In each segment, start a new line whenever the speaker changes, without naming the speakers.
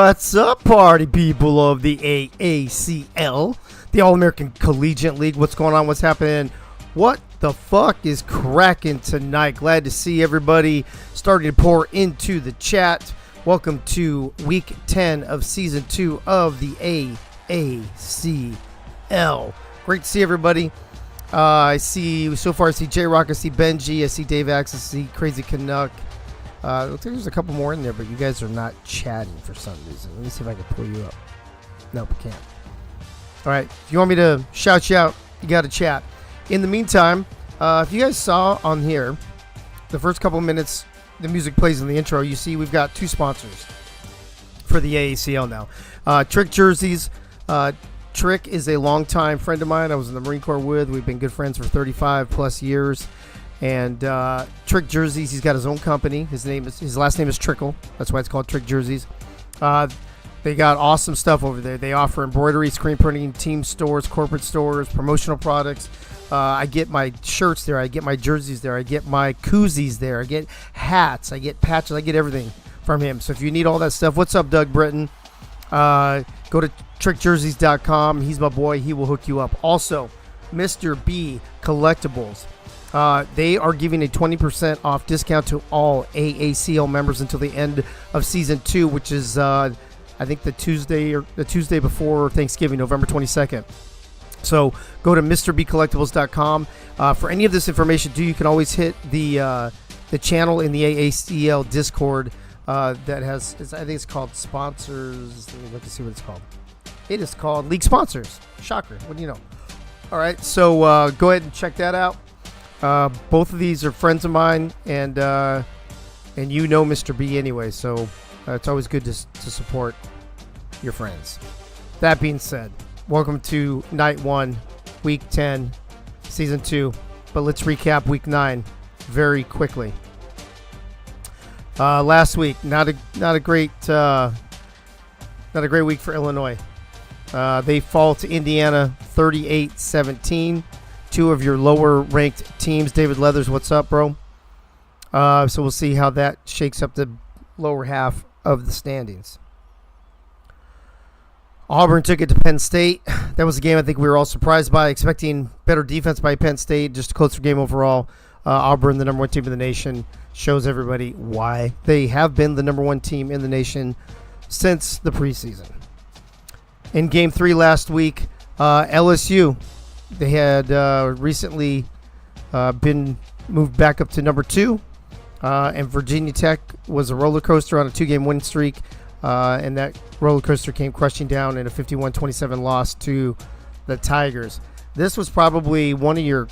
What's up, party people of the AACL, the All-American Collegiate League? What's going on? What's happening? What the fuck is cracking tonight? Glad to see everybody starting to pour into the chat. Welcome to week 10 of season 2 of the AACL. Great to see everybody. I see J-Rock, I see Benji, I see Dave Aacl, I see Crazy Canuck. Looks like there's a couple more in there, but you guys are not chatting for some reason. Let me see if I can pull you up. Nope, I can't. All right, if you want me to shout you out, you got to chat. In the meantime, if you guys saw on here, the first couple minutes, the music plays in the intro. You see we've got two sponsors for the AACL now. Trick Jerseys. Trick is a longtime friend of mine. I was in the Marine Corps with. We've been good friends for 35 plus years. And Trick Jerseys, he's got his own company. His last name is Trickle. That's why it's called Trick Jerseys. They got awesome stuff over there. They offer embroidery, screen printing, team stores, corporate stores, promotional products. I get my shirts there. I get my jerseys there. I get my koozies there. I get hats. I get patches. I get everything from him. So if you need all that stuff, what's up, Doug Britton? Go to trickjerseys.com. He's my boy. He will hook you up. Also, Mr. B Collectibles. They are giving a 20% off discount to all AACL members until the end of season 2, which is I think the Tuesday before Thanksgiving, November 22nd. So go to MrBcollectibles.com. For any of this information, you can always hit the channel in the AACL Discord that has, I think it's called Sponsors. Let me look and see what it's called. It is called League Sponsors. Shocker. What do you know? All right, so go ahead and check that out. Both of these are friends of mine, and you know Mr. B anyway, so it's always good to support your friends. That being said, welcome to night 1, week 10, season 2. But let's recap week 9 very quickly. Last week, not a great week for Illinois. They fall to Indiana 38-17. Two of your lower ranked teams. David Leathers, what's up, bro? So we'll see how that shakes up the lower half of the standings. Auburn took it to Penn State. That was a game I think we were all surprised by, expecting better defense by Penn State, just a closer game overall. Auburn, the number 1 team in the nation, shows everybody why they have been the number 1 team in the nation since the preseason. In game 3 last week, LSU, they had recently been moved back up to number 2, and Virginia Tech was a roller coaster on a 2-game win streak, and that roller coaster came crushing down in a 51-27 loss to the Tigers. This was probably your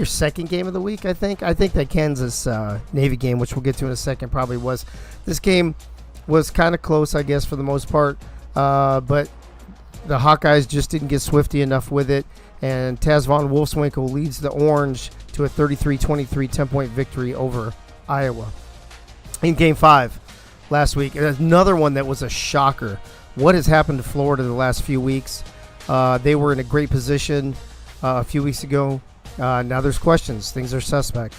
second game of the week, I think. I think that Kansas Navy game, which we'll get to in a second, probably was. This game was kind of close, I guess, for the most part, but the Hawkeyes just didn't get swifty enough with it. And Taz Von Wolfswinkel leads the Orange to a 33-23 10-point victory over Iowa. In Game 5 last week, another one that was a shocker. What has happened to Florida the last few weeks? They were in a great position a few weeks ago. Now there's questions. Things are suspect.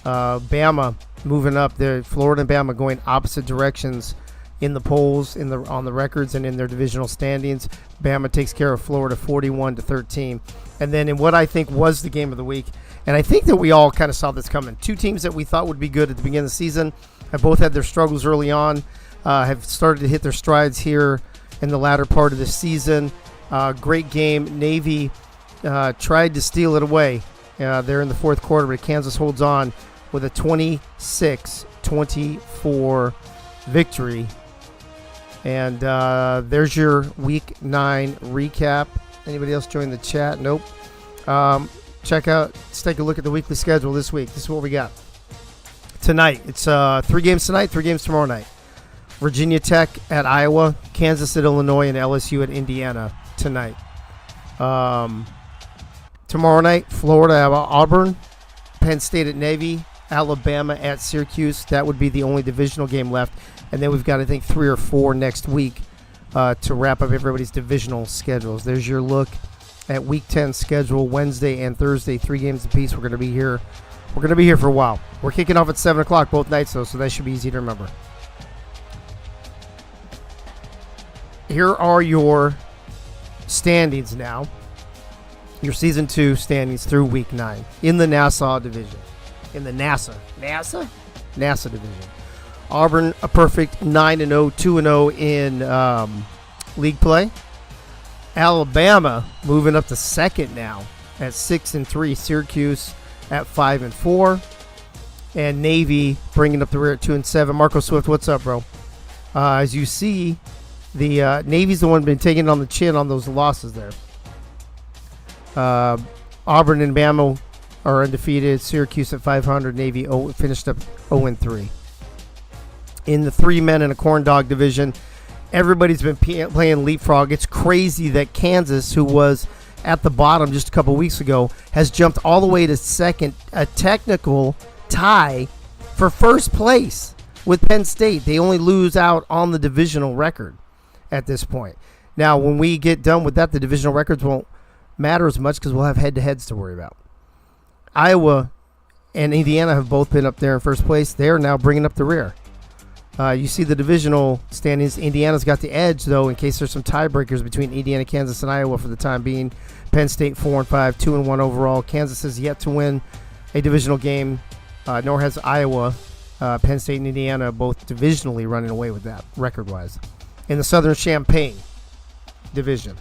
Bama moving up there. Florida and Bama going opposite directions in the polls, on the records, and in their divisional standings. Bama takes care of Florida 41-13. And then in what I think was the game of the week, and I think that we all kind of saw this coming. Two teams that we thought would be good at the beginning of the season have both had their struggles early on, have started to hit their strides here in the latter part of the season. Great game. Navy tried to steal it away there in the fourth quarter, but Kansas holds on with a 26-24 victory. And there's your week 9 recap. Anybody else join the chat? Nope. Let's take a look at the weekly schedule this week. This is what we got. Tonight, it's 3 games tonight, 3 games tomorrow night. Virginia Tech at Iowa, Kansas at Illinois, and LSU at Indiana tonight. Tomorrow night, Florida at Auburn, Penn State at Navy, Alabama at Syracuse. That would be the only divisional game left. And then we've got, I think, 3 or 4 next week to wrap up everybody's divisional schedules. There's your look at Week 10 schedule. Wednesday and Thursday, 3 games apiece. We're going to be here. We're going to be here for a while. We're kicking off at 7 o'clock both nights, though, so that should be easy to remember. here are your standings now. Your Season 2 standings through Week 9 in the Nassau division. In the NASA division. Auburn, a perfect 9-0, 2-0 in league play. Alabama moving up to second now at 6-3. Syracuse at 5-4. And Navy bringing up the rear at 2-7. Marco Swift, what's up, bro? As you see, the Navy's the one been taking it on the chin on those losses there. Auburn and Bama are undefeated. Syracuse at 500. Navy finished up 0-3. In the 3 men and a corn dog division, everybody's been playing leapfrog. It's crazy that Kansas, who was at the bottom just a couple weeks ago, has jumped all the way to second, a technical tie for first place with Penn State. They only lose out on the divisional record at this point. Now, when we get done with that, the divisional records won't matter as much because we'll have head-to-heads to worry about. Iowa and Indiana have both been up there in first place. They're now bringing up the rear. You see the divisional standings. Indiana's got the edge, though, in case there's some tiebreakers between Indiana, Kansas, and Iowa for the time being. Penn State 4-5, 2-1 overall. Kansas has yet to win a divisional game, nor has Iowa. Penn State and Indiana both divisionally running away with that, record-wise. In the Southern Champaign division,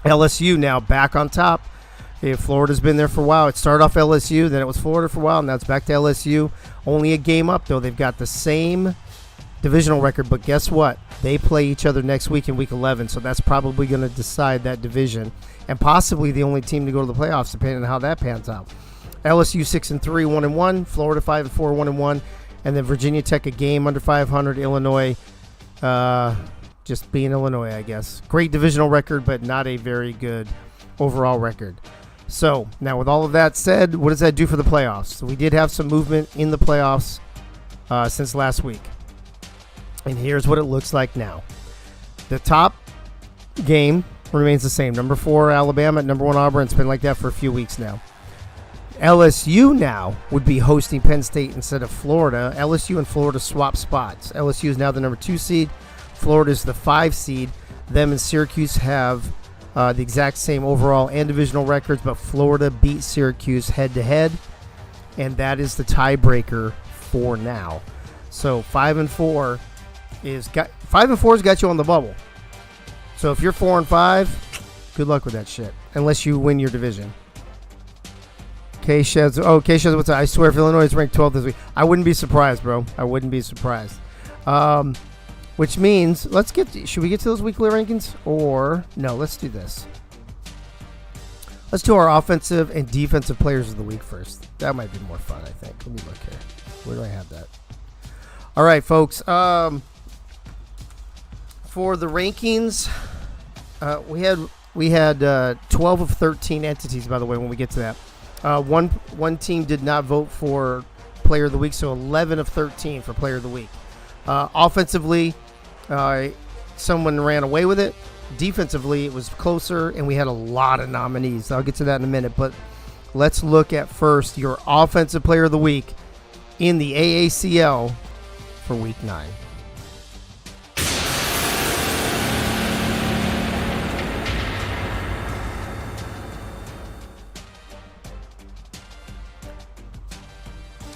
LSU now back on top. Florida's been there for a while. It started off LSU, then it was Florida for a while, and now it's back to LSU. Only a game up, though. They've got the same divisional record, but guess what? They play each other next week in Week 11, so that's probably going to decide that division, and possibly the only team to go to the playoffs, depending on how that pans out. LSU 6-3, 1-1. Florida 5-4, 1-1. And then Virginia Tech a game under 500. Illinois, just being Illinois, I guess. Great divisional record, but not a very good overall record. So, now with all of that said, what does that do for the playoffs? So we did have some movement in the playoffs since last week. And here's what it looks like now. The top game remains the same. Number 4, Alabama. Number 1, Auburn. It's been like that for a few weeks now. LSU now would be hosting Penn State instead of Florida. LSU and Florida swap spots. LSU is now the number 2 seed. Florida is the 5 seed. Them and Syracuse have the exact same overall and divisional records, but Florida beat Syracuse head-to-head, and that is the tiebreaker for now. So 5-4 has got you on the bubble. So if you're 4-5, good luck with that shit, unless you win your division. K-Sheds, what's that? I swear if Illinois is ranked 12th this week, I wouldn't be surprised, bro. I wouldn't be surprised. Which means, should we get to those weekly rankings? Or, no, let's do this. Let's do our offensive and defensive players of the week first. That might be more fun, I think. Let me look here. Where do I have that? All right, folks. For the rankings, we had 12 of 13 entities, by the way, when we get to that. One team did not vote for player of the week, so 11 of 13 for player of the week. Offensively, someone ran away with it. Defensively, it was closer, and we had a lot of nominees. I'll get to that in a minute, but let's look at first your offensive player of the week in the AACL for Week 9.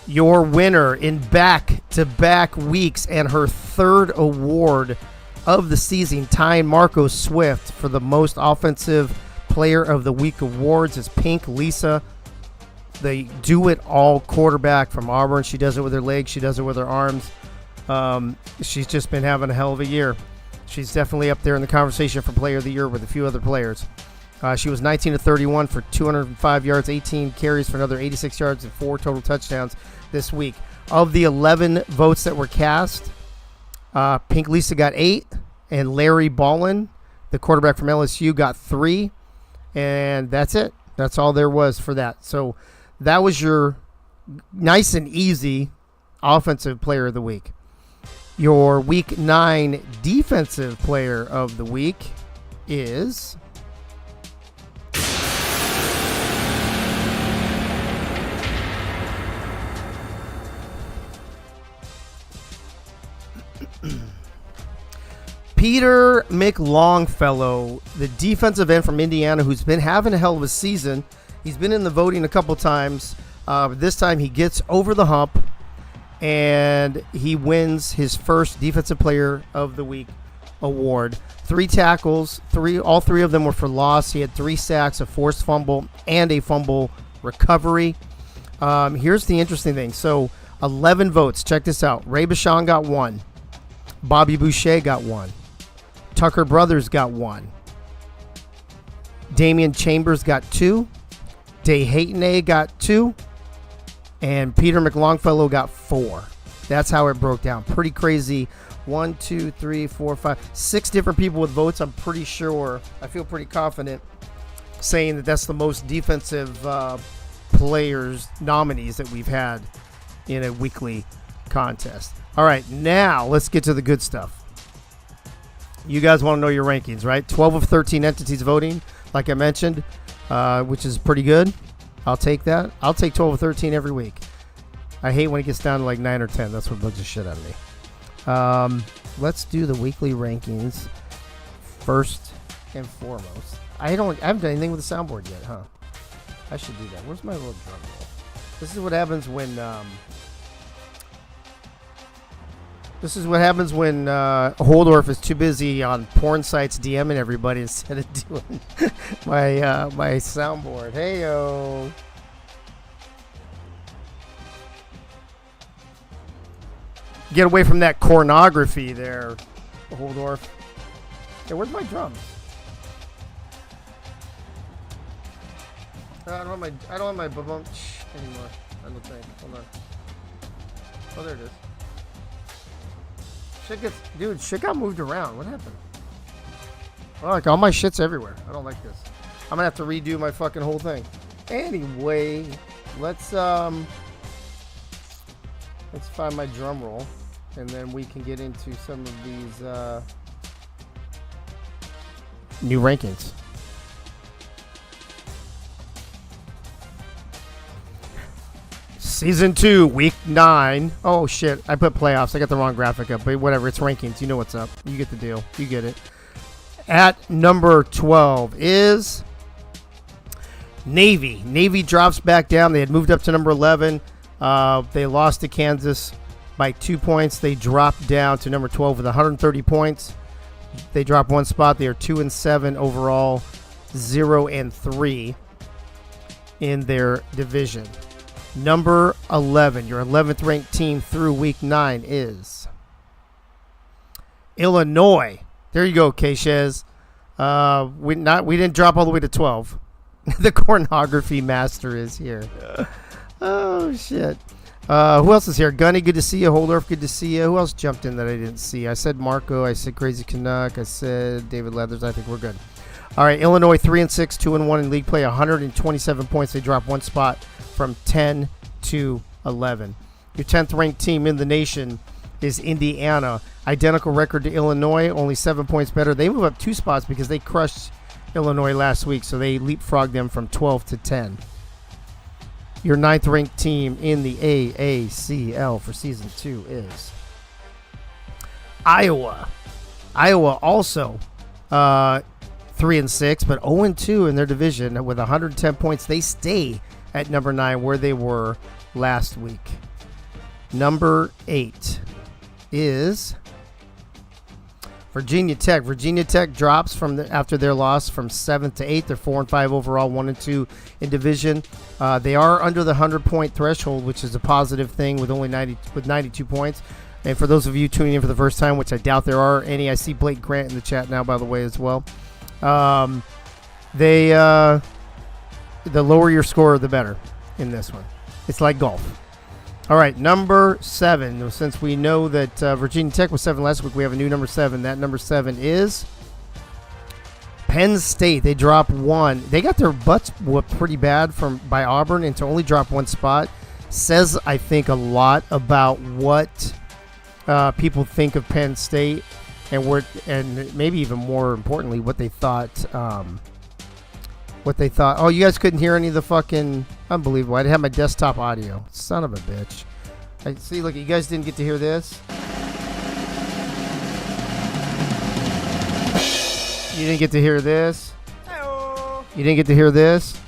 Your winner in back-to-back weeks and her third award of the season, tying Marco Swift for the most offensive player of the week awards, is Pink Lisa, the do-it-all quarterback from Auburn. She does it with her legs. She does it with her arms. She's just been having a hell of a year. She's definitely up there in the conversation for player of the year with a few other players. She was 19 of 31 for 205 yards, 18 carries for another 86 yards, and 4 total touchdowns this week. Of the 11 votes that were cast, Pink Lisa got 8, and Larry Ballin, the quarterback from LSU, got 3, and that's it. That's all there was for that. So that was your nice and easy offensive player of the week. Your Week 9 defensive player of the week is... Peter McLongfellow, the defensive end from Indiana, who's been having a hell of a season. He's been in the voting a couple times. This time he gets over the hump, and he wins his first Defensive Player of the Week award. 3 tackles, all three of them were for loss. He had 3 sacks, a forced fumble, and a fumble recovery. Here's the interesting thing. So 11 votes. Check this out. Ray Bashan got 1. Bobby Boucher got 1. Tucker Brothers got 1. Damian Chambers got 2. Day Hayton got 2. And Peter McLongfellow got 4. That's how it broke down. Pretty crazy. 1, 2, 3, 4, 5, 6 different people with votes. I'm pretty sure. I feel pretty confident saying that that's the most defensive players nominees that we've had in a weekly contest. All right, now let's get to the good stuff. You guys want to know your rankings, right? 12 of 13 entities voting, like I mentioned, which is pretty good. I'll take that. I'll take 12 of 13 every week. I hate when it gets down to like 9 or 10. That's what bugs the shit out of me. Let's do the weekly rankings first and foremost. I haven't done anything with the soundboard yet, huh? I should do that. Where's my little drum roll? This is what happens when Holdorf is too busy on porn sites DMing everybody instead of doing my soundboard. Hey-o. Get away from that pornography there, Holdorf. Hey, where's my drums? I don't have my ba-bump anymore. I don't think. Hold on. Oh, there it is. Shit got moved around. What happened? Oh, like all my shit's everywhere. I don't like this. I'm gonna have to redo my fucking whole thing. Anyway, let's find my drum roll, and then we can get into some of these new rankings. Season 2, Week 9. Oh, shit. I put playoffs. I got the wrong graphic up, but whatever. It's rankings. You know what's up. You get the deal. You get it. At number 12 is Navy. Navy drops back down. They had moved up to number 11. They lost to Kansas by 2 points. They dropped down to number 12 with 130 points. They dropped 1 spot. They are 2-7 overall, 0-3 in their division. Number 11, your 11th ranked team through week 9 is Illinois. There you go, K-Shez. We didn't drop all the way to 12. The pornography master is here. Oh, shit. Who else is here? Gunny, good to see you. Holdorf, good to see you. Who else jumped in that I didn't see? I said Marco. I said Crazy Canuck. I said David Leathers. I think we're good. All right, Illinois 3-6, 2-1 in league play, 127 points. They dropped 1 spot from 10 to 11. Your 10th ranked team in the nation is Indiana. Identical record to Illinois, only 7 points better. They move up 2 spots because they crushed Illinois last week, so they leapfrogged them from 12 to 10. Your 9th ranked team in the AACL for season 2 is Iowa. Iowa also 3-6, but 0-2 in their division with 110 points. They stay at number 9 where they were last week. Number 8 is Virginia Tech. Virginia Tech drops after their loss from 7th to 8th. They're 4-5 overall, 1-2 in division. They are under the 100-point threshold, which is a positive thing with only 92 points. And for those of you tuning in for the first time, which I doubt there are any, I see Blake Grant in the chat now, by the way, as well. The lower your score, the better in this one. It's like golf. All right, number 7. Since we know that Virginia Tech was 7 last week, we have a new number 7. That number 7 is Penn State. They dropped 1. They got their butts whooped pretty bad by Auburn, and to only drop 1 spot says, I think, a lot about what people think of Penn State and maybe even more importantly, what they thought. Oh, you guys couldn't hear any of the fucking... Unbelievable. I had my desktop audio. Son of a bitch. I see, look, you guys didn't get to hear this. You didn't get to hear this. You didn't get to hear this.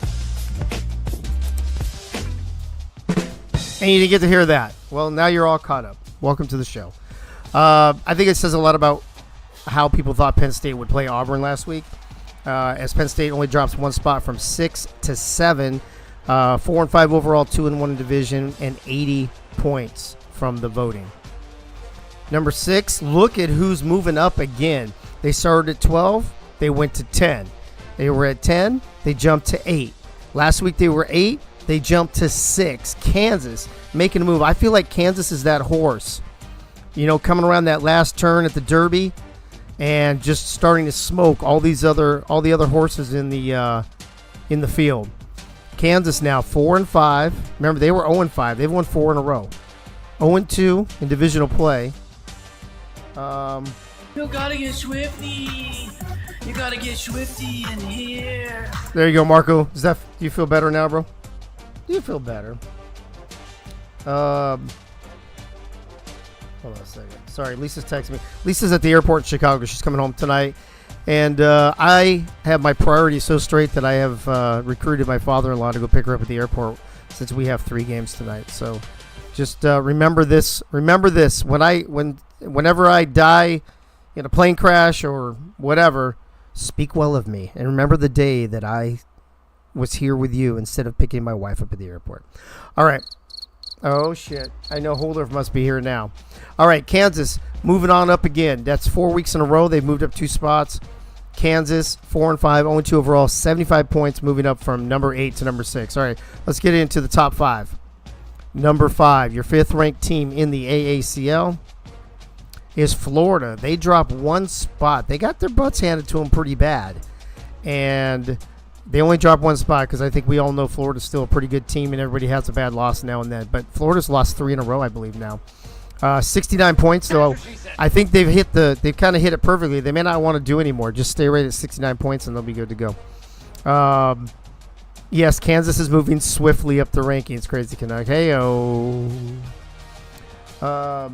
And you didn't get to hear that. Well, now you're all caught up. Welcome to the show. I think it says a lot about how people thought Penn State would play Auburn last week. As Penn State only drops one spot from 6 to 7. 4-5 overall, 2-1 in division, and 80 points from the voting. Number 6, look at who's moving up again. They started at 12. They went to 10. They were at 10. They jumped to 8. Last week they were 8. They jumped to 6. Kansas making a move. I feel like Kansas is that horse, coming around that last turn at the Derby and just starting to smoke all the other horses in the field. Kansas now 4-5. Remember, they were 0-5. They've won 4 in a row. 0-2 in divisional play.
You gotta get Swifty. You gotta get Swifty in here.
There you go, Marco. Do you feel better now, bro? Do you feel better? Hold on a second. Sorry, Lisa's texting me. Lisa's at the airport in Chicago. She's coming home tonight. And I have my priorities so straight that I have recruited my father-in-law to go pick her up at the airport since we have 3 games tonight. So just remember this. Remember this. Whenever I die in a plane crash or whatever, speak well of me. And remember the day that I was here with you instead of picking my wife up at the airport. All right. Oh, shit. I know Holder must be here now. All right, Kansas moving on up again. That's 4 weeks in a row. They've moved up 2 spots. Kansas, 4-5, 0-2 overall, 75 points, moving up from number 8 to number 6. All right, let's get into the top 5. Number 5, your 5th-ranked team in the AACL is Florida. They dropped 1 spot. They got their butts handed to them pretty bad. And they only dropped 1 spot because I think we all know Florida's still a pretty good team and everybody has a bad loss now and then. But Florida's lost 3 in a row, I believe, now. 69 points, so I think they've kind of hit it perfectly. They may not want to do anymore. Just stay right at 69 points and they'll be good to go. Yes, Kansas is moving swiftly up the rankings. Crazy Canuck. Hey-oh. Oh,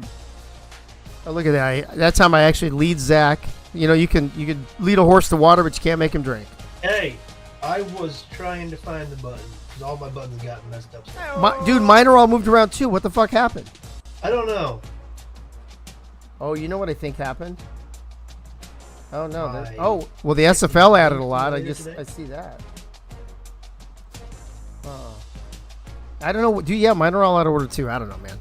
look at that. That time I actually lead Zach. You can lead a horse to water, but you can't make him drink.
Hey, I was trying to find the button because all my buttons got messed up.
Dude, mine are all moved around too. What the fuck happened?
I don't know.
Oh, you know what I think happened? Oh, no. Well, the SFL added a lot. I see that. I don't know. Yeah, mine are all out of order too. I don't know, man.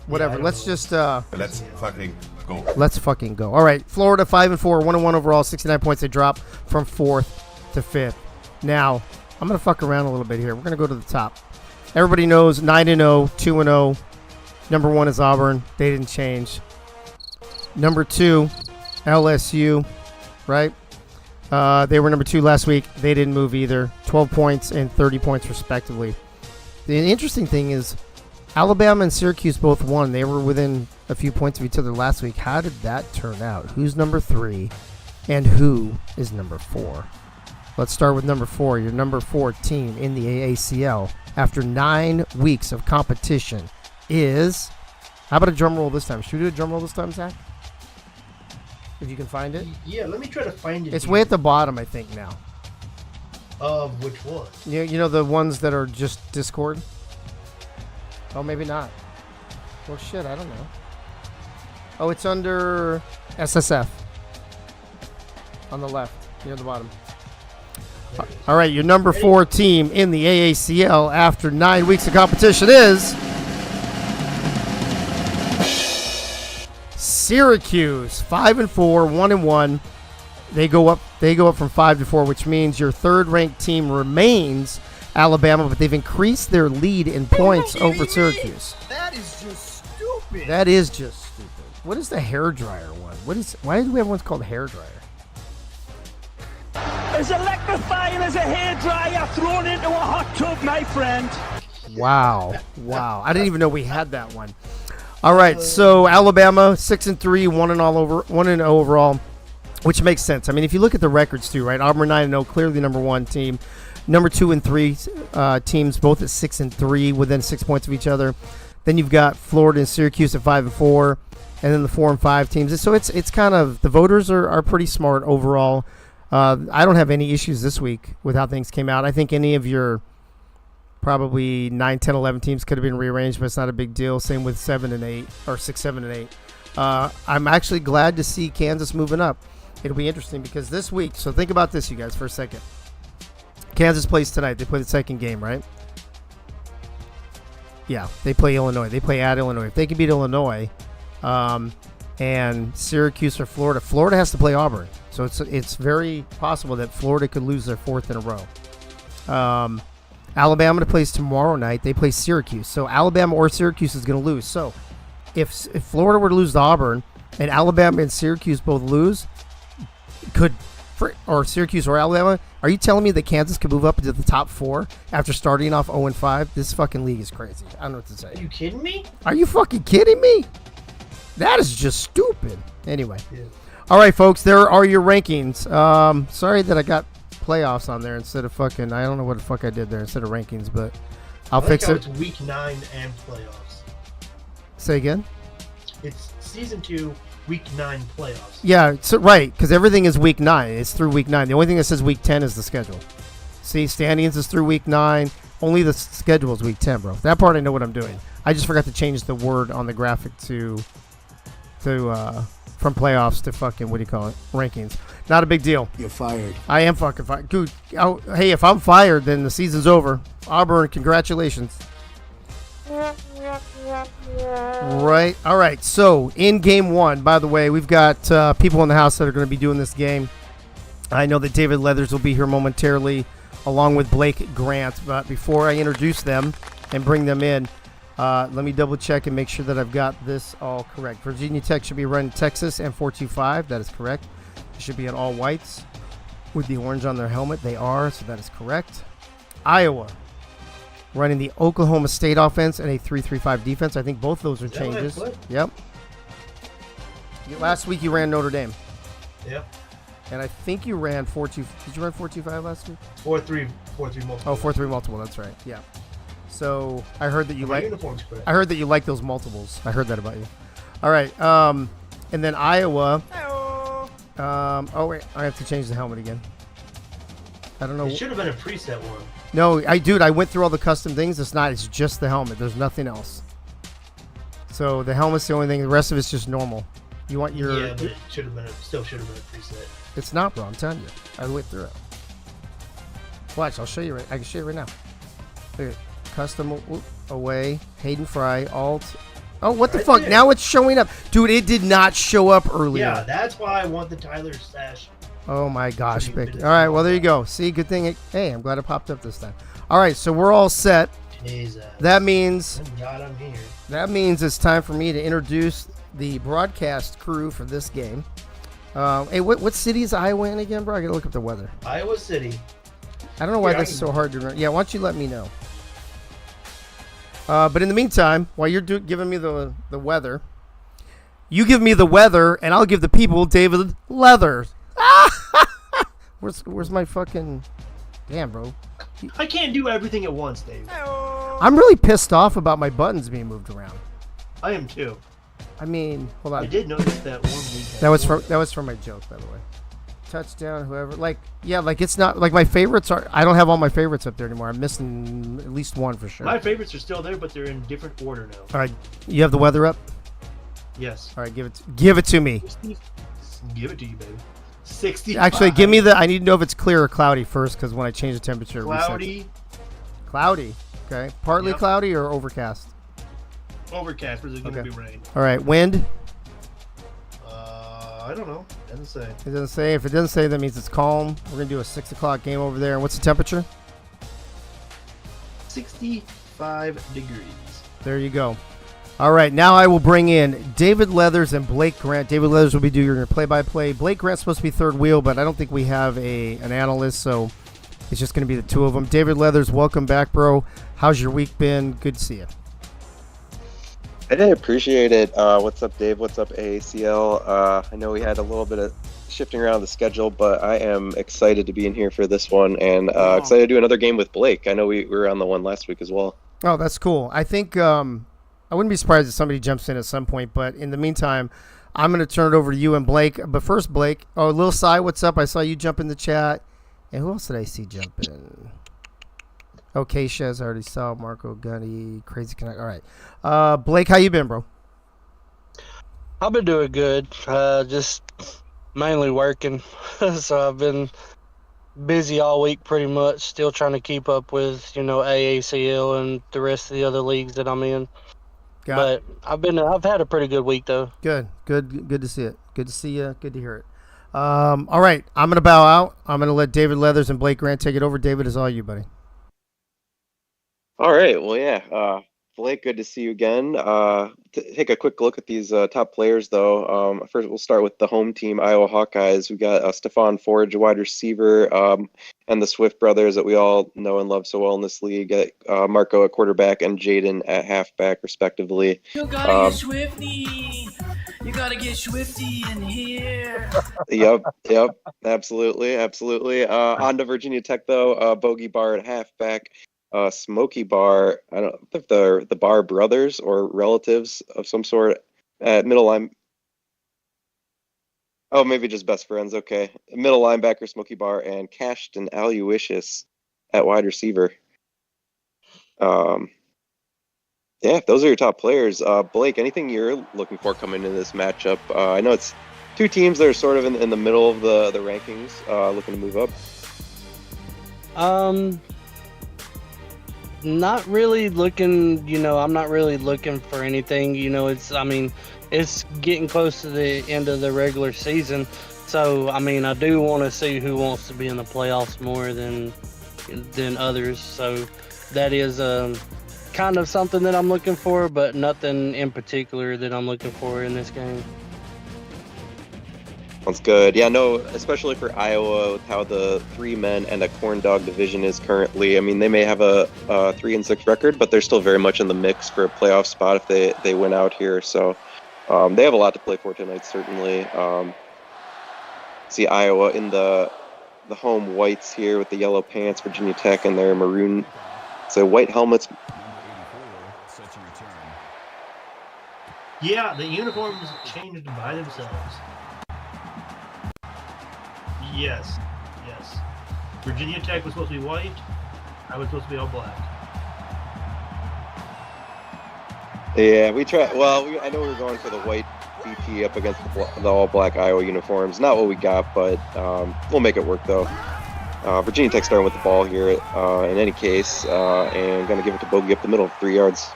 Whatever.
Yeah,
Let's just...
Let's fucking go.
Let's fucking go. All right. Florida, 5-4, 1-1 overall, 69 points. They drop from 4th to 5th. Now, I'm going to fuck around a little bit here. We're going to go to the top. Everybody knows 9-0, 2-0. Number 1 is Auburn. They didn't change. Number 2, LSU, right? They were number 2 last week. They didn't move either. 12 points and 30 points respectively. The interesting thing is Alabama and Syracuse both won. They were within a few points of each other last week. How did that turn out? Who's number 3 and who is number 4? Let's start with number 4. Your number 4 team in the AACL after 9 weeks of competition is... How about a drum roll this time? Should we do a drum roll this time, Zach? If you can find it.
Yeah, let me try to find it.
It's way at the bottom, I think, now.
Of which one?
You know the ones that are just Discord? Oh, maybe not. Well, shit, I don't know. Oh, it's under SSF. On the left, near the bottom. All right, your number 4 team in the AACL after 9 weeks of competition is... Syracuse, 5-4, 1-1. They go up from 5 to 4, which means your 3rd-ranked team remains Alabama, but they've increased their lead in points over Syracuse.
That is just stupid.
That is just stupid. What is the hairdryer one? Why do we have one called hairdryer?
As electrifying as a hairdryer thrown into a hot tub, my friend.
Wow. I didn't even know we had that one. All right, so Alabama 6-3, 1-0 overall, which makes sense. I mean, if you look at the records too, right? Auburn 9-0, clearly number 1 team. Number 2 and 3 teams, both at 6-3, within 6 points of each other. Then you've got Florida and Syracuse at 5-4, and then the 4 and 5 teams. So it's kind of, the voters are pretty smart overall. I don't have any issues this week with how things came out. I think any of your probably 9, 10, 11 teams could have been rearranged, but it's not a big deal. Same with 7 and 8, or 6, 7, and 8. I'm actually glad to see Kansas moving up. It'll be interesting because this week, so think about this, you guys, for a second. Kansas plays tonight. They play the second game, right? Yeah, they play Illinois. They play at Illinois. If they can beat Illinois and Syracuse or Florida, Florida has to play Auburn. So it's very possible that Florida could lose their 4th in a row. Alabama plays tomorrow night. They play Syracuse. So Alabama or Syracuse is going to lose. So if Florida were to lose to Auburn and Alabama and Syracuse both lose, or Syracuse or Alabama, are you telling me that Kansas could move up into the top 4 after starting off 0-5? This fucking league is crazy. I don't know what to say.
Are you kidding me?
Are you fucking kidding me? That is just stupid. Anyway.
Yeah.
All right, folks, there are your rankings. Sorry that I got playoffs on there instead of fucking, I don't know what the fuck I did there instead of rankings, but I'll fix it.
It's week 9 and playoffs.
Say again?
It's season 2, week 9 playoffs.
Yeah, so, right, because everything is week 9. It's through week 9. The only thing that says week 10 is the schedule. See, standings is through week 9. Only the schedule is week 10, bro. That part I know what I'm doing. I just forgot to change the word on the graphic to from playoffs to fucking, what do you call it, rankings. Not a big deal.
You're fired.
I am fucking fired. Dude, hey, if I'm fired, then the season's over. Auburn, congratulations. Right. All right. So, in game 1, by the way, we've got people in the house that are going to be doing this game. I know that David Leathers will be here momentarily, along with Blake Grant. But before I introduce them and bring them in, let me double check and make sure that I've got this all correct. Virginia Tech should be running Texas and 425. That is correct. It should be at all whites with the orange on their helmet. They are, so that is correct. Iowa running the Oklahoma State offense and a 3-3-5 defense. I think both those are changes. Yep. Last week you ran Notre Dame.
Yep.
And I think you ran 4-2. Did you run 4-2-5 last week?
4-3 multiple.
Oh, 4-3 multiple. That's right. Yeah. So I heard that you like.
Uniforms correct.
I heard that you like those multiples. I heard that about you. All right. And then Iowa. Oh wait, I have to change the helmet again. I don't know.
It should have been a preset one.
No, I went through all the custom things. It's not. It's just the helmet. There's nothing else. So the helmet's the only thing. The rest of it's just normal. You want your.
Yeah, but it should have been. Still should have been a preset.
It's not, bro. I'm telling you. I went through it. Watch. I'll show you. I can show you right now. Look at it. Custom away. Hayden Fry. Alt. Oh, what the fuck? Now it's showing up. Dude, it did not show up earlier.
Yeah, that's why I want the Tyler Stash.
Oh, my gosh, Vic. All right, well, there you go. See, good thing. Hey, I'm glad it popped up this time. All right, so we're all set.
Jesus.
That means
Thank God I'm here.
That means it's time for me to introduce the broadcast crew for this game. Hey, what city is Iowa in again, bro? I got to look up the weather.
Iowa City.
I don't know why this is so hard to remember. Yeah, why don't you let me know? But in the meantime, while you're giving me the weather, you give me the weather, and I'll give the people David Leathers. Where's my fucking... Damn, bro.
I can't do everything at once, Dave.
I'm really pissed off about my buttons being moved around.
I am too.
I mean, hold on.
I did notice that one week.
That was from my joke, by the way. Touchdown, whoever. Like, yeah, like it's not like my favorites are. I don't have all my favorites up there anymore. I'm missing at least one for sure.
My favorites are still there, but they're in different order now.
All right, you have the weather up.
Yes.
All right, give it to me.
Give it to you, baby. 60.
Actually, give me the. I need to know if it's clear or cloudy first, because when I change the temperature,
Cloudy.
Cloudy. Okay. Partly cloudy or overcast.
Overcast, but there's going to be rain.
All right. Wind.
I don't know. Doesn't say.
It doesn't say. If it doesn't say, that means it's calm. We're gonna do a 6 o'clock game over there. And what's the temperature?
65 degrees.
There you go. All right, now I will bring in David Leathers and Blake Grant. David Leathers will be doing your play-by-play. Blake Grant's supposed to be third wheel, but I don't think we have an analyst, so it's just going to be the two of them. David Leathers, welcome back, bro. How's your week been? Good to see you.
I did appreciate it. What's up, Dave? What's up, AACL? I know we had a little bit of shifting around the schedule, but I am excited to be in here for this one and excited to do another game with Blake. I know we were on the one last week as well.
Oh, that's cool. I think I wouldn't be surprised if somebody jumps in at some point, but in the meantime, I'm going to turn it over to you and Blake. But first, Blake. Oh, Lil Cy, what's up? I saw you jump in the chat. And who else did I see jump in? Oh, Keisha, I already saw. Marco Gunny, Crazy Connect. All right. Blake, how you been, bro?
I've been doing good. Just mainly working. So I've been busy all week pretty much, still trying to keep up with, AACL and the rest of the other leagues that I'm in. But I've had a pretty good week though.
Good to see it. Good to see you. Good to hear it. All right, I'm gonna bow out. I'm gonna let David Leathers and Blake Grant take it over. David, is all you, buddy.
All right. Well, yeah. Blake, good to see you again. Take a quick look at these top players, though. First, we'll start with the home team, Iowa Hawkeyes. We've got Stephon Forge, a wide receiver, and the Swift brothers that we all know and love so well in this league. Marco at quarterback and Jaden at halfback, respectively.
You gotta get Swifty. You gotta get Swifty in here.
Yep, absolutely. On to Virginia Tech, though. Bogey Bar at halfback. Smokey Bar, I don't know if they're the Bar brothers or relatives of some sort at middle line. Oh, maybe just best friends. Okay. Middle linebacker, Smokey Bar, and Cashton Aluishis at wide receiver. Yeah, those are your top players. Blake, anything you're looking for coming into this matchup? I know it's two teams that are sort of in the middle of the rankings, looking to move up.
Not really looking, I'm not really looking for anything, it's getting close to the end of the regular season. So, I do want to see who wants to be in the playoffs more than others. So that is kind of something that I'm looking for, but nothing in particular that I'm looking for in this game.
Sounds good. Yeah, no, especially for Iowa, with how the 3-men and a corn dog division is currently. I mean, they may have a 3-6 record, but they're still very much in the mix for a playoff spot if they win out here. So they have a lot to play for tonight, certainly. See Iowa in the home whites here with the yellow pants, Virginia Tech and their maroon. So white helmets.
Yeah, the uniforms changed by themselves. Yes. Virginia Tech was supposed to be white. I was supposed to be all black.
Yeah, we tried. Well, I know we were going for the white BP up against the all-black Iowa uniforms. Not what we got, but we'll make it work, though. Virginia Tech starting with the ball here in any case, and going to give it to Bogey up the middle, 3 yards.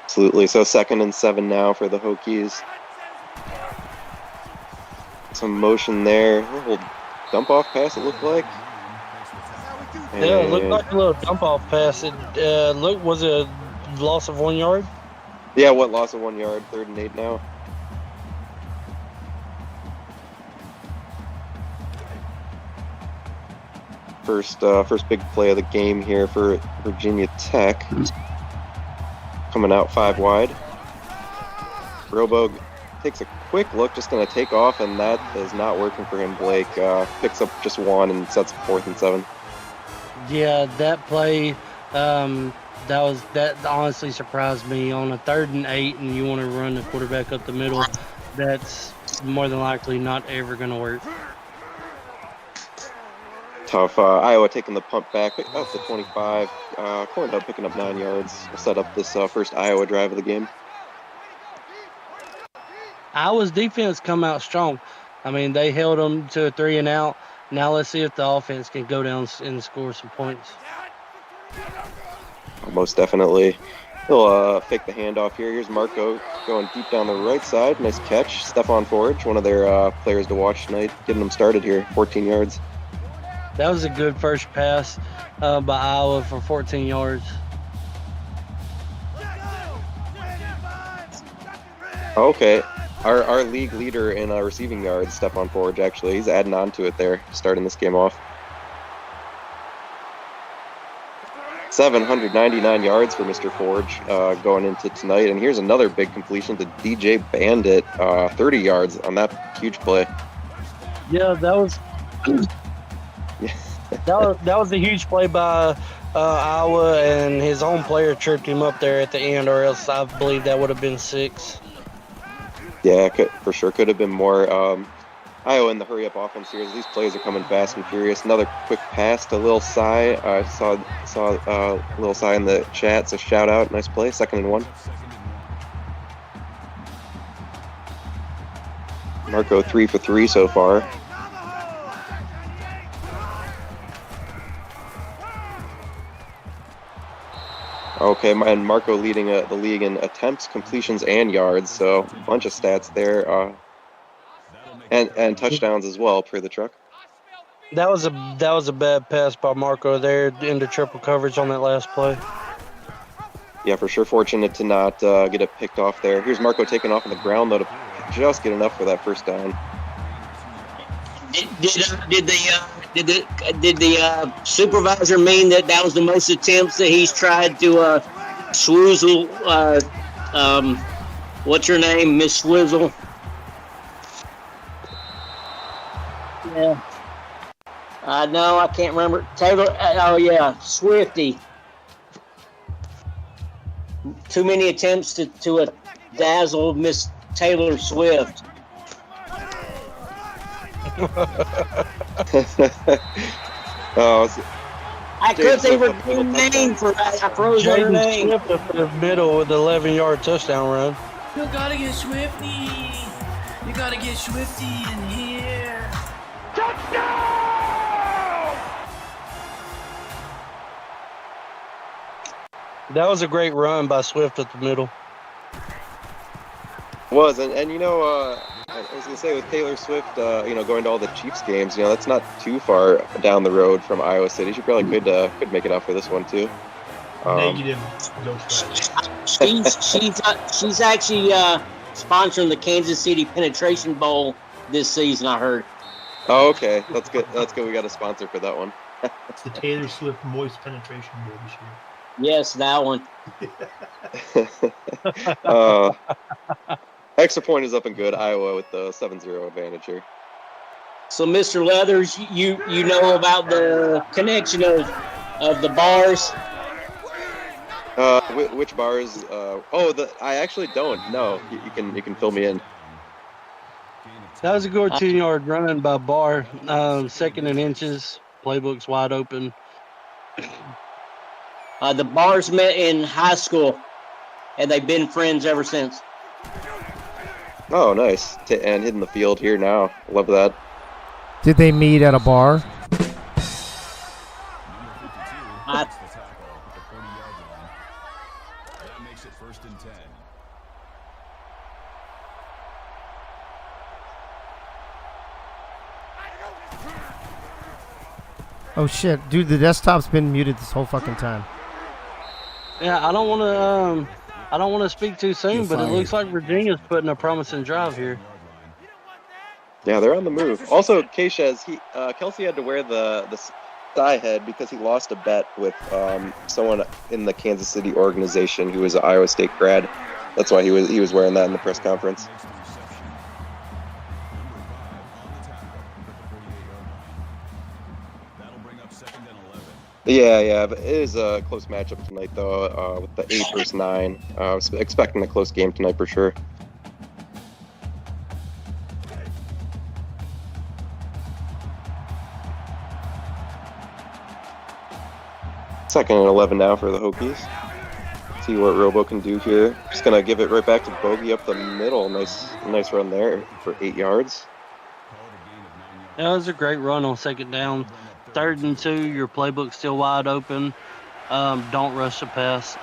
Absolutely. So 2nd and 7 now for the Hokies. Some motion there. A little dump off pass, it looked like.
Yeah, it looked like a little dump off pass. Was it a loss of 1 yard?
Yeah, loss of 1 yard? 3rd and 8 now. First big play of the game here for Virginia Tech. Coming out 5 wide. Robo takes a quick look, just going to take off, and that is not working for him, Blake. Picks up just 1 and sets 4th and 7.
Yeah, that play, that honestly surprised me. On a 3rd and 8, and you want to run the quarterback up the middle, that's more than likely not ever going to work.
Tough. Iowa taking the punt back up to 25. Corndub picking up 9 yards. We'll set up this first Iowa drive of the game.
Iowa's defense come out strong. I mean, they held them to a 3 and out. Now let's see if the offense can go down and score some points.
Most definitely. He'll fake the handoff here. Here's Marco going deep down the right side. Nice catch. Stephon Forge, one of their players to watch tonight, getting them started here. 14 yards.
That was a good first pass by Iowa for 14 yards.
Okay. Our league leader in receiving yards, Stephon Forge, actually. He's adding on to it there, starting this game off. 799 yards for Mr. Forge going into tonight. And here's another big completion to DJ Bandit, 30 yards on that huge play.
Yeah, that was... That was a huge play by Iowa, and his own player tripped him up there at the end, or else I believe that would have been 6.
Yeah, for sure could have been more. Iowa in the hurry-up offense here. These plays are coming fast and furious. Another quick pass to Lil Cy. I saw Lil Cy in the chat, so shout out. Nice play. 2nd and 1. Marco 3 for 3 so far. Okay, and Marco leading the league in attempts, completions, and yards. So a bunch of stats there, and touchdowns as well per the truck.
That was a bad pass by Marco there into triple coverage on that last play.
Yeah, for sure. Fortunate to not get it picked off there. Here's Marco taking off on the ground though to just get enough for that first down.
Did the supervisor mean that was the most attempts that he's tried to Swizzle? What's her name, Miss Swizzle? Yeah. No, I can't remember. Taylor. Oh yeah, Swifty. Too many attempts to dazzle Miss Taylor Swift. I couldn't think of her name for that. I froze her name.
Swift up the middle with the 11-yard touchdown run.
You gotta get Swifty. You gotta get Swifty in here.
That was a great run by Swift at the middle.
Was and you know, I was gonna say with Taylor Swift, going to all the Chiefs games, that's not too far down the road from Iowa City. She probably could make it out for this one too.
Negative. Ghost Rider.
She's actually sponsoring the Kansas City Penetration Bowl this season. I heard.
Oh, okay, that's good. That's good. We got a sponsor for that one.
It's the Taylor Swift Moist Penetration Bowl this year.
Yes, that one.
Extra point is up and good. Iowa with the 7-0 advantage here.
So, Mr. Leathers, you know about the connection of the bars?
Which bars? I actually don't. No, you can fill me in.
That was a good 10-yard run by Barr. 2nd and inches. Playbook's wide open.
The Bars met in high school, and they've been friends ever since.
Oh, nice. And hitting the field here now. Love that.
Did they meet at a bar? Oh shit, dude! The desktop's been muted this whole fucking time.
Yeah, I don't want to speak too soon, but it looks like Virginia's putting a promising drive here.
Yeah, they're on the move. Also, Keishez, Kelsey had to wear the thigh head because he lost a bet with someone in the Kansas City organization who was an Iowa State grad. That's why he was wearing that in the press conference. Yeah, but it is a close matchup tonight, though, with the 8 versus 9. I was expecting a close game tonight for sure. Second and 11 now for the Hokies. See what Robo can do here. Just gonna give it right back to Bogey up the middle. Nice run there for 8 yards.
That was a great run on 2nd down. 3rd and 2, your playbook's still wide open. Don't rush the pass.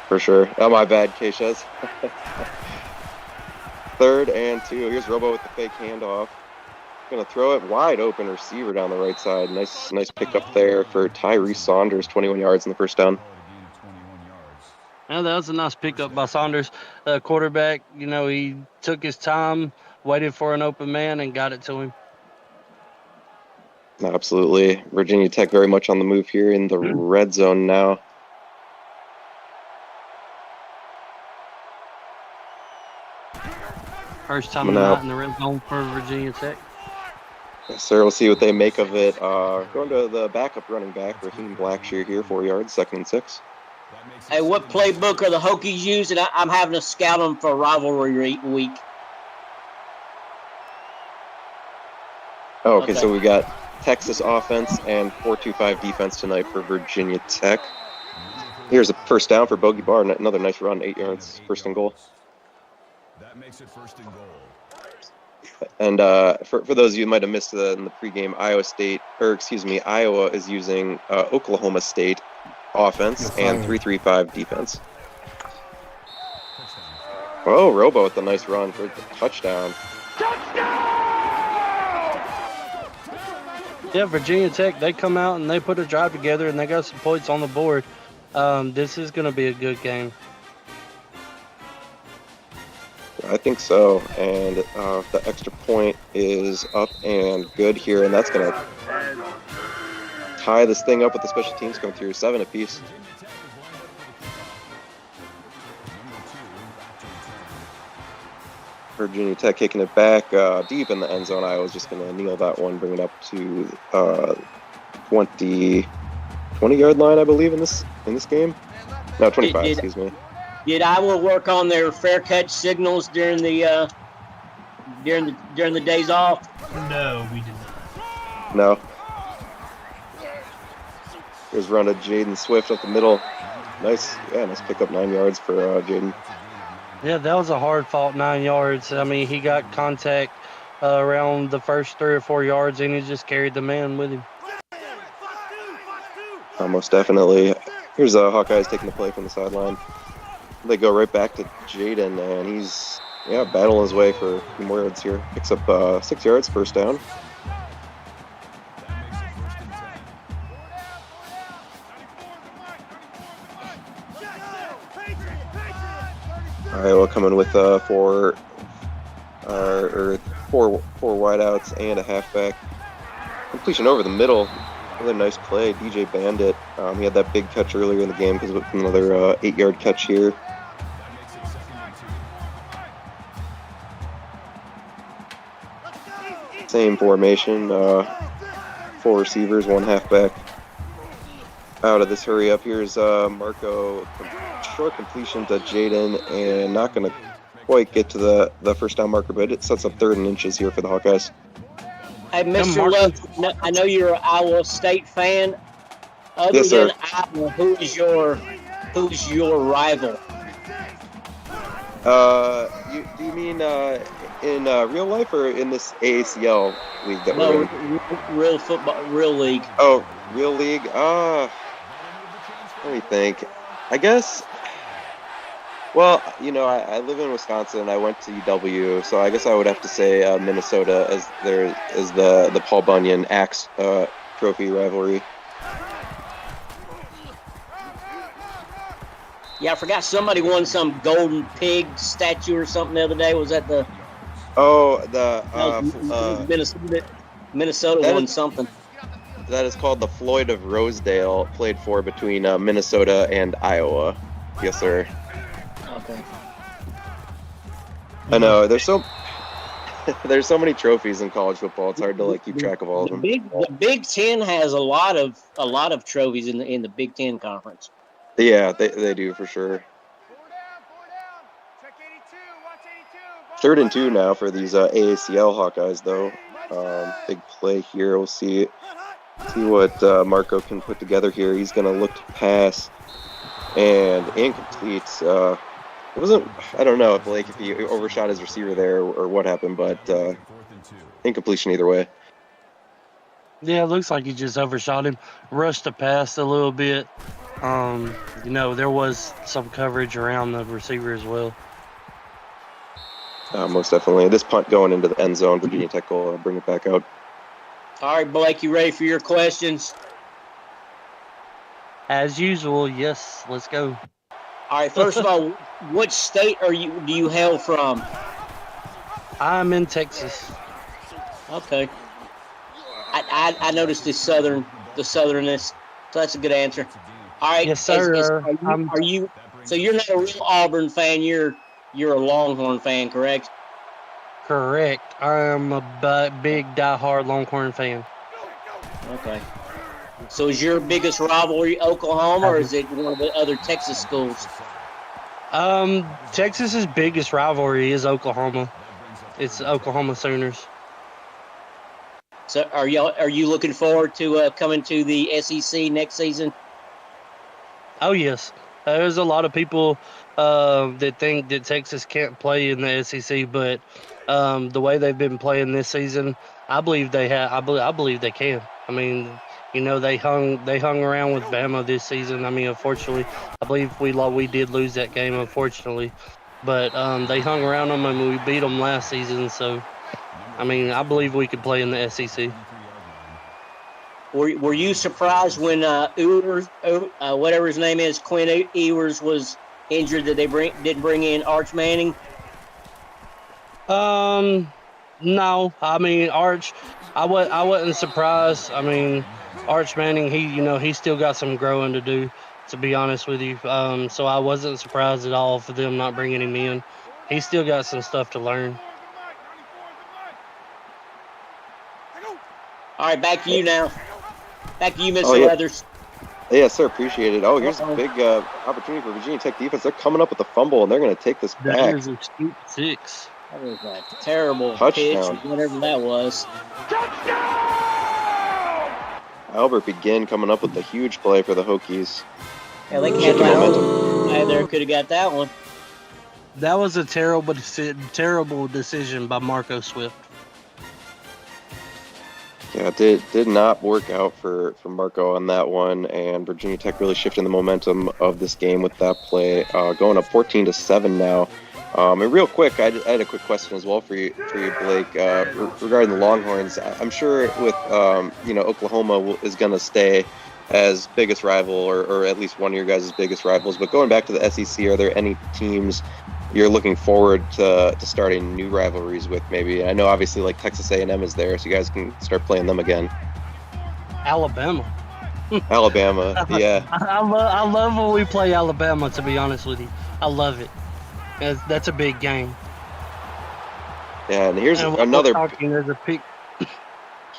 For sure. Oh, my bad, Keishez. 3rd and 2. Here's Robo with the fake handoff. Gonna throw it wide open receiver down the right side. Nice pickup there for Tyree Saunders. 21 yards in the first down.
Yeah, that was a nice pickup by Saunders. Quarterback, he took his time, waited for an open man, and got it to him.
Absolutely. Virginia Tech very much on the move here in the red zone now.
First time not in the red zone for Virginia Tech.
Yes, sir. We'll see what they make of it. Going to the backup running back, Raheem Blackshear here, 4 yards, 2nd and 6.
Hey, what playbook are the Hokies using? I'm having to scout them for rivalry week.
Oh, okay, so we got Texas offense and 4-2-5 defense tonight for Virginia Tech. Here's a first down for Bogey Barr. Another nice run, 8 yards, 1st and goal.
That makes it 1st and goal.
And for those of you who might have missed in the pregame, Iowa is using Oklahoma State offense and 3-3-5 defense. Oh, Robo with a nice run for the touchdown.
Yeah, Virginia Tech, they come out and they put a drive together and they got some points on the board. This is going to be a good game.
I think so, and the extra point is up and good here, and that's going to tie this thing up with the special teams coming through, 7 apiece. Virginia Tech kicking it back deep in the end zone. Iowa's just going to kneel that one, bring it up to 20-yard line, I believe, in this game. No, 25. Excuse me.
Did Iowa work on their fair catch signals during the days off?
No, we did not.
No. Here's run to Jaden Swift up the middle. Nice pickup, 9 yards for Jaden.
Yeah, that was a hard-fought 9 yards. I mean, he got contact around the first 3 or 4 yards, and he just carried the man with him.
Most definitely. Here's Hawkeyes taking the play from the sideline. They go right back to Jaden, and he's battling his way for a few more yards here. Picks up 6 yards, 1st down. Iowa coming with four wideouts and a halfback. Completion over the middle. Another nice play. DJ Bandit. He had that big catch earlier in the game because of another 8-yard catch here. Same formation. 4 receivers, 1 halfback. Out of this hurry up, here's Marco. Short completion to Jaden, and not going to quite get to the first down marker, but it sets up 3rd and inches here for the Hawkeyes.
Hey, Mr. Love, I know you're an Iowa State fan. Other
Yes, sir.
than Iowa, who's your rival?
Do you mean in real life or in this AACL league that we're in?
Real football, real league.
Oh, real league? Let me think. I guess. Well, I live in Wisconsin. I went to UW, so I guess I would have to say Minnesota as the Paul Bunyan Aacl trophy rivalry.
Yeah, I forgot somebody won some golden pig statue or something the other day. Was that the?
Oh,
Minnesota won something.
That is called the Floyd of Rosedale, played for between Minnesota and Iowa. Yes, sir.
Okay.
I know there's so many trophies in college football. It's hard to keep track of all of them.
The Big Ten has a lot of trophies in the Big Ten conference.
Yeah, they do for sure. 3rd and 2 now for these AACL Hawkeyes, though. Big play here. We'll see what Marco can put together here. He's going to look to pass and incomplete. It wasn't. I don't know if he overshot his receiver there or what happened, but incompletion either way.
Yeah, it looks like he just overshot him. Rushed the pass a little bit. There was some coverage around the receiver as well.
Most definitely. This punt going into the end zone. Virginia Tech will bring it back out.
All right, Blake, you ready for your questions?
As usual, yes. Let's go.
All right, first of all, which state do you hail from?
I'm in Texas.
Okay. I noticed the southernness, so that's a good answer. All right.
Yes, sir.
Are you? So you're not a real Auburn fan. You're a Longhorn fan, correct?
Correct. I am a big diehard Longhorn fan.
Okay. So is your biggest rivalry Oklahoma, or is it one of the other Texas schools?
Texas's biggest rivalry is Oklahoma. It's Oklahoma Sooners.
So are you looking forward to coming to the SEC next season?
Oh yes, there's a lot of people that think that Texas can't play in the SEC, but the way they've been playing this season, I believe they have. I believe they can. I mean, they hung around with Bama this season. I mean, unfortunately, I believe we did lose that game, unfortunately, but they hung around them and we beat them last season. So, I mean, I believe we could play in the SEC.
Were you surprised when Ewers, whatever his name is, Quinn Ewers was injured that they didn't bring in Arch Manning?
No. I mean, Arch, I wasn't surprised. I mean, Arch Manning, he still got some growing to do, to be honest with you. So I wasn't surprised at all for them not bringing him in. He still got some stuff to learn.
All right, back to you now. Back to you, Mr. Leathers.
Yes, sir. Appreciate it. Oh, here's a big opportunity for Virginia Tech defense. They're coming up with a fumble, and they're going to take this back.
That is a scoop 6.
That was a terrible
Touchdown.
pitch, whatever that was.
Albert Begin coming up with a huge play for the Hokies.
Yeah, they can't there could have got that one.
That was a terrible decision by Marco Swift.
Yeah, it did not work out for Marco on that one, and Virginia Tech really shifting the momentum of this game with that play, going up 14-7 now. And real quick, I had a quick question as well for you, Blake, regarding the Longhorns. I'm sure with Oklahoma is going to stay as biggest rival, or at least one of your guys' biggest rivals. But going back to the SEC, are there any teams you're looking forward to starting new rivalries with? Maybe I know obviously like Texas A&M is there, so you guys can start playing them again.
Alabama,
yeah.
I love when we play Alabama. To be honest with you, I love it. That's a big game.
Yeah, and here's another
there's a pick.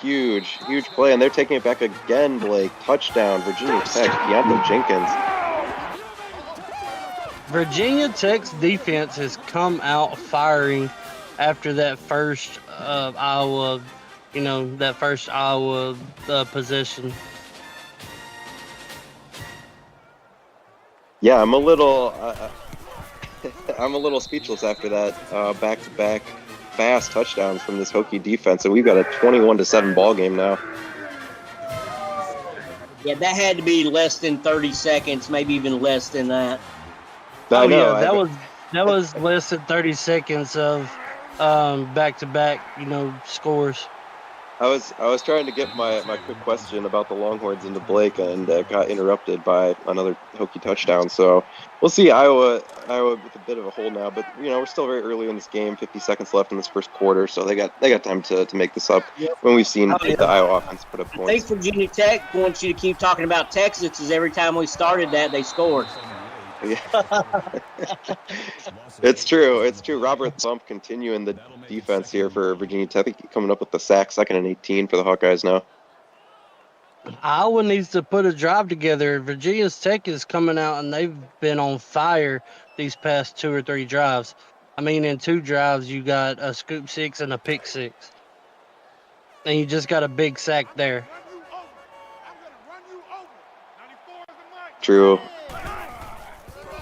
huge play, and they're taking it back again. Blake, touchdown, Virginia Tech, Keontae Jenkins.
Virginia Tech's defense has come out firing after that first Iowa possession.
Yeah, I'm a little speechless after that back-to-back fast touchdowns from this Hokie defense, and we've got a 21-7 ball game now.
Yeah, that had to be less than 30 seconds, maybe even less than that.
That was less than 30 seconds of back-to-back, scores.
I was trying to get my quick question about the Longhorns into Blake, and got interrupted by another Hokie touchdown. So we'll see Iowa with a bit of a hole now, but we're still very early in this game. 50 seconds left in this first quarter, so they got time to make this up. When we've seen the Iowa offense put up points.
I think Virginia Tech wants you to keep talking about Texas, because every time we started that, they scored.
Yeah. It's true. Robert Thump continuing the defense here for Virginia Tech. I think coming up with the sack, 2nd and 18 for the Hawkeyes now.
Iowa needs to put a drive together. Virginia Tech is coming out, and they've been on fire these past 2 or 3 drives. I mean, in 2 drives, you got a scoop 6 and a pick 6. And you just got a big sack there.
True.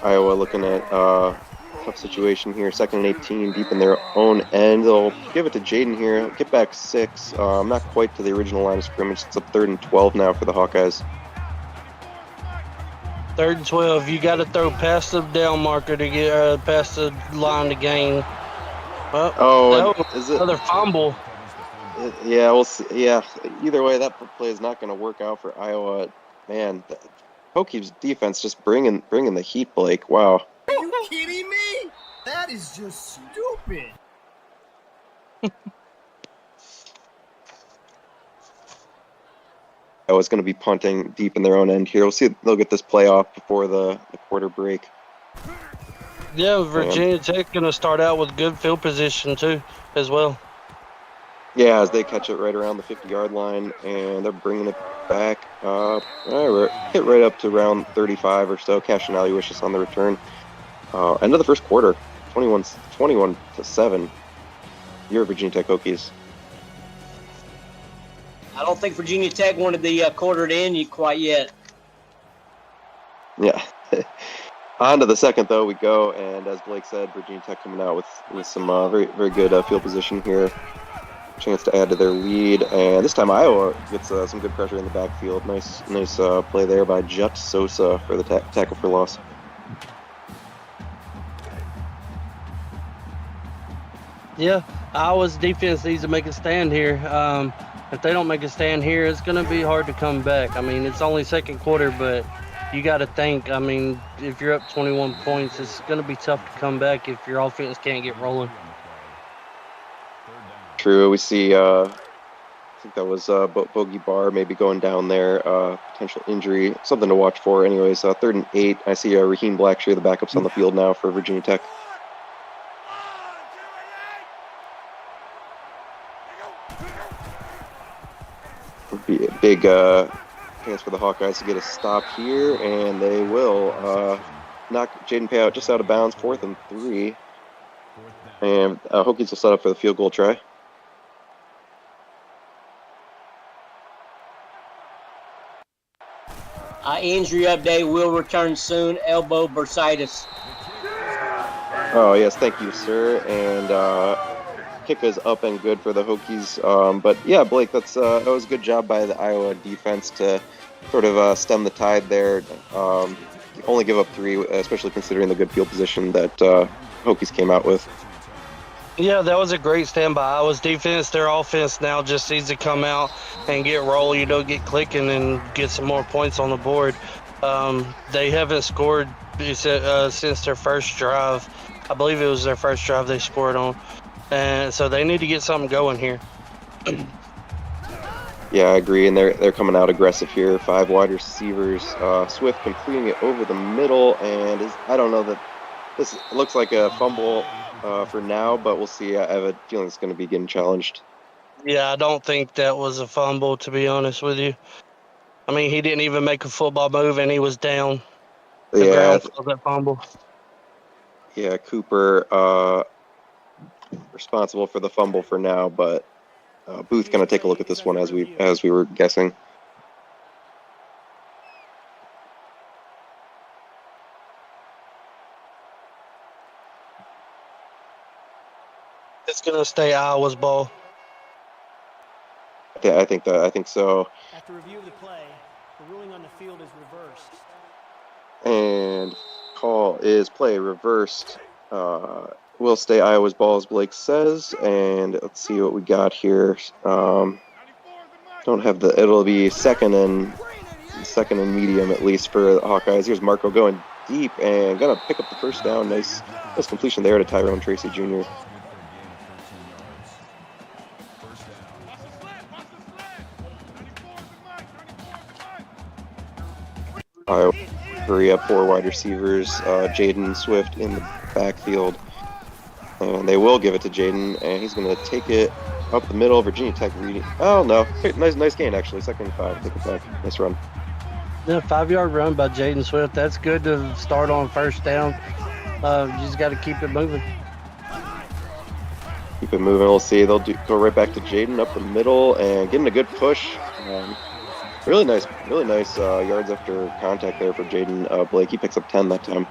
Iowa looking at tough situation here. 2nd and 18, deep in their own end. They'll give it to Jaden here. Get back 6. Not quite to the original line of scrimmage. It's up 3rd and 12 now for the Hawkeyes.
3rd and 12. You got to throw past the down marker to get past the line to gain.
Is it
another fumble?
Yeah, we'll see. Yeah, either way, that play is not going to work out for Iowa. Man, Hokies defense just bringing the heat, Blake. Wow.
Are you kidding me? That is just stupid.
Iowa's going to be punting deep in their own end here. We'll see if they'll get this play off before the quarter break.
Yeah, Virginia Tech going to start out with good field position too, as well.
Yeah, as they catch it right around the 50-yard line, and they're bringing it back. Hit right up to around 35 or so. Cash and Aloysius on the return. End of the first quarter, 21-7. Your Virginia Tech Hokies.
I don't think Virginia Tech wanted the quarter to end quite yet.
Yeah. On to the second, though, we go, and as Blake said, Virginia Tech coming out with some very, very good field position here. Chance to add to their lead, and this time Iowa gets some good pressure in the backfield. Nice play there by Jut Sosa for the tackle for loss.
Yeah, Iowa's defense needs to make a stand here. If they don't make a stand here, it's going to be hard to come back. I mean, it's only second quarter, but you got to think, I mean, if you're up 21 points, it's going to be tough to come back if your offense can't get rolling.
True. We see, I think that was Bogey Barr maybe going down there. Potential injury, something to watch for. Anyways, 3rd and 8. I see Raheem Blackshear, the backup's on the field now for Virginia Tech. Be a big chance for the Hawkeyes to get a stop here, and they will knock Jaden Pay out just out of bounds, 4th and 3. And Hokies will set up for the field goal try.
Injury update will return soon. Elbow bursitis.
Oh, yes, thank you, sir. And kick is up and good for the Hokies. But yeah, Blake, that was a good job by the Iowa defense to sort of stem the tide there. Only give up 3, especially considering the good field position that Hokies came out with.
Yeah, that was a great stand by Iowa's defense. Their offense now just needs to come out and get rolling, get clicking and get some more points on the board. They haven't scored since their first drive. I believe it was their first drive they scored on. And so they need to get something going here.
Yeah, I agree, and they're coming out aggressive here. 5 wide receivers. Swift completing it over the middle, and I don't know that this looks like a fumble for now, but we'll see. I have a feeling it's going to be getting challenged.
Yeah, I don't think that was a fumble, to be honest with you. I mean, he didn't even make a football move, and he was down. The ground for that fumble.
Yeah, Cooper responsible for the fumble for now, but Booth going to take a look at this one as we were guessing.
It's going to stay Iowa's ball.
Yeah, I think so.
After review of the play, the ruling on the field is reversed.
And call is play reversed. Will stay Iowa's ball, as Blake says. And let's see what we got here. Don't have it'll be second and medium at least for the Hawkeyes. Here's Marco going deep and gonna pick up the first down. Nice completion there to Tyrone Tracy Jr. Iowa hurry up 4 wide receivers. Jaden Swift in the backfield. And they will give it to Jaden, and he's going to take it up the middle. Virginia Tech reading. Oh, no. Nice gain, actually. 2nd and 5. Take it back. Nice run.
Yeah, 5-yard run by Jaden Swift. That's good to start on first down. You just got to keep it moving.
Keep it moving. We'll see. They'll go right back to Jaden up the middle and getting a good push. Really nice yards after contact there for Jaden. Blake, he picks up 10 that time.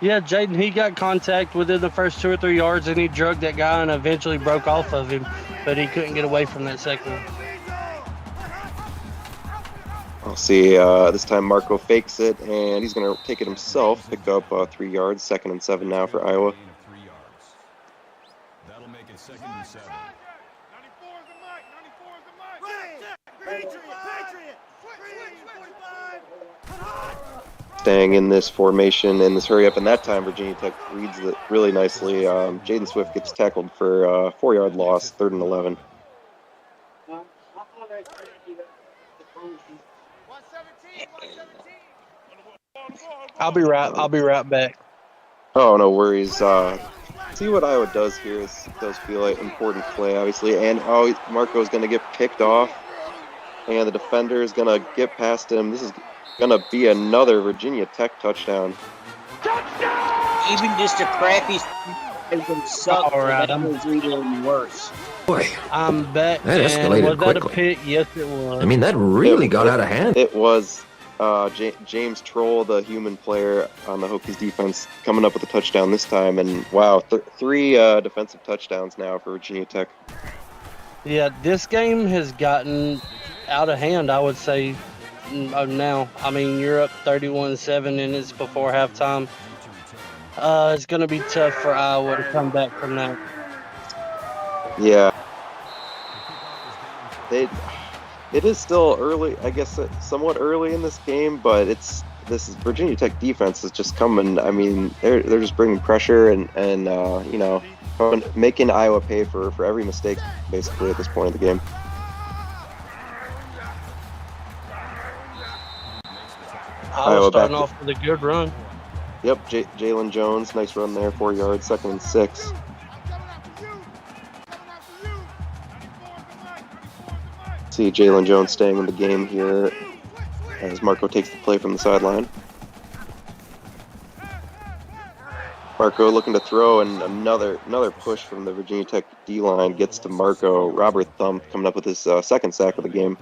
Yeah, Jaden, he got contact within the first 2 or 3 yards, and he drugged that guy and eventually broke off of him, but he couldn't get away from that second one.
I'll see. This time Marco fakes it, and he's going to take it himself. Pick up 3 yards. 2nd and 7 now for Iowa.
That'll make it 2nd and 7.
Staying in this formation in this hurry up, and that time Virginia Tech reads it really nicely. Jaden Swift gets tackled for a 4-yard loss, 3rd and 11.
I'll be right back.
Oh, no worries. See what Iowa does here. This does feel like important play, obviously. And Marco's going to get picked off, and the defender is going to get past him. This is going to be another Virginia Tech touchdown.
Even just a crappy suck.
All right,
That was even worse.
Boy,
I'm back.
that
And
escalated
was that a
quickly.
pick? Yes, it was.
I mean, that really got out of hand.
It was James Troll, the human player on the Hokies defense, coming up with a touchdown this time. And wow, three defensive touchdowns now for Virginia Tech.
Yeah, this game has gotten out of hand, I would say, now. I mean, you're up 31-7 and it's before halftime. It's going to be tough for Iowa to come back from that.
Yeah. It is still early, I guess, somewhat early in this game, but this Virginia Tech defense is just coming. I mean, they're just bringing pressure and you know, making Iowa pay for every mistake basically at this point of the game.
Iowa starting off with a good run.
Yep, Jalen Jones, nice run there, 4 yards, 2nd and 6. See Jalen Jones staying in the game here as Marco takes the play from the sideline. Marco looking to throw, and another push from the Virginia Tech D-line gets to Marco. Robert Thump coming up with his second sack of the game.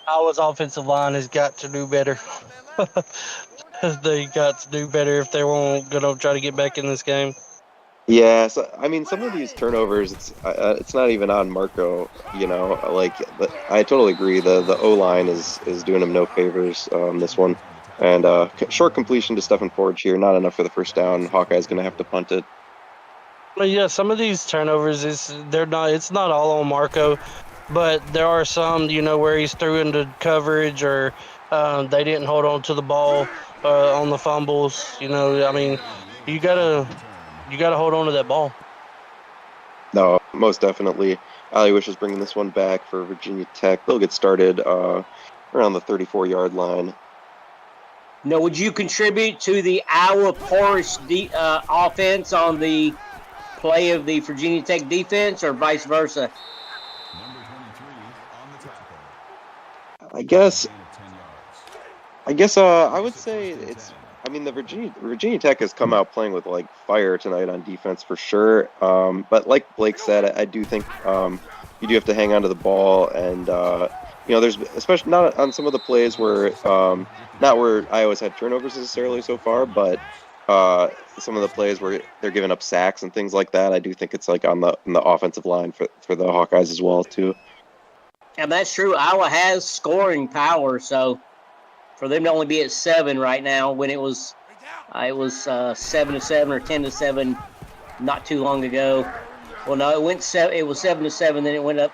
Iowa's offensive line has got to do better. They got to do better if they won't going to try to get back in this game.
Yeah, so, I mean, some of these turnovers, it's not even on Marco, you know. Like, I totally agree. The O-line is doing him no favors this one. And short completion to Stephen Forge here, not enough for the first down. Hawkeye's going to have to punt it.
Well, yeah, some of these turnovers, it's not all on Marco, but there are some, you know, where he's threw into coverage or they didn't hold on to the ball on the fumbles. You know, I mean, you gotta hold on to that ball.
No, most definitely. Ali Wish is bringing this one back for Virginia Tech. They'll get started around the 34-yard line.
Now, would you contribute to the Iowa porous offense on the play of the Virginia Tech defense, or vice versa?
I guess I would say it's. I mean, the Virginia Tech has come out playing with like fire tonight on defense for sure. But like Blake said, I do think you do have to hang on to the ball, and you know, there's especially not on some of the plays where not where Iowa's had turnovers necessarily so far, but some of the plays where they're giving up sacks and things like that. I do think it's like on the offensive line for the Hawkeyes as well too.
And that's true. Iowa has scoring power, so for them to only be at 7 right now, when it was 7-7 or 10-7 not too long ago. Well, no, it was 7-7, then it went up.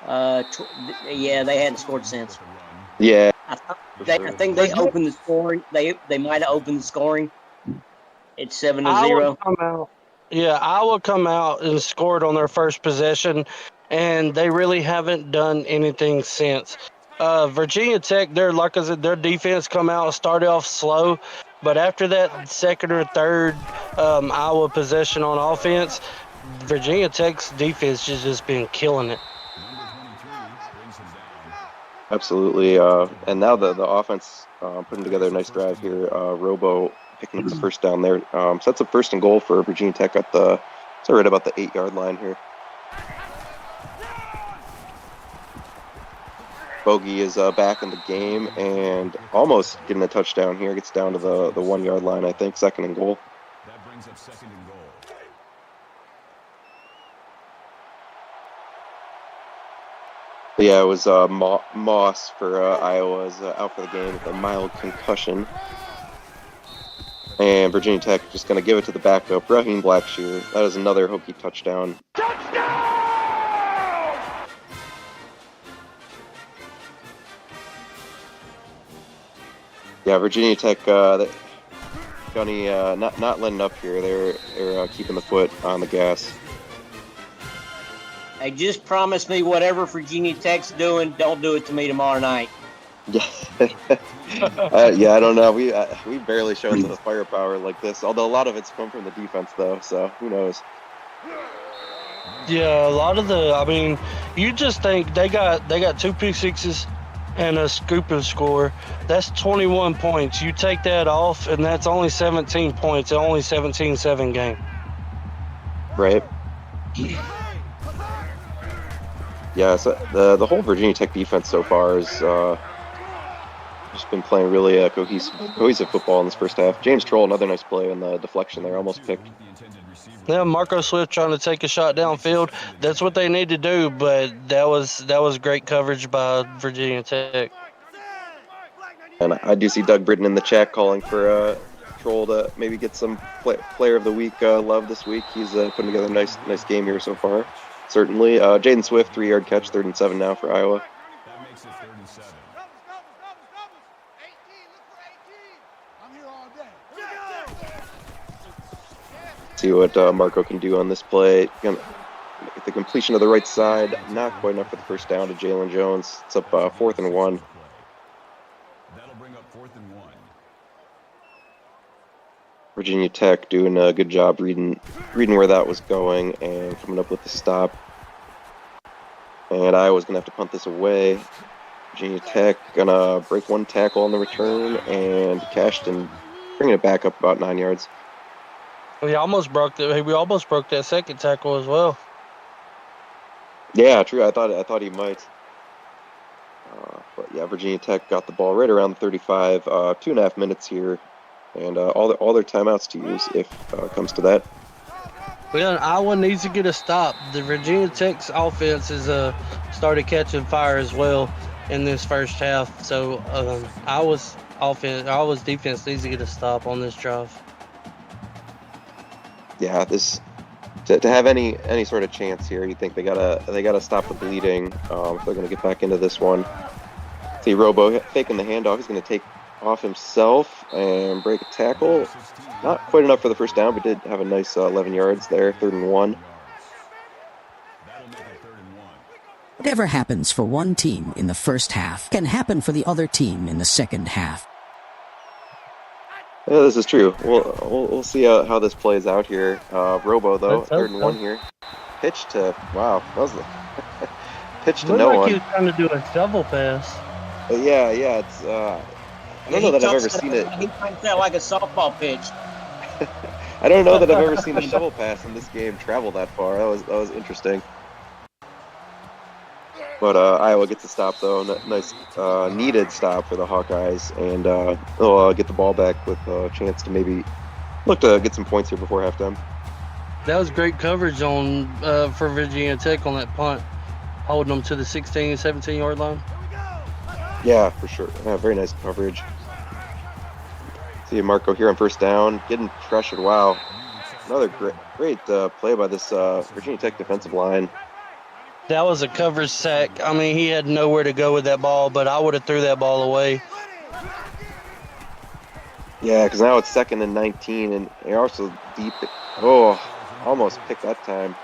Yeah, they hadn't scored since.
Yeah,
I think they opened the scoring. They might have opened the scoring. It's 7-0.
Iowa come out and scored on their first possession, and they really haven't done anything since. Virginia Tech, their defense come out and started off slow, but after that second or third Iowa possession on offense, Virginia Tech's defense has just been killing it.
absolutely. And now the offense putting together a nice drive here. Robo picking up the first down there. Sets up 1st and goal for Virginia Tech at right about the 8-yard line here. Bogey is back in the game and almost getting a touchdown here. Gets down to the 1-yard line, I think. 2nd and goal.
That brings up 2nd and goal.
But yeah, it was Moss for Iowa is out for the game with a mild concussion. And Virginia Tech just going to give it to the backup, Raheem Blackshear. That is another Hokie touchdown. Yeah, Virginia Tech, Johnny, not letting up here. They're keeping the foot on the gas.
Hey, just promise me whatever Virginia Tech's doing, don't do it to me tomorrow night.
Yeah, yeah. I don't know. We barely shown the firepower like this. Although a lot of it's come from the defense, though. So who knows?
Yeah, a lot of I mean, you just think they got two pick sixes and a scooping score. That's 21 points. You take that off, and that's only 17 points. Only 17-7 game.
Right. Yeah. So the whole Virginia Tech defense so far is just been playing really cohesive football in this first half. James Troll, another nice play on the deflection there, almost picked.
Yeah, Marco Swift trying to take a shot downfield. That's what they need to do, but that was great coverage by Virginia Tech.
And I do see Doug Britton in the chat calling for Troll to maybe get some player of the week love this week. He's putting together a nice game here so far. Certainly. Jaden Swift, 3-yard catch, 3rd and 7 now for Iowa.
That makes it 3rd and 7.
See what Marco can do on this play. Gonna get the completion of the right side. Not quite enough for the first down to Jalen Jones. It's up 4th and 1.
That'll bring up 4th and 1.
Virginia Tech doing a good job reading where that was going and coming up with the stop. And Iowa's going to have to punt this away. Virginia Tech going to break one tackle on the return, and Cashton bringing it back up about 9 yards.
We almost broke that second tackle as well.
Yeah, true. I thought he might. But yeah, Virginia Tech got the ball right around the 35. 2.5 minutes here, and all their timeouts to use if it comes to that.
Well, Iowa needs to get a stop. The Virginia Tech's offense has started catching fire as well in this first half. So Iowa's defense needs to get a stop on this drive.
Yeah, this to have any sort of chance here, you think they gotta stop the bleeding if they're gonna get back into this one. See Robo faking the handoff. He's gonna take off himself and break a tackle. Not quite enough for the first down, but did have a nice 11 yards there. 3rd and 1.
Whatever happens for one team in the first half can happen for the other team in the second half.
Yeah, this is true. We'll see how this plays out here. Robo though, 3rd and 1 here. Pitch to that was the pitch to no one.
He was trying to do a shovel pass.
Yeah, it's. I don't know that I've ever seen it.
He finds that like a softball pitch.
I don't know that I've ever seen a shovel pass in this game travel that far. That was interesting. But Iowa gets a stop though. Nice needed stop for the Hawkeyes, and they'll get the ball back with a chance to maybe look to get some points here before halftime.
That was great coverage for Virginia Tech on that punt, holding them to the 16, 17-yard line.
Yeah, for sure. Very nice coverage. See Marco here on first down, getting pressured. Wow, another great play by this Virginia Tech defensive line.
That was a coverage sack. I mean, he had nowhere to go with that ball, but I would have threw that ball away.
Yeah, because now it's 2nd and 19, and they're also deep. Oh, almost picked that time.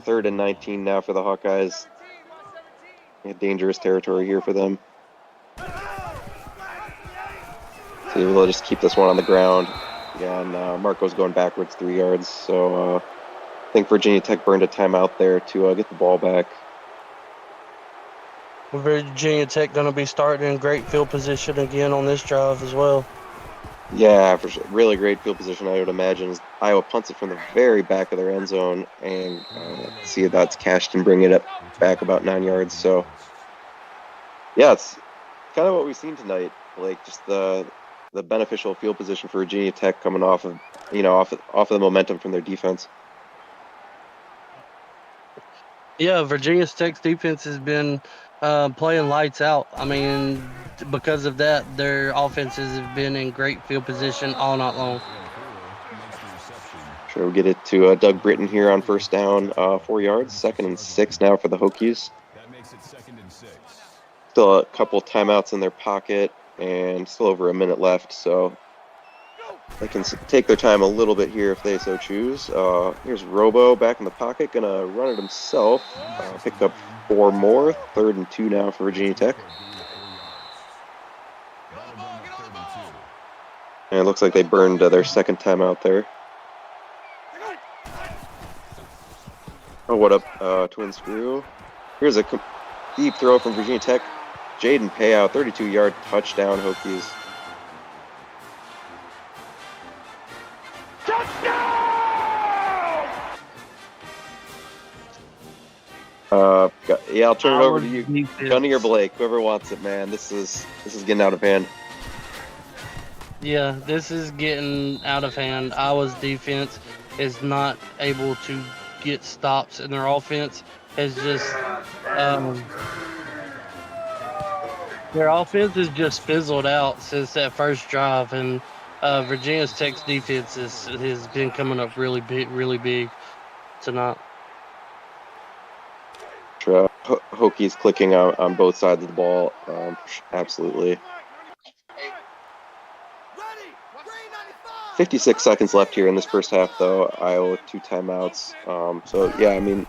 3rd and 19 now for the Hawkeyes. Dangerous territory here for them. See, we'll just keep this one on the ground. Again, Marco's going backwards 3 yards, so I think Virginia Tech burned a timeout there to get the ball back.
Virginia Tech going to be starting in great field position again on this drive as well.
Yeah, for sure. Really great field position, I would imagine. Iowa punts it from the very back of their end zone, and see that's cashed and bring it up back about 9 yards. So, yeah, it's kind of what we've seen tonight. Like just the beneficial field position for Virginia Tech coming off of the momentum from their defense.
Yeah, Virginia Tech's defense has been playing lights out. I mean, because of that, their offenses have been in great field position all night long.
Sure, we'll get it to Doug Britton here on first down, 4 yards, 2nd and 6 now for the Hokies.
That makes it 2nd and 6.
Still a couple timeouts in their pocket, and still over a minute left. So They can take their time a little bit here if they so choose. Here's Robo back in the pocket, gonna run it himself. Picked up 4 more. 3rd and 2 now for Virginia Tech. And it looks like they burned their second timeout there. Oh, what up, Twin Screw? Here's a deep throw from Virginia Tech. Jaden Payout, 32-yard touchdown, Hokies. Yeah, I'll turn it over to you, Gunny or Blake, whoever wants it, man. This is getting out of hand.
Yeah, this is getting out of hand. Iowa's defense is not able to get stops, and their offense has just fizzled out since that first drive. And Virginia Tech's defense has been coming up really big tonight.
Hokies clicking on both sides of the ball, absolutely. 56 seconds left here in this first half, though. Iowa with 2 timeouts. So, yeah, I mean,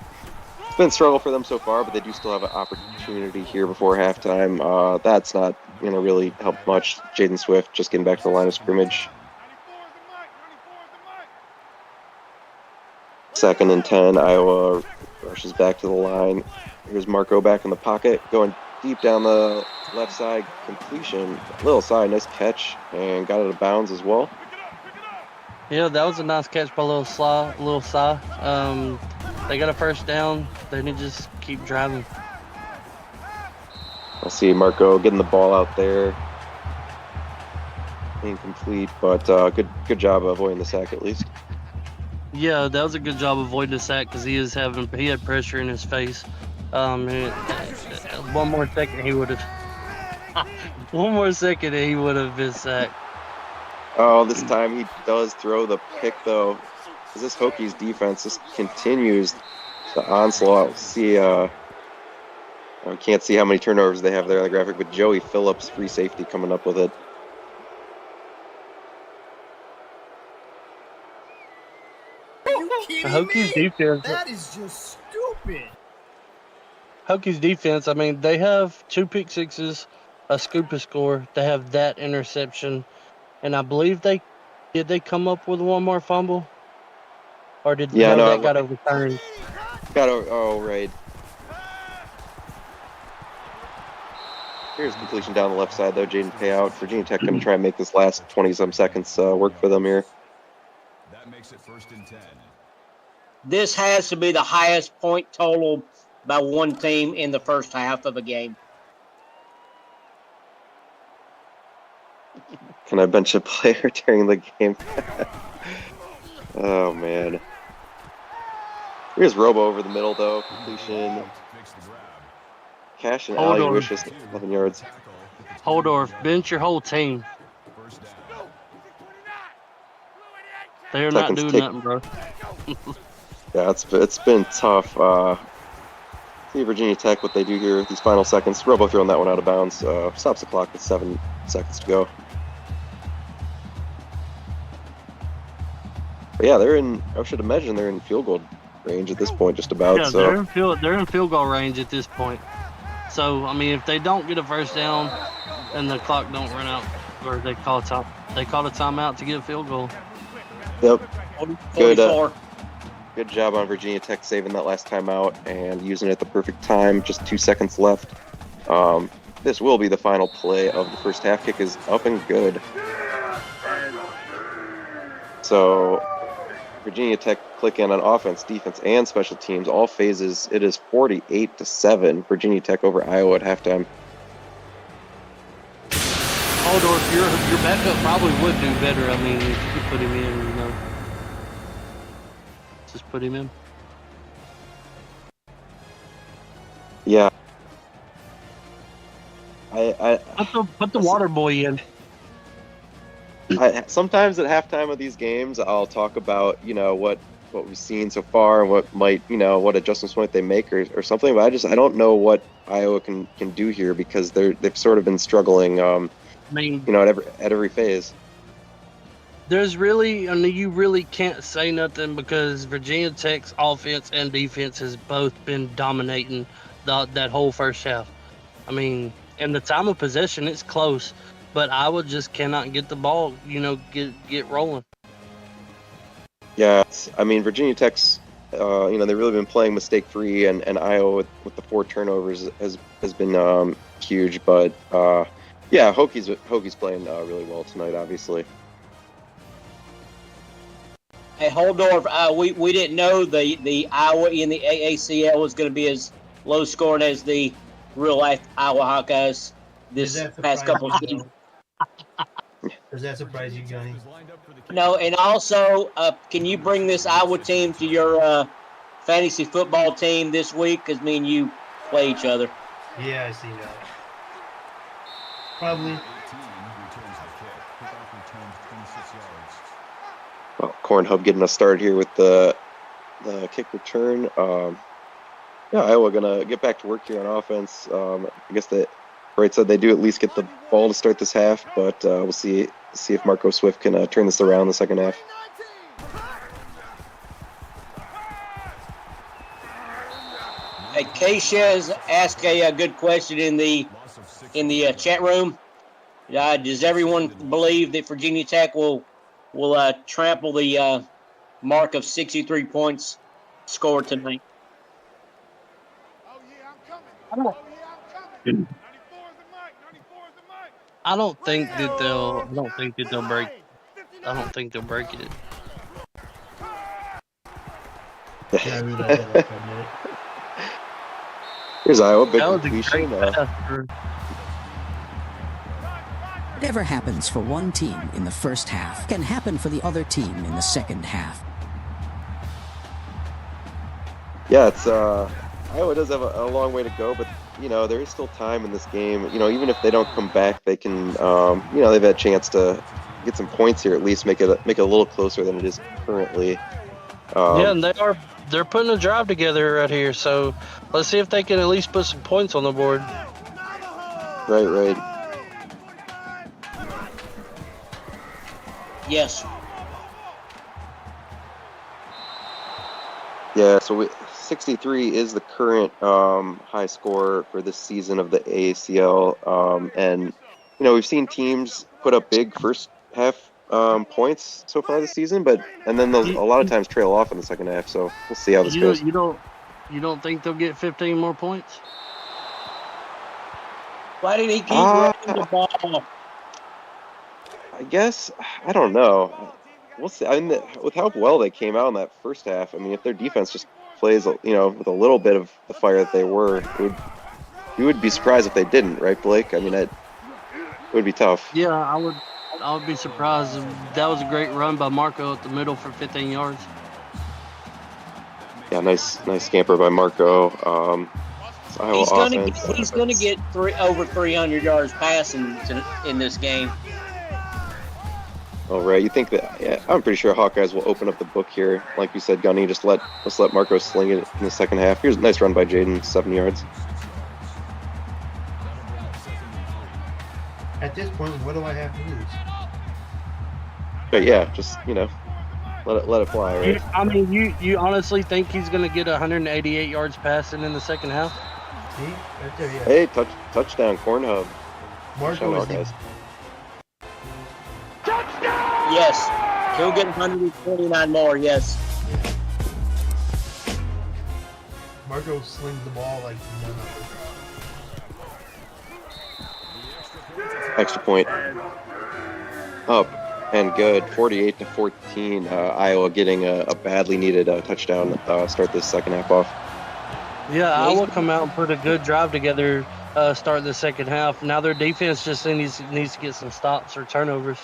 it's been a struggle for them so far, but they do still have an opportunity here before halftime. That's not going to really help much. Jaden Swift just getting back to the line of scrimmage. 2nd and 10. Iowa rushes back to the line. Here's Marco back in the pocket, going deep down the left side. Completion, little side, nice catch, and got it out of bounds as well.
Yeah, that was a nice catch by Little Cy. They got a first down. They need to just keep driving.
I see Marco getting the ball out there. Incomplete, but good job avoiding the sack at least.
Yeah, that was a good job avoiding the sack because he had pressure in his face. One more second he would have been sacked.
Oh, this time he does throw the pick, though. This Hokies defense just continues the onslaught. See, I can't see how many turnovers they have there on the graphic, but Joey Phillips, free safety, coming up with it.
The Hokies defense.
That is just stupid.
Hokies defense, I mean, they have 2 pick sixes, a scoop score. They have that interception. And I believe they come up with one more fumble? Or that got overturned?
Right. Here's completion down the left side, though. Jaden Payout. Virginia Tech going to try and make this last 20-some seconds work for them here.
That makes it 1st and 10.
This has to be the highest point total by one team in the first half of a game.
Can I bench a player during the game? Oh, man. Here's Robo over the middle, though. Completion. Cash and alley wishes 11 yards.
Holdorf, bench your whole team. They're not doing nothing, bro.
Yeah, it's been tough. See Virginia Tech, what they do here with these final seconds. Robo throwing that one out of bounds. Stops the clock with 7 seconds to go. But yeah, I should imagine they're in field goal range at this point, just about.
Yeah,
so.
they're in field goal range at this point. So, I mean, if they don't get a first down and the clock don't run out, or they call a timeout to get a field goal.
Yep.
44.
Good job on Virginia Tech saving that last timeout and using it at the perfect time. Just 2 seconds left. This will be the final play of the first half. Kick is up and good. So Virginia Tech clicking on offense, defense, and special teams, all phases. It is 48-7. Virginia Tech over Iowa at halftime.
Aldorf, your backup probably would do better. I mean, if you could put him in, just put him in.
Yeah.
Put the water boy in.
Sometimes at halftime of these games, I'll talk about, what we've seen so far and what might, what adjustments might they make or something. But I don't know what Iowa can do here because they've sort of been struggling. At every phase.
There's really, I mean, you really can't say nothing because Virginia Tech's offense and defense has both been dominating that whole first half. I mean, in the time of possession, it's close, but Iowa just cannot get the ball, get rolling.
Yeah, I mean, Virginia Tech's, they've really been playing mistake-free, and Iowa with the 4 turnovers has been huge. But yeah, Hokies playing really well tonight, obviously.
Hey, Holdorf, we didn't know the Iowa in the AACL was going to be as low scoring as the real life Iowa Hawkeyes this past couple of seasons.
Does that surprise you, Gunny?
No, and also, can you bring this Iowa team to your fantasy football team this week? Because me and you play each other.
Yeah, I see that. Probably.
Well, Corn Hub getting us started here with the kick return. Yeah, Iowa gonna get back to work here on offense. I guess that Wright said they do at least get the ball to start this half, but we'll see if Marco Swift can turn this around in the second half.
Hey, Keisha asked a good question in the chat room. Does everyone believe that Virginia Tech will trample the mark of 63 points scored tonight?
I don't think that they'll break. I don't think they'll break it.
Here's Iowa, big
That was a
completion.
great pass.
Whatever happens for one team in the first half can happen for the other team in the second half.
Yeah, it's Iowa does have a long way to go, but there is still time in this game. Even if they don't come back, they can. They've had a chance to get some points here, at least make it a little closer than it is currently.
Yeah, and they're putting a drive together right here. So let's see if they can at least put some points on the board.
Right.
Yes.
Yeah, so 63 is the current high score for this season of the AACL. And, we've seen teams put up big first half points so far this season, and then those a lot of times trail off in the second half. So we'll see how this goes.
You don't think they'll get 15 more points?
Why did he keep running the ball?
I guess, I don't know. We'll see. I mean, with how well they came out in that first half, I mean, if their defense just plays, with a little bit of the fire that they were, you would be surprised if they didn't, right, Blake? I mean, it would be tough.
Yeah, I would be surprised. That was a great run by Marco at the middle for 15 yards.
Yeah, nice scamper by Marco.
He's gonna get over 300 yards passing in this game.
All right, you think that? Yeah, I'm pretty sure Hawkeyes will open up the book here. Like you said, Gunny, let's let Marco sling it in the second half. Here's a nice run by Jaden, 7 yards.
At this point, what do I have to lose?
But yeah, just let it fly, right?
You honestly think he's gonna get 188 yards passing in the second half?
See, right there, yeah.
Hey, touchdown, Corn Hub.
Marco is the
Yes, he'll get 129 more. Yes.
Marco slings the ball like none other.
Extra point. Up and good. 48-14. Iowa getting a badly needed touchdown. Start this second half off.
Yeah, Iowa come out and put a good drive together. Start the second half. Now their defense just needs to get some stops or turnovers.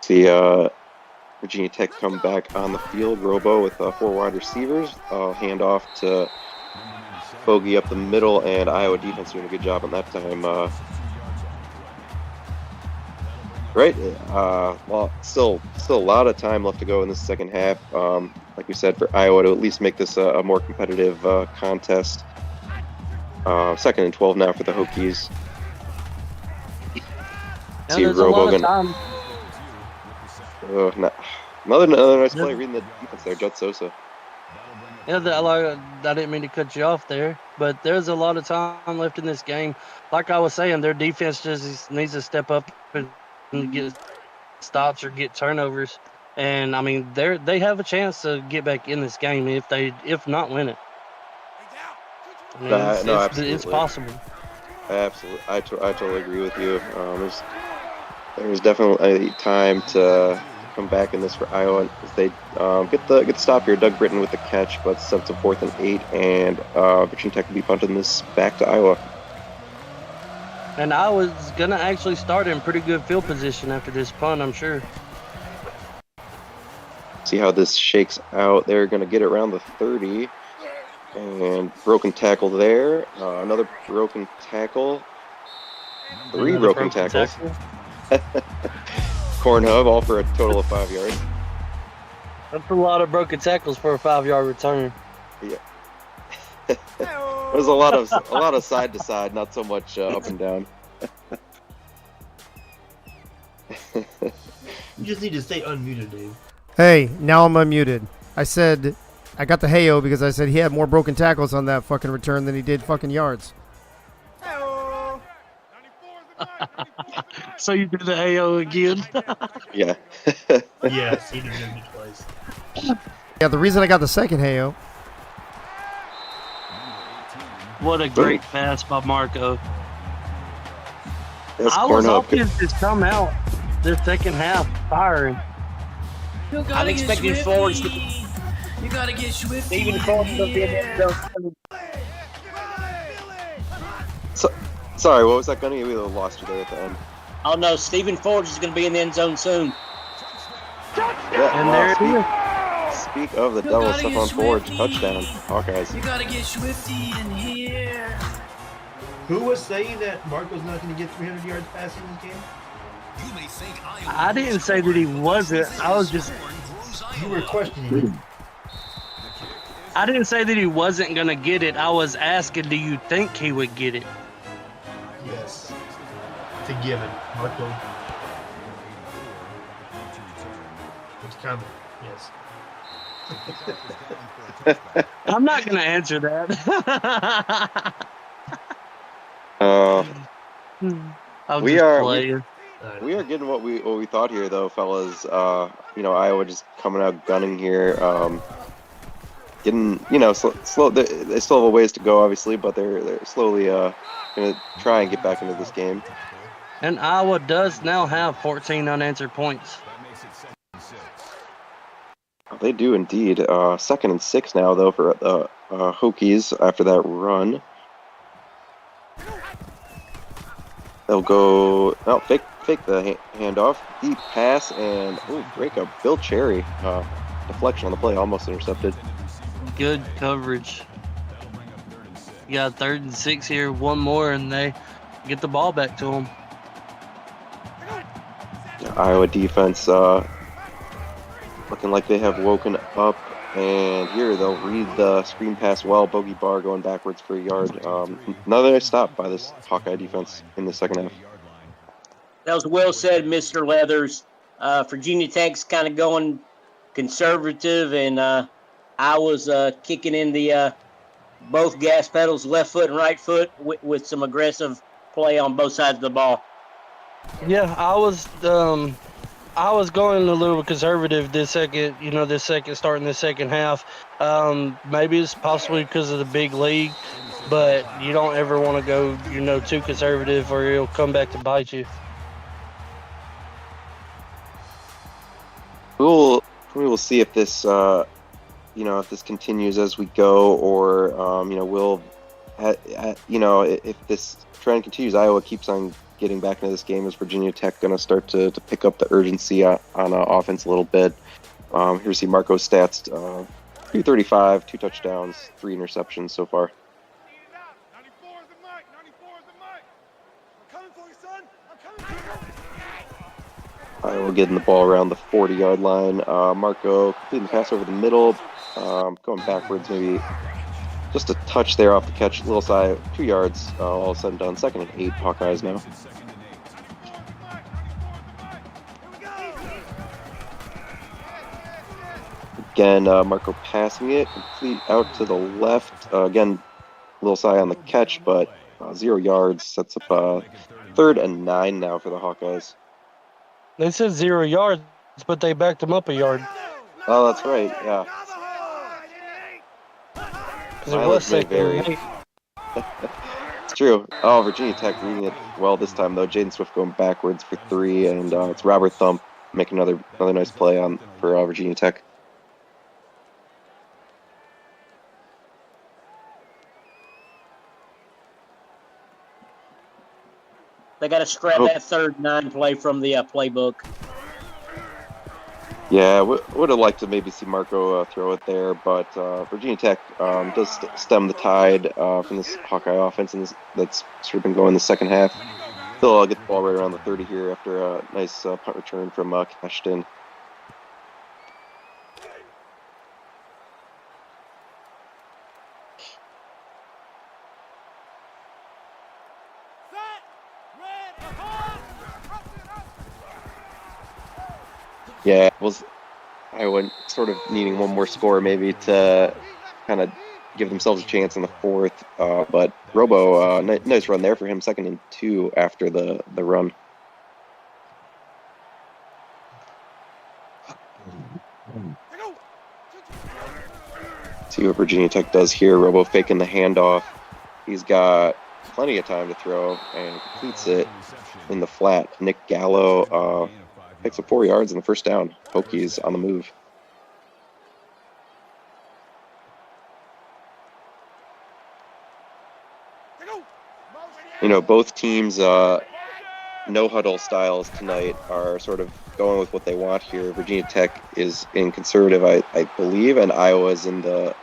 See Virginia Tech come back on the field. Robo with 4 wide receivers. Hand off to Bogey up the middle, and Iowa defense doing a good job on that time. Right. Well, still a lot of time left to go in this second half. I like we said, for Iowa to at least make this a more competitive contest. 2nd and 12 now for the Hokies.
Yeah,
See
there's a lot
Robo
of time.
another nice play reading the defense there, Judd Sosa.
Yeah, I didn't mean to cut you off there, but there's a lot of time left in this game. Like I was saying, their defense just needs to step up and get stops or get turnovers. And I mean, they have a chance to get back in this game if not win it. I mean, it's possible.
Absolutely, I totally agree with you. There's definitely time to come back in this for Iowa as they get the stop here. Doug Britton with the catch, but it's up to 4th and 8, and Virginia Tech will be punting this back to Iowa.
And Iowa's gonna actually start in pretty good field position after this punt, I'm sure.
See how this shakes out. They're gonna get it around the 30. And broken tackle there. Another broken tackle. 3 broken tackles. Corn Hub, all for a total of 5 yards.
That's a lot of broken tackles for a 5-yard return.
Yeah. There's a lot of side to side, not so much up and down.
You just need to stay unmuted, Dave.
Hey, now I'm unmuted. I said I got the heyo because I said he had more broken tackles on that fucking return than he did fucking yards.
So you did the AO again?
Yeah.
Yes, he did it twice.
Yeah, the reason I got the second heyo.
What a great pass by Marco.
That's
Iowa's offense has come out the second half firing.
I'm expecting forwards to.
You gotta get Swifty.
Even forwards to be in the
Sorry, what was that, Gunny? We lost you there at the end.
Oh no, Stephen Forge is going to be in the end zone soon.
Yeah,
and there it is.
Speak of the devil, Stephon Forge, touchdown, Hawkeyes.
You gotta get Swifty in here.
Who was saying that Marco's not going to get 300 yards passing this game?
I didn't say that he wasn't. I was just.
You were questioning him.
I didn't say that he wasn't going to get it. I was asking, do you think he would get it?
Yes. It's a given. Marco. It's coming. Yes.
I'm not going to answer that.
We are getting what we thought here, though, fellas. Iowa just coming out gunning here. Getting slow. They still have a ways to go, obviously, but they're slowly going to try and get back into this game.
And Iowa does now have 14 unanswered points.
They do indeed. 2nd and 6 now, though, for Hokies after that run. They'll go fake the handoff, deep pass, and break up. Bill Cherry, deflection on the play, almost intercepted.
Good coverage. You got 3rd and 6 here, one more, and they get the ball back to them.
Iowa defense looking like they have woken up, and here they'll read the screen pass well. Bogey Barr going backwards for a yard. Another nice stop by this Hawkeye defense in the second half.
That was well said, Mr. Leathers. Virginia Tech's kind of going conservative, and Iowa's kicking in the both gas pedals, left foot and right foot, with some aggressive play on both sides of the ball.
Yeah, I was going a little conservative this second starting the second half. Maybe it's possibly because of the big league, but you don't ever want to go, too conservative or it'll come back to bite you.
We will see if this if this continues as we go, or if this trend continues, Iowa keeps on getting back into this game. Is Virginia Tech going to start to pick up the urgency on offense a little bit? Here we see Marco's stats: 335, 2 touchdowns, 3 interceptions so far. Iowa getting the ball around the 40-yard line. Marco completing the pass over the middle, going backwards maybe just a touch there off the catch. Little side, 2 yards, all said and done. 2nd and 8, Hawkeyes now. Again, Marco passing it, complete out to the left. Again, little side on the catch, but 0 yards. Sets up 3rd and 9 now for the Hawkeyes.
They said 0 yards, but they backed them up a yard.
Oh, that's right. Yeah. Mileage may vary. It's true. Oh, Virginia Tech reading it well this time though. Jaden Swift going backwards for 3, and it's Robert Thump making another nice play for Virginia Tech.
They got to scrap that 3rd and 9 play from the playbook.
Yeah, would have liked to maybe see Marco throw it there, but Virginia Tech does stem the tide from this Hawkeye offense, and that's sort of been going the second half. They'll get the ball right around the 30 here after a nice punt return from Cashton. Yeah, Iowa sort of needing one more score maybe to kind of give themselves a chance in the 4th. But Robo, nice run there for him. 2nd and 2 after the run. See what Virginia Tech does here. Robo faking the handoff. He's got plenty of time to throw and completes it in the flat. Nick Gallo picks up 4 yards in the 1st down. Hokies on the move. You know, both teams' no-huddle styles tonight are sort of going with what they want here. Virginia Tech is in conservative, I believe, and Iowa's in the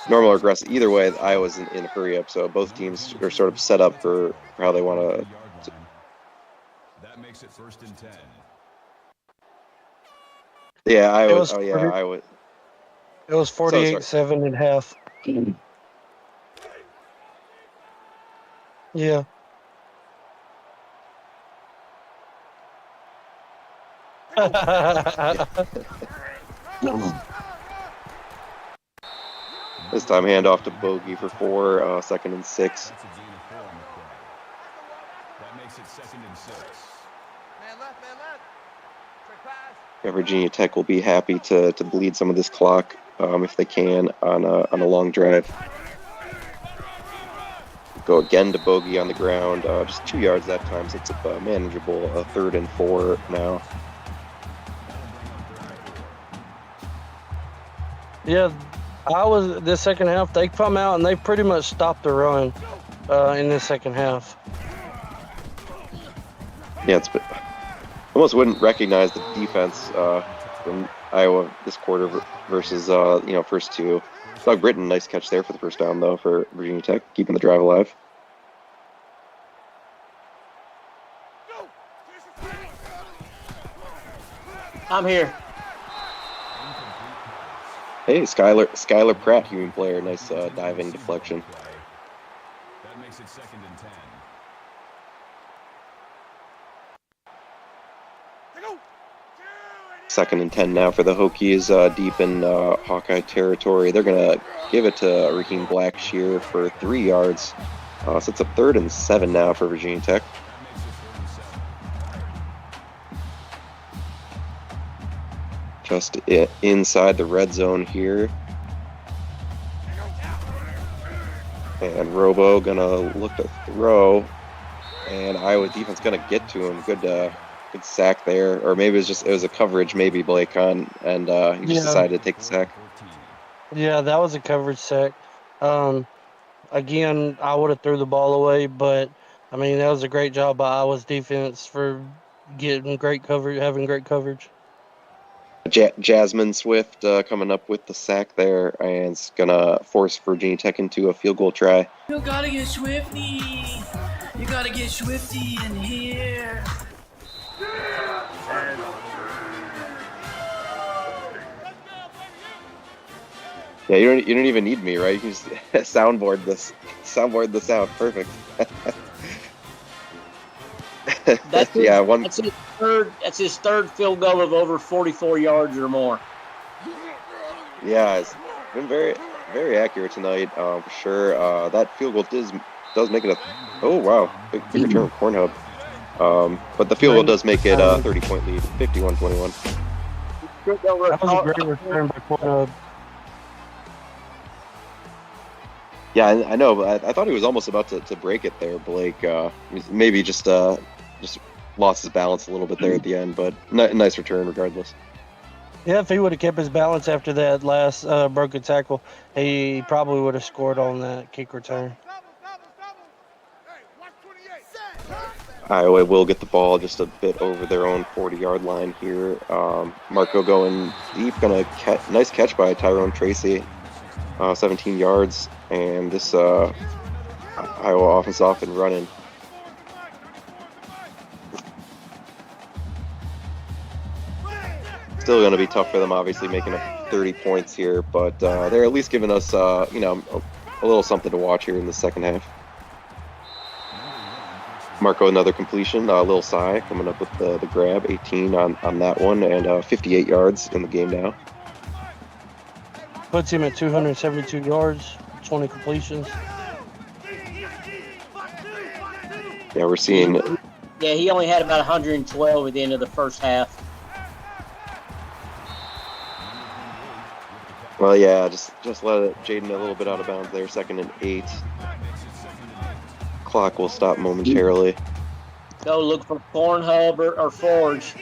normal or aggressive. Either way, Iowa's in hurry-up, so both teams are sort of set up for how they want to.
That makes it 1st and 10.
Yeah, Iowa.
It was 48-7 at half. Yeah.
This time handoff to Bogey for 4, 2nd and 6.
That makes it 2nd and 6.
Yeah, Virginia Tech will be happy to bleed some of this clock if they can on a long drive. Go again to Bogey on the ground, just 2 yards that time, so it's a manageable 3rd and 4 now.
Yeah, the 2nd half, they come out and they pretty much stopped the run in the 2nd half.
Yeah, almost wouldn't recognize the defense from Iowa this quarter versus first 2. Doug Britton, nice catch there for the 1st down though for Virginia Tech, keeping the drive alive.
I'm here.
Hey, Skylar Pratt, human player, nice diving deflection.
That makes it 2nd and 10.
2nd and 10 now for the Hokies, deep in Hawkeye territory. They're going to give it to Raheem Blackshear for 3 yards. So it's a 3rd and 7 now for Virginia Tech. Just inside the red zone here. And Robo going to look to throw. And Iowa defense going to get to him. Good sack there, or maybe it was a coverage, maybe Blake on, and he just decided to take the sack.
Yeah, that was a coverage sack. Again, I would have threw the ball away, but I mean that was a great job by Iowa's defense for getting great coverage, having great coverage.
Jasmine Swift coming up with the sack there, and it's gonna force Virginia Tech into a field goal try.
You gotta get Swifty. You gotta get Swifty in here.
Yeah, you don't even need me, right? You can just soundboard this out. Perfect.
That's his,
Yeah,
that's his third field goal of over 44 yards or more.
Yeah, it's been very accurate tonight, for sure. That field goal does make it a. Oh wow, big return from Cornhub. But the field goal does make it a 30-point lead, 51-21.
That was a great return by Cornhub.
Yeah, I know, but I thought he was almost about to break it there, Blake. Maybe just lost his balance a little bit there at the end, but nice return regardless.
Yeah, if he would have kept his balance after that last broken tackle, he probably would have scored on that kick return.
Iowa will get the ball just a bit over their own 40-yard line here. Marco going deep, nice catch by Tyrone Tracy, 17 yards, and this Iowa offense off and running. Still going to be tough for them, obviously, making up 30 points here, but they're at least giving us, a little something to watch here in the second half. Marco, another completion, Lil Cy coming up with the grab, 18 on that one, and 58 yards in the game now.
Puts him at 272 yards, 20 completions.
Yeah, we're seeing...
Yeah, he only had about 112 at the end of the first half.
Well, yeah, just let Jaden a little bit out of bounds there, 2nd and 8. Clock will stop momentarily.
Go look for Cornhub or Forge.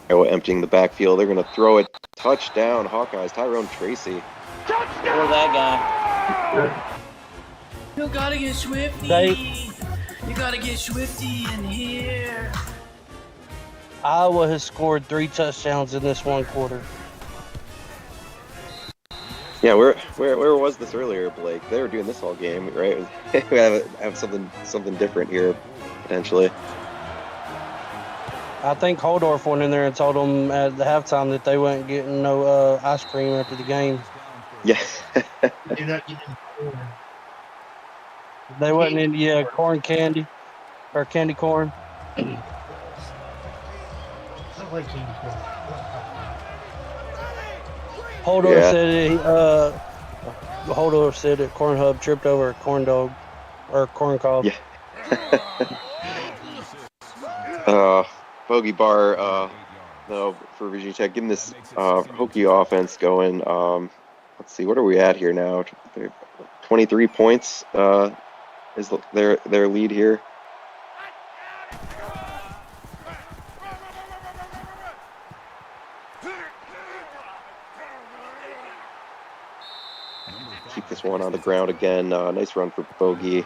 Iowa emptying the backfield. They're going to throw it. Touchdown, Hawkeyes. Tyrone Tracy.
Touchdown! Or that guy.
You gotta get Swifty. You gotta get Swifty in here.
Iowa has scored 3 touchdowns in this one quarter.
Yeah, where was this earlier, Blake? They were doing this all game, right? We have something different here, potentially.
I think Holdorf went in there and told them at the halftime that they weren't getting no ice cream after the game.
Yeah.
You're not getting corn.
They wasn't in, corn candy or candy corn.
I don't like candy corn.
Holdorf said that Cornhub tripped over a corn dog or corn cob.
Yeah. Bogey bar, no, for Virginia Tech, getting this Hokie offense going. Let's see, what are we at here now? 23 points is their lead here. Keep this one on the ground again. Nice run for Bogey.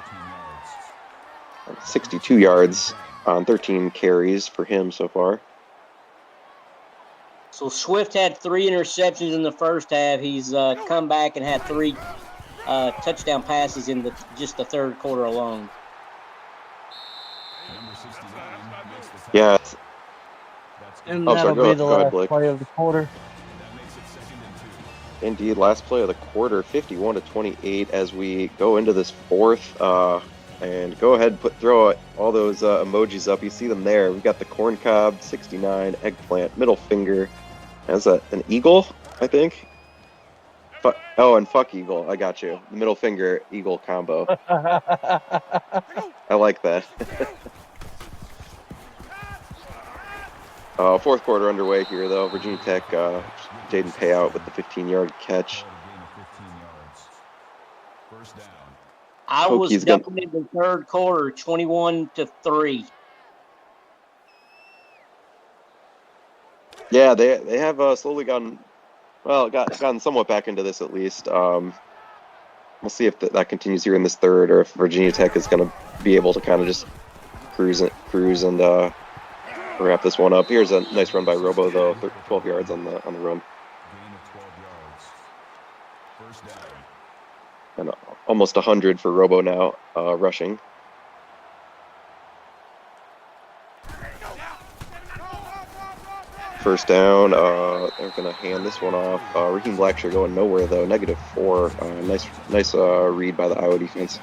62 yards on 13 carries for him so far.
So Swift had 3 interceptions in the first half. He's come back and had 3 touchdown passes in just the third quarter alone.
Yeah.
And that'll be the last play of the quarter.
Indeed, last play of the quarter, 51-28 as we go into this fourth. And go ahead and throw all those emojis up. You see them there. We've got the corn cob, 69, eggplant, middle finger. That's an eagle, I think. And fuck eagle. I got you. The middle finger eagle combo. I like that. Fourth quarter underway here, though. Virginia Tech, Jaden Payout with the 15-yard catch.
First down.
I was dumping in the third quarter, 21-3.
Yeah, they have slowly gotten somewhat back into this at least. We'll see if that continues here in this third, or if Virginia Tech is going to be able to kind of just cruise and wrap this one up. Here's a nice run by Robo, though, 12 yards on the run.
Gain of 12 yards. First down.
And almost 100 for Robo now, rushing. first down. They're gonna hand this one off. Raheem Blackshear going nowhere though. -4. Nice read by the Iowa defense.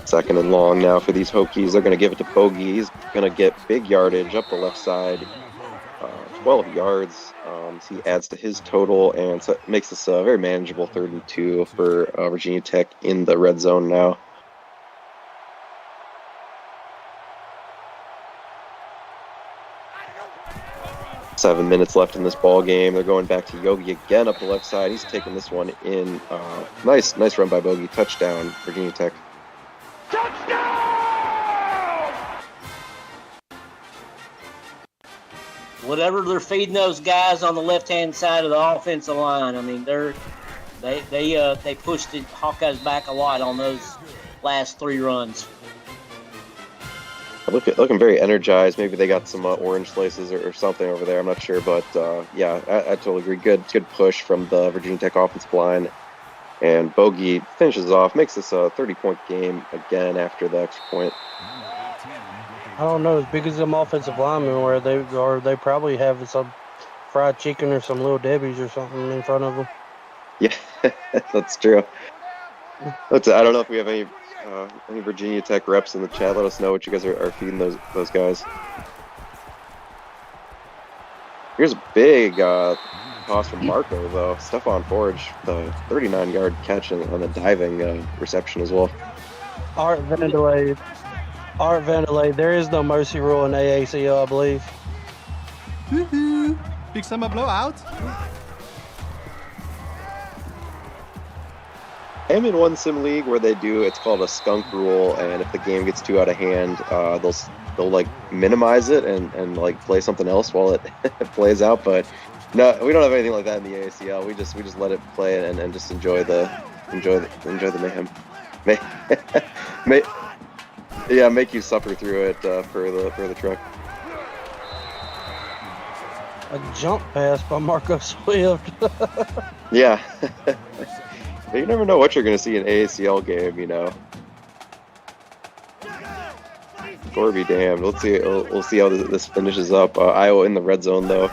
Second and long now for these Hokies. They're going to give it to Bogey. He's going to get big yardage up the left side, 12 yards. So he adds to his total, and so it makes this a very manageable 3rd and 2 for Virginia Tech in the red zone now. Seven minutes left in this ball game. They're going back to Yogi again up the left side. He's taking this one in. Nice run by Bogey. Touchdown, Virginia Tech.
Whatever they're feeding those guys on the left-hand side of the offensive line, I mean, they pushed the Hawkeyes back a lot on those last 3 runs.
Looking very energized. Maybe they got some orange slices or something over there. I'm not sure, but yeah, I totally agree. Good push from the Virginia Tech offensive line, and Bogey finishes off, makes this a 30-point game again after the extra point.
I don't know, as big as them offensive linemen where they probably have some fried chicken or some Little Debbie's or something in front of them.
Yeah, that's true. I don't know if we have any Virginia Tech reps in the chat. Let us know what you guys are feeding those guys. Here's a big toss from Marco, though. Stephon Forge, the 39-yard catch on the diving reception as well.
Art Vandelay, there is no mercy rule in AACL, I believe.
Woohoo! Big summer blowout.
I'm in one sim league where they do, it's called a skunk rule, and if the game gets too out of hand, they'll like minimize it and like play something else while it plays out. But no, we don't have anything like that in the AACL. We just let it play and just enjoy the mayhem. Yeah, make you suffer through it for the truck.
A jump pass by Marco Swift.
Yeah. You never know what you're going to see in an AACL game, you know. Or be damned. Let's see. We'll see how this finishes up. Iowa in the red zone, though.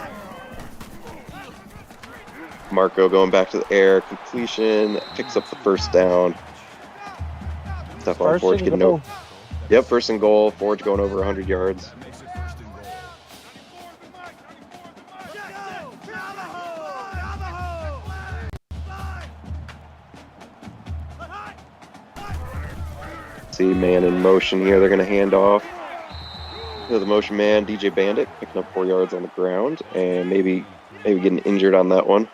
Marco going back to the air. Completion. Picks up the first down. Stephon Forge getting no. Yep, first and goal. Forge going over 100 yards. See, man in motion here. They're going to hand off to the motion man, DJ Bandit, picking up 4 yards on the ground, and maybe getting injured on that one.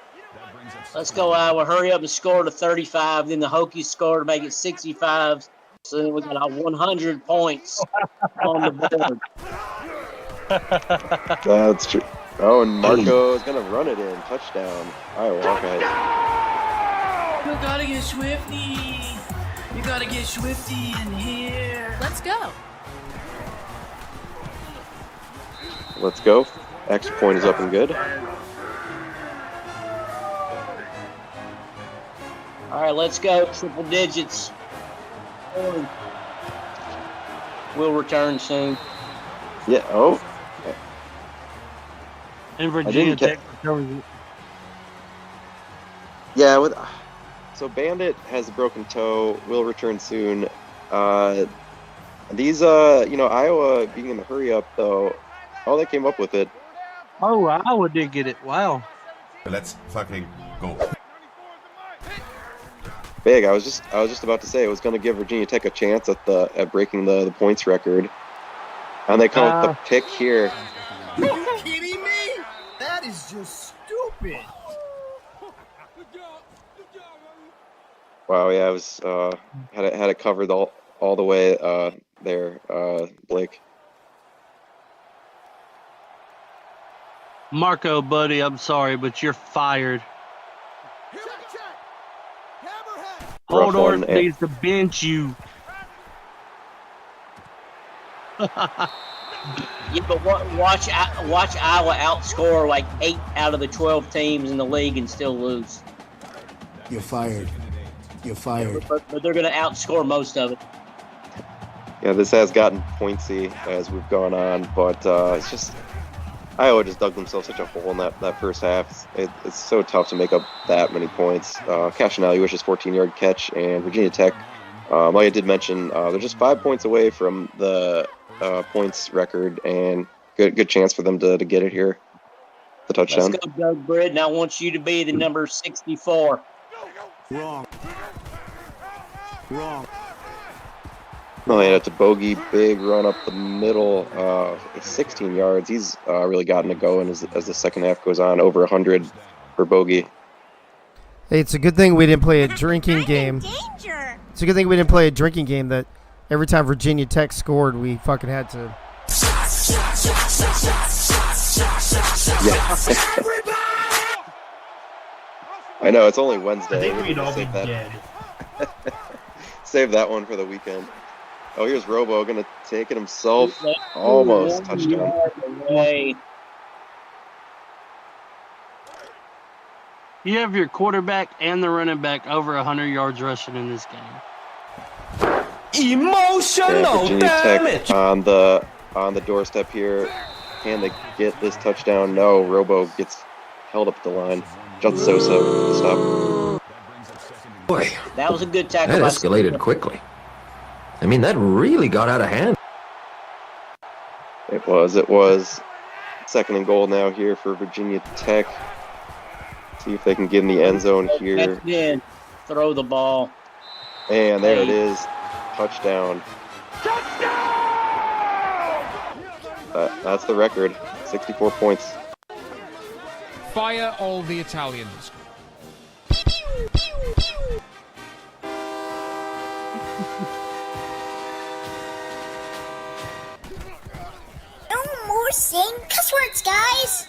Let's go, Iowa. Hurry up and score to 35. Then the Hokies score to make it 65. So then we got our 100 points on the board.
That's true. Oh, and Marco is going to run it in. Touchdown. Iowa Hawkeyes.
You gotta get Swifty. You gotta get Swifty in here.
Let's go.
Let's go. Extra point is up and good.
All right, let's go. Triple digits. We'll return soon.
Yeah. Oh.
In Virginia Tech.
Yeah. So Bandit has a broken toe. Will return soon. These, Iowa being in the hurry up though. Oh, they came up with it.
Oh, Iowa did get it. Wow.
Let's fucking go.
Big. I was just about to say it was going to give Virginia Tech a chance at breaking the points record, and they come with the pick here.
Are you kidding me? That is just stupid.
Wow. Yeah, I was had it covered all the way there, Blake.
Marco, buddy, I'm sorry, but you're fired. Holdorf needs to bench you.
Yeah, but watch Iowa outscore like 8 out of the 12 teams in the league and still lose.
You're fired. You're fired.
But they're going to outscore most of it.
Yeah, this has gotten pointsy as we've gone on, but it's just Iowa just dug themselves such a hole in that first half. It's so tough to make up that many points. Cashinelli wishes 14-yard catch, and Virginia Tech, like I did mention, they're just 5 points away from the points record, and good chance for them to get it here. The touchdown.
Let's go, Doug Britton. I want you to be the number 64.
Wrong.
Oh, yeah, it's a bogey, big run up the middle, 16 yards. He's really gotten it going as the second half goes on, over 100 for bogey.
Hey, it's a good thing we didn't play a drinking game. It's a good thing we didn't play a drinking game that every time Virginia Tech scored, we fucking had to.
Yeah. I know, it's only Wednesday.
I think we'd all be dead.
Save that one for the weekend. Oh, here's Robo going to take it himself. Almost touchdown.
You have your quarterback and the running back over 100 yards rushing in this game.
Emotional
damage. Tech on the doorstep here. Can they get this touchdown? No. Robo gets held up at the line. John Sosa stop.
Boy,
that was a good tackle.
That escalated quickly. I mean, that really got out of hand.
It was. Second and goal now here for Virginia Tech. See if they can get in the end zone here.
Throw the ball.
And there it is. Touchdown. That's the record. 64 points.
Fire all the Italians.
No more saying cuss words, guys.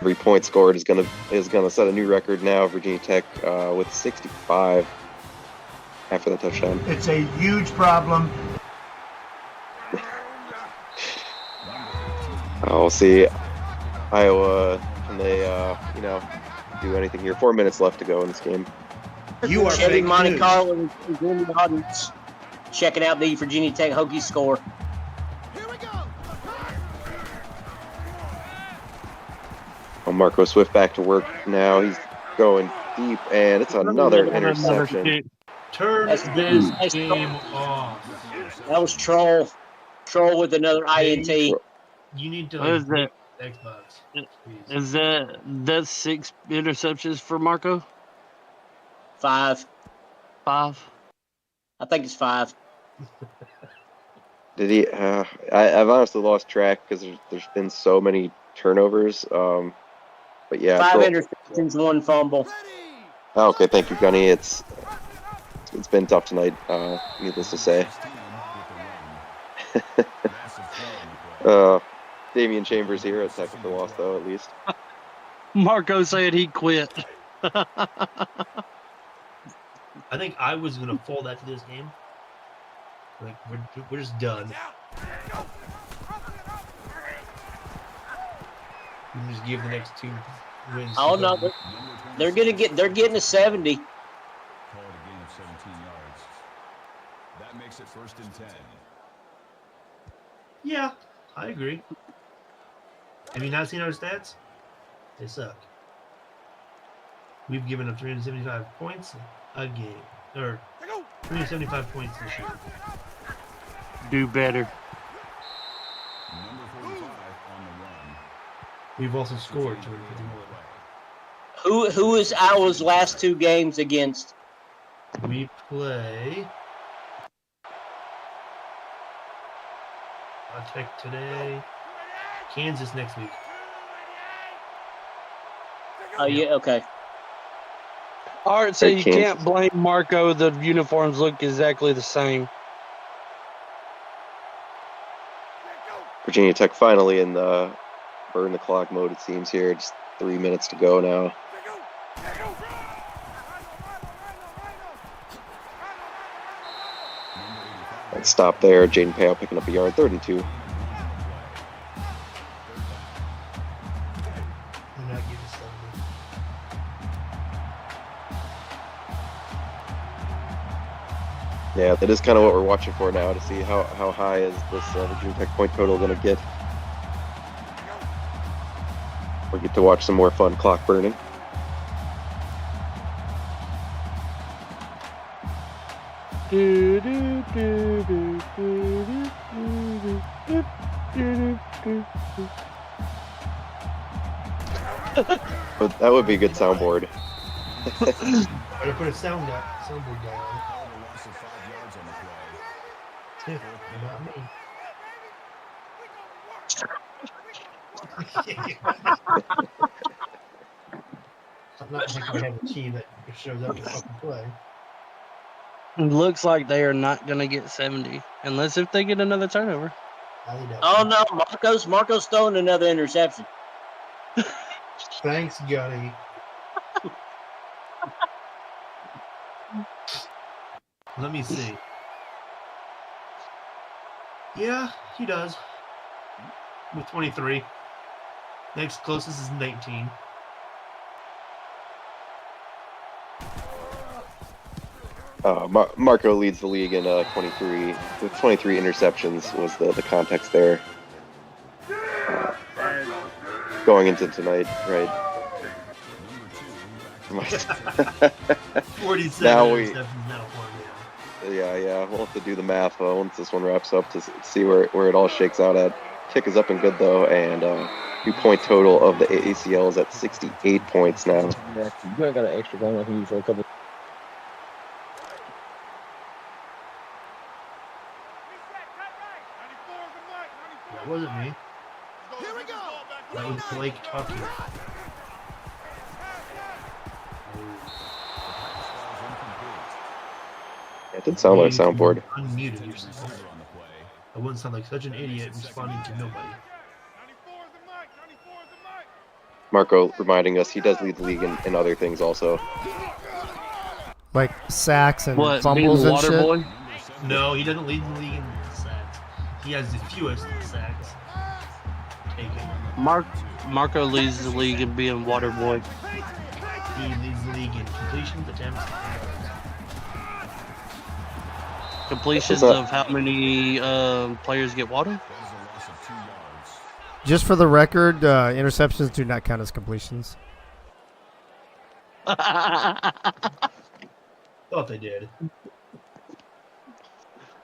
Every point scored is gonna set a new record now. Virginia Tech with 65 after the touchdown.
It's a huge problem.
We'll see. Iowa, can they do anything here? 4 minutes left to go in this game.
You are
Chevy
fake
Monte
news.
Carlo is in the audience, checking out the Virginia Tech Hokie score.
Marco Swift back to work now. He's going deep, and it's another interception.
Turn this game off.
That was Troll. Troll with another INT.
You need to.
What is that?
Xbox.
Is that 6 interceptions for Marco?
5.
5?
I think it's 5.
Did he? I've honestly lost track because there's been so many turnovers. But yeah,
5 interceptions, 1 fumble.
Oh, okay, thank you, Gunny. It's been tough tonight. Needless to say. Damian Chambers here at Tech for loss, though, at least.
Marco said he quit.
I think I was gonna fold after this game. Like we're just done. You can just give the next 2 wins.
Oh no, they're getting a 70.
Call it a gain of 17 yards. That makes it 1st and 10.
Yeah, I agree. Have you not seen our stats? They suck. We've given up 375 points a game, or 375 points this year.
Do better.
Number 45 on the run.
We've also scored 251.
Who is Iowa's last 2 games against?
We play Tech today, Kansas next week.
Oh yeah, okay.
Art said you can't blame Marco. The uniforms look exactly the same.
Virginia Tech finally in the burn the clock mode, it seems here. Just 3 minutes to go now. Good stop there. Jaden Pale picking up a yard, 3rd and 2.
Do not give us 70.
Yeah, that is kind of what we're watching for now, to see how high is this Virginia Tech point total going to get. We get to watch some more fun clock burning. But that would be a good soundboard.
I put a soundboard guy on. Not me. I'm not going to have a team that shows up to fucking play.
It looks like they are not going to get 70 unless if they get another turnover.
Oh no, Marco's throwing another interception.
Thanks, Johnny. Let me see. Yeah, he does. With 23. Next closest is 19.
Marco leads the league in 23. With 23 interceptions was the context there. Going into tonight, right?
47
now
interceptions now for him.
Yeah. We'll have to do the math once this one wraps up to see where it all shakes out at. Kick is up and good though, and 2-point total of the ACL is at 68 points now.
Yeah, you got an extra game I can use for a couple.
That wasn't me. That was Blake talking.
It did sound like a soundboard.
Unmuted yourself. I wouldn't sound like such an idiot responding to nobody.
Marco reminding us he does lead the league in other things also.
Like sacks and
What,
fumbles
being the
and
water
shit?
boy?
No, he doesn't lead the league in sacks. He has the fewest sacks taken.
Marco leads the league in being water boy.
He leads the league in completions, attempts,
Completions of how many players get water?
Just for the record, interceptions do not count as completions.
Thought they did.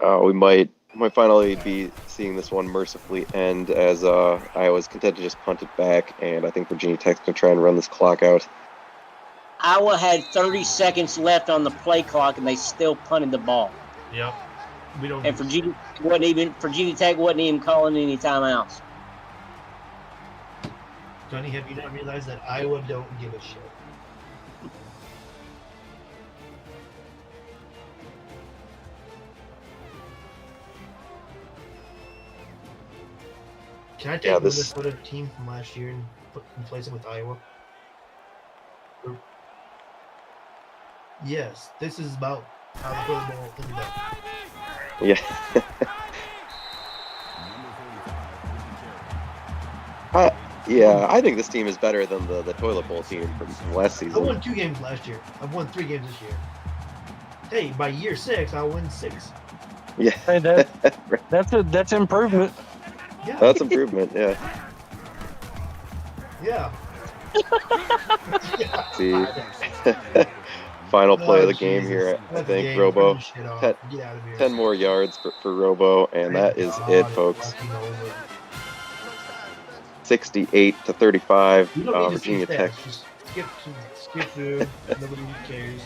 We might finally be seeing this one mercifully end as Iowa's content to just punt it back, and I think Virginia Tech's going to try and run this clock out.
Iowa had 30 seconds left on the play clock, and they still punted the ball.
Yep. We don't.
And Virginia Tech wasn't even calling any timeouts.
Johnny, have you not realized that Iowa don't give a shit? Can I take the Minnesota team from last year and replace it with Iowa? Yes, this is about how the football ended up.
Yeah. I think this team is better than the toilet bowl team from last season.
I won 2 games last year. I've won 3 games this year. Hey, by year 6, I'll win 6.
Yeah.
Hey, that's improvement.
Yeah.
That's improvement, yeah.
Yeah.
See. Final play of the game here, I think. Robo. 10 more yards for Robo, and that is it, folks. 68-35, Virginia Tech.
Just skip through. Nobody cares.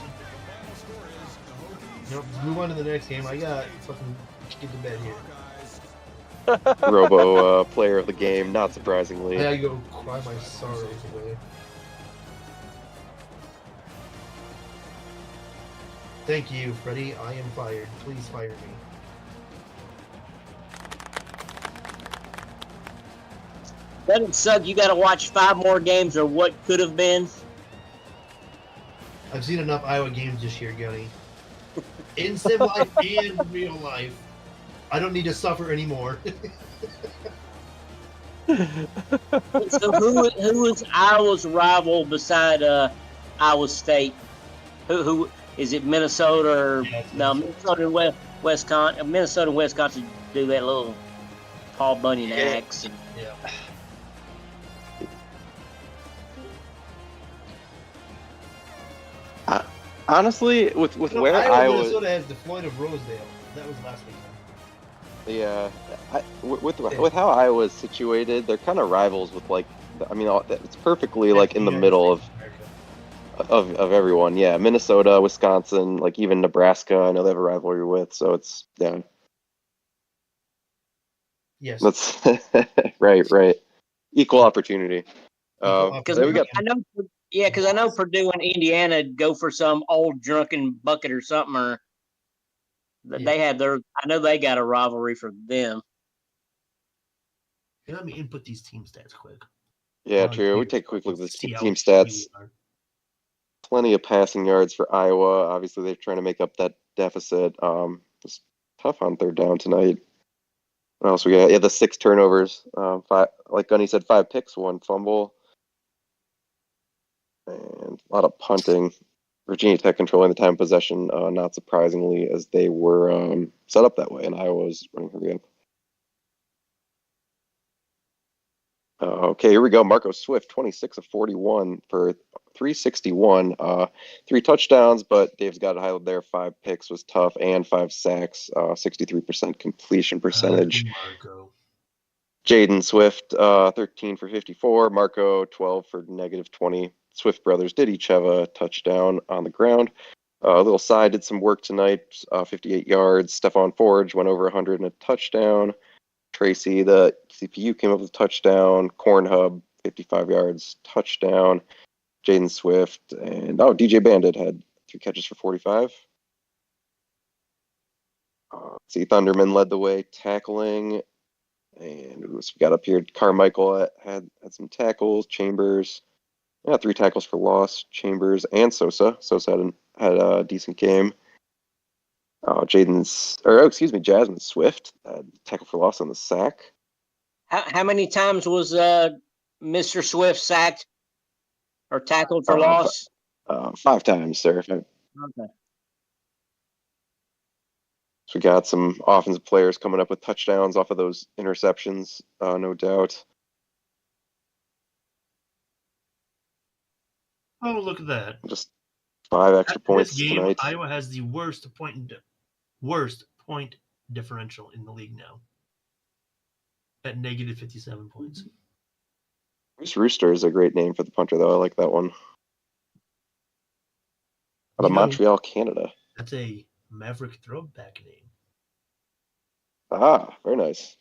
Nope, move on to the next game. I got fucking get to bed here.
Robo, player of the game, not surprisingly.
I gotta go cry my sorrows away. Thank you, Freddie. I am fired. Please fire me.
Doesn't suck. You got to watch 5 more games or what could have been.
I've seen enough Iowa games this year, Gunny. In sim life and real life. I don't need to suffer anymore.
So who is Iowa's rival beside Iowa State? Who is it? Minnesota or no? Minnesota and Wisconsin. Minnesota and Wisconsin do that little Paul Bunyan axe.
Yeah.
Honestly, with where
Iowa, Minnesota has the Floyd of Rosedale. That was last week.
Yeah, with how Iowa is situated, they're kind of rivals with like, I mean, it's perfectly like in the middle of everyone. Yeah, Minnesota, Wisconsin, like even Nebraska, I know they have a rivalry with. So it's
Yes.
That's right. Equal opportunity.
Because I know Purdue and Indiana go for some old drunken bucket or something, or they have their. I know they got a rivalry for them.
Hey, let me input these team stats quick.
Yeah, true. We take a quick look at the team stats. Plenty of passing yards for Iowa. Obviously, they're trying to make up that deficit. It's tough on third down tonight. What else we got? Yeah, the 6 turnovers. Five, like Gunny said, 5 picks, 1 fumble, and a lot of punting. Virginia Tech controlling the time of possession, not surprisingly, as they were set up that way, and Iowa was running hurry up. Okay, here we go. Marco Swift, 26 of 41 for 361, 3 touchdowns, but Dave's got it highlighted there. 5 picks was tough, and 5 sacks, 63% completion percentage.
Marco.
Jaden Swift, 13 for 54. Marco, 12 for -20. Swift brothers did each have a touchdown on the ground. A little side did some work tonight, 58 yards. Stephon Forge went over 100 and a touchdown. Tracy, the CPU, came up with a touchdown. Corn Hub, 55 yards, touchdown. Jaden Swift, and DJ Bandit had 3 catches for 45. See, Thunderman led the way tackling. And who else we got up here? Carmichael had some tackles. Chambers, 3 tackles for loss. Chambers and Sosa. Sosa had a decent game. Jasmine Swift tackle for loss on the sack.
How many times was Mr. Swift sacked or tackled for loss?
5 times, sir.
Okay.
So we got some offensive players coming up with touchdowns off of those interceptions, no doubt.
Oh, look at that!
Just 5 extra points
this game,
tonight.
Iowa has the worst point differential in the league now, at -57 points.
Bruce Rooster is a great name for the punter, though. I like that one. Out of Montreal, Canada.
That's a Maverick throwback name.
Very nice.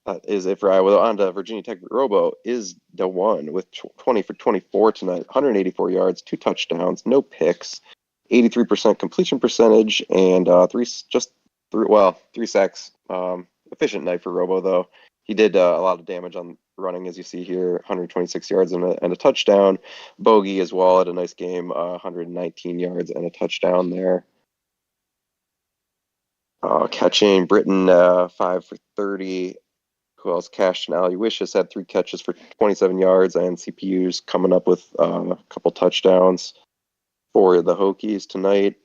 That is it for Iowa. On to Virginia Tech. Robo is the one with 20 for 24 tonight, 184 yards, 2 touchdowns, no picks, 83% completion percentage, and 3 sacks. Efficient night for Robo, though. He did a lot of damage on running, as you see here, 126 yards and a touchdown. Bogey as well had a nice game, 119 yards and a touchdown there. Catching Britton, 5 for 30. Who else cashed? And Ali Wishes had 3 catches for 27 yards, and CPU's coming up with a couple touchdowns for the Hokies tonight.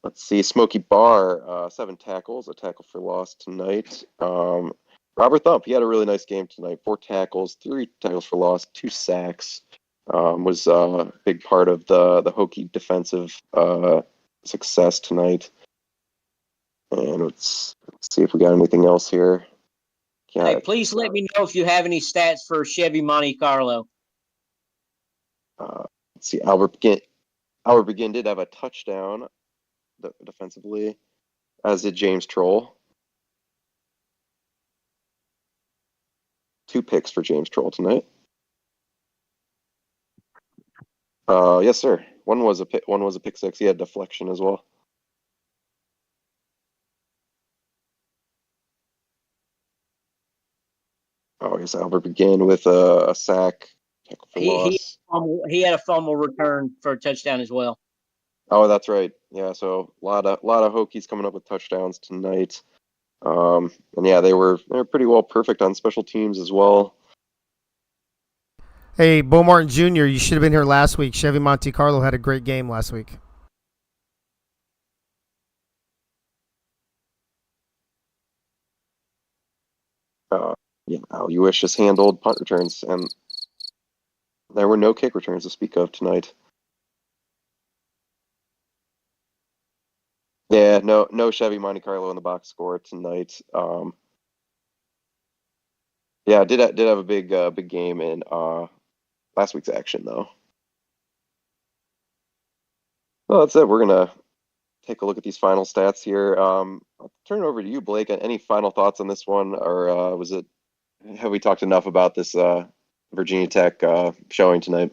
Let's see, Smokey Barr, 7 tackles, a tackle for loss tonight. Robert Thump, he had a really nice game tonight. 4 tackles, 3 tackles for loss, 2 sacks. Was a big part of the Hokie defensive success tonight. And let's see if we got anything else here.
Hey, please let me know if you have any stats for Chevy Monte Carlo.
Let's see, Albert Begin did have a touchdown defensively, as did James Troll. 2 picks for James Troll tonight. Yes, sir. One was a pick 6. He had deflection as well. Yes, Albert Begin with a sack, tackle for loss.
He had a fumble return for a touchdown as well.
Oh, that's right. Yeah, so a lot of Hokies coming up with touchdowns tonight. And yeah, they were pretty well perfect on special teams as well.
Hey, Bo Martin Jr., you should have been here last week. Chevy Monte Carlo had a great game last week.
Yeah, you wish just handled punt returns, and there were no kick returns to speak of tonight. Yeah, no Chevy Monte Carlo in the box score tonight. Yeah, did have a big game in last week's action though. Well, that's it. We're gonna take a look at these final stats here. I'll turn it over to you, Blake. Any final thoughts on this one, or have we talked enough about this Virginia Tech showing tonight?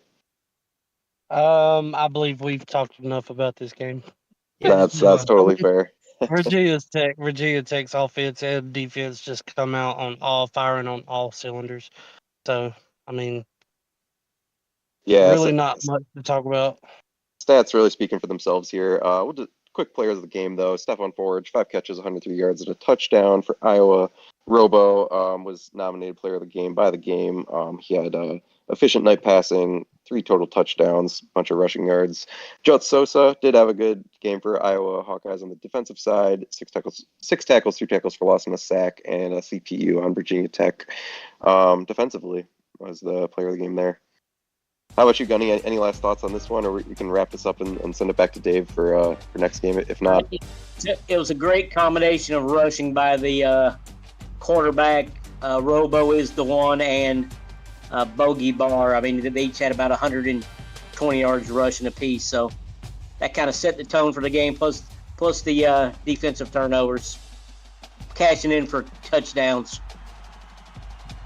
I believe we've talked enough about this game.
That's totally fair.
Virginia Tech's offense and defense just come out firing on all cylinders. So, I mean, really not much to talk about.
Stats really speaking for themselves here. We'll do quick players of the game, though. Stephon Forge, 5 catches, 103 yards, and a touchdown for Iowa. Robo was nominated player of the game by the game. He had efficient night passing, 3 total touchdowns, bunch of rushing yards. Jot Sosa did have a good game for Iowa Hawkeyes on the defensive side. 6 tackles, 3 tackles for loss and a sack, and a CPU on Virginia Tech. Defensively was the player of the game there. How about you, Gunny? Any last thoughts on this one, or we can wrap this up and send it back to Dave for next game, if not?
It was a great combination of rushing by the quarterback. Robo is the one, and Bogey Bar. I mean, they each had about 120 yards rushing apiece, so that kind of set the tone for the game, plus the defensive turnovers, cashing in for touchdowns.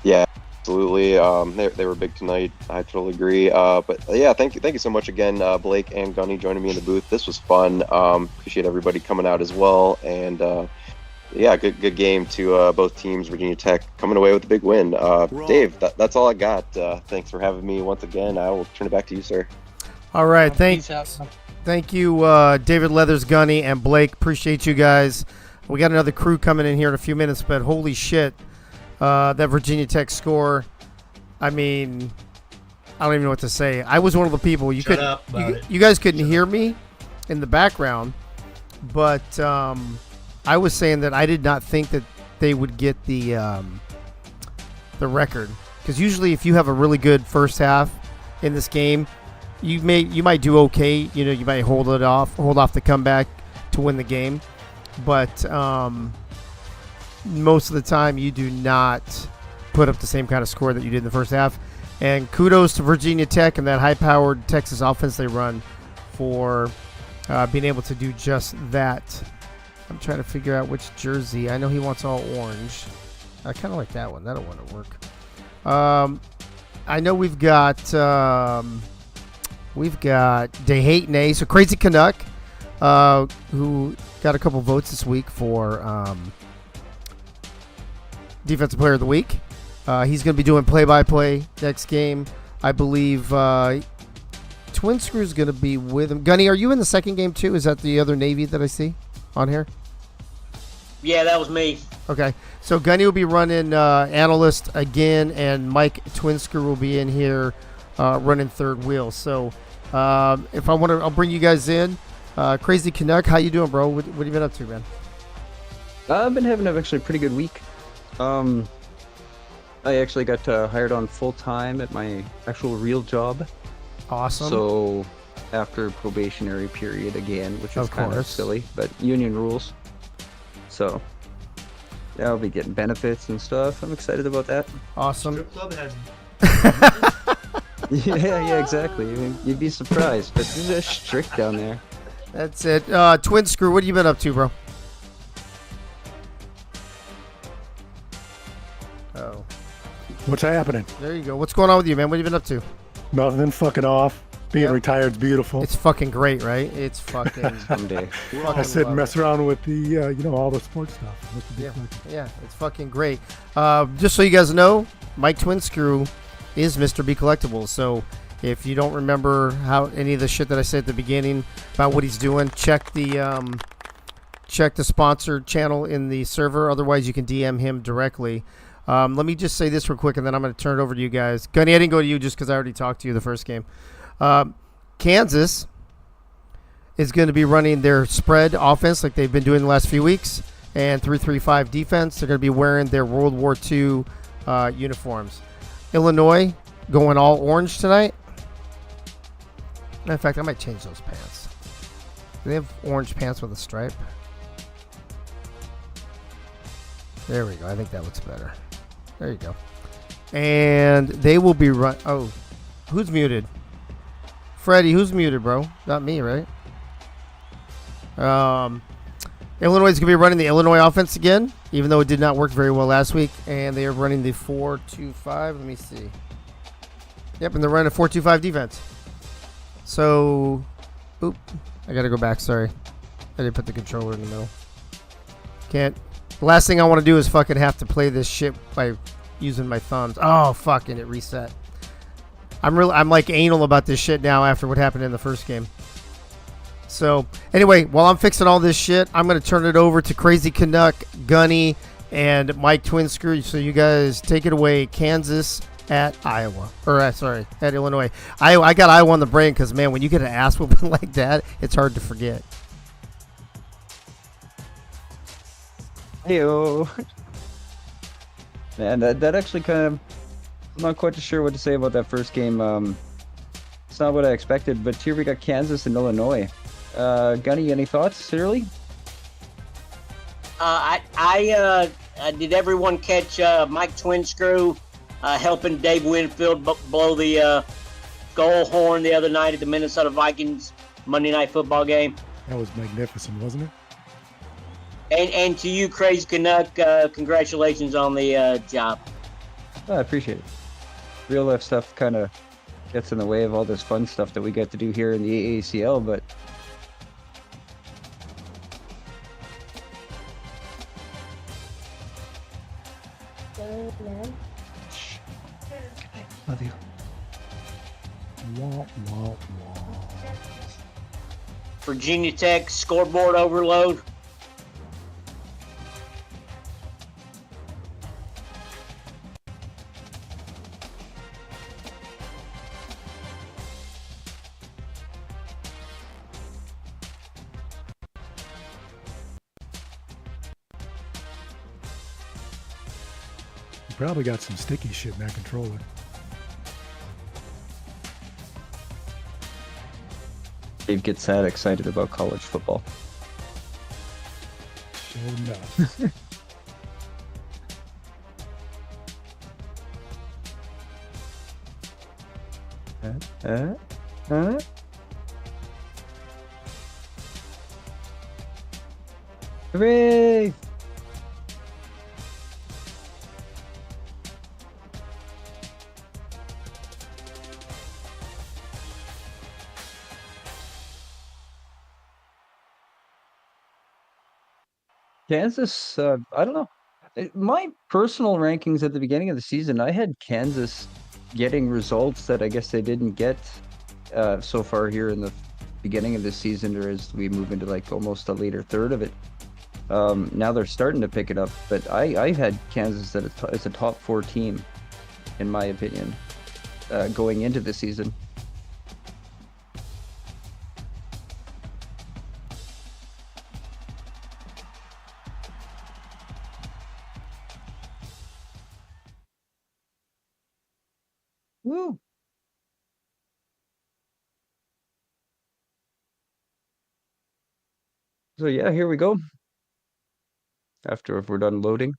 Yeah, absolutely. They were big tonight. I totally agree. But yeah, thank you so much again, Blake and Gunny, joining me in the booth. This was fun. Appreciate everybody coming out as well. And yeah, good game to both teams. Virginia Tech coming away with a big win. Dave, that's all I got. Thanks for having me once again. I will turn it back to you, sir.
All right, thank you, David Leathers, Gunny, and Blake. Appreciate you guys. We got another crew coming in here in a few minutes, but holy shit. That Virginia Tech score, I mean, I don't even know what to say. I was one of the people. You guys couldn't hear me in the background, but I was saying that I did not think that they would get the record, because usually if you have a really good first half in this game, you might do okay. You know, you might hold off the comeback to win the game, but most of the time you do not put up the same kind of score that you did in the first half. And kudos to Virginia Tech and that high-powered Texas offense they run for being able to do just that. I'm trying to figure out which jersey. I know he wants all orange. I kind of like that one. That'll want to work. I know we've got They Hate Nay, so Crazy Canuck, who got a couple votes this week for Defensive Player of the Week. He's going to be doing play-by-play next game. I believe Twin Screw's going to be with him. Gunny, are you in the second game too? Is that the other Navy that I see on here?
Yeah, that was me.
Okay. So Gunny will be running analyst again, and Mike Twin Screw will be in here running third wheel. So if I want to, I'll bring you guys in. Crazy Canuck, how you doing, bro? What have you been up to, man?
I've been having actually a pretty good week. I actually got hired on full-time at my actual real job.
Awesome.
So after probationary period again, which is kind of silly, but union rules. So yeah, I'll be getting benefits and stuff. I'm excited about that.
Awesome.
Strip club has
yeah, exactly. I mean, you'd be surprised, but it's just strict down there.
That's it. Twin Screw, what have you been up to, bro? Oh.
What's happening?
There you go. What's going on with you, man? What have you been up to?
Nothing. Fucking off. Being retired's beautiful.
It's fucking great, right? It's fucking
someday.
I said mess around with the all the sports stuff.
Yeah, it's fucking great. Just so you guys know, Mike Twin Screw is Mr. B Collectibles. So If you don't remember how any of the shit that I said at the beginning about what he's doing, check the sponsored channel in the server. Otherwise, you can DM him directly. Let me just say this real quick, and then I'm going to turn it over to you guys. Gunny, I didn't go to you just because I already talked to you the first game. Kansas is going to be running their spread offense like they've been doing the last few weeks, and 3-3-5 defense. They're going to be wearing their World War II uniforms. Illinois going all orange tonight. In fact, I might change those pants. Do they have orange pants with a stripe? There we go. I think that looks better. There you go. And they will be run. Oh, who's muted? Freddie, who's muted, bro? Not me, right? Illinois is going to be running the Illinois offense again, even though it did not work very well last week. And they are running the 4-2-5. Let me see. Yep, and they're running a 4-2-5 defense. So, oop, I got to go back. Sorry. I didn't put the controller in the middle. Can't. The last thing I want to do is fucking have to play this shit by using my thumbs. Oh, fucking it reset. I'm like anal about this shit now after what happened in the first game. So, anyway, while I'm fixing all this shit, I'm going to turn it over to Crazy Canuck, Gunny, and Mike Twinscrew. So you guys take it away. Kansas at Iowa. Or, sorry, at Illinois. I got Iowa on the brain because, man, when you get an ass whooping like that, it's hard to forget.
Heyo. Man, that actually kind of... I'm not quite sure what to say about that first game. It's not what I expected, but here we got Kansas and Illinois. Gunny, any thoughts early?
Did everyone catch Mike Twinscrew helping Dave Winfield blow the goal horn the other night at the Minnesota Vikings Monday Night Football game?
That was magnificent, wasn't it?
And to you, Crazy Canuck, congratulations on the job.
I appreciate it. Real life stuff kind of gets in the way of all this fun stuff that we get to do here in the AACL, but love you.
Wah, wah, wah.
Virginia Tech scoreboard overload.
You probably got some sticky shit in that controller.
Dave gets that excited about college football.
Sure enough.
Hooray! Kansas, I don't know. My personal rankings at the beginning of the season, I had Kansas getting results that I guess they didn't get so far here in the beginning of the season, or as we move into like almost a later third of it. Now they're starting to pick it up, but I had Kansas as a top 4 team, in my opinion, going into the season. Woo! So yeah, here we go. After if we're done loading.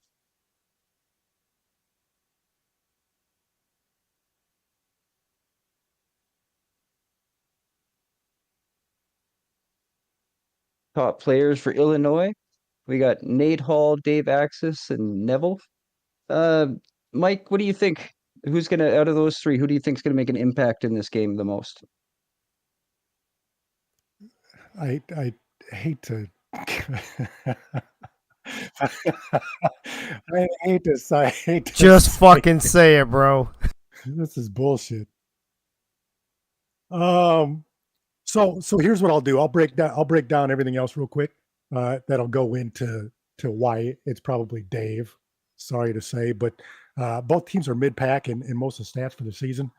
Top players for Illinois. We got Nate Hall, Dave Axis, and Neville. Mike, what do you think? Who's gonna, out of those three, who do you think is gonna make an impact in this game the most?
I hate to I hate to
just fucking say it, bro.
This is bullshit. So here's what I'll do. I'll break down everything else real quick. That'll go into why it's probably Dave. Sorry to say, but both teams are mid-pack in most of the stats for the season.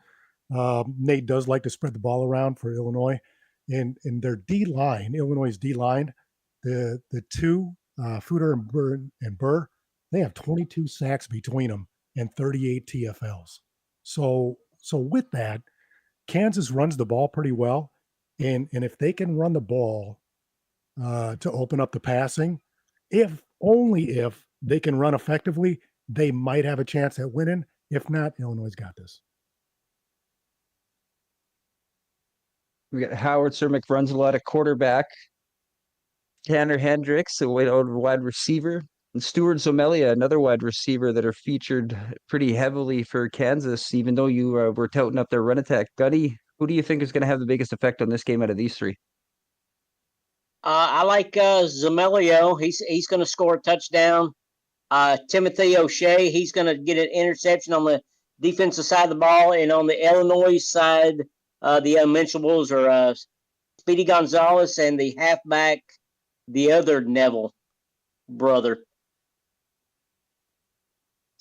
Nate does like to spread the ball around for Illinois, and their D line, Illinois' D line, the two Fuder and Burr, they have 22 sacks between them and 38 TFLs. So with that, Kansas runs the ball pretty well, and if they can run the ball to open up the passing, only if they can run effectively, they might have a chance at winning. If not, Illinois got this.
We got Howard Cermick runs a lot of quarterback. Tanner Hendricks, a wide receiver. And Stuart Zomelia, another wide receiver that are featured pretty heavily for Kansas, even though you were touting up their run attack. Gutty, who do you think is going to have the biggest effect on this game out of these three?
I like Zomelio. He's going to score a touchdown. Timothy O'Shea, he's going to get an interception on the defensive side of the ball. And on the Illinois side, the unmentionables are Speedy Gonzalez and the halfback, the other Neville brother.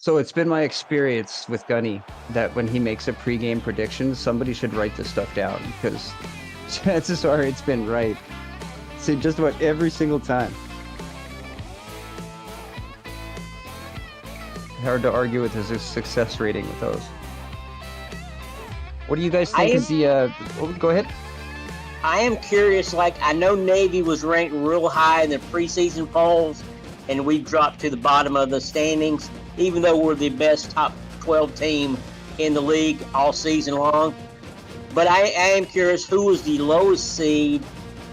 So it's been my experience with Gunny that when he makes a pregame prediction, somebody should write this stuff down because chances are it's been right. So just about every single time. Hard to argue with his success rating with those. What do you guys think is the... go ahead.
I am curious, I know Navy was ranked real high in the preseason polls, and we dropped to the bottom of the standings, even though we're the best top 12 team in the league all season long. But I am curious who was the lowest seed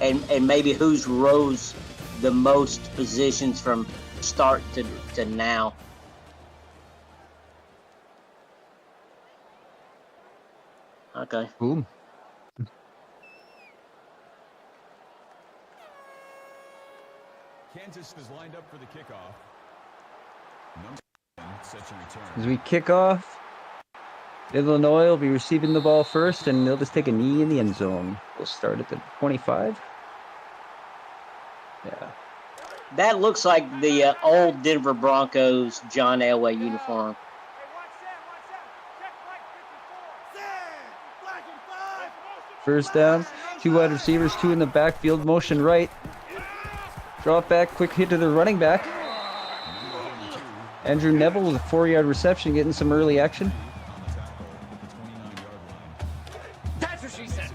and maybe who's rose the most positions from start to now. Okay.
Boom.
Kansas is lined up for the kickoff. Set to return.
As we kick off, Illinois will be receiving the ball first, and they'll just take a knee in the end zone. We'll start at the 25. Yeah.
That looks like the old Denver Broncos John Elway uniform.
First down, two wide receivers, two in the backfield, motion right. Drop back, quick hit to the running back. Andrew Neville with a 4-yard reception, getting some early action.
That's what she said.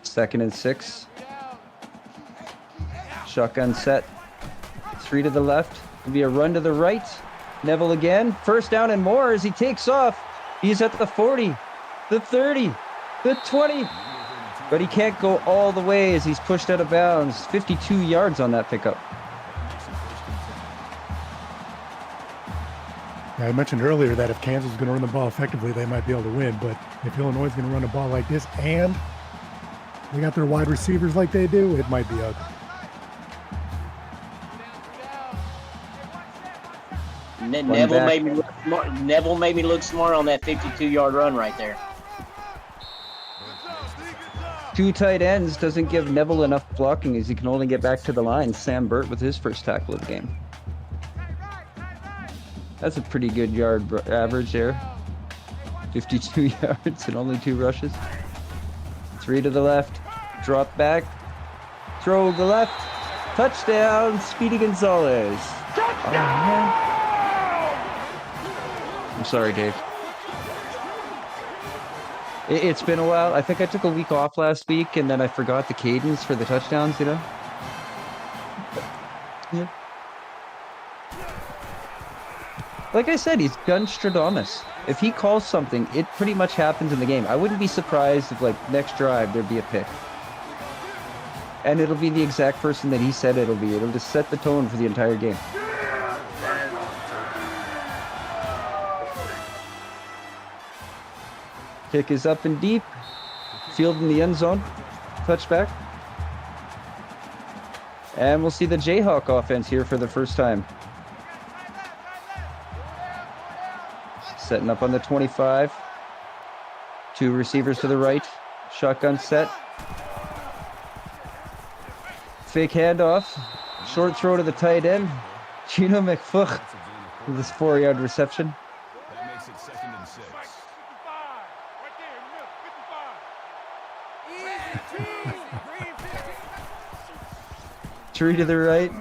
Second and 6. Shotgun set. 3 to the left. It'll be a run to the right. Neville again. First down and more as he takes off. He's at the 40, the 30, the 20. But he can't go all the way as he's pushed out of bounds. 52 yards on that pickup.
I mentioned earlier that if Kansas is going to run the ball effectively, they might be able to win. But if Illinois is going to run the ball like this and they got their wide receivers like they do, it might be ugly.
Neville made me look smart on that 52-yard run right there.
Two tight ends doesn't give Neville enough blocking as he can only get back to the line. Sam Burt with his first tackle of the game. That's a pretty good yard average there. 52 yards and only 2 rushes. 3 to the left. Drop back. Throw to the left. Touchdown, Speedy Gonzalez. Oh, man. I'm sorry, Dave. It's been a while. I think I took a week off last week, and then I forgot the cadence for the touchdowns, you know? Yeah. Like I said, he's Gunstradamus. If he calls something, it pretty much happens in the game. I wouldn't be surprised if, next drive, there'd be a pick. And it'll be the exact person that he said it'll be. It'll just set the tone for the entire game. Kick is up and deep. Field in the end zone. Touchback. And we'll see the Jayhawk offense here for the first time. Setting up on the 25. 2 receivers to the right. Shotgun set. Fake handoff. Short throw to the tight end. Gino McFuch with this 4-yard reception.
That makes it 2nd and 6.
3 to the right.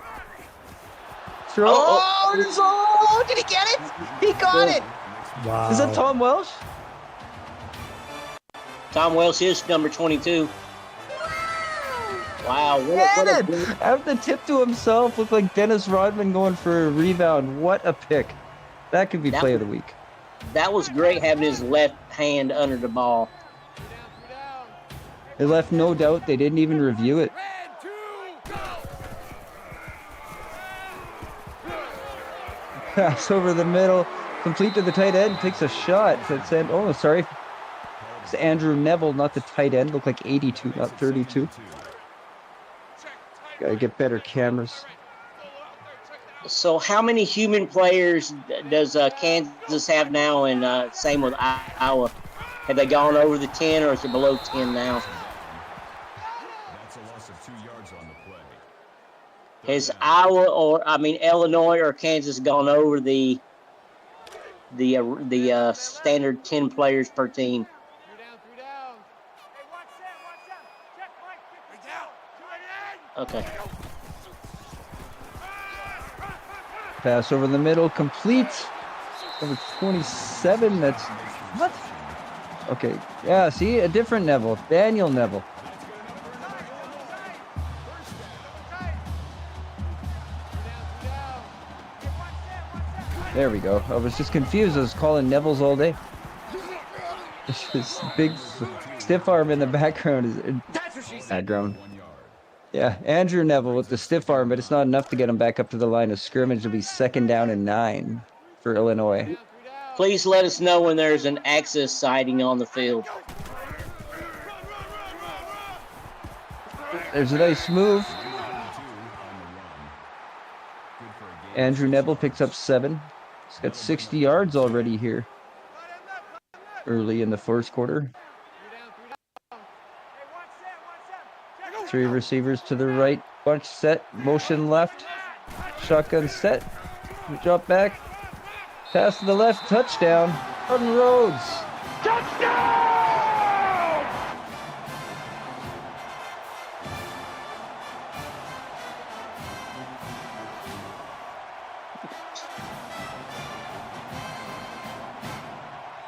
Throw. Oh, did he get it? He got it.
Wow.
Is that Tom Welsh?
Tom Welsh is number 22. Wow.
Out the tip to himself, looked like Dennis Rodman going for a rebound. What a pick. That could be play of the week.
That was great having his left hand under the ball.
It left no doubt. They didn't even review it. Pass over the middle, complete to the tight end, takes a shot. Oh, sorry. It's Andrew Neville, not the tight end. Looked like 82, not 32. Gotta get better cameras.
So how many human players does Kansas have now? And same with Iowa. Have they gone over the 10 or is it below 10 now?
That's a loss of 2 yards on the play.
Has Illinois or Kansas gone over the standard 10 players per team? Okay.
Pass over the middle, complete. Number 27, that's... What? Okay, yeah, see, a different Neville. Daniel Neville. There we go. I was just confused. I was calling Neville's all day. This big stiff arm in the background is background. Yeah, Andrew Neville with the stiff arm, but it's not enough to get him back up to the line of scrimmage. It'll be 2nd down and 9 for Illinois.
Please let us know when there's an Aacl sighting on the field.
There's a nice move. Andrew Neville picks up 7. He's got 60 yards already here. Early in the first quarter. 3 receivers to the right. Bunch set. Motion left. Shotgun set. Drop back. Pass to the left. Touchdown. Jordan Rhodes.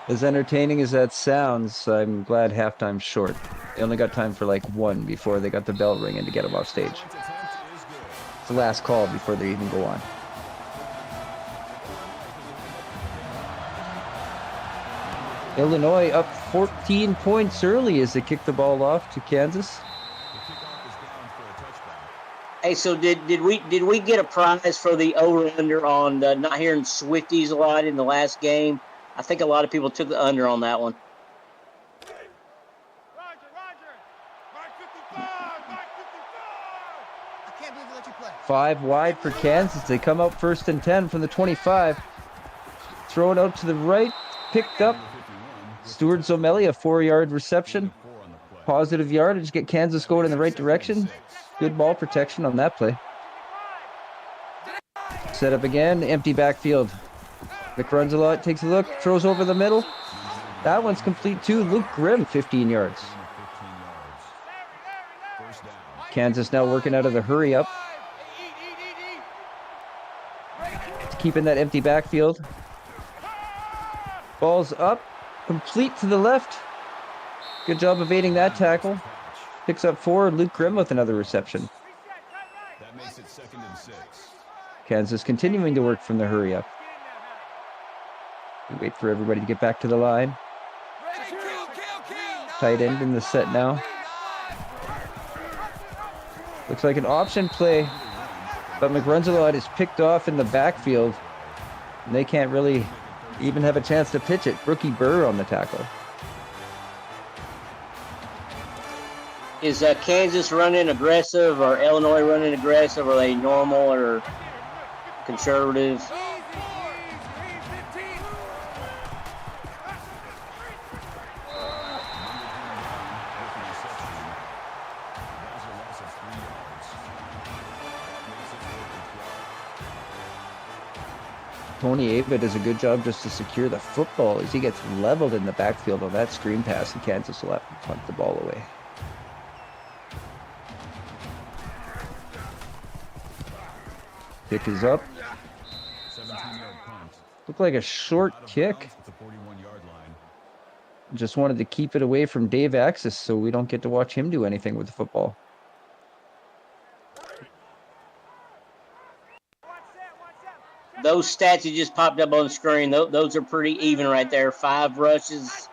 As entertaining as that sounds, I'm glad halftime's short. They only got time for like 1 before they got the bell ringing to get them off stage. It's the last call before they even go on. Illinois up 14 points early as they kick the ball off to Kansas.
Hey, so did we get a prize for the over-under on not hearing Swifties a lot in the last game? I think a lot of people took the under on that one.
5 wide for Kansas. They come out 1st and 10 from the 25. Throw it out to the right. Picked up. Stuart Zomelli, a 4-yard reception. Positive yardage. Get Kansas going in the right direction. Good ball protection on that play. Set up again. Empty backfield. Vic runs a lot, takes a look, throws over the middle. That one's complete too. Luke Grimm, 15 yards. Kansas now working out of the hurry up. Keeping that empty backfield. Ball's up, complete to the left. Good job evading that tackle. Picks up 4, Luke Grimm with another reception.
That makes it 2nd and 6.
Kansas continuing to work from the hurry up. We wait for everybody to get back to the line. Tight end in the set now. Looks like an option play, but McRunzelot is picked off in the backfield. And they can't really even have a chance to pitch it. Rookie Burr on the tackle.
Is Kansas running aggressive or Illinois running aggressive? Are they normal or conservative?
Tony Aacl does a good job just to secure the football as he gets leveled in the backfield on that screen pass, and Kansas will have to punt the ball away. Kick is up.
17-yard punt.
Looked like a short kick.
At the 41-yard line.
Just wanted to keep it away from Dave Aacl so we don't get to watch him do anything with the football.
Those stats that just popped up on the screen, those are pretty even right there. 5 rushes,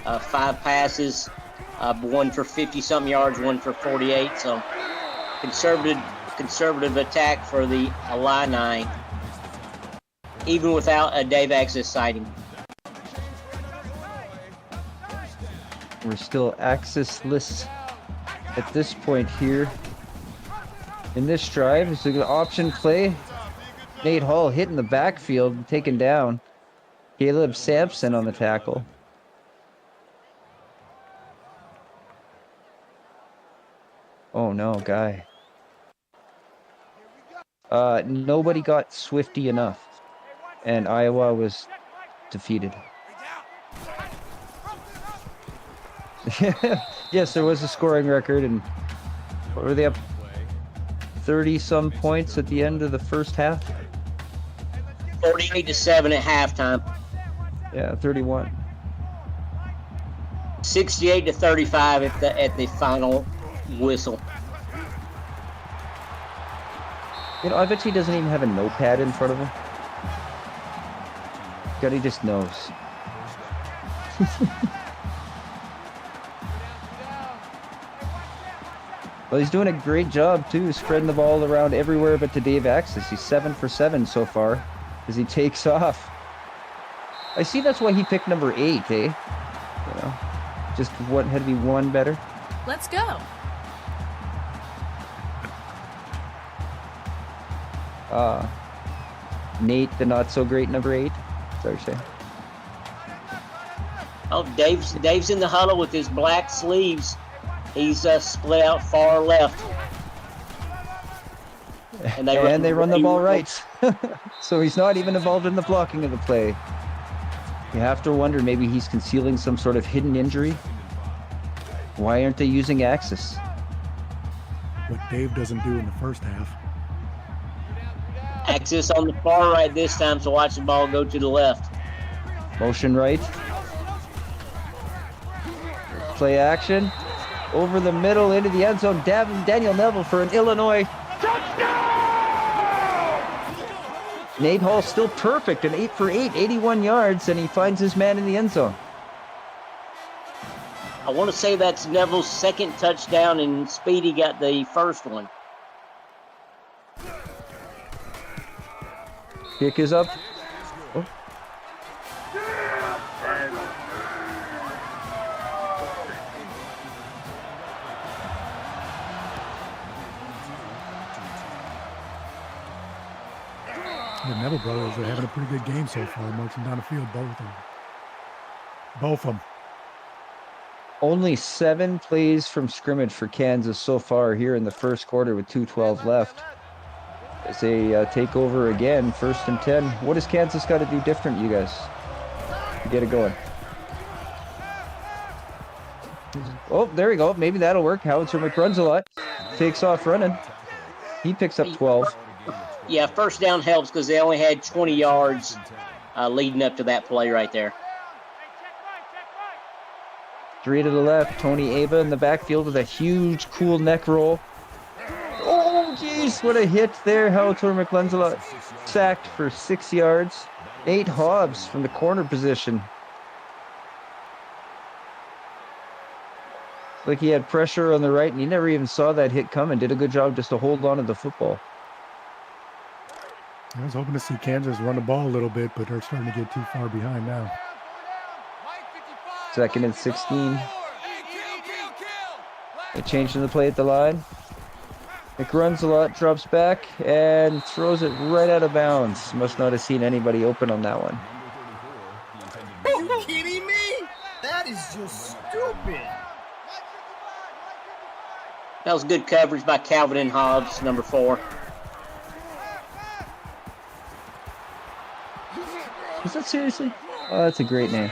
5 passes, 1 for 50-something yards, 1 for 48. So conservative attack for the Illini, even without a Dave Aacl sighting.
We're still Aacl-less at this point here. In this drive, it's an option play. Nate Hall hitting the backfield, taken down. Caleb Sampson on the tackle. Oh no, guy. Nobody got swifty enough, and Iowa was defeated. Yes, there was a scoring record, and what were they up? 30-some points at the end of the first half.
48-7 at halftime.
Yeah, 31.
68-35 at the final whistle.
You know, I bet he doesn't even have a notepad in front of him. God, he just knows. Well, he's doing a great job, too, spreading the ball around everywhere but to Dave Aacl. He's 7 for 7 so far as he takes off. I see that's why he picked number 8, eh? You know, just what had to be one better.
Let's go.
Nate, the not-so-great number 8. Sorry to say.
Oh, Dave's in the huddle with his black sleeves. He's split out far left.
And they run the ball right. So he's not even involved in the blocking of the play. You have to wonder, maybe he's concealing some sort of hidden injury. Why aren't they using Aacl?
What Dave doesn't do in the first half.
Aacl on the far right this time, so watch the ball go to the left.
Motion right. Play action. Over the middle into the end zone. Daniel Neville for an Illinois Nate Hall still perfect, an 8 for 8, 81 yards, and he finds his man in the end zone.
I want to say that's Neville's second touchdown, and Speedy got the first one.
Kick is up. Oh.
The Neville brothers are having a pretty good game so far, marching down the field, both of them. Both of them.
Only 7 plays from scrimmage for Kansas so far here in the first quarter with 2:12 left. As they take over again, 1st and 10. What does Kansas got to do different, you guys, to get it going? Oh, there we go. Maybe that'll work. Howitzer McRuns a lot. Takes off running. He picks up 12.
Yeah, first down helps because they only had 20 yards leading up to that play right there.
3 to the left. Tony Aacl in the backfield with a huge, cool neck roll. Oh, jeez, what a hit there. Howitzer McClellan sacked for 6 yards. Nate Hobbs from the corner position. Like he had pressure on the right, and he never even saw that hit coming. Did a good job just to hold on to the football.
I was hoping to see Kansas run the ball a little bit, but they're starting to get too far behind now.
2nd and 16. They changed the play at the line. McRuns a lot, drops back, and throws it right out of bounds. Must not have seen anybody open on that one.
Are you kidding me? That is just stupid.
That was good coverage by Calvin and Hobbs, number 4.
Is that seriously? Oh, that's a great name.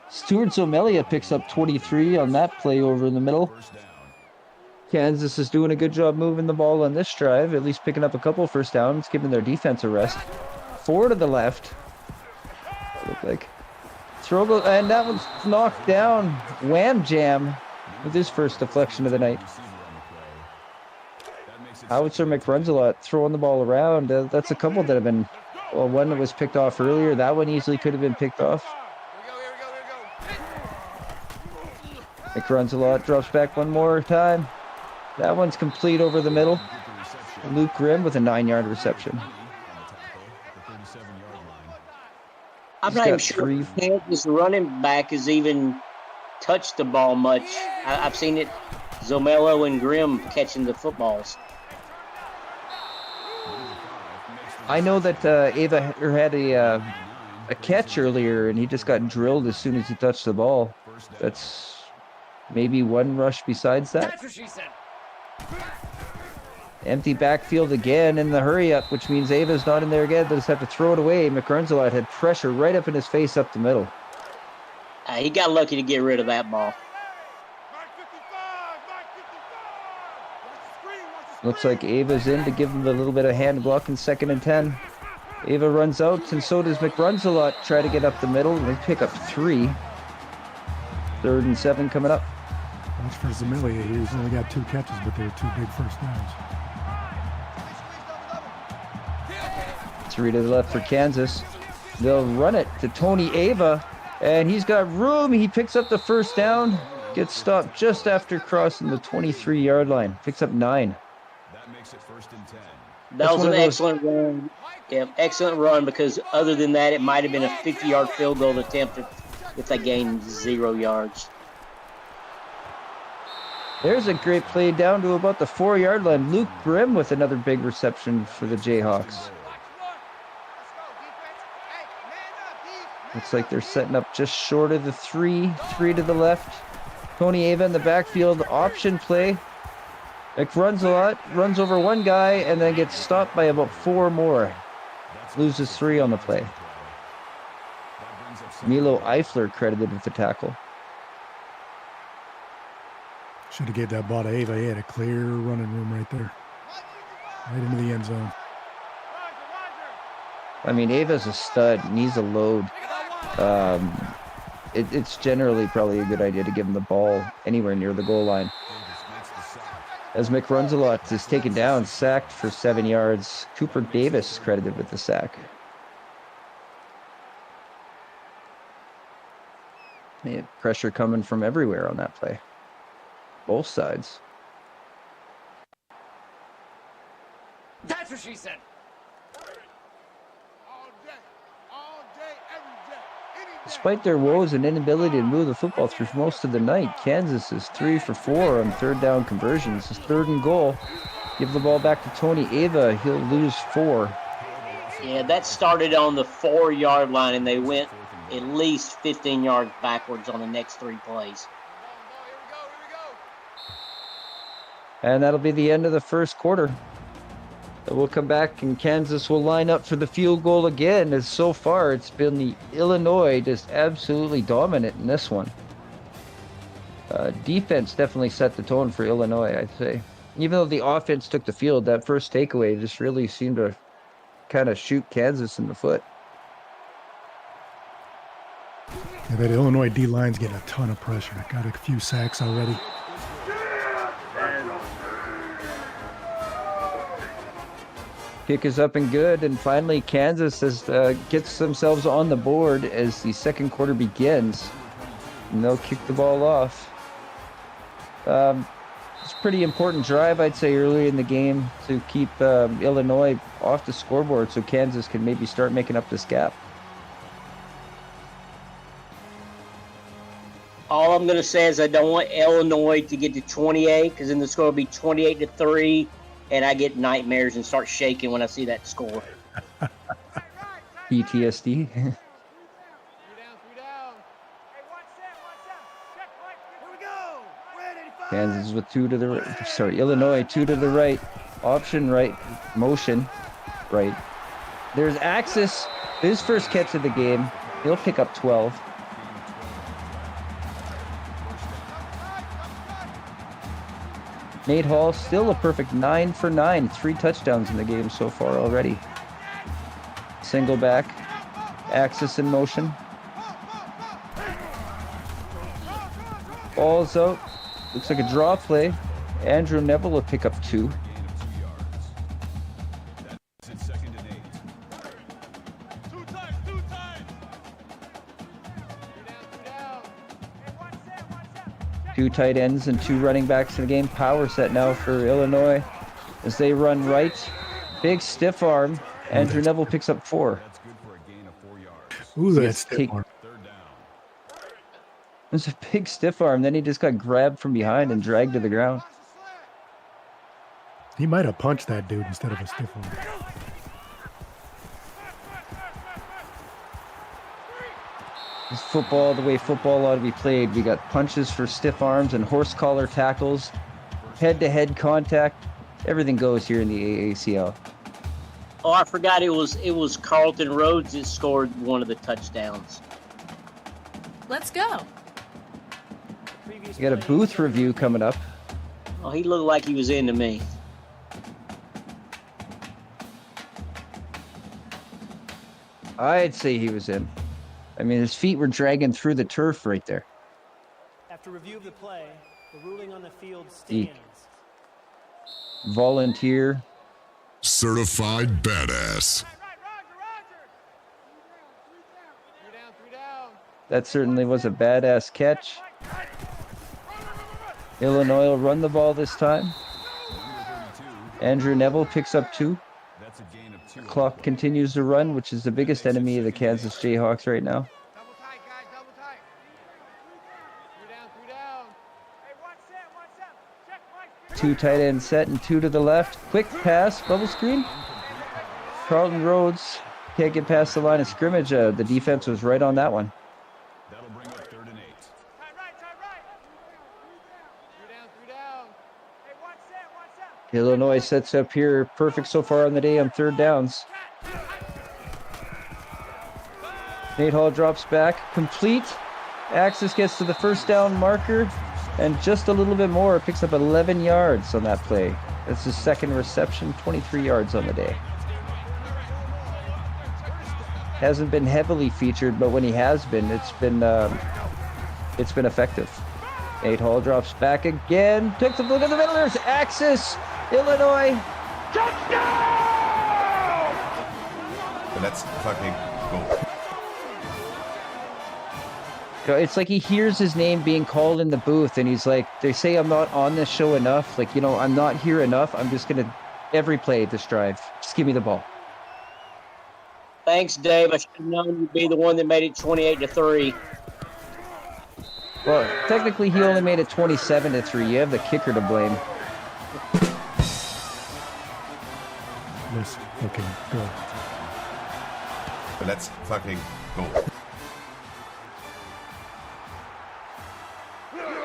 Stuart Zomelia picks up 23 on that play over in the middle. Kansas is doing a good job moving the ball on this drive, at least picking up a couple first downs, giving their defense a rest. 4 to the left. Look like throw goes, and that one's knocked down. Wham Jam with his first deflection of the night. Howitzer McRunsalot throwing the ball around. That's a couple that have been, well, one that was picked off earlier. That one easily could have been picked off. McRunsalot drops back one more time. That one's complete over the middle. Luke Grimm with a 9-yard reception.
I'm not even sure if Kansas running back has even touched the ball much. I've seen it, Zomelo and Grimm catching the footballs.
I know that Ava had a catch earlier, and he just got drilled as soon as he touched the ball. That's maybe one rush besides that.
That's what she said.
Empty backfield again in the hurry up, which means Ava's not in there again. They'll just have to throw it away. McRunsalot had pressure right up in his face up the middle.
He got lucky to get rid of that ball.
Looks like Ava's in to give him a little bit of hand block in 2nd and 10. Ava runs out, and so does McRunsalot. Try to get up the middle, and they pick up 3. 3rd and 7 coming up.
Watch for Zomelia. He's only got 2 catches, but they're 2 big first downs.
3 to the left for Kansas. They'll run it to Tony Ava, and he's got room. He picks up the first down, gets stopped just after crossing the 23-yard line. Picks up 9.
That makes it 1st and 10.
That was an excellent run. Yeah, excellent run, because other than that, it might have been a 50-yard field goal attempt if they gained 0 yards.
There's a great play down to about the 4-yard line. Luke Grimm with another big reception for the Jayhawks. Looks like they're setting up just short of the 3 to the left. Tony Ava in the backfield, option play. McRunsalot runs over one guy and then gets stopped by about 4 more. Loses 3 on the play. Milo Eifler credited with the tackle.
Should have gave that ball to Ava. He had a clear running room right there. Right into the end zone.
I mean, Ava's a stud, and he's a load. It's generally probably a good idea to give him the ball anywhere near the goal line. As McRunsalot is taken down, sacked for 7 yards. Cooper Davis credited with the sack. Yeah, pressure coming from everywhere on that play. Both sides.
That's what she said.
Despite their woes and inability to move the football through most of the night, Kansas is 3 for 4 on 3rd down conversions. It's 3rd and goal. Give the ball back to Tony Ava. He'll lose 4.
Yeah, that started on the 4-yard line, and they went at least 15 yards backwards on the next 3 plays.
And that'll be the end of the first quarter. So we'll come back, and Kansas will line up for the field goal again, as so far it's been the Illinois just absolutely dominant in this one. Defense definitely set the tone for Illinois, I'd say. Even though the offense took the field, that first takeaway just really seemed to kind of shoot Kansas in the foot.
Yeah, that Illinois D-line's getting a ton of pressure. Got a few sacks already.
Kick is up and good, and finally Kansas gets themselves on the board as the second quarter begins. And they'll kick the ball off. It's a pretty important drive, I'd say, early in the game to keep Illinois off the scoreboard so Kansas can maybe start making up this gap.
All I'm going to say is I don't want Illinois to get to 28, because then the score will be 28-3, and I get nightmares and start shaking when I see that score.
PTSD. Kansas with 2 to the right. Sorry, Illinois 2 to the right. Option right. Motion right. There's Axis. His first catch of the game. He'll pick up 12. Nate Hall still a perfect 9 for 9. 3 touchdowns in the game so far already. Single back. Axis in motion. Ball's out. Looks like a draw play. Andrew Neville will pick up 2. Two tight ends and 2 running backs in the game. Power set now for Illinois as they run right. Big stiff arm. Andrew Neville picks up 4.
Ooh, that's stiff arm.
It was a big stiff arm. Then he just got grabbed from behind and dragged to the ground.
He might have punched that dude instead of a stiff arm.
It's football the way football ought to be played. We got punches for stiff arms and horse collar tackles, head-to-head contact. Everything goes here in the AACL.
Oh, I forgot it was Carlton Rhodes that scored one of the touchdowns.
Let's go.
You got a booth review coming up.
Oh, he looked like he was into me.
I'd say he was in. I mean, his feet were dragging through the turf right there.
After review of the play, the ruling on the field stands.
Volunteer.
Certified badass.
That certainly was a badass catch. Illinois will run the ball this time. Andrew Neville picks up 2. Clock continues to run, which is the biggest enemy of the Kansas Jayhawks right now. Two tight end set and 2 to the left. Quick pass, bubble screen. Carlton Rhodes can't get past the line of scrimmage. The defense was right on that one. Illinois sets up here perfect so far on the day on 3rd downs. Nate Hall drops back, complete. Axis gets to the 1st down marker and just a little bit more. Picks up 11 yards on that play. That's his 2nd reception, 23 yards on the day. Hasn't been heavily featured, but when he has been, it's been effective. Nate Hall drops back again. Takes a look at the middle. There's Axis. Illinois.
Touchdown! Let's fucking go.
It's like he hears his name being called in the booth and he's like, they say I'm not on this show enough. Like, you know, I'm not here enough. I'm just going to, every play this drive, just give me the ball.
Thanks, Dave. I should have known you'd be the one that made it 28-3.
Well, technically he only made it 27-3. You have the kicker to blame.
Let's fucking go.
Let's fucking go.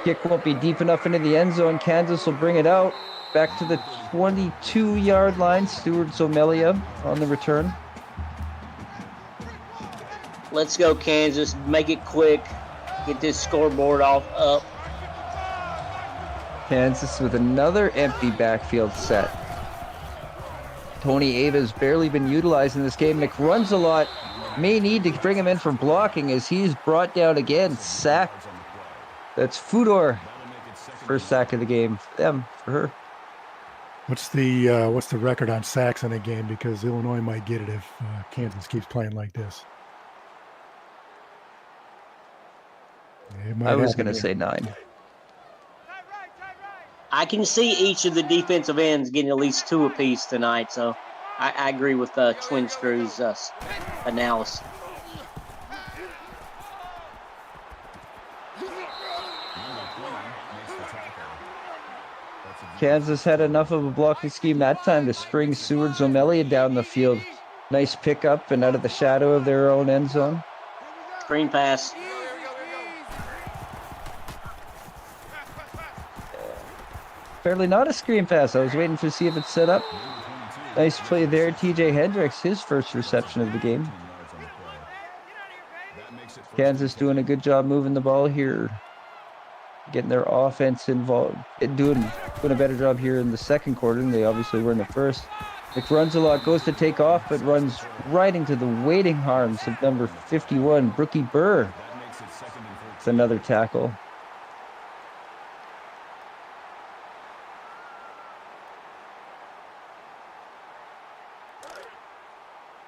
Kick won't be deep enough into the end zone. Kansas will bring it out. Back to the 22-yard line. Stuart Zomelia on the return.
Let's go, Kansas. Make it quick. Get this scoreboard up.
Kansas with another empty backfield set. Tony Ava's barely been utilized in this game. McRuns a lot. May need to bring him in for blocking as he's brought down again. Sacked. That's Fudor. First sack of the game. For her.
What's the record on sacks in a game? Because Illinois might get it if Kansas keeps playing like this.
I was going to say 9.
I can see each of the defensive ends getting at least 2 apiece tonight, so I agree with Twin Screw's analysis.
Kansas had enough of a blocking scheme that time to spring Seward Zomelia down the field. Nice pickup and out of the shadow of their own end zone.
Screen pass.
Apparently not a screen pass. I was waiting to see if it's set up. Nice play there. TJ Hendricks, his first reception of the game. Kansas doing a good job moving the ball here. Getting their offense involved. Doing a better job here in the second quarter than they obviously were in the first. McRunzelot goes to take off, but runs right into the waiting arms of number 51, Brookie Burr. It's another tackle.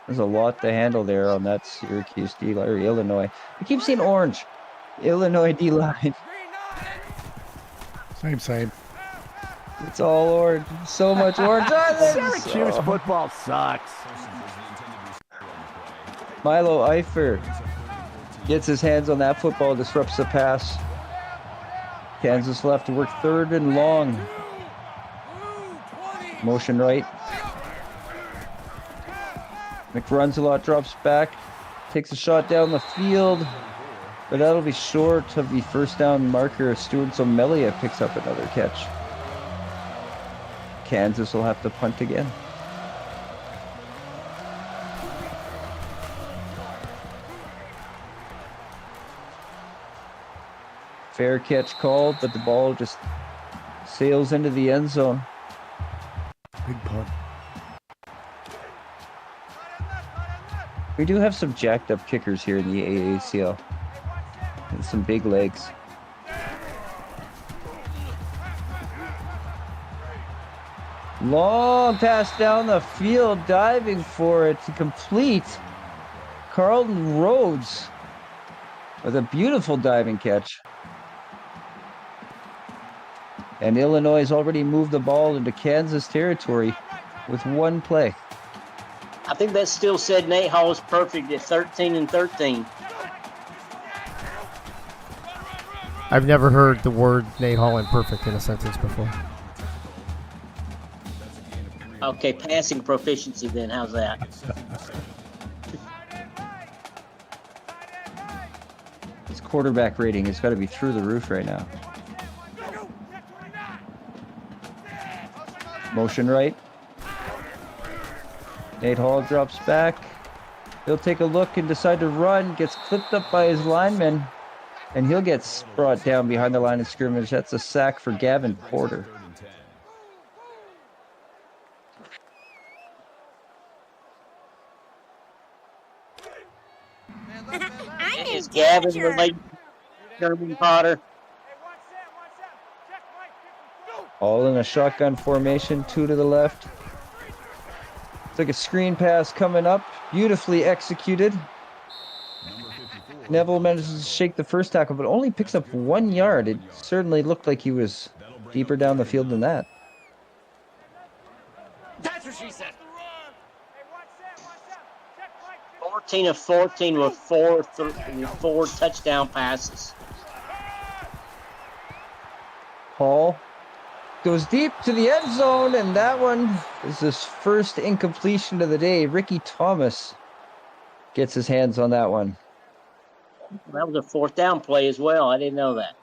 There's a lot to handle there on that Syracuse D-line, or Illinois. I keep saying orange. Illinois D-line.
Same.
It's all orange. So much orange.
Syracuse football sucks.
Milo Eifert gets his hands on that football, disrupts the pass. Kansas left to work 3rd and long. Motion right. McRunzelot drops back, takes a shot down the field, but that'll be short of the first down marker. Stuart Zomelia picks up another catch. Kansas will have to punt again. Fair catch called, but the ball just sails into the end zone.
Big punt.
We do have some jacked up kickers here in the AACL. And some big legs. Long pass down the field, diving for it to complete. Carlton Rhodes with a beautiful diving catch. And Illinois has already moved the ball into Kansas territory with one play.
I think that still said Nate Hall was perfect at 13-13.
I've never heard the word Nate Hall imperfect in a sentence before.
Okay, passing proficiency then. How's that?
His quarterback rating has got to be through the roof right now. Motion right. Nate Hall drops back. He'll take a look and decide to run. Gets clipped up by his lineman. And he'll get brought down behind the line of scrimmage. That's a sack for Gavin Porter.
Is Gavin related to Sherman Potter?
All in a shotgun formation, 2 to the left. It's like a screen pass coming up, beautifully executed. Neville manages to shake the first tackle, but only picks up 1 yard. It certainly looked like he was deeper down the field than that.
That's what she said.
14 of 14 with four touchdown passes.
Hall goes deep to the end zone, and that one is his first incompletion of the day. Ricky Thomas gets his hands on that one.
That was a 4th down play as well. I didn't know that.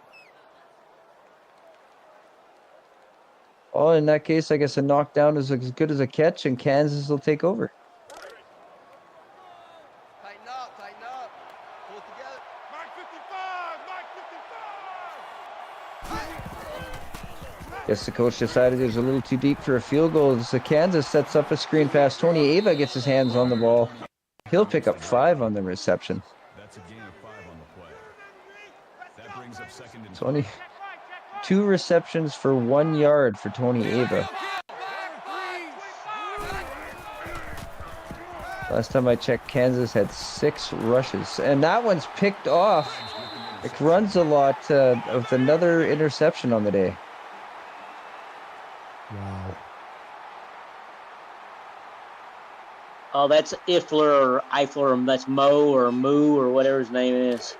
Oh, in that case, I guess a knockdown is as good as a catch, and Kansas will take over.
Tighten up. Pull it together. Mark 55.
Guess the coach decided it was a little too deep for a field goal. So Kansas sets up a screen pass. Tony Ava gets his hands on the ball. He'll pick up 5 on the reception.
That's a gain of 5 on the play. That brings up 2nd and
20. 2 receptions for 1 yard for Tony Ava. Last time I checked, Kansas had 6 rushes. And that one's picked off. It runs a lot with another interception on the day.
Wow.
Oh, that's Ifler or Eifler, or that's Mo or Moo or whatever his name is.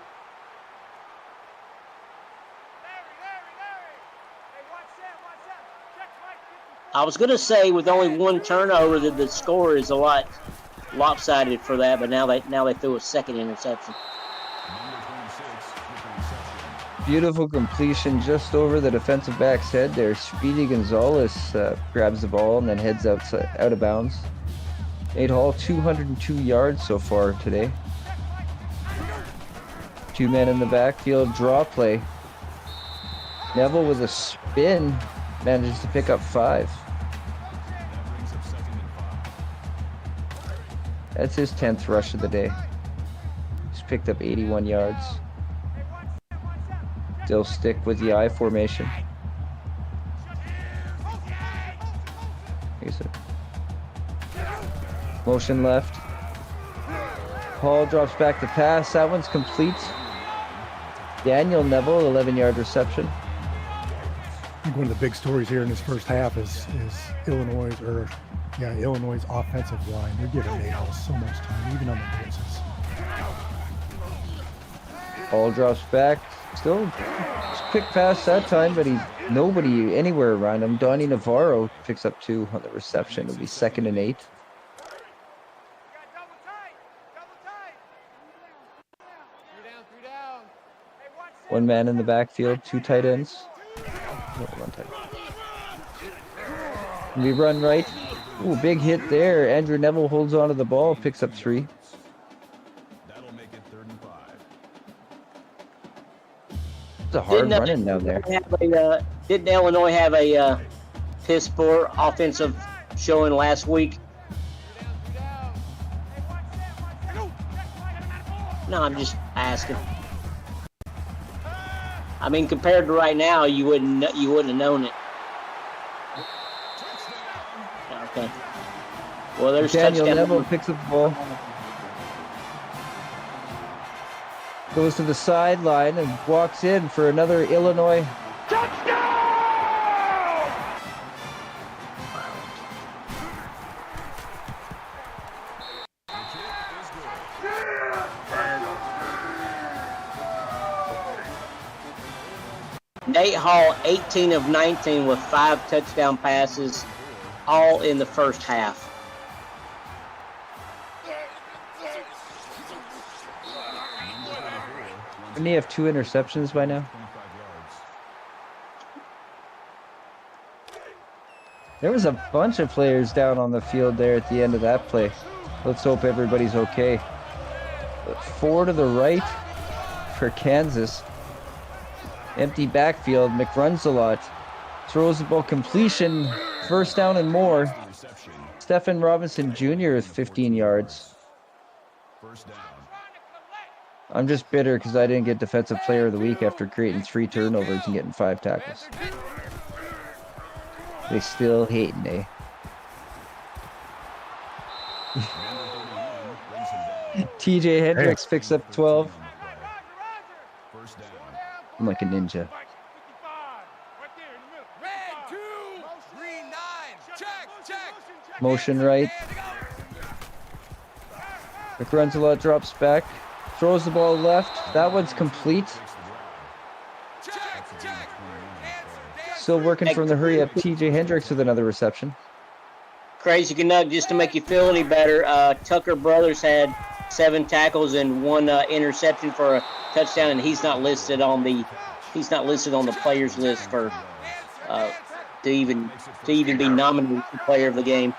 I was going to say with only 1 turnover that the score is a lot lopsided for that, but now they threw a 2nd interception.
Beautiful completion just over the defensive back's head there. Speedy Gonzalez grabs the ball and then heads out of bounds. Nate Hall, 202 yards so far today. 2 men in the backfield, draw play. Neville with a spin manages to pick up 5. That's his 10th rush of the day. He's picked up 81 yards. Still stick with the I formation. Motion left. Hall drops back to pass. That one's complete. Daniel Neville, 11-yard reception.
I think one of the big stories here in this first half is Illinois' offensive line. They're giving Aacl so much time, even on the blitzes.
Hall drops back. Still quick pass that time, but nobody anywhere around him. Donnie Navarro picks up 2 on the reception. It'll be 2nd and 8. One man in the backfield, 2 tight ends. No, 1 tight end. We run right. Ooh, big hit there. Andrew Neville holds onto the ball, picks up 3.
That'll make it 3rd and 5.
It's a hard running down there.
Didn't Illinois have a piss poor offensive showing last week? No, I'm just asking. I mean, compared to right now, you wouldn't have known it. Okay. Well, there's
Daniel
touchdown.
Neville picks up the ball. Goes to the sideline and walks in for another Illinois.
Nate Hall, 18 of 19 with 5 touchdown passes, all in the first half.
Didn't he have 2 interceptions by now? There was a bunch of players down on the field there at the end of that play. Let's hope everybody's okay. 4 to the right for Kansas. Empty backfield. McRuns a lot. Throws the ball completion. 1st down and more. Stephen Robinson Jr. with 15 yards. I'm just bitter because I didn't get Defensive Player of the Week after creating 3 turnovers and getting 5 tackles. They still hating me. TJ Hendricks picks up 12. I'm like a ninja. Motion right. McRunzelot drops back. Throws the ball left. That one's complete. Still working from the hurry up. TJ Hendricks with another reception.
Crazy Canuck, just to make you feel any better, Tucker Brothers had 7 tackles and 1 interception for a touchdown, and he's not listed on the players list for to even be nominated for player of the game.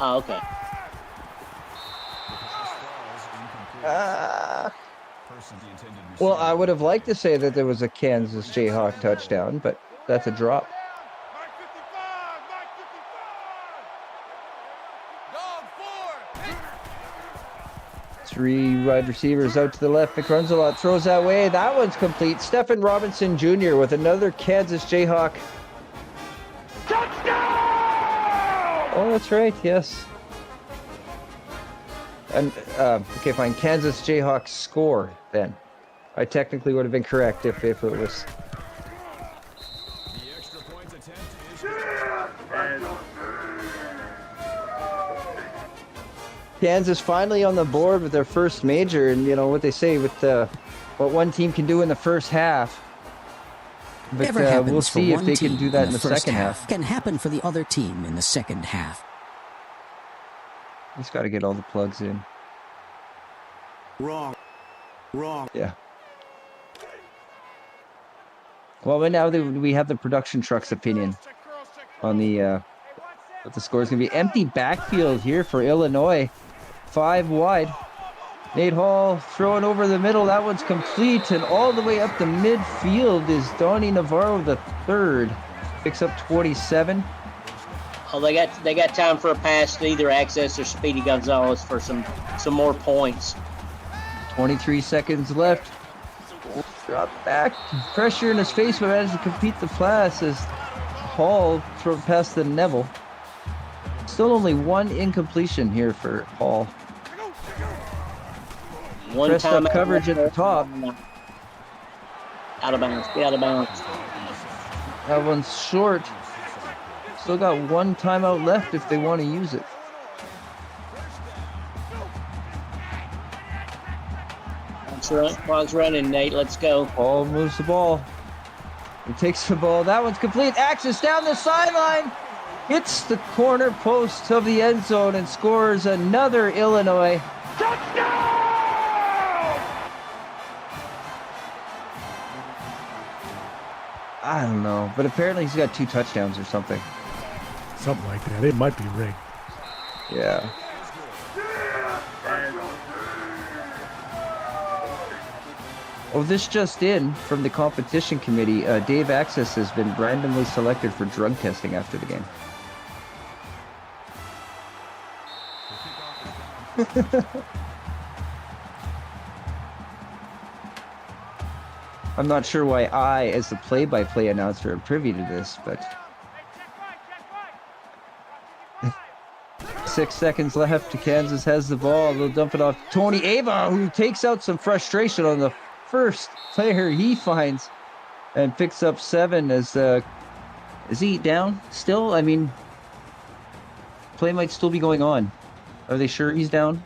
Oh, okay.
Well, I would have liked to say that there was a Kansas Jayhawk touchdown, but that's a drop. Three wide receivers out to the left. McRunzelot throws that way. That one's complete. Stephen Robinson Jr. with another Kansas Jayhawk. Touchdown! Oh, that's right. Yes. And okay, fine. Kansas Jayhawks score then. I technically would have been correct if it was. Kansas finally on the board with their first major, and you know what they say with what one team can do in the first half. But we'll see if they can do that in the second half.
Can happen for the other team in the second half.
Just got to get all the plugs in.
Wrong.
Yeah. Well, now we have the production truck's opinion on the what the score is going to be. Empty backfield here for Illinois. 5 wide. Nate Hall throwing over the middle. That one's complete, and all the way up the midfield is Donnie Navarro the third. Picks up 27.
Oh, they got time for a pass to either Access or Speedy Gonzalez for some more points.
23 seconds left. Drop back. Pressure in his face, but managed to complete the pass as Hall thrown past the Neville. Still only one incompletion here for Hall. Pressed up coverage at the top.
Out of bounds. Get out of bounds.
That one's short. Still got one timeout left if they want to use it.
Clock's running, Nate. Let's go.
Hall moves the ball. He takes the ball. That one's complete. Axis down the sideline. Hits the corner post of the end zone and scores another Illinois. I don't know, but apparently he's got 2 touchdowns or something.
Something like that. It might be rigged.
Yeah. Oh, this just in from the competition committee. Dave Access has been randomly selected for drug testing after the game. I'm not sure why I, as the play-by-play announcer, am privy to this, but 6 seconds left. Kansas has the ball. They'll dump it off Tony Ava, who takes out some frustration on the first player he finds and picks up 7 as is he down still? I mean, play might still be going on. Are they sure he's down?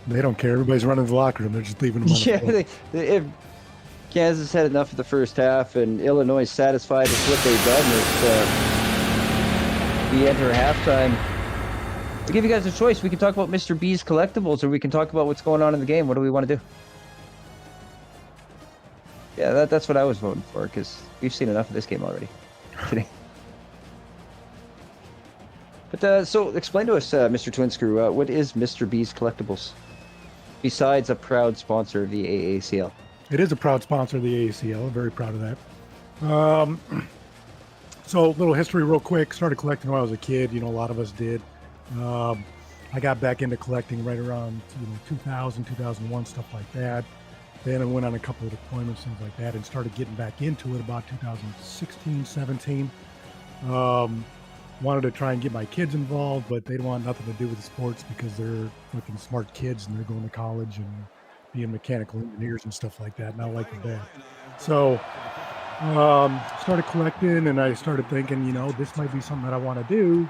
They don't care. Everybody's running to the locker room. They're just leaving him on the
field. Kansas had enough of the first half, and Illinois is satisfied with what they've done. We enter halftime. I'll give you guys a choice. We can talk about Mr. B's collectibles, or we can talk about what's going on in the game. What do we want to do? Yeah, that's what I was voting for, because we've seen enough of this game already today. But so explain to us, Mr. Twin Screw, what is Mr. B's Collectibles? Besides a proud sponsor of the AACL.
It is a proud sponsor of the AACL. I'm very proud of that. So a little history real quick. Started collecting when I was a kid. You know, a lot of us did. I got back into collecting right around 2000, 2001, stuff like that. Then I went on a couple of deployments, things like that, and started getting back into it about 2016, 17. Wanted to try and get my kids involved, but they don't want nothing to do with the sports because they're fucking smart kids and they're going to college and being mechanical engineers and stuff like that. Not like that. So started collecting, and I started thinking, this might be something that I want to do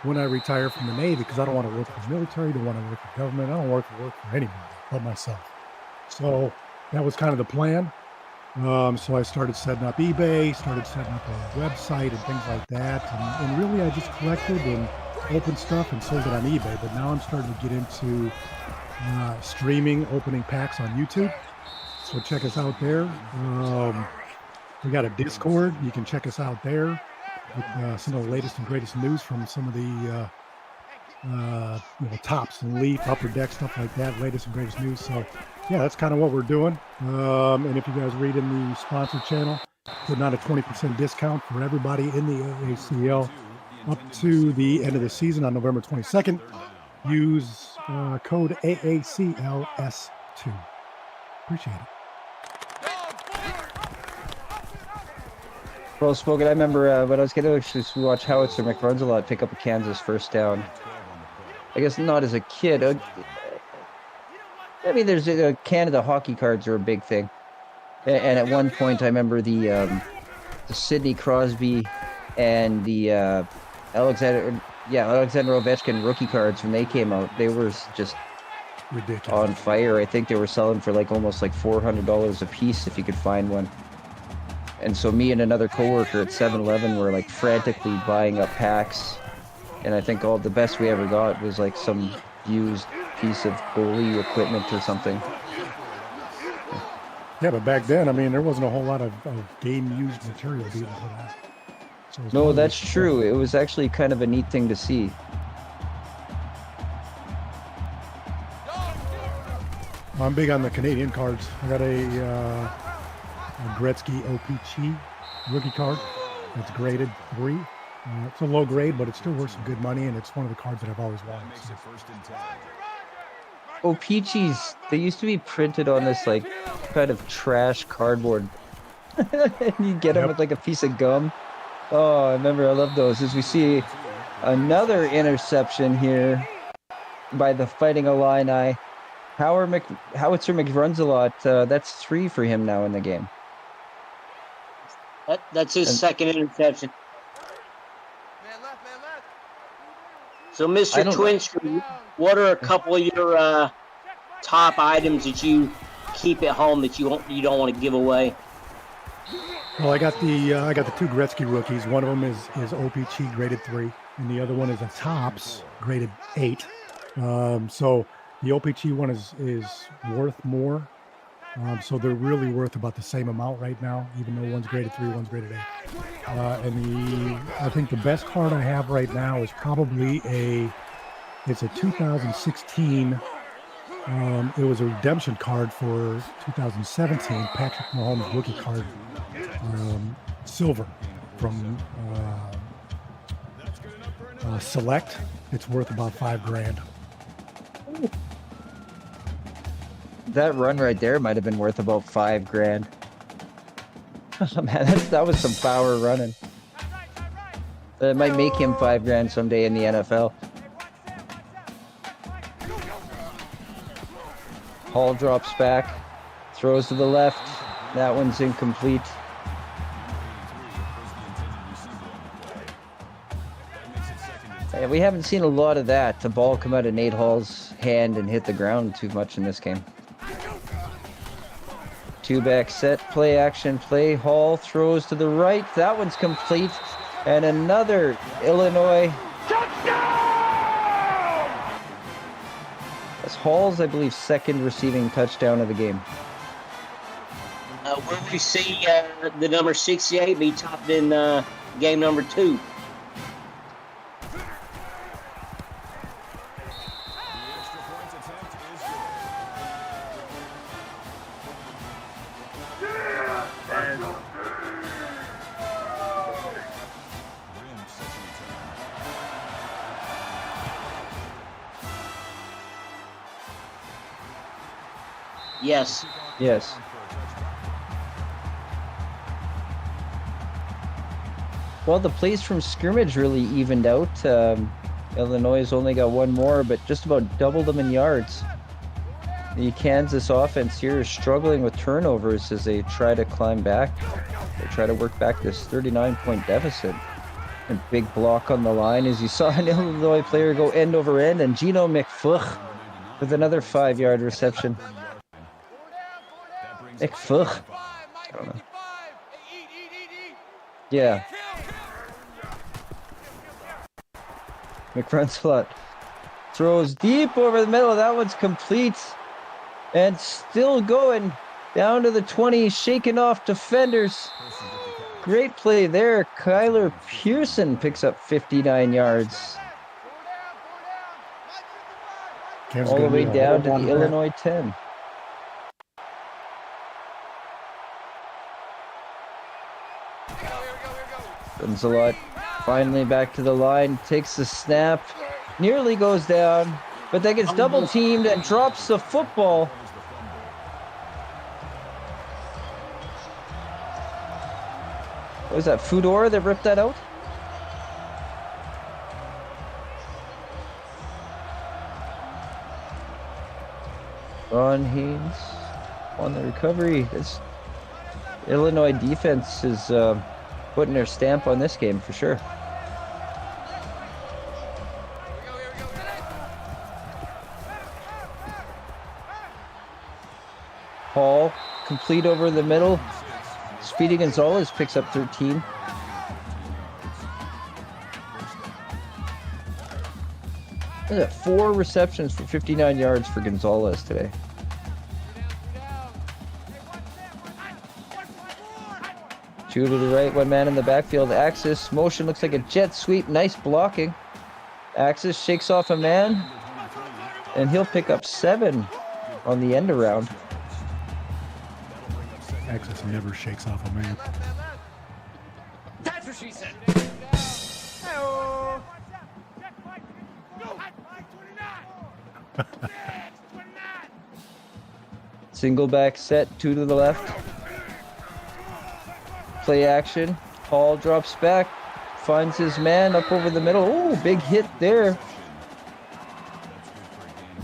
when I retire from the Navy, because I don't want to work for the military, don't want to work for government. I don't work for anybody but myself. So that was kind of the plan. So I started setting up eBay, started setting up a website and things like that. And really I just collected and opened stuff and sold it on eBay. But now I'm starting to get into streaming, opening packs on YouTube. So check us out there. We got a Discord. You can check us out there with some of the latest and greatest news from some of the tops and leaf, upper deck, stuff like that, latest and greatest news. So yeah, that's kind of what we're doing. And if you guys read in the sponsor channel, putting out a 20% discount for everybody in the AACL up to the end of the season on November 22nd. Use code AACLS2. Appreciate it.
Well spoken. I remember when I was getting to watch Howitzer McRuns a lot pick up a Kansas first down. I guess not as a kid. I mean, there's Canada hockey cards are a big thing, and at one point I remember the Sidney Crosby and the Alexander Ovechkin rookie cards when they came out. They were just
ridiculous,
on fire. I think they were selling for almost $400 a piece if you could find one. And so me and another coworker at 7-Eleven were frantically buying up packs, and I think all the best we ever got was some used piece of goalie equipment or something.
Yeah, but back then, I mean, there wasn't a whole lot of game used material being put out. So
no, that's true. It was actually kind of a neat thing to see.
I'm big on the Canadian cards. I got a Gretzky OPC rookie card. It's graded 3. It's a low grade, but it's still worth some good money, and it's one of the cards that I've always wanted.
Peachies, they used to be printed on this like kind of trash cardboard. And you get them with like a piece of gum. Oh, I remember, I love those. As we see another interception here by the Fighting Illini. Howitzer McRunsalot, that's 3 for him now in the game.
That's his second interception. So, Mr. Twinster, what are a couple of your top items that you keep at home that you don't want to give away?
Well, I got the 2 Gretzky rookies. One of them is OPC graded 3, and the other one is a Topps graded 8. So the OPC one is worth more. So they're really worth about the same amount right now, even though one's graded 3, one's graded 8. I think the best card I have right now is probably it's a 2016. It was a redemption card for 2017, Patrick Mahomes rookie card, silver from Select. It's worth about $5,000.
That run right there might have been worth about $5,000. Oh, man, that was some power running. That might make him $5,000 someday in the NFL. Hall drops back, throws to the left. That one's incomplete. And we haven't seen a lot of that. The ball come out of Nate Hall's hand and hit the ground too much in this game. 2-back set, play action, play. Hall throws to the right. That one's complete. And another Illinois. That's Hall's, I believe, second receiving touchdown of the game.
Will we see the number 68 be topped in game number 2? Yes.
Yes. Well, the plays from scrimmage really evened out. Illinois has only got one more, but just about doubled them in yards. The Kansas offense here is struggling with turnovers as they try to climb back. They try to work back this 39-point deficit. A big block on the line as you saw an Illinois player go end over end, and Gino McFuch with another 5-yard reception. McFuch. I don't know. Yeah. McRunsalot throws deep over the middle. That one's complete. And still going down to the 20, shaking off defenders. Great play there. Kyler Pearson picks up 59 yards. All the way down to the Illinois 10. Runsalot finally back to the line, takes the snap, nearly goes down, but then gets double teamed and drops the football. Was that Fudor that ripped that out? Ron Haynes on the recovery. This Illinois defense is putting their stamp on this game for sure. Hall complete over the middle. Speedy Gonzalez picks up 13. Look at 4 receptions for 59 yards for Gonzalez today. Two to the right, one man in the backfield. Axis motion looks like a jet sweep. Nice blocking. Axis shakes off a man, and he'll pick up 7 on the end around.
Access never shakes off a man.
That's what she said.
Single back set, 2 to the left. Play action. Hall drops back, finds his man up over the middle. Oh, big hit there.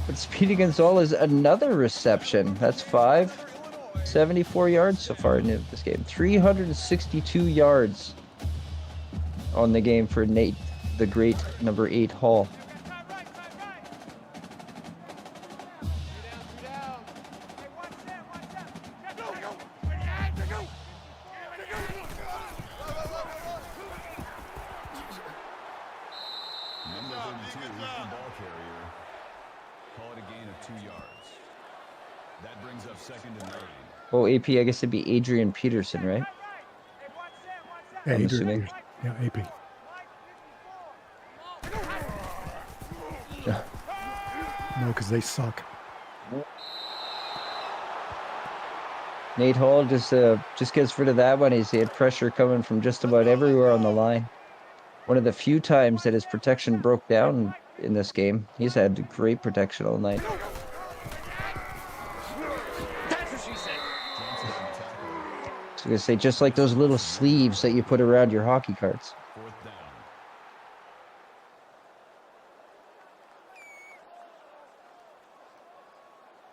But Speedy Gonzalez, another reception. That's 5. 74 yards so far in this game. 362 yards on the game for Nate, the great number 8 Hall.
Number 32 is the ball carrier. Call it a gain of 2 yards. That brings up 2nd and 9.
Oh, AP, I guess it'd be Adrian Peterson, right?
Yeah,
I'm
Adrian
assuming.
Peterson. Yeah, AP.
Yeah.
No, because they suck.
Nate Hall just gets rid of that one. He had pressure coming from just about everywhere on the line. One of the few times that his protection broke down in this game. He's had great protection all night.
That's what she said.
I was gonna say, just like those little sleeves that you put around your hockey cards.
4th down.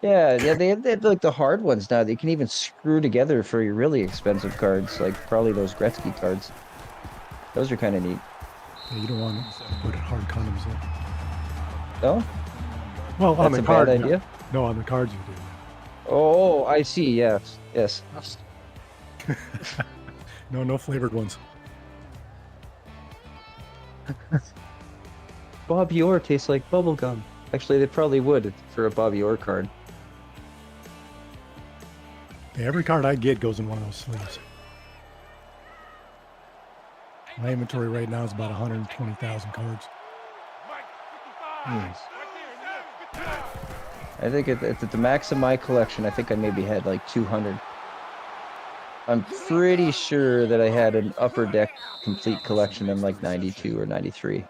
Yeah, they have like the hard ones now that you can even screw together for your really expensive cards, like probably those Gretzky cards. Those are kind of neat.
Yeah, you don't want to put hard condoms in.
No?
Well, on
That's
the
a
card,
bad idea.
No, on the cards you do.
Oh, I see. Yes, yes.
No flavored ones.
Bobby Orr tastes like bubble gum. Actually, they probably would for a Bobby Orr card.
Yeah, every card I get goes in one of those sleeves. My inventory right now is about 120,000 cards.
Nice. I think at the max of my collection, I think I maybe had like 200. I'm pretty sure that I had an upper deck complete collection in like 92 or 93.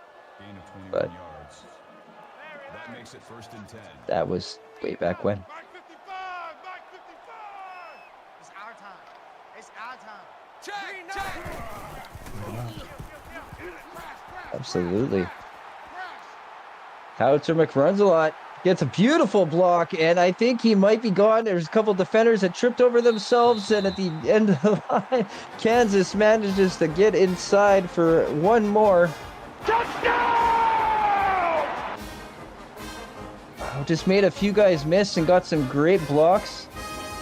But
That makes it 1st and 10.
that was way back when.
It's our time. It's our time. Check.
Absolutely. Howitzer McRuns a lot. Gets a beautiful block, and I think he might be gone. There's a couple defenders that tripped over themselves, and at the end of the line, Kansas manages to get inside for one more. Just made a few guys miss and got some great blocks.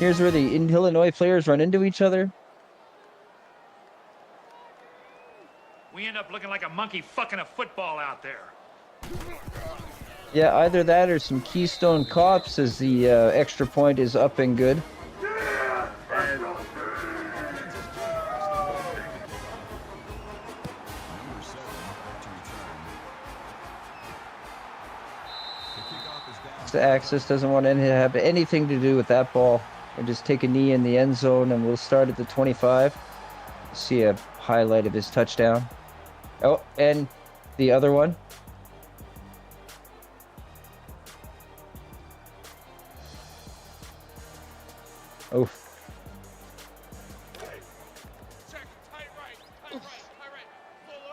Here's where the Illinois players run into each other.
We end up looking like a monkey fucking a football out there.
Yeah, either that or some Keystone Cops as the extra point is up and good. The Axis doesn't want to have anything to do with that ball. Or just take a knee in the end zone, and we'll start at the 25. See a highlight of his touchdown. Oh, and the other one. Oh.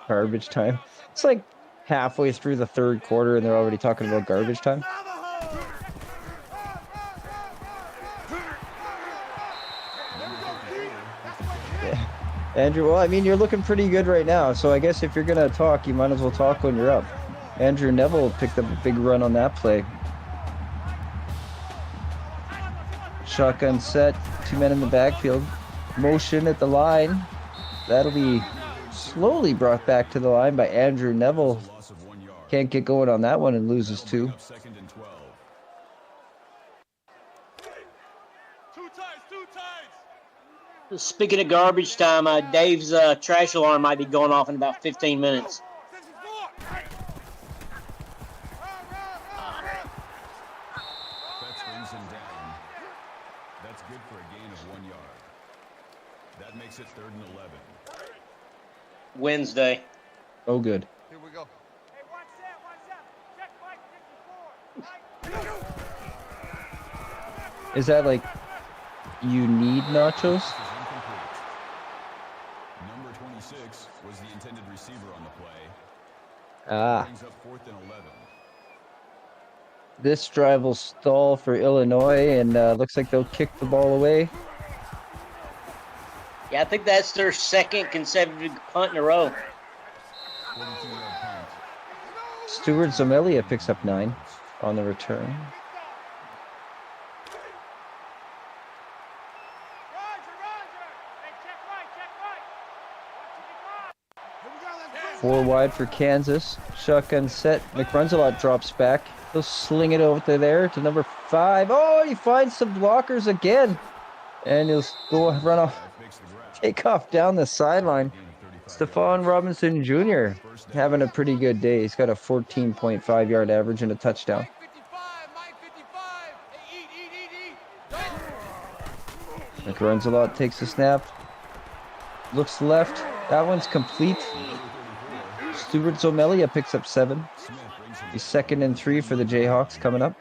Garbage time. It's like halfway through the 3rd quarter and they're already talking about garbage time. Yeah. Andrew, well, I mean, you're looking pretty good right now, so I guess if you're going to talk, you might as well talk when you're up. Andrew Neville picked up a big run on that play. Shotgun set, 2 men in the backfield. Motion at the line. That'll be slowly brought back to the line by Andrew Neville. Can't get going on that one and loses 2.
Speaking of garbage time, Dave's trash alarm might be going off in about 15 minutes.
That brings him down. That's good for a gain of 1 yard. That makes it 3rd and 11.
Wednesday.
Oh, good.
Here we go. Hey, one set. Check Mike 54.
Is that like you need nachos?
Number 26 was the intended receiver on the play.
Ah.
Brings up 4th and 11.
This drive will stall for Illinois, and looks like they'll kick the ball away.
Yeah, I think that's their second consecutive punt in a row.
Stuart Zomelia picks up 9 on the return. Four wide for Kansas. Shotgun set. McRunzelot drops back. He'll sling it over there to number 5. Oh, he finds some blockers again. And he'll go run off, take off down the sideline. Stephon Robinson Jr. having a pretty good day. He's got a 14.5 yard average and a touchdown. McRunzelot takes the snap. Looks left. That one's complete. Stuart Zomelia picks up 7. He's 2nd and 3 for the Jayhawks coming up.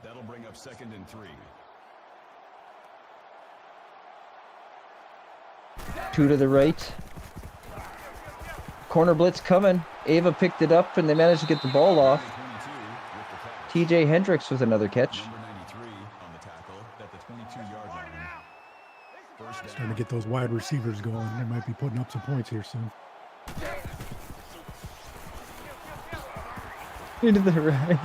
That'll bring up 2nd and 3.
2 to the right. Corner blitz coming. Ava picked it up and they managed to get the ball off. TJ Hendricks with another catch.
Starting to get those wide receivers going. They might be putting up some points here soon.
To the right.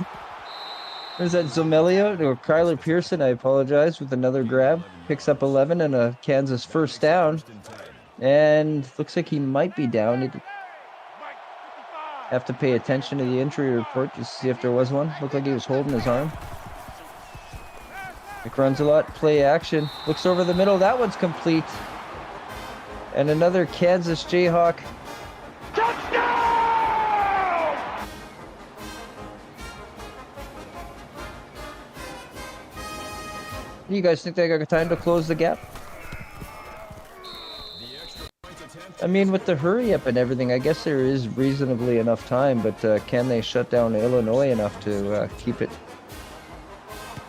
Is that Zomelia or Kyler Pearson? I apologize, with another grab. Picks up 11 and a Kansas first down. And looks like he might be down. He'd have to pay attention to the injury report just to see if there was one. Looked like he was holding his arm. McRunzelot, play action. Looks over the middle. That one's complete. And another Kansas Jayhawk. Do you guys think they got time to close the gap? I mean, with the hurry up and everything, I guess there is reasonably enough time, but can they shut down Illinois enough to keep it?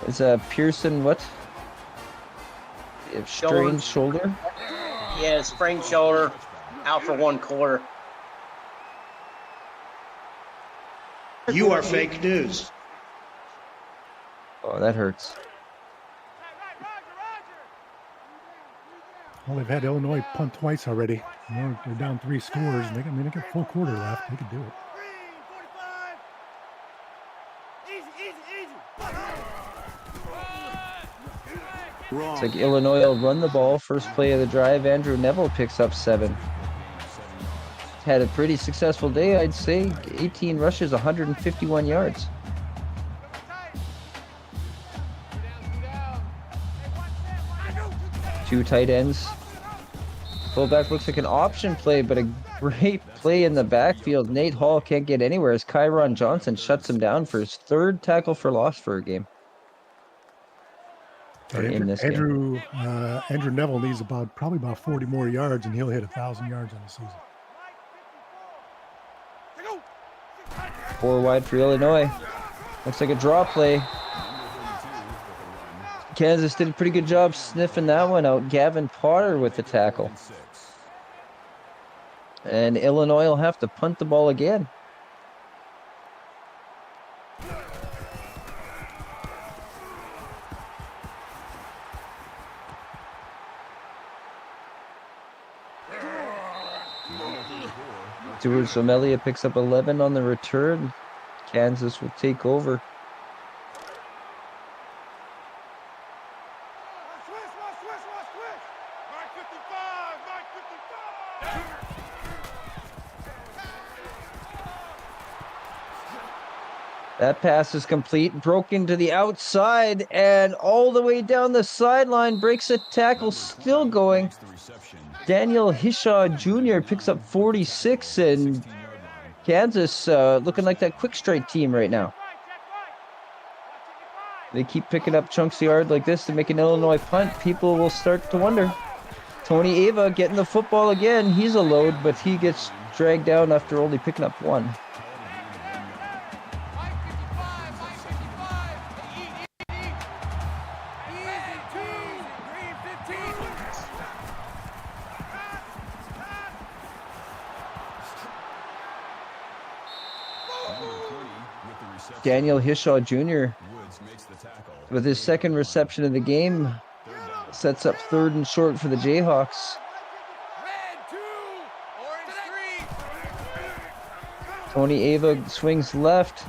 Is Pearson what? Strained shoulder?
Yeah, sprained shoulder, out for 1 quarter.
You are fake news.
Oh, that hurts.
Well, they've had Illinois punt twice already. You know, they're down 3 scores. They got full quarter left. They could do it.
It's like Illinois will run the ball. First play of the drive, Andrew Neville picks up 7. Had a pretty successful day, I'd say. 18 rushes, 151 yards. Two tight ends. Fullback looks like an option play, but a great play in the backfield. Nate Hall can't get anywhere as Kyron Johnson shuts him down for his 3rd tackle for loss for a game.
Andrew Neville needs probably about 40 more yards, and he'll hit 1,000 yards on the season.
4 wide for Illinois. Looks like a draw play. Kansas did a pretty good job sniffing that one out. Gavin Potter with the tackle. And Illinois will have to punt the ball again. Stuart Zomelia picks up 11 on the return. Kansas will take over. That pass is complete, broken to the outside, and all the way down the sideline, breaks a tackle, still going. Daniel Hishaw Jr. picks up 46, and Kansas looking like that quick strike team right now. they keep picking up chunks of yard like this to make an Illinois punt, people will start to wonder. Tony Ava getting the football again. He's a load, but he gets dragged down after only picking up one. Daniel Hishaw Jr. with his second reception of the game sets up 3rd and short for the Jayhawks. Tony Ava swings left.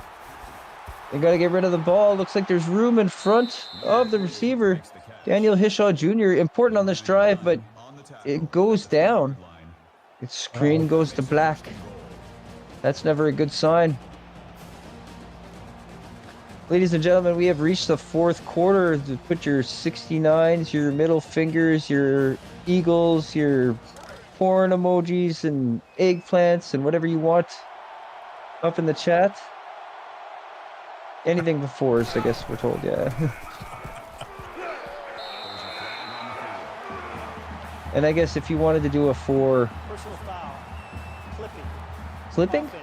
They got to get rid of the ball. Looks like there's room in front of the receiver. Daniel Hishaw Jr. important on this drive, but it goes down. Its screen goes to black. That's never a good sign. Ladies and gentlemen, we have reached the 4th quarter. Put your 69s, your middle fingers, your eagles, your porn emojis and eggplants and whatever you want up in the chat. Anything before us, I guess we're told, yeah. And I guess if you wanted to do a 4...
Personal foul. Clipping.
Clipping?
Offense.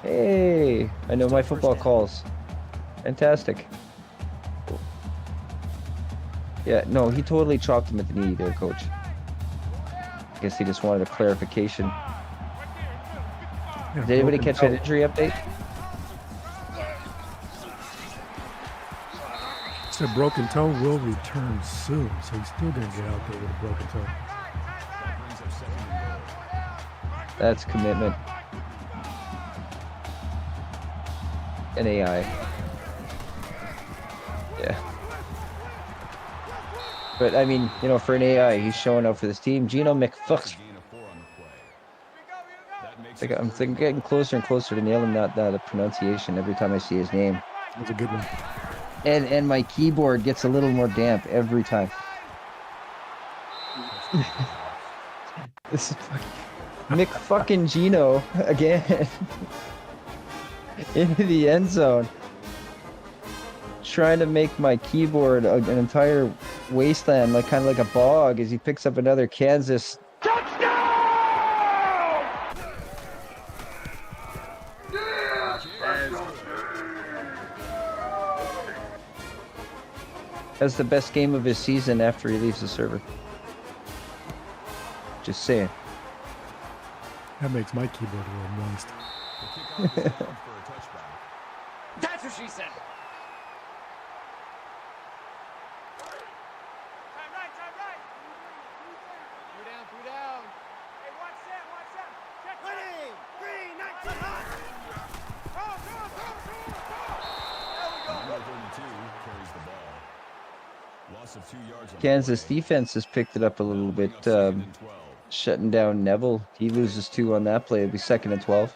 Hey, I know my football calls. Fantastic. Yeah, no, he totally chopped him at the knee there, coach. I guess he just wanted a clarification. Did anybody catch that injury update?
Said broken toe will return soon, so he's still going to get out there with a broken toe.
That's commitment. An AI. Yeah. But, I mean, you know, for an AI, he's showing up for this team. Gino McFuck. I'm getting closer and closer to nailing the pronunciation every time I see his name.
That's a good one.
And my keyboard gets a little more damp every time. This is McFucking Gino again. Into the end zone. Trying to make my keyboard an entire wasteland, like kind of like a bog, as he picks up another Kansas. That's the best game of his season after he leaves the server. Just saying.
That makes my keyboard a little moist.
That's what she said.
Kansas defense has picked it up a little bit, shutting down Neville. He loses 2 on that play. It'll be 2nd and 12.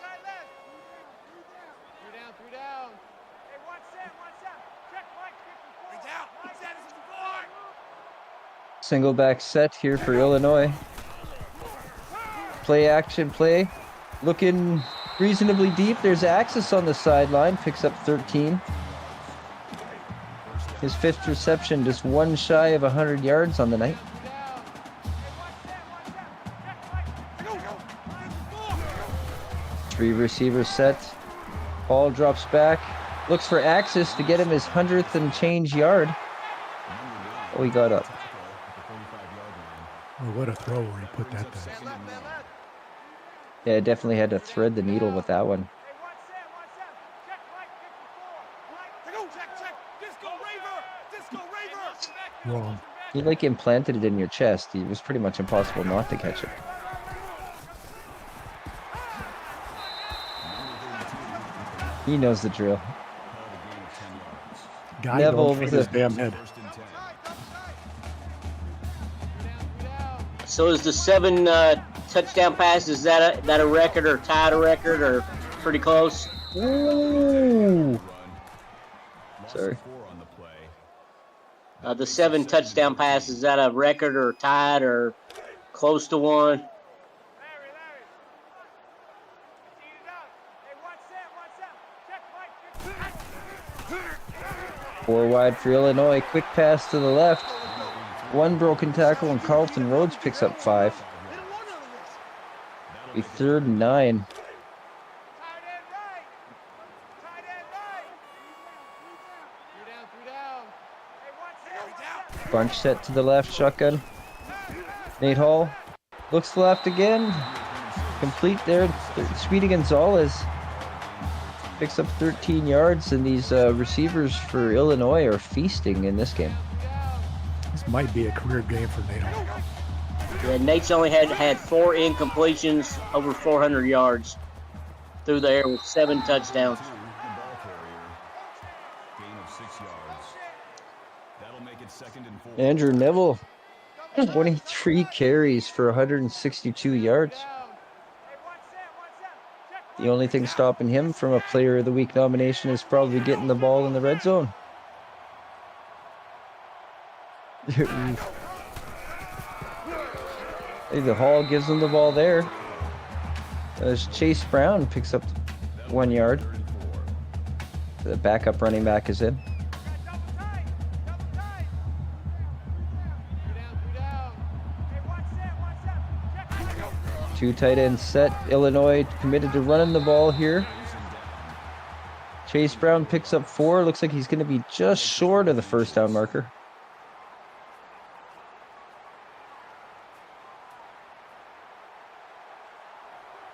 Single back set here for Illinois. Play action play. Looking reasonably deep. There's Aacl on the sideline. Picks up 13. His 5th reception, just one shy of 100 yards on the night. Three receivers set. Ball drops back. Looks for Aacl to get him his 100th and change yard. Oh, he got up.
Oh, what a throw where he put that thing.
Yeah, definitely had to thread the needle with that one.
Wrong.
He like implanted it in your chest. It was pretty much impossible not to catch it. He knows the drill.
Guy
Neville
with his damn head.
So is the 7 touchdown pass, is that a record or tied a record or pretty close?
Ooh. Sorry.
The 7 touchdown pass, is that a record or tied or close to one?
4 wide for Illinois. Quick pass to the left. 1 broken tackle, and Carlton Rhodes picks up 5. A 3rd and 9. Bunch set to the left, shotgun. Nate Hall looks left again. Complete there. Speedy Gonzalez picks up 13 yards, and these receivers for Illinois are feasting in this game.
This might be a career game for Nate Hall.
Yeah, Nate's only had 4 incompletions over 400 yards through the air with 7 touchdowns.
Andrew Neville, 23 carries for 162 yards. The only thing stopping him from a Player of the Week nomination is probably getting the ball in the red zone. The Hall gives him the ball there. As Chase Brown picks up 1 yard. The backup running back is in. Two tight ends set. Illinois committed to running the ball here. Chase Brown picks up 4. Looks like he's going to be just short of the first down marker.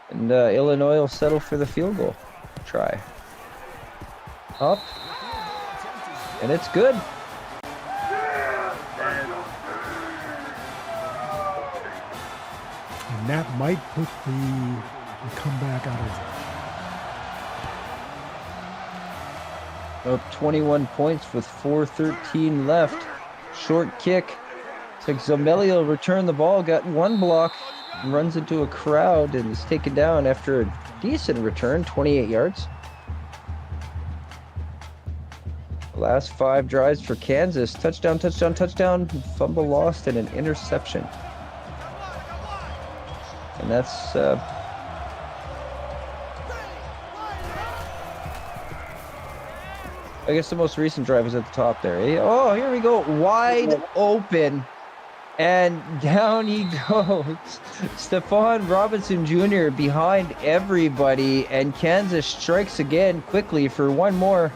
And Illinois will settle for the field goal try. Up. And it's good.
And that might put the comeback out of
Up 21 points with 4:13 left. Short kick. It's like Zomelio returned the ball, got 1 block, and runs into a crowd and is taken down after a decent return, 28 yards. Last 5 drives for Kansas. Touchdown, touchdown, touchdown. Fumble lost and an interception. And that's I guess the most recent drive is at the top there. Oh, here we go. Wide open. And down he goes. Stephon Robinson Jr. behind everybody. And Kansas strikes again quickly for 1 more.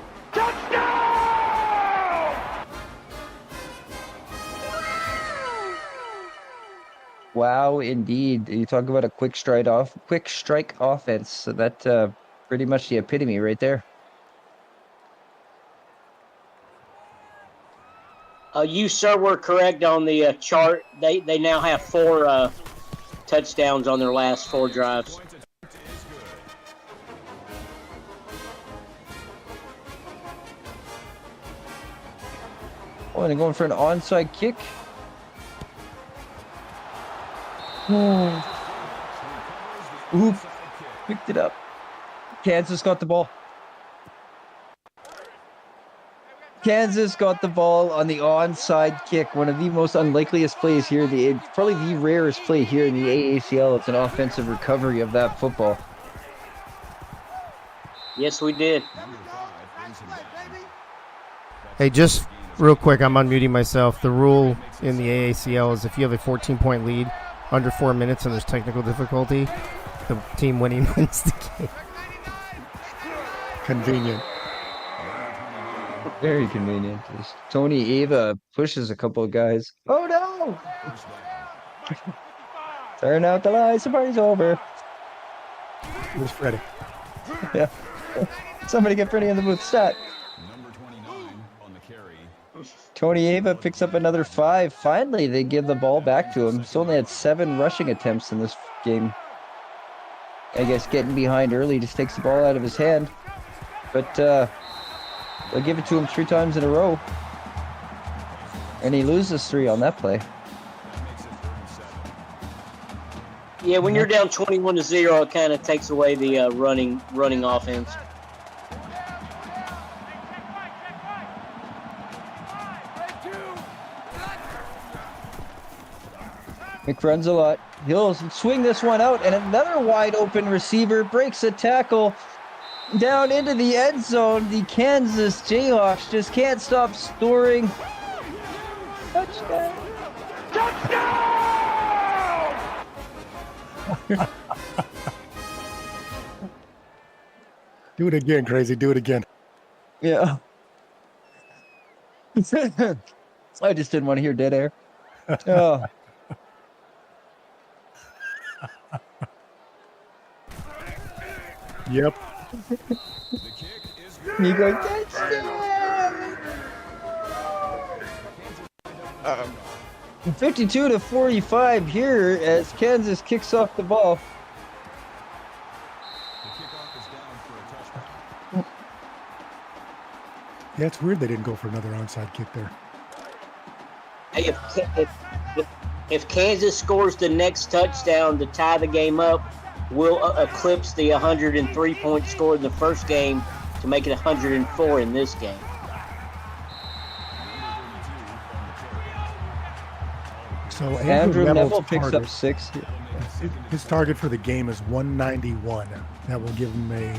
Wow, indeed. You talk about a quick strike offense. So that pretty much the epitome right there.
You, sir, were correct on the chart. They now have 4 touchdowns on their last 4 drives.
Oh, and they're going for an onside kick. Oop. Picked it up. Kansas got the ball. Kansas got the ball on the onside kick. One of the most unlikeliest plays here. Probably the rarest play here in the AACL. It's an offensive recovery of that football.
Yes, we did.
Hey, just real quick, I'm unmuting myself. The rule in the AACL is if you have a 14-point lead under 4 minutes and there's technical difficulty, the team winning wins the game.
Convenient.
Very convenient. Tony Ava pushes a couple of guys. Oh no! Turn out the lights, the party's over.
Where's Freddie?
Yeah. Somebody get Freddie in the booth. Stat. Tony Ava picks up another 5. Finally, they give the ball back to him. He's only had 7 rushing attempts in this game. I guess getting behind early just takes the ball out of his hand. But they'll give it to him 3 times in a row. And he loses 3 on that play.
Yeah, when you're down 21-0, it kind of takes away the running offense.
Mick runs a lot. He'll swing this one out, and another wide open receiver breaks a tackle. down into the end zone. The Kansas Jayhawks just can't stop scoring. Touchdown!
Do it again, crazy. Do it again.
Yeah. I just didn't want to hear dead air. Oh.
Yep.
You go, touchdown! 52-45 here as Kansas kicks off the ball.
Yeah, it's weird they didn't go for another onside kick there.
Hey, if Kansas scores the next touchdown to tie the game up, we'll eclipse the 103 points scored in the first game to make it 104 in this game.
So
Andrew Neville picks
target,
up 6.
His target for the game is 191. That will give him a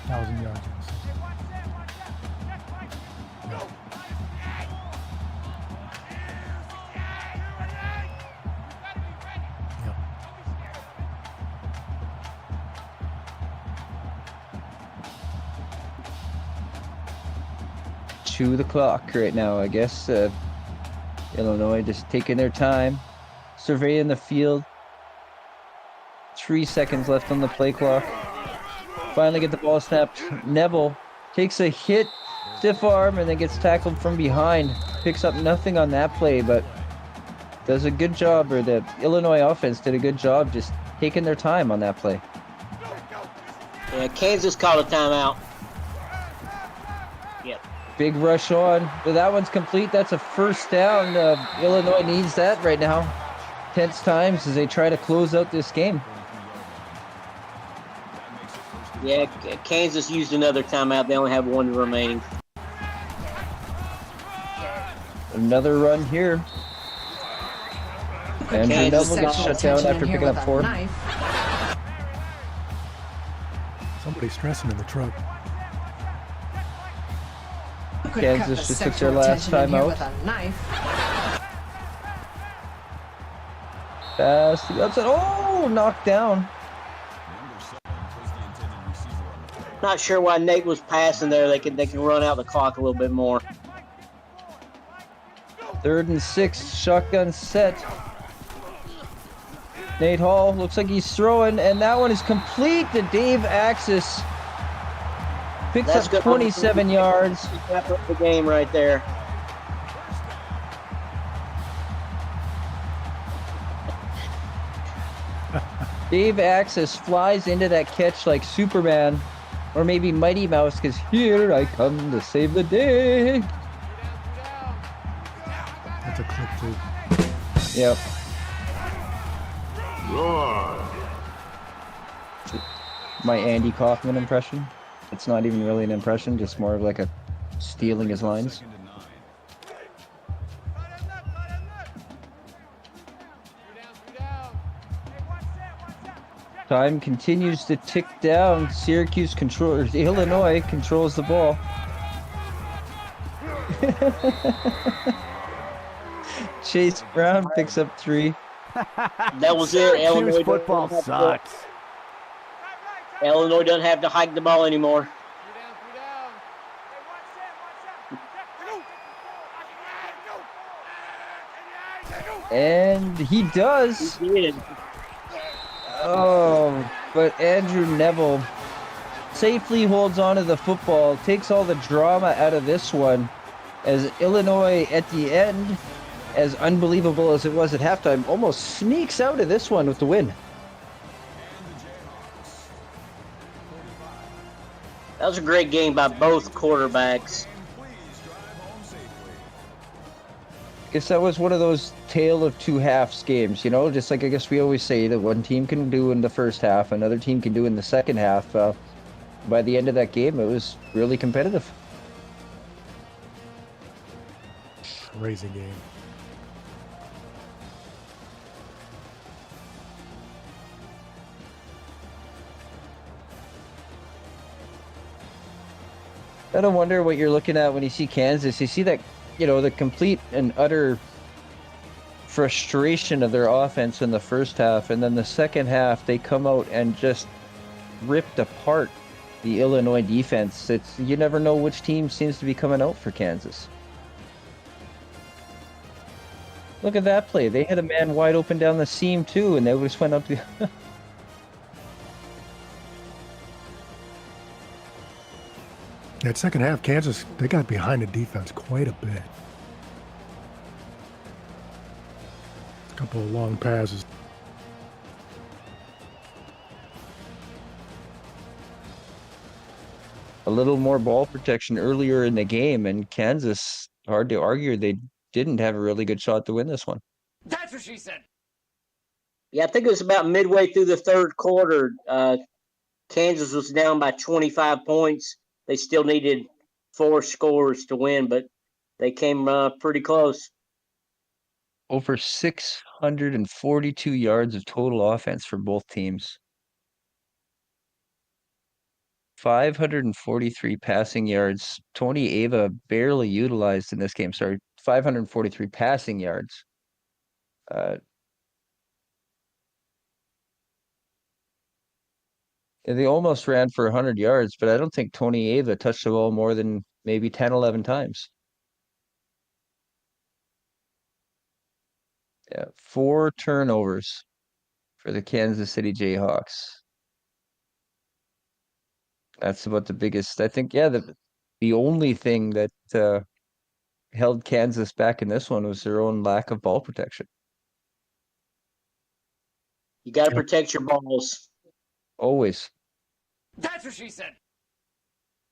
1,000 yards.
To the clock right now, I guess. Illinois just taking their time, surveying the field. 3 seconds left on the play clock. Finally get the ball snapped. Neville takes a hit, stiff arm, and then gets tackled from behind. Picks up nothing on that play, but does a good job, or the Illinois offense did a good job just taking their time on that play.
Yeah, Kansas called a timeout. Yep.
Big rush on, but that one's complete. That's a first down. Illinois needs that right now. Tense times as they try to close out this game.
Yeah, Kansas used another timeout. They only have one remaining.
Another run here. Andrew Neville gets shut down after picking up 4.
Somebody's stressing in the truck.
Kansas just took their last time out. Pass the upside. Oh, knocked down.
Not sure why Nate was passing there. They can run out the clock a little bit more.
3rd and 6, shotgun set. Nate Hall looks like he's throwing, and that one is complete to Dave Axis. Picks up 27 yards.
Wrap up the game right there.
Dave Axis flies into that catch like Superman, or maybe Mighty Mouse, because here I come to save the day.
That's a clip too.
Yep. My Andy Kaufman impression. It's not even really an impression, just more of like a stealing his lines. Time continues to tick down. Syracuse controls, Illinois controls the ball. Chase Brown picks up 3.
That was it. Illinois
football sucks.
Illinois doesn't have to hike the ball anymore.
And he does.
He did.
Oh, but Andrew Neville safely holds on to the football, takes all the drama out of this one, as Illinois at the end, as unbelievable as it was at halftime, almost sneaks out of this one with the win.
That was a great game by both quarterbacks.
I guess that was one of those tale of two halves games, you know, just like I guess we always say that one team can do in the first half, another team can do in the second half. By the end of that game, it was really competitive.
Crazy game.
Gotta wonder what you're looking at when you see Kansas. You see that, the complete and utter frustration of their offense in the first half, and then the second half they come out and just ripped apart the Illinois defense. You never know which team seems to be coming out for Kansas. Look at that play. They had a man wide open down the seam too, and they just went up the
That second half, Kansas, they got behind the defense quite a bit. A couple of long passes.
a little more ball protection earlier in the game, and Kansas, hard to argue, they didn't have a really good shot to win this one.
That's what she said.
Yeah, I think it was about midway through the third quarter. Kansas was down by 25 points. They still needed 4 scores to win, but they came pretty close.
Over 642 yards of total offense for both teams. 543 passing yards. Tony Ava barely utilized in this game. Sorry, 543 passing yards. They almost ran for 100 yards, but I don't think Tony Ava touched the ball more than maybe 10, 11 times. Yeah, 4 turnovers for the Kansas City Jayhawks. That's about the biggest. I think, yeah, the only thing that held Kansas back in this one was their own lack of ball protection.
You got to protect your balls.
Always.
That's what she said.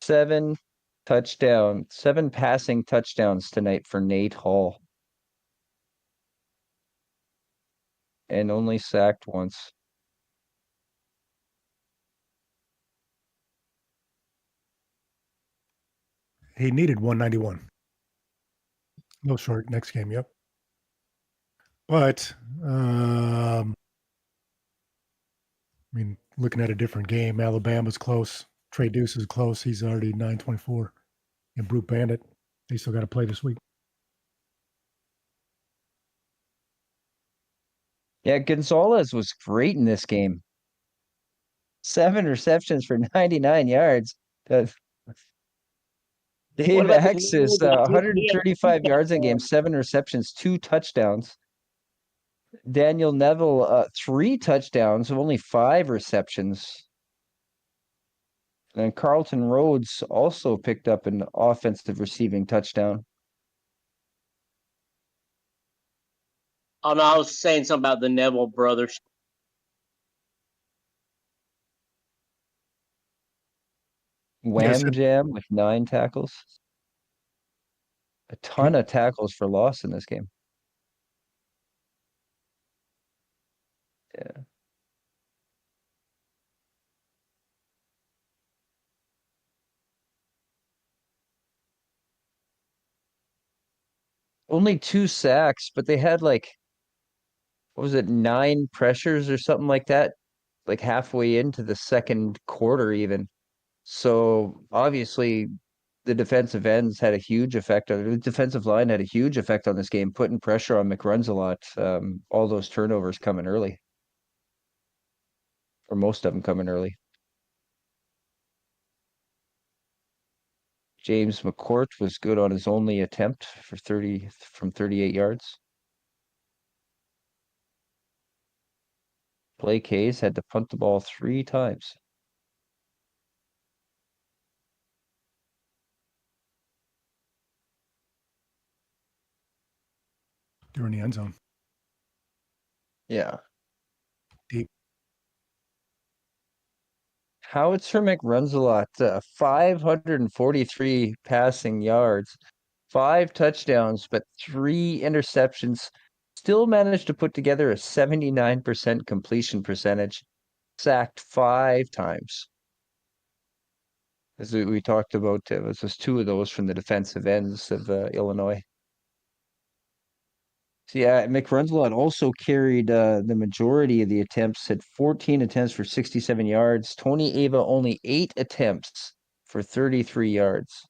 7 passing touchdowns tonight for Nate Hall. And only sacked once.
He needed 191. No short next game, yep. But, I mean, looking at a different game, Alabama's close. Trey Deuce is close. He's already 924. And Brute Bandit, they still got to play this week.
Yeah, Gonzalez was great in this game. 7 receptions for 99 yards. Dave X is 135 yards in game, 7 receptions, 2 touchdowns. Daniel Neville, 3 touchdowns, only 5 receptions. And Carlton Rhodes also picked up an offensive receiving touchdown.
Oh, no, I was saying something about the Neville brothers.
Wham Jam with 9 tackles. A ton of tackles for loss in this game. Yeah. Only 2 sacks, but they had what was it, 9 pressures or something like that, like halfway into the second quarter even. So obviously the defensive ends had a huge effect on the defensive line had a huge effect on this game, putting pressure on McRuns a lot. All those turnovers coming early. Or most of them coming early. James McCourt was good on his only attempt for 38 yards. Blake Hayes had to punt the ball 3 times.
They're in the end zone.
Yeah.
Deep.
Howitzer McRuns a lot. 543 passing yards, 5 touchdowns, but 3 interceptions. Still managed to put together a 79% completion percentage. Sacked 5 times. As we talked about, it was just 2 of those from the defensive ends of Illinois. So yeah, McRunzelot also carried the majority of the attempts, had 14 attempts for 67 yards. Tony Ava only 8 attempts for 33 yards.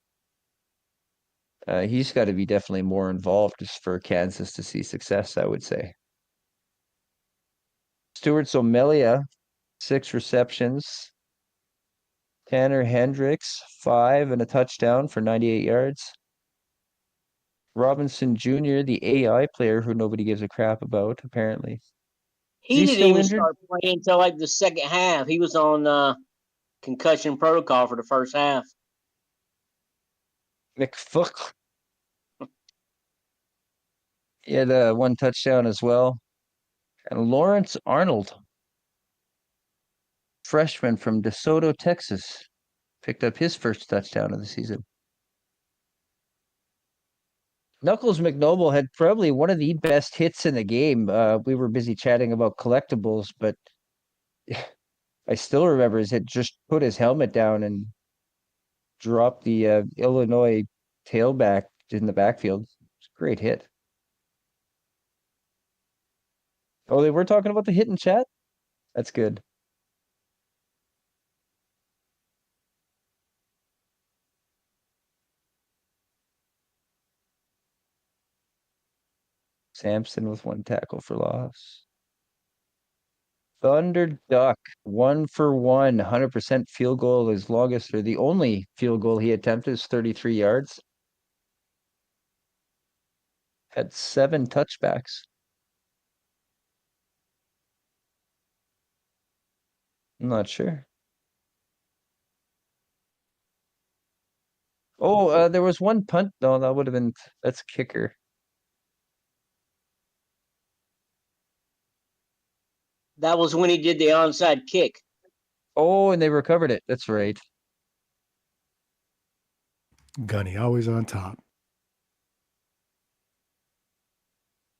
He's got to be definitely more involved just for Kansas to see success, I would say. Stuart Somelia, 6 receptions. Tanner Hendricks, 5 and a touchdown for 98 yards. Robinson Jr., the AI player who nobody gives a crap about, apparently.
He
Is
didn't
still
even
injured?
start playing until like the second half. He was on concussion protocol for the first half.
McFook. He had 1 touchdown as well. And Lawrence Arnold, freshman from DeSoto, Texas, picked up his first touchdown of the season. Knuckles McNoble had probably one of the best hits in the game. We were busy chatting about collectibles, but I still remember his hit. Just put his helmet down and dropped the Illinois tailback in the backfield. It's a great hit. Oh, they were talking about the hit in chat? That's good. Sampson with 1 tackle for loss. Thunder Duck, 1 for 1, 100% field goal. His longest, or the only field goal he attempted, is 33 yards. Had 7 touchbacks. I'm not sure. Oh, there was 1 punt. No, that would have been, that's kicker.
That was when he did the onside kick.
Oh, and they recovered it. That's right.
Gunny, always on top.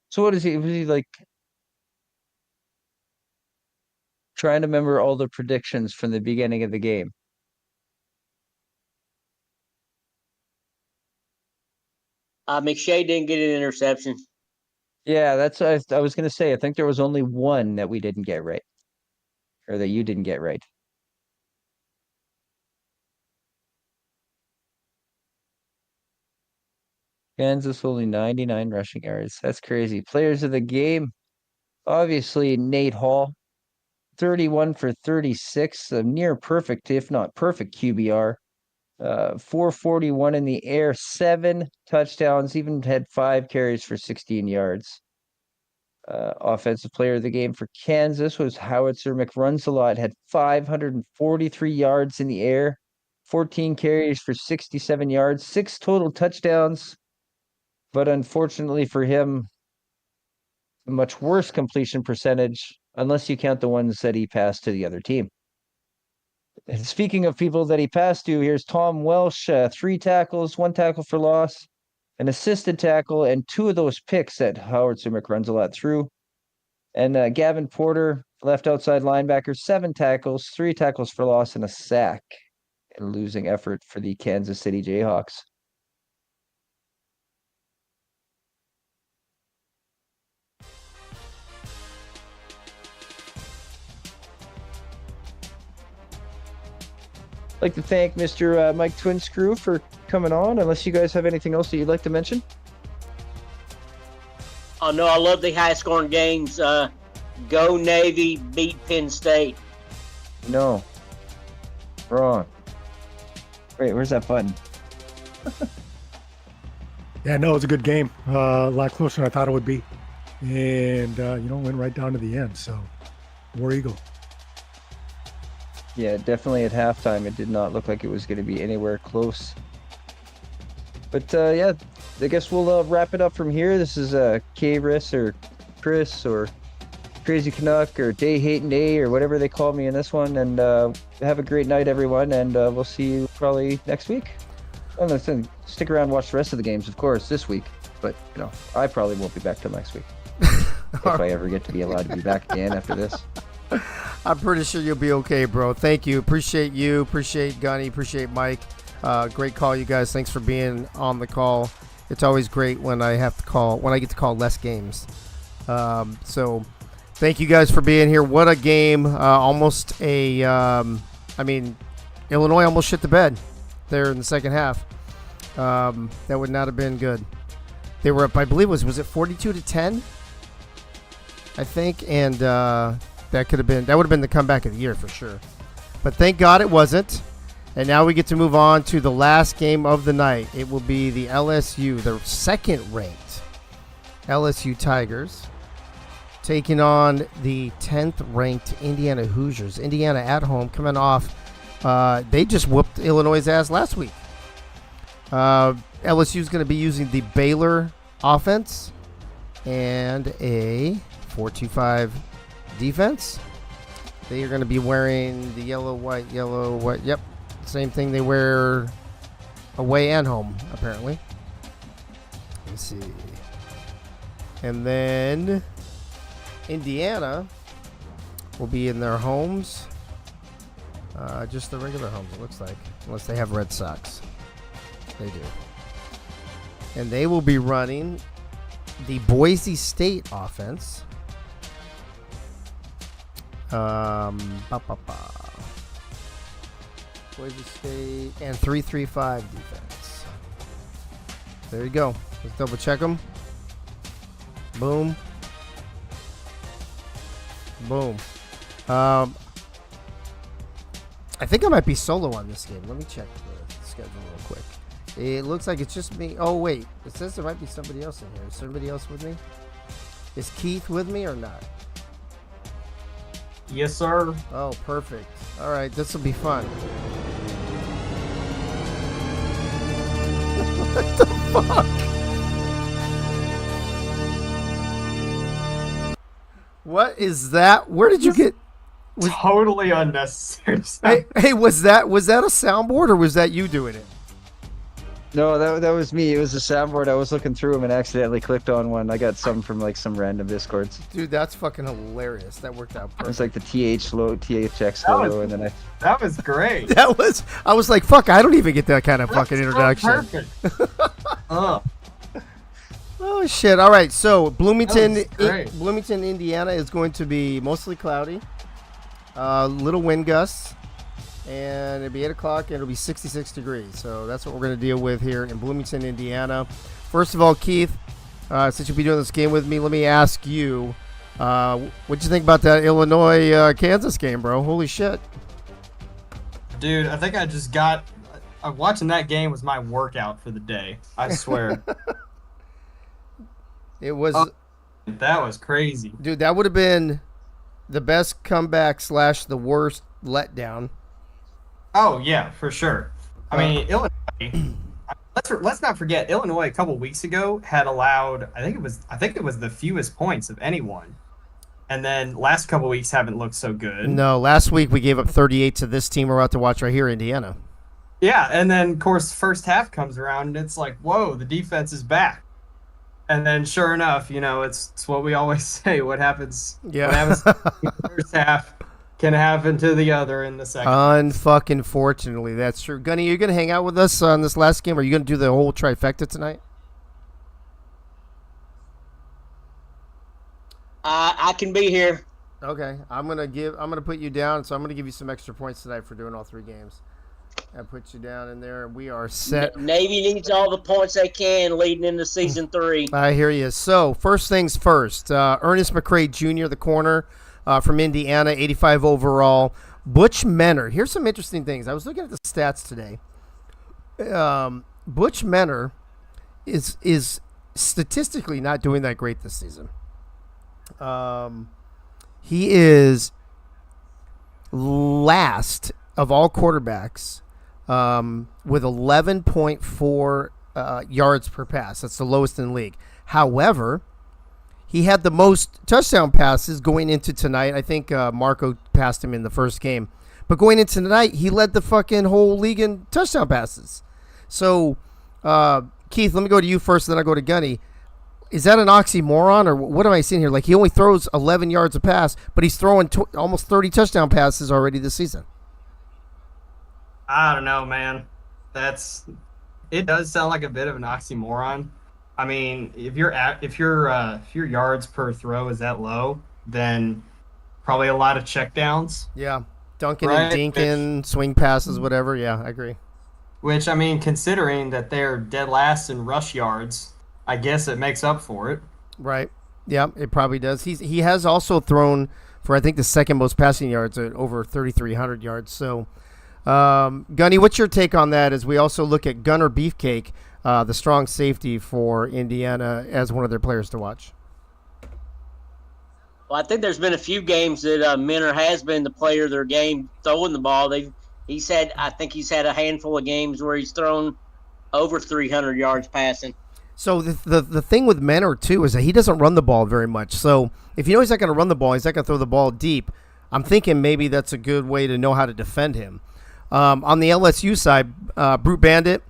So what is he? Was he like trying to remember all the predictions from the beginning of the game?
McShay didn't get an interception.
Yeah, that's what I was going to say. I think there was only 1 that we didn't get right, or that you didn't get right. Kansas only 99 rushing yards. That's crazy. Players of the game, obviously Nate Hall, 31 for 36, a near perfect, if not perfect QBR. 441 in the air, 7 touchdowns, even had 5 carries for 16 yards. Offensive player of the game for Kansas was Howitzer McRunsalot, had 543 yards in the air, 14 carries for 67 yards, 6 total touchdowns. But unfortunately for him, a much worse completion percentage, unless you count the ones that he passed to the other team. And speaking of people that he passed to, here's Tom Welsh, 3 tackles, 1 tackle for loss, an assisted tackle, and 2 of those picks that Howitzer McRunsalot threw. And Gavin Porter, left outside linebacker, 7 tackles, 3 tackles for loss, and a sack. And losing effort for the Kansas City Jayhawks. I'd like to thank Mr. Mike Twinscrew for coming on, unless you guys have anything else that you'd like to mention.
Oh, no, I love the high-scoring games. Go Navy, beat Penn State.
No. Wrong. Wait, where's that button?
Yeah, no, it was a good game. A lot closer than I thought it would be. And, went right down to the end. So, War Eagle.
Yeah, definitely at halftime, it did not look like it was going to be anywhere close. But, yeah, I guess we'll wrap it up from here. This is K-Riss or Chris or Crazy Canuck or Day Hating Day or whatever they call me in this one. And have a great night, everyone. And we'll see you probably next week. Oh, listen, stick around and watch the rest of the games, of course, this week. But, I probably won't be back till next week. If I ever get to be allowed to be back again after this.
I'm pretty sure you'll be okay, bro. Thank you. Appreciate you. Appreciate Gunny. Appreciate Mike. Great call, you guys. Thanks for being on the call. It's always great when I get to call less games. So thank you guys for being here. What a game. Illinois almost shit the bed there in the second half. That would not have been good. They were up, I believe, was it 42-10? I think, and that would have been the comeback of the year for sure. But thank God it wasn't. And now we get to move on to the last game of the night. It will be the LSU, the second-ranked LSU Tigers, taking on the 10th-ranked Indiana Hoosiers. Indiana at home, coming off. They just whooped Illinois' ass last week. LSU is going to be using the Baylor offense and a 4-2-5 defense. They are going to be wearing the yellow, white. Yep, same thing they wear away and home, apparently. Let's see. And then Indiana will be in their homes. Just the regular homes, it looks like. Unless they have Red Sox. They do. And they will be running the Boise State offense. Boise State and 3-3-5 defense. There you go. Let's double check them. Boom. Boom. I think I might be solo on this game. Let me check the schedule real quick. It looks like it's just me. Oh, wait. It says there might be somebody else in here. Is somebody else with me? Is Keith with me or not?
Yes, sir.
Oh, perfect. All right. This will be fun. What the fuck? What is that? Where did you get...
Totally unnecessary.
Hey, was that a soundboard or was that you doing it?
No, that was me. It was a soundboard. I was looking through them and accidentally clicked on one. I got some from like some random Discords.
Dude, that's fucking hilarious. That worked out perfect.
It's like the THX logo, and then
That was great.
I was like, fuck, I don't even get that kind of fucking introduction.
Perfect.
Oh shit! All right, so Bloomington,
great.
Indiana is going to be mostly cloudy, little wind gusts, and it'll be 8 o'clock and it'll be 66 degrees. So that's what we're going to deal with here in Bloomington, Indiana. First of all, Keith, since you'll be doing this game with me, let me ask you, what'd you think about that Illinois Kansas game, bro? Holy shit!
Dude, I think I just got. Watching that game was my workout for the day. I swear.
It was.
That was crazy.
Dude, that would have been the best comeback / the worst letdown.
Oh, yeah, for sure. I mean, Illinois. Let's not forget, Illinois a couple weeks ago had allowed. I think it was the fewest points of anyone. And then last couple weeks haven't looked so good.
No, last week we gave up 38 to this team we're about to watch right here, Indiana.
Yeah, and then, of course, first half comes around, and it's like, whoa, the defense is back. And then, sure enough, it's what we always say. What happens in the first half can happen to the other in the second.
Unfucking-fortunately, that's true. Gunny, you going to hang out with us on this last game? Or are you going to do the whole trifecta tonight?
I can be here.
Okay, I'm gonna put you down. So I'm gonna give you some extra points tonight for doing all 3 games. I put you down in there. We are set.
Navy needs all the points they can leading into season 3.
I hear you. So first things first. Ernest McCray Jr., the corner from Indiana, 85 overall. Butch Menor. Here's some interesting things. I was looking at the stats today. Butch Menor is statistically not doing that great this season. He is last of all quarterbacks with 11.4 yards per pass. That's the lowest in the league. However, he had the most touchdown passes going into tonight. I think Marco passed him in the first game. But going into tonight, he led the fucking whole league in touchdown passes. So, Keith, let me go to you first, then I'll go to Gunny. Is that an oxymoron, or what am I seeing here? Like, he only throws 11 yards a pass, but he's throwing almost 30 touchdown passes already this season.
I don't know, man. It does sound like a bit of an oxymoron. I mean, if your yards per throw is that low, then probably a lot of checkdowns.
Yeah, Duncan and Dinkin, swing passes, whatever. Yeah, I agree.
Which, I mean, considering that they're dead last in rush yards, I guess it makes up for it.
Right. Yeah, it probably does. He has also thrown for, I think, the second most passing yards at over 3,300 yards. So, Gunny, what's your take on that as we also look at Gunner Beefcake, the strong safety for Indiana, as one of their players to watch?
Well, I think there's been a few games that Minner has been the player of their game throwing the ball. I think he's had a handful of games where he's thrown over 300 yards passing.
So the thing with Minner, too, is that he doesn't run the ball very much. So if you know he's not going to run the ball, he's not going to throw the ball deep, I'm thinking maybe that's a good way to know how to defend him. On the LSU side, Brute Bandit,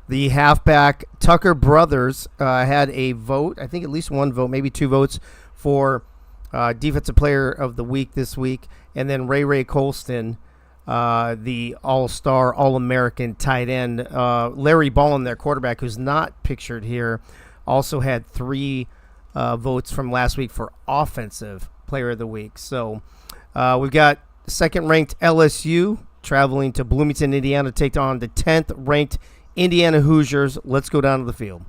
the halfback, Tucker Brothers had a vote, I think at least one vote, maybe two votes for Defensive Player of the Week this week. And then Ray Colston, the all-star, all-American tight end. Larry Ballin, their quarterback, who's not pictured here, also had 3 votes from last week for Offensive Player of the Week. So we've got second-ranked LSU traveling to Bloomington, Indiana, to take on the 10th-ranked Indiana Hoosiers. Let's go down to the field.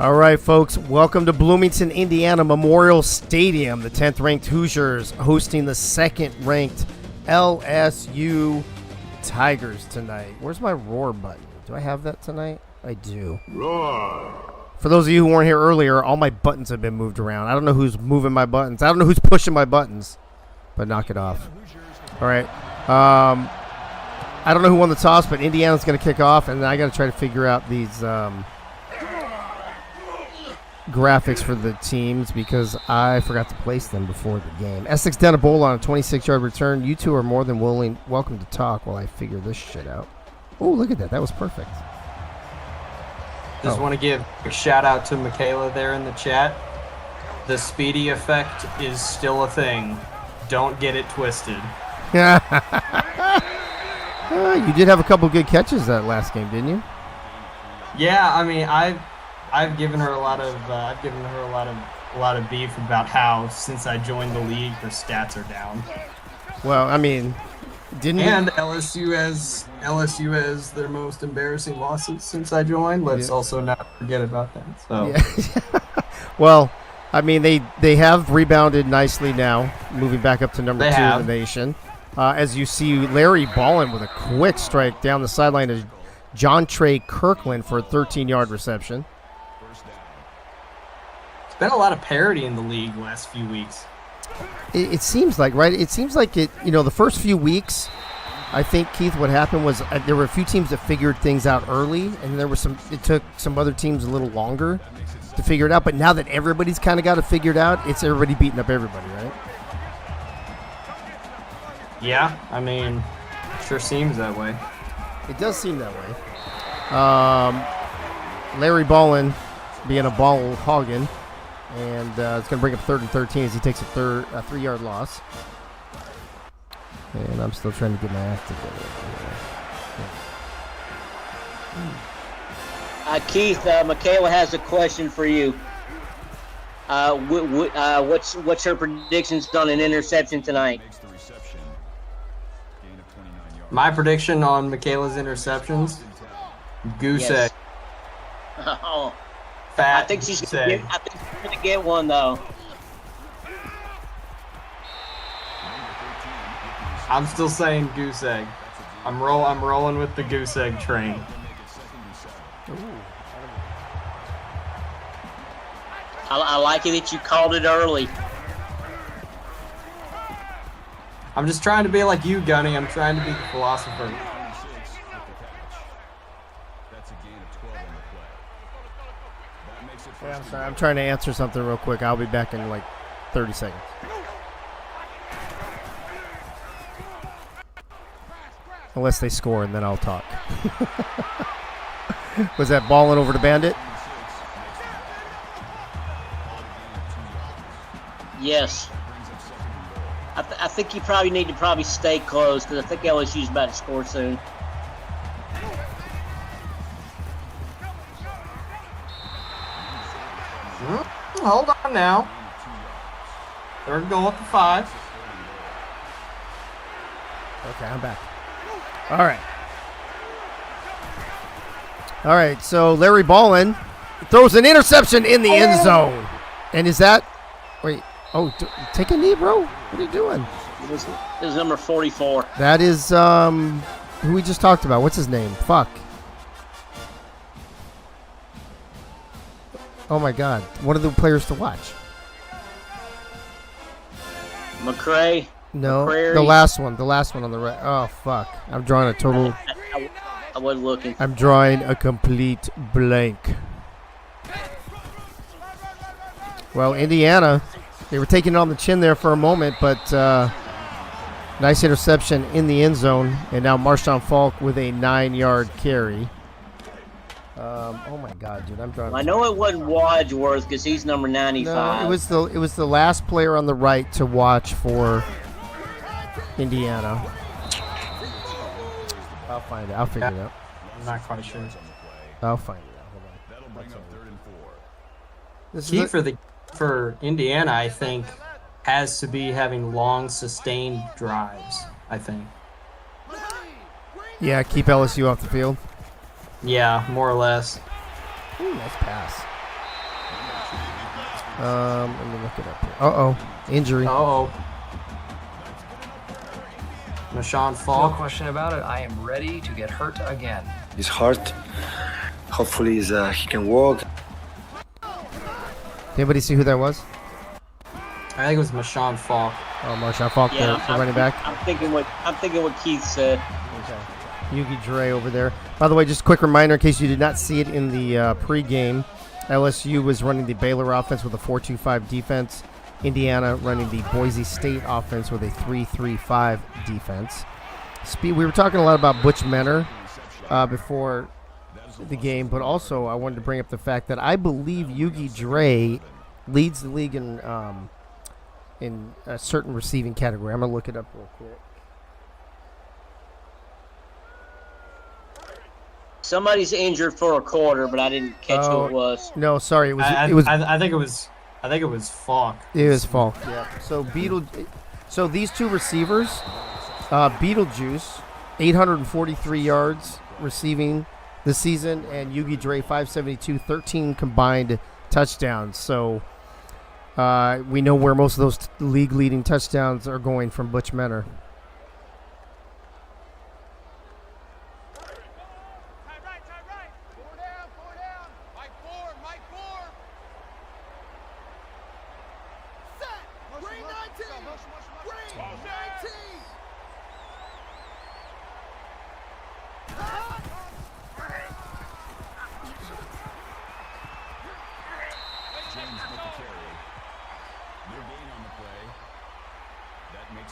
All right, folks, welcome to Bloomington, Indiana Memorial Stadium. The 10th-ranked Hoosiers hosting the second-ranked LSU Tigers tonight. Where's my roar button? Do I have that tonight? I do. Roar. For those of you who weren't here earlier, all my buttons have been moved around. I don't know who's moving my buttons. I don't know who's pushing my buttons, but knock it off. All right. I don't know who won the toss, but Indiana's going to kick off, and I got to try to figure out these graphics for the teams because I forgot to place them before the game. Essex down a bowl on a 26-yard return. You two are more than welcome to talk while I figure this shit out. Oh, look at that. That was perfect.
Just want to give a shout out to Michaela there in the chat. The speedy effect is still a thing. Don't get it twisted.
You did have a couple good catches that last game, didn't you?
Yeah, I mean, I've given her a lot of beef about how since I joined the league her stats are down.
Well, I mean,
and LSU has their most embarrassing losses since I joined. Let's also not forget about that. So
yeah. Well, I mean they have rebounded nicely now, moving back up to number 2 in the nation. As you see, Larry Ballin with a quick strike down the sideline is John Trey Kirkland for a 13-yard reception.
Been a lot of parity in the league the last few weeks.
It seems like, right? It seems like it, the first few weeks, I think, Keith, what happened was there were a few teams that figured things out early, and it took some other teams a little longer to figure it out. But now that everybody's kind of got it figured out, it's everybody beating up everybody, right?
Yeah, I mean, sure seems that way.
It does seem that way. Larry Ballin being a ball hogging. And it's going to bring up 3rd and 13 as he takes a 3-yard loss. And I'm still trying to get my act together.
Keith, Michaela has a question for you. What's her predictions on an interception tonight?
My prediction on Michaela's interceptions? Goose egg.
Oh.
Fat
I think she's going to get one, though.
I'm still saying goose egg. I'm rolling with the goose egg train.
I like it that you called it early.
I'm just trying to be like you, Gunny. I'm trying to be the philosopher.
Yeah, I'm sorry. I'm trying to answer something real quick. I'll be back in like 30 seconds. Unless they score, and then I'll talk. Was that balling over to Bandit?
Yes. I think you probably need to stay close because I think LSU's about to score soon.
Hold on now. Third goal at the 5.
Okay, I'm back. All right, so Larry Ballin throws an interception in the end zone. And is that... Wait. Oh, take a knee, bro. What are you doing?
It was number 44.
That is who we just talked about. What's his name? Fuck. Oh, my God. One of the players to watch.
McCray.
No,
McCrary.
the last one on the right. Oh, fuck. I'm drawing a total...
I wasn't looking.
I'm drawing a complete blank. Well, Indiana, they were taking it on the chin there for a moment, but nice interception in the end zone. And now Marshawn Falk with a 9-yard carry. Oh my God, dude! I'm drawing.
I know it wasn't Wadsworth because he's number 95.
No, it was the last player on the right to watch for Indiana. I'll find it. I'll figure it out.
I'm not quite sure.
I'll find it out. Hold on.
That'll bring up 3rd and 4.
The key for Indiana, I think, has to be having long, sustained drives. I think.
Yeah, keep LSU off the field.
Yeah, more or less.
Ooh, nice pass. Let me look it up here. Uh-oh. Injury.
Uh-oh. Marshawn Falk.
No question about it. I am ready to get hurt again.
His heart. Hopefully he can walk.
Anybody see who that was?
I think it was Marshawn Falk.
Oh, Marshawn Falk, the running back.
I'm thinking what Keith said.
Okay. Yugi Dre over there. By the way, just a quick reminder in case you did not see it in the pregame, LSU was running the Baylor offense with a 4-2-5 defense. Indiana running the Boise State offense with a 3-3-5 defense. We were talking a lot about Butch Menor before the game, but also I wanted to bring up the fact that I believe Yugi Dre leads the league in a certain receiving category. I'm going to look it up real quick.
Somebody's injured for a quarter, but I didn't catch who it was.
No, sorry,
I think it was Falk.
It was Falk. Yeah. So these two receivers, Beetlejuice, 843 yards receiving this season, and Yugi Dre 572, 13 combined touchdowns. So we know where most of those league-leading touchdowns are going from Butch Menor.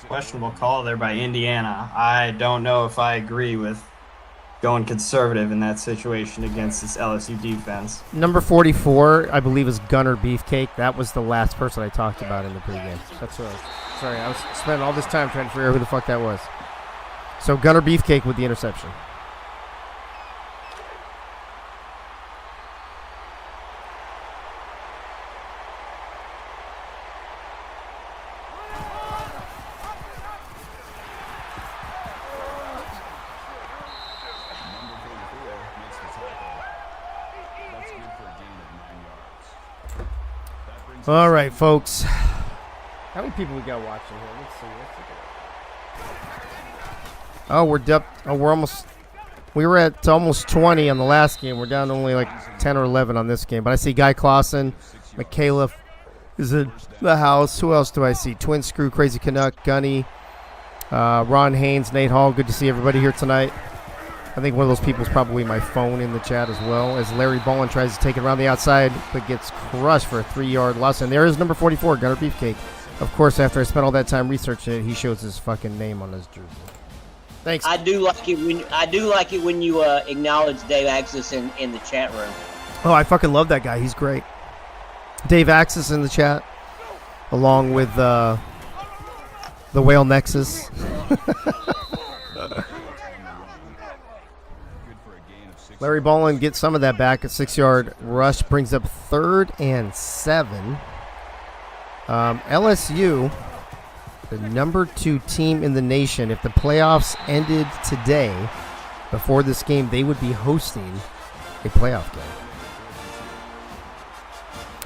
Questionable call there by Indiana. I don't know if I agree with going conservative in that situation against this LSU defense.
Number 44, I believe, is Gunner Beefcake. That was the last person I talked about in the pregame. That's right. Sorry, I was spending all this time trying to figure out who the fuck that was. So Gunner Beefcake with the interception. All right, folks. How many people we got watching here? Let's see. Oh, we were at almost 20 on the last game. We're down to only like 10 or 11 on this game. But I see Guy Clausen, Michaela is in the house. Who else do I see? Twin Screw, Crazy Canuck, Gunny, Ron Haynes, Nate Hall. Good to see everybody here tonight. I think one of those people is probably my phone in the chat as well, as Larry Bowen tries to take it around the outside, but gets crushed for a 3-yard loss. And there is number 44, Gunner Beefcake. Of course, after I spent all that time researching it, he shows his fucking name on his jersey. Thanks.
I do like it when you acknowledge Dave Axis in the chat room.
Oh, I fucking love that guy. He's great. Dave Axis in the chat, along with the Whale Nexus. Larry Ballin gets some of that back. A 6-yard rush brings up 3rd and 7. LSU, the number 2 team in the nation. If the playoffs ended today, before this game, they would be hosting a playoff game.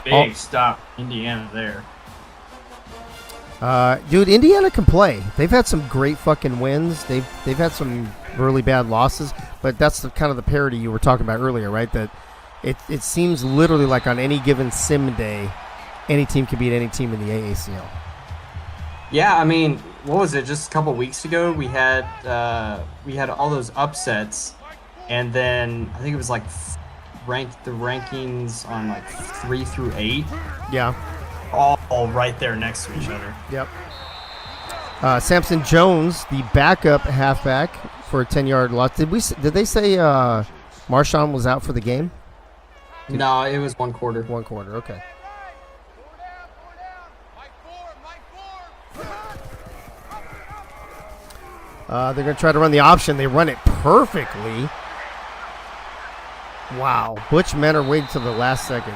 Big stop, Indiana there.
Dude, Indiana can play. They've had some great fucking wins. They've had some really bad losses, but that's kind of the parity you were talking about earlier, right? That it seems literally like on any given sim day, any team can beat any team in the AACL.
Yeah, I mean, what was it? Just a couple weeks ago, we had all those upsets, and then I think it was like the rankings on like 3 through 8.
Yeah.
All right there next to each other.
Yep. Samson Jones, the backup halfback for a 10-yard loss. Did they say Marshawn was out for the game?
No, it was 1 quarter.
1 quarter, okay. They're going to try to run the option. They run it perfectly. Wow. Butch Menor waited till the last second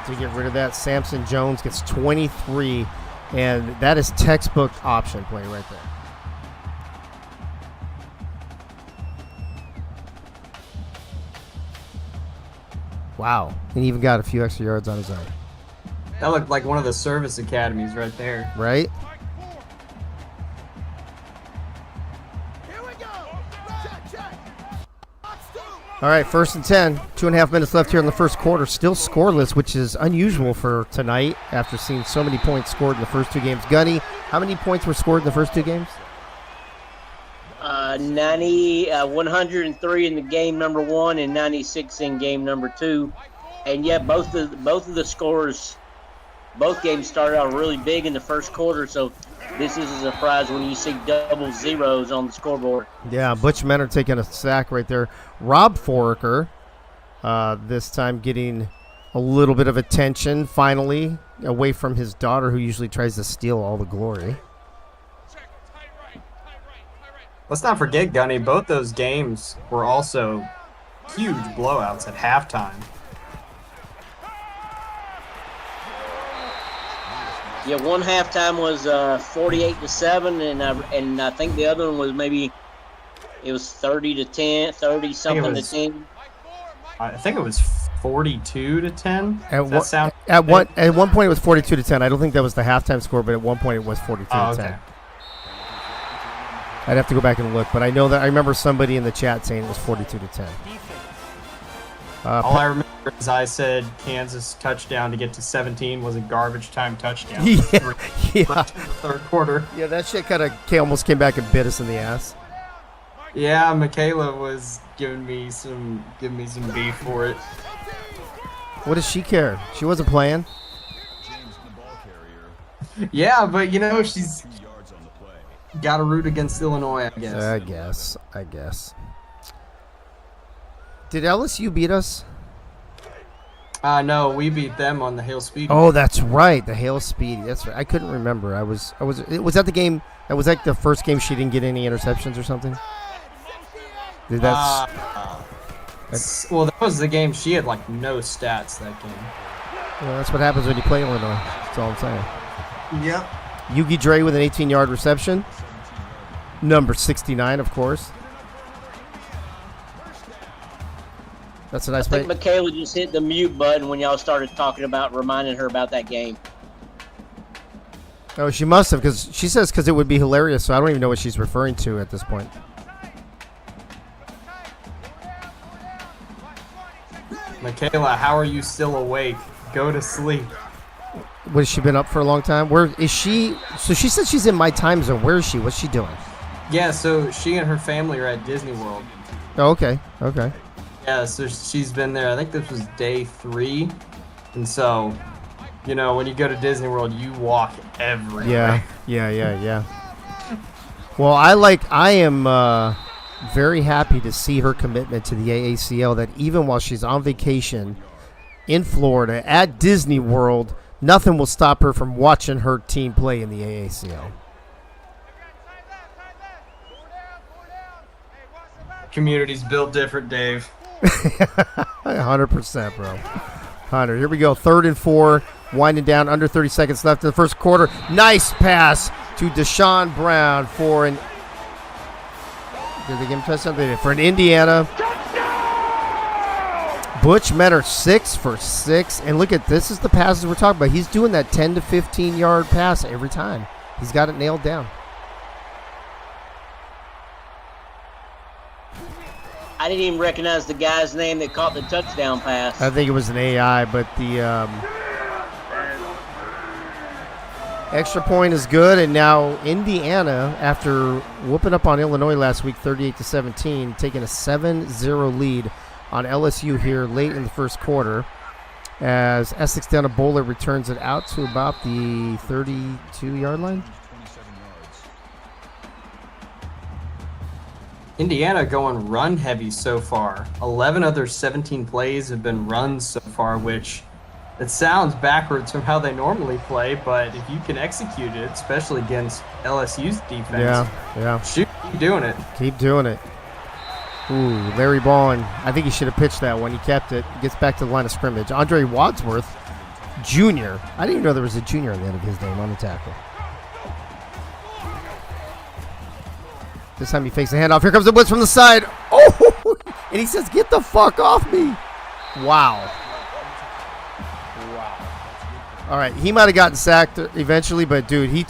to get rid of that. Samson Jones gets 23, and that is textbook option play right there. Wow. And he even got a few extra yards on his own.
That looked like one of the service academies right there.
Right? All right, 1st and 10. 2.5 minutes left here in the first quarter. Still scoreless, which is unusual for tonight after seeing so many points scored in the first 2 games. Gunny, how many points were scored in the first 2 games?
103 in the game number 1 and 96 in game number 2. And yeah, both of the scores, both games started out really big in the first quarter, so this is a surprise when you see double zeros on the scoreboard.
Yeah, Butch Menor taking a sack right there. Rob Foraker, this time getting a little bit of attention, finally, away from his daughter, who usually tries to steal all the glory.
Let's not forget, Gunny, both those games were also huge blowouts at halftime.
Yeah, one halftime was 48-7, and I think the other one was maybe it was 30-10, 30 something to 10.
I think it was 42-10.
At one point it was 42-10. I don't think that was the halftime score, but at one point it was 42-10.
Okay.
I'd have to go back and look, but I know that I remember somebody in the chat saying it was 42-10.
All I remember is I said Kansas touchdown to get to 17 was a garbage time touchdown.
Yeah.
Left in the third quarter.
Yeah, that shit kind of almost came back and bit us in the ass.
Yeah, Michaela was giving me some beef for it.
What does she care? She wasn't playing.
Yeah, but you know she's got to root against Illinois, I guess.
I guess. Did LSU beat us?
No, we beat them on the Hail Speedy.
Oh, that's right, the Hail Speedy. That's right. I couldn't remember. Was that the game? That was like the first game she didn't get any interceptions or something.
Well, that was the game she had like no stats that game.
Well, that's what happens when you play Illinois. That's all I'm saying.
Yep.
Yugi Dre with an 18-yard reception. Number 69, of course. That's a nice play.
I think Michaela just hit the mute button when y'all started talking about reminding her about that game.
Oh, she must have, because she says because it would be hilarious, so I don't even know what she's referring to at this point.
Michaela, how are you still awake? Go to sleep.
What, has she been up for a long time? Where is she? So she said she's in my time zone. Where is she? What's she doing?
Yeah, so she and her family are at Disney World.
Oh, okay. Okay.
Yeah, so she's been there. I think this was day 3. And so, you know, when you go to Disney World, you walk everywhere.
Yeah. Well, I am very happy to see her commitment to the AACL, that even while she's on vacation in Florida at Disney World, nothing will stop her from watching her team play in the AACL.
Community's built different, Dave.
100%, bro. 100. Here we go. 3rd and 4. Winding down. Under 30 seconds left in the first quarter. Nice pass to Deshaun Brown for an... Did they give him touchdown? They did. For an Indiana. Butch Metter 6 for 6. And look at this. Is the passes we're talking about. He's doing that 10 to 15 yard pass every time. He's got it nailed down.
I didn't even recognize the guy's name that caught the touchdown pass.
I think it was an AI, but the extra point is good. And now Indiana, after whooping up on Illinois last week 38-17, taking a 7-0 lead on LSU here late in the first quarter, as Essex down a bowler returns it out to about the 32-yard line.
Indiana going run heavy so far. 11 of their 17 plays have been runs so far, which it sounds backwards from how they normally play, but if you can execute it, especially against LSU's defense, shoot, keep doing it.
Keep doing it. Ooh, Larry Ballin. I think he should have pitched that one. He kept it. Gets back to the line of scrimmage. Andre Wadsworth, Jr. I didn't even know there was a junior on the end of his name on the tackle. This time he fakes the handoff. Here comes the blitz from the side. Oh! And he says, "Get the fuck off me." Wow. All right, he might have gotten sacked eventually, but dude, he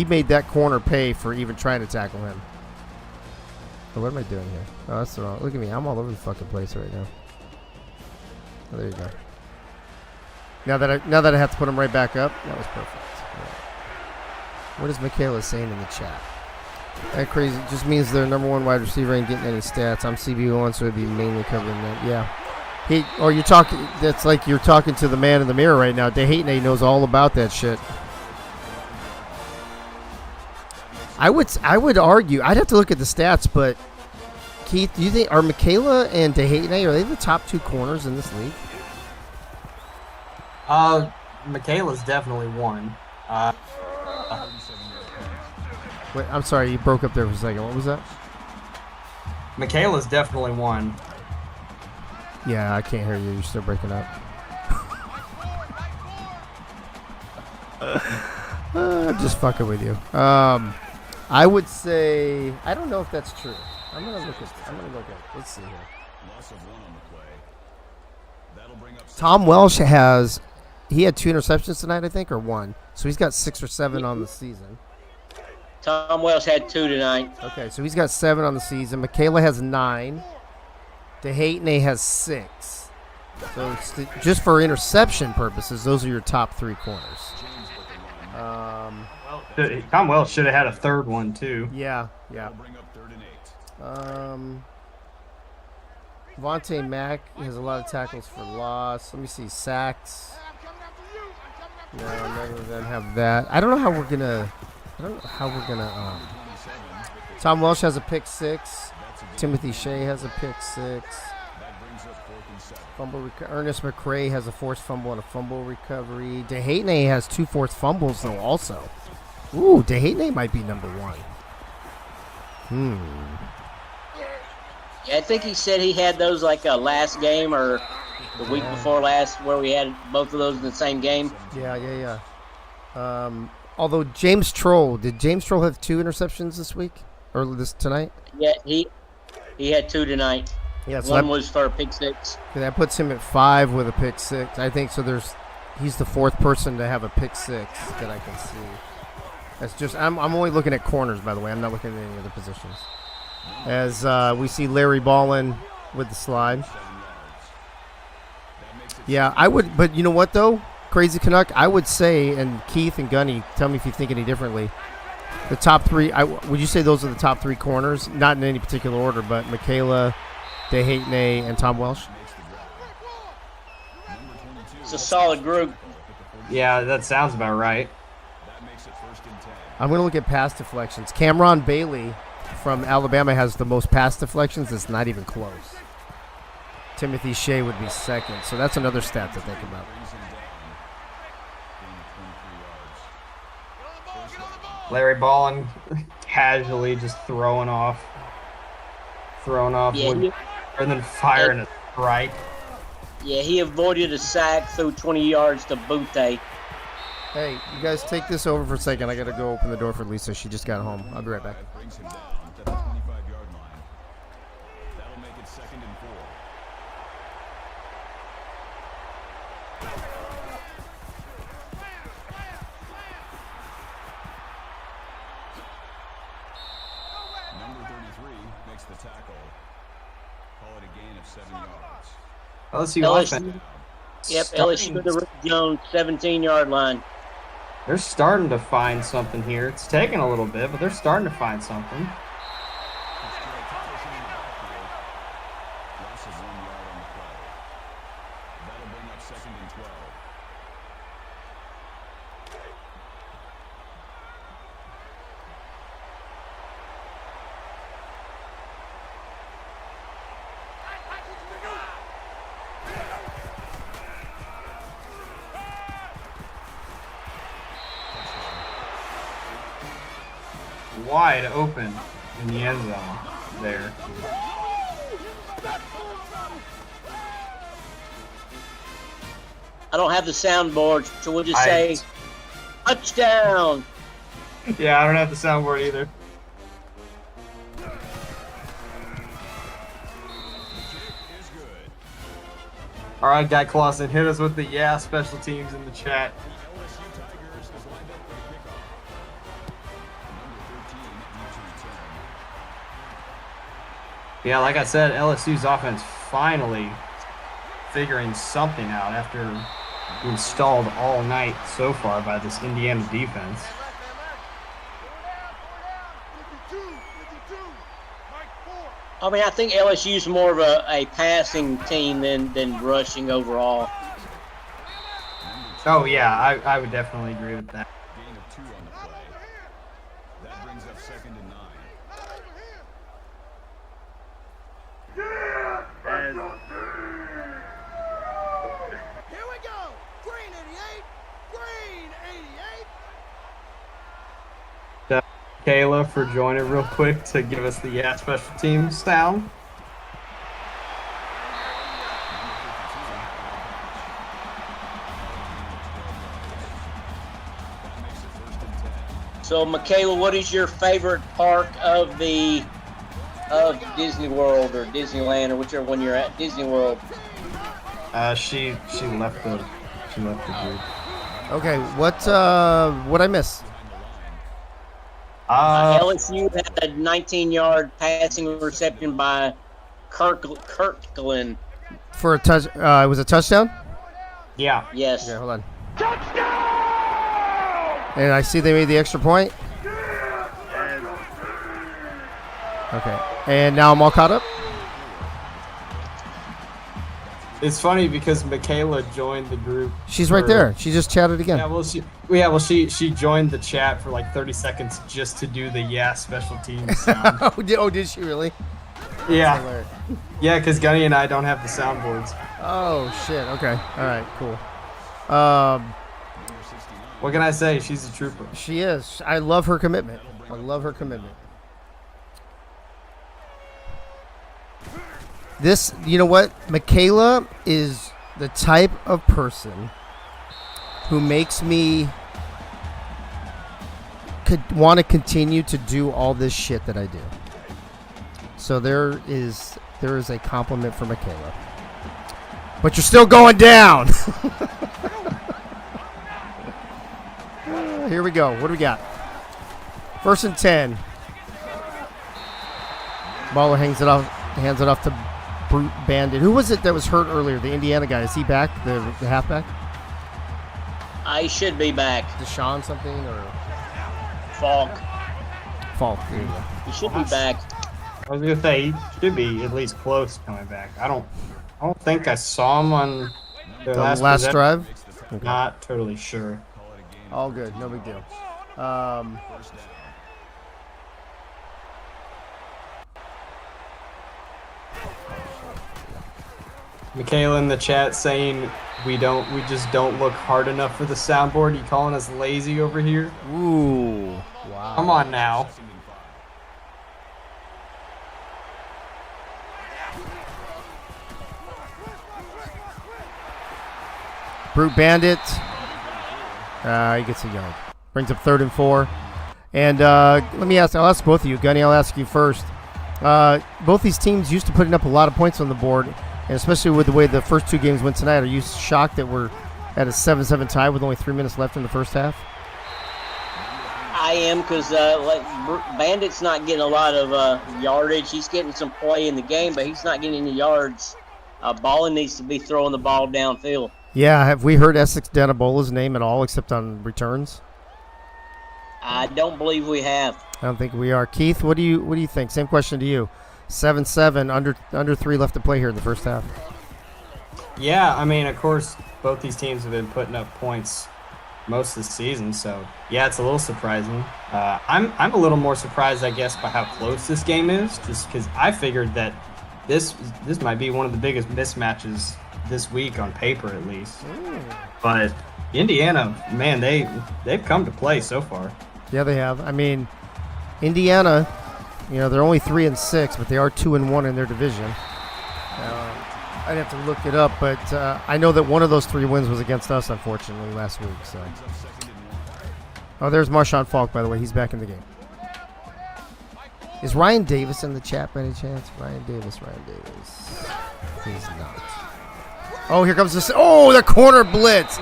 made that corner pay for even trying to tackle him. Oh, what am I doing here? Oh, that's wrong. Look at me. I'm all over the fucking place right now. Oh, there you go. Now that I have to put him right back up, that was perfect. Right. What is Michaela saying in the chat? That crazy just means their number one wide receiver ain't getting any stats. I'm CB1, so it'd be mainly covering that. Yeah. You're talking. That's like you're talking to the man in the mirror right now. DeHatenay knows all about that shit. I would argue. I'd have to look at the stats, but Keith, do you think are Michaela and DeHatenay, are they the top 2 corners in this league?
Michaela's definitely one.
Wait, I'm sorry, you broke up there for a second. What was that?
Michaela's definitely one.
Yeah, I can't hear you. You're still breaking up. I'm just fucking with you. I would say I don't know if that's true. I'm gonna look at. Let's see here. Tom Welsh had 2 interceptions tonight, I think, or 1. So he's got 6 or 7 on the season.
Tom Welsh had 2 tonight.
Okay, so he's got 7 on the season. Michaela has 9. DeHatenay has 6. So just for interception purposes, those are your top 3 corners.
Tom Welsh should have had a 3rd one too.
Yeah. Vontae Mack has a lot of tackles for loss. Let me see, sacks. No, none of them have that. I don't know how we're gonna. Tom Welsh has a pick 6. Timothy Shea has a pick 6. Ernest McRae has a forced fumble and a fumble recovery. DeHatenay has 2 forced fumbles though also. Ooh, DeHatenay might be number 1.
Yeah, I think he said he had those like last game or the week before last, where we had both of those in the same game.
Yeah. Although James Troll, did James Troll have 2 interceptions this week or tonight?
Yeah, he had 2 tonight.
Yeah, so
one was for a pick 6.
That puts him at 5 with a pick 6. I think so. He's the 4th person to have a pick 6 that I can see. That's just I'm only looking at corners, by the way. I'm not looking at any other positions. As we see Larry Ballin with the slide. Yeah, I would, but you know what though? Crazy Canuck, I would say, and Keith and Gunny, tell me if you think any differently. The top 3, would you say those are the top 3 corners? Not in any particular order, but Michaela, DeHatenay, and Tom Welsh?
It's a solid group.
Yeah, that sounds about right.
I'm going to look at pass deflections. Cameron Bailey from Alabama has the most pass deflections. It's not even close. Timothy Shea would be second. So that's another stat to think about.
Larry Ballin casually just throwing off
Yeah,
and then firing a strike.
Yeah, he avoided a sack, threw 20 yards to Butte.
Hey, you guys take this over for a second. I got to go open the door for Lisa. She just got home. I'll be right back.
Brings him down to the 25-yard line. That'll make it 2nd and 4. Number 33 makes the tackle. Call it a gain of 7 yards.
LSU offense.
Yep, LSU to Rick Jones, 17-yard line.
They're starting to find something here. It's taking a little bit, but they're starting to find something.
Loss of 1 yard on the play. That'll bring up 2nd and 12.
Wide open in the end zone there.
I don't have the soundboard, so we'll just say touchdown.
Yeah, I don't have the soundboard either. All right, Guy Clausen, hit us with the special teams in the chat. Yeah, like I said, LSU's offense finally figuring something out after being stalled all night so far by this Indiana defense.
I mean, I think LSU's more of a passing team than rushing overall.
Oh, yeah, I would definitely agree with that.
Gain of 2 on the play. That brings up 2nd and 9.
Here we go. Green 88. Green 88.
Kayla for joining real quick to give us the special teams sound.
So, Michaela, what is your favorite part of Disney World or Disneyland or whichever one you're at? Disney World.
She left the group.
Okay, what I miss?
LSU had a 19-yard passing reception by Kirkland.
For a touch, it was a touchdown?
Yeah.
Yes.
Okay, hold on. And I see they made the extra point. Okay, and now I'm all caught up.
It's funny because Michaela joined the group.
She's right there. She just chatted again.
She joined the chat for like 30 seconds just to do the special teams sound.
Oh, did she really?
Yeah. Yeah, because Gunny and I don't have the soundboards.
Oh shit. Okay. All right. Cool.
What can I say? She's a trooper.
She is. I love her commitment. I love her commitment. This, you know what? Michaela is the type of person who makes me want to continue to do all this shit that I do. So there is a compliment for Michaela. But you're still going down. Here we go. What do we got? 1st and 10. Baller hands it off to Brute Bandit. Who was it that was hurt earlier? The Indiana guy. Is he back? The halfback?
I should be back.
Deshaun something or
Falk.
There you go.
He should be back.
I was gonna say he should be at least close coming back. I don't think I saw him on the
last drive.
Okay. Not totally sure.
All good. No big deal.
First down.
Michaela in the chat saying we just don't look hard enough for the soundboard. You calling us lazy over here?
Ooh, wow.
Come on now.
Brute Bandit. He gets a yard. Brings up 3rd and 4. And let me I'll ask both of you. Gunny, I'll ask you first. Both these teams used to putting up a lot of points on the board, and especially with the way the first 2 games went tonight. Are you shocked that we're at a 7-7 tie with only 3 minutes left in the first half?
I am, because Bandit's not getting a lot of yardage. He's getting some play in the game, but he's not getting any yards. Ballin needs to be throwing the ball downfield.
Yeah, have we heard Essex Danabola's name at all except on returns?
I don't believe we have.
I don't think we are. Keith, what do you think? Same question to you. 7-7, under 3 left to play here in the first half.
Yeah, I mean, of course, both these teams have been putting up points most of the season, so yeah, it's a little surprising. I'm a little more surprised, I guess, by how close this game is, just because I figured that this might be one of the biggest mismatches this week on paper, at least. But Indiana, man, they've come to play so far.
Yeah, they have. I mean, Indiana, they're only 3-6, but they are 2-1 in their division. I'd have to look it up, but I know that one of those 3 wins was against us, unfortunately, last week. So, oh, there's Marshawn Falk, by the way. He's back in the game. Is Ryan Davis in the chat by any chance? Ryan Davis. He's not. Oh, here comes this. Oh, the corner blitz.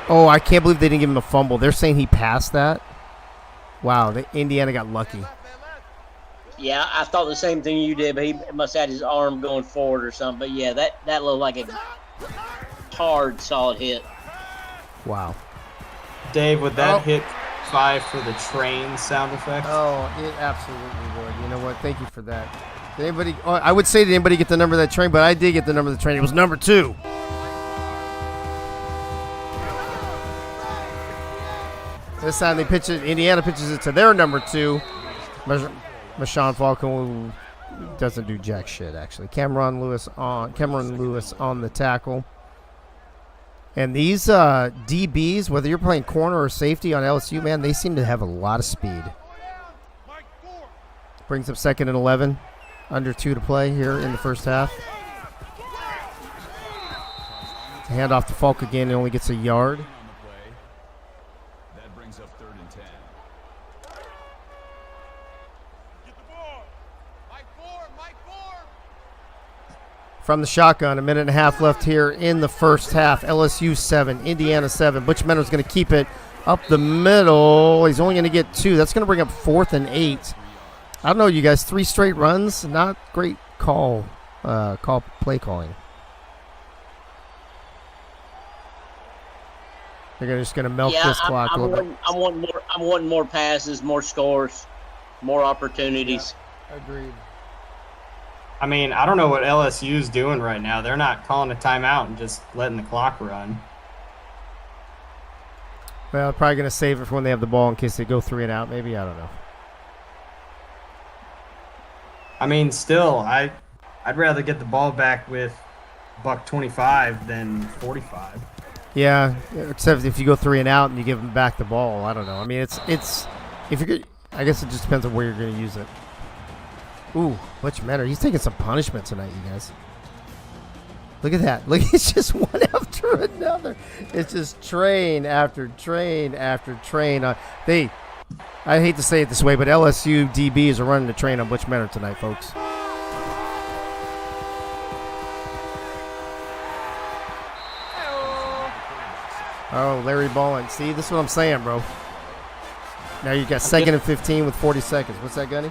Oh, I can't believe they didn't give him a fumble. They're saying he passed that. Wow, Indiana got lucky.
Yeah, I thought the same thing you did, but he must have had his arm going forward or something. But yeah, that looked like a hard, solid hit.
Wow.
Dave, would that hit 5 for the train sound effect?
Oh, it absolutely would. You know what? Thank you for that. Did anybody? Oh, I would say, did anybody get the number of that train? But I did get the number of the train. It was number 2. This time they pitch it. Indiana pitches it to their number 2. Marshawn Falcon doesn't do jack shit, actually. Cameron Lewis on the tackle. And these DBs, whether you're playing corner or safety on LSU, man, they seem to have a lot of speed. Brings up 2nd and 11. Under 2 to play here in the first half. Hand off to Falk again. He only gets a yard.
That brings up 3rd and 10.
From the shotgun, a minute and a half left here in the first half. LSU 7, Indiana 7. Butch Mendo's going to keep it up the middle. He's only going to get 2. That's going to bring up 4th and 8. I don't know, you guys. 3 straight runs, not great play calling. They're just going to milk this clock a little bit.
I'm wanting more passes, more scores, more opportunities.
Yeah, agreed.
I mean, I don't know what LSU's doing right now. They're not calling a timeout and just letting the clock run.
Well, probably going to save it for when they have the ball in case they go 3 and out. Maybe, I don't know.
I mean, still, I'd rather get the ball back with $1.25 than 45.
Yeah, except if you go 3 and out and you give them back the ball, I don't know. I mean, it's if you're, I guess it just depends on where you're going to use it. Ooh, Butch Menor, he's taking some punishment tonight, you guys. Look at that. Look, it's just one after another. It's just train after train after train. I hate to say it this way, but LSU DBs are running the train on Butch Menor tonight, folks. Oh, Larry Ballin. See, this is what I'm saying, bro. Now you got 2nd and 15 with 40 seconds. What's that, Gunny?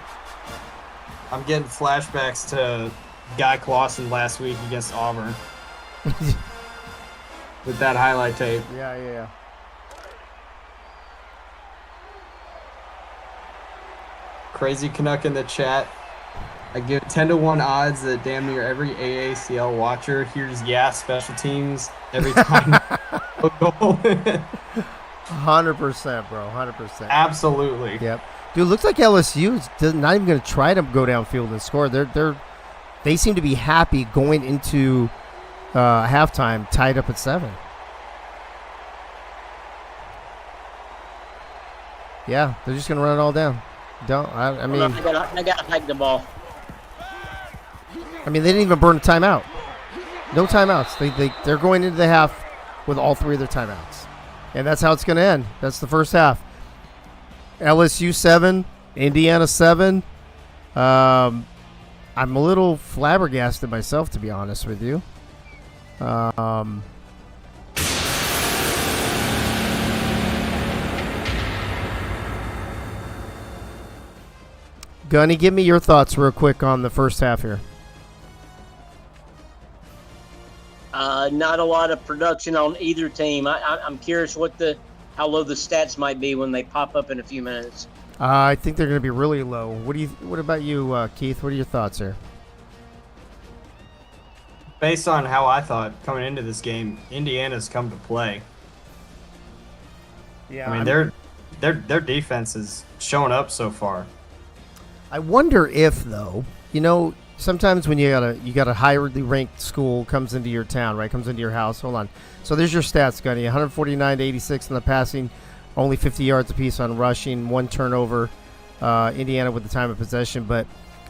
I'm getting flashbacks to Guy Clausen last week against Auburn. With that highlight tape.
Yeah.
Crazy Canuck in the chat. I give 10-1 odds that damn near every AACL watcher hears special teams every time.
100%, bro. 100%.
Absolutely.
Yep. Dude, looks like LSU is not even going to try to go downfield and score. They seem to be happy going into halftime tied up at 7. Yeah, they're just going to run it all down. I mean,
they got to take the ball.
I mean, they didn't even burn a timeout. No timeouts. They're going into the half with all 3 of their timeouts. And that's how it's going to end. That's the first half. LSU 7, Indiana 7. I'm a little flabbergasted myself, to be honest with you. Gunny, give me your thoughts real quick on the first half here.
Not a lot of production on either team. I'm curious how low the stats might be when they pop up in a few minutes.
I think they're going to be really low. What about you, Keith? What are your thoughts here?
Based on how I thought coming into this game, Indiana's come to play.
Yeah,
I mean their defense is showing up so far.
I wonder if, though, sometimes when you got a highly ranked school comes into your town, right? Comes into your house. Hold on. So there's your stats, Gunny. 149 to 86 in the passing, only 50 yards apiece on rushing, 1 turnover. Indiana with the time of possession. But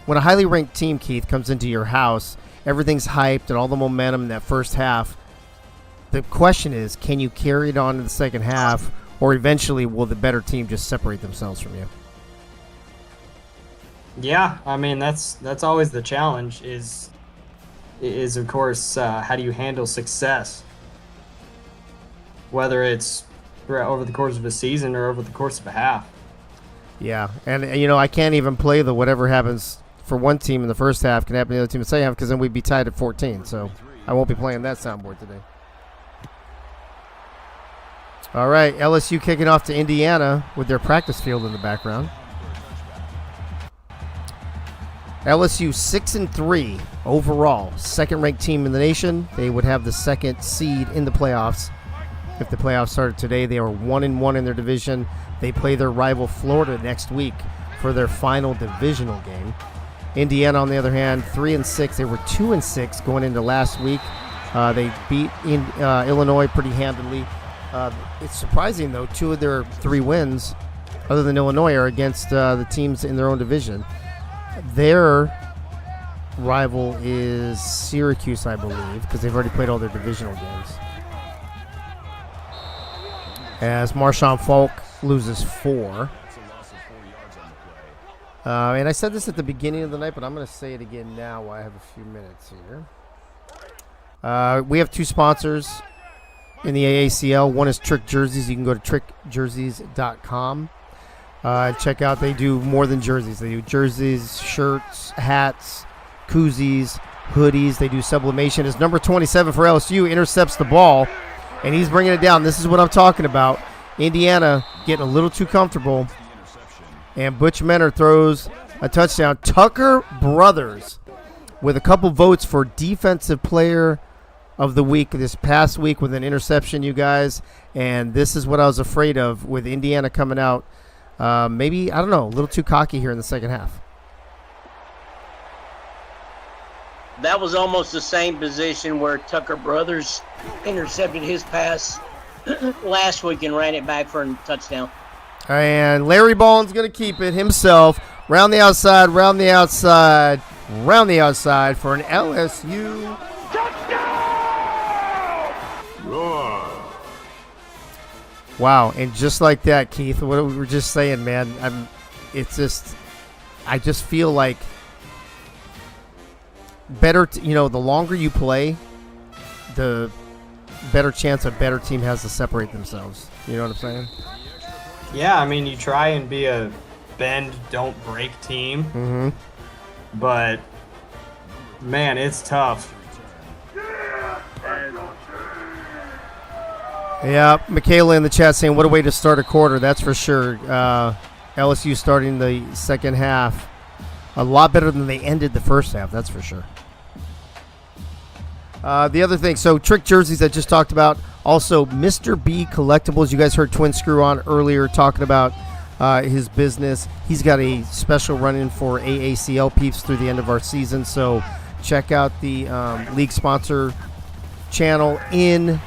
when a highly ranked team, Keith, comes into your house, everything's hyped and all the momentum in that first half. The question is, can you carry it on in the second half, or eventually will the better team just separate themselves from you?
Yeah, I mean that's always the challenge. Is of course how do you handle success, whether it's over the course of a season or over the course of a half.
Yeah, and I can't even play the whatever happens for one team in the first half can happen to the other team in the second half because then we'd be tied at 14. So I won't be playing that soundboard today. All right, LSU kicking off to Indiana with their practice field in the background. LSU 6-3 overall, second-ranked team in the nation. They would have the second seed in the playoffs. If the playoffs started today, they are 1-1 in their division. They play their rival Florida next week for their final divisional game. Indiana, on the other hand, 3-6. They were 2-6 going into last week. They beat Illinois pretty handily. It's surprising, though, 2 of their 3 wins, other than Illinois, are against the teams in their own division. Their rival is Syracuse, I believe, because they've already played all their divisional games. As Marshawn Falk loses 4. And I said this at the beginning of the night, but I'm going to say it again now while I have a few minutes here. We have 2 sponsors in the AACL. One is Trick Jerseys. You can go to trickjerseys.com. Check out, they do more than jerseys. They do jerseys, shirts, hats, koozies, hoodies. They do sublimation. As number 27 for LSU intercepts the ball, and he's bringing it down. This is what I'm talking about. Indiana getting a little too comfortable, and Butch Menor throws a touchdown. Tucker Brothers with a couple votes for Defensive Player of the Week this past week with an interception, you guys. And this is what I was afraid of with Indiana coming out. Maybe, I don't know, a little too cocky here in the second half.
That was almost the same position where Tucker Brothers intercepted his pass last week and ran it back for a touchdown.
And Larry Ball's going to keep it himself. Round the outside, round the outside, round the outside for an LSU Wow, and just like that, Keith, what we were just saying, man, I just feel like better, the longer you play, the better chance a better team has to separate themselves. You know what I'm saying?
Yeah, I mean, you try and be a bend, don't break team,
Mm-hmm.
but man, it's tough.
Yeah, Michaela in the chat saying, what a way to start a quarter, that's for sure. LSU starting the second half a lot better than they ended the first half, that's for sure. The other thing, so Trick Jerseys I just talked about, Also, Mr. B Collectibles. You guys heard Twin Screw on earlier talking about his business. He's got a special run-in for AACL peeps through the end of our season. So check out the league sponsor channel in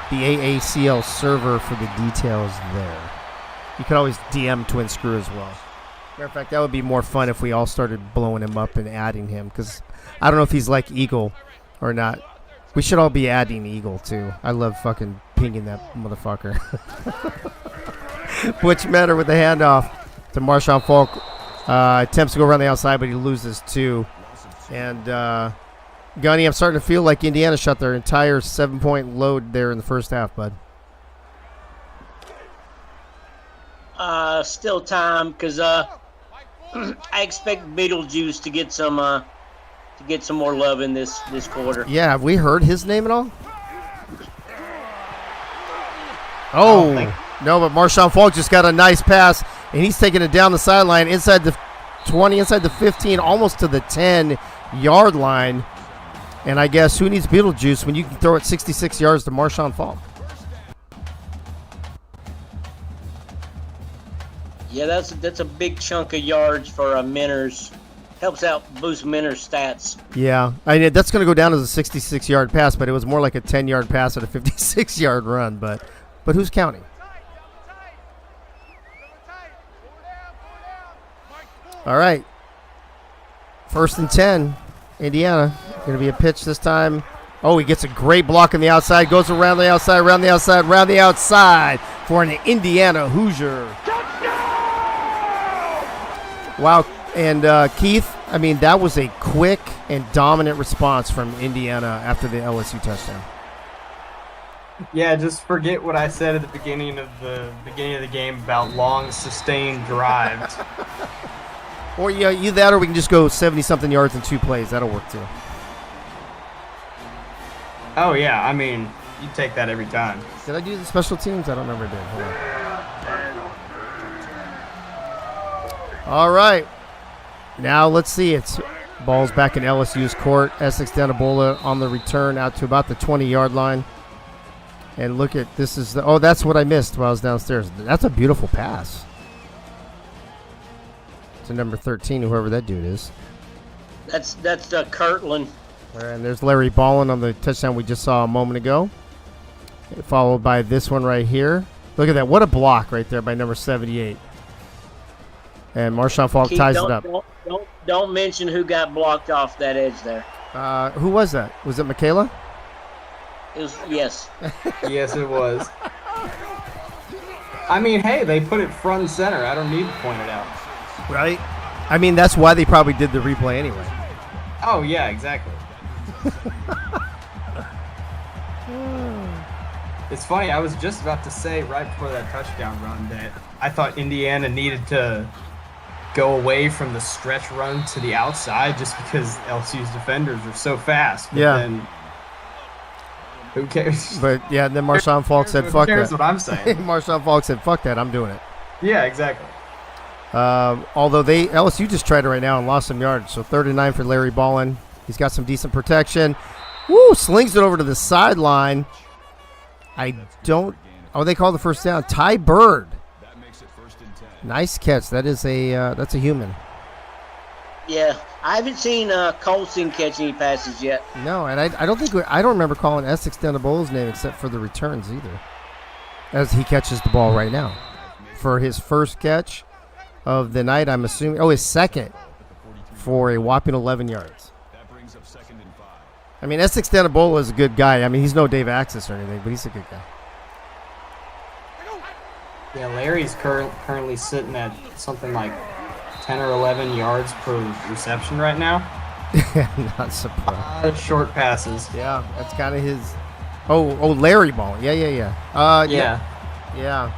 the AACL server for the details there. You can always DM Twin Screw as well. Matter of fact, that would be more fun if we all started blowing him up and adding him, because I don't know if he's like Aacl or not. We should all be adding Aacl too. I love fucking pinging that motherfucker. Butch Metter with the handoff to Marshawn Falk. Attempts to go around the outside, but he loses two. And Gunny, I'm starting to feel like Indiana shot their entire 7-point load there in the first half, bud.
Still time, because I expect Beetlejuice to get some more love in this quarter.
Yeah, have we heard his name at all? Oh, no, but Marshawn Falk just got a nice pass, and he's taking it down the sideline inside the 20, inside the 15, almost to the 10-yard line. And I guess who needs Beetlejuice when you can throw it 66 yards to Marshawn Falk?
Yeah, that's a big chunk of yards for Minners. Helps out boost Minners' stats.
Yeah, I mean, that's going to go down as a 66-yard pass, but it was more like a 10-yard pass at a 56-yard run. But who's counting? All right. 1st and 10, Indiana. Going to be a pitch this time. Oh, he gets a great block on the outside. Goes around the outside, around the outside, around the outside for an Indiana Hoosier. Wow. And Keith, I mean, that was a quick and dominant response from Indiana after the LSU touchdown.
Yeah, just forget what I said at the beginning of the game about long, sustained drives.
Or yeah, either that, or we can just go 70-something yards in 2 plays. That'll work too.
Oh yeah, I mean, you take that every time.
Did I do the special teams? I don't remember. Did. Hold on. All right. Now let's see. It's ball's back in LSU's court. Essex Danabola on the return out to about the 20-yard line. And look at this is the that's what I missed while I was downstairs. That's a beautiful pass to number 13, whoever that dude is.
That's Kirtland.
All right, and there's Larry Ballin on the touchdown we just saw a moment ago. Followed by this one right here. Look at that. What a block right there by number 78. And Marshawn Falk ties it up.
Don't mention who got blocked off that edge there.
Who was that? Was it Michaela?
It was, yes.
Yes, it was. I mean, hey, they put it front and center. I don't need to point it out.
Right? I mean, that's why they probably did the replay anyway.
Oh, yeah, exactly. It's funny, I was just about to say right before that touchdown run that I thought Indiana needed to go away from the stretch run to the outside just because LSU's defenders are so fast. But then, who cares?
But yeah, then Marshawn Falk said, "Fuck that."
That's what I'm saying.
Marshawn Falk said, "Fuck that, I'm doing it."
Yeah, exactly.
Although LSU just tried it right now and lost some yards. So 3rd and 9 for Larry Ballin. He's got some decent protection. Woo! Slings it over to the sideline. I don't. Oh, they call the first down. Ty Bird. Nice catch. That is that's a human.
Yeah, I haven't seen Colson catch any passes yet.
No, and I don't think I don't remember calling Essex Denabola's name except for the returns either. As he catches the ball right now for his first catch of the night, I'm assuming. Oh, his second for a whopping 11 yards. I mean, Essex Danabola is a good guy. I mean, he's no Dave Axis or anything, but he's a good guy.
Yeah, Larry's currently sitting at something like 10 or 11 yards per reception right now.
Not surprised.
Short passes.
Yeah, that's kind of his. Oh, Larry Ball. Yeah. Yeah.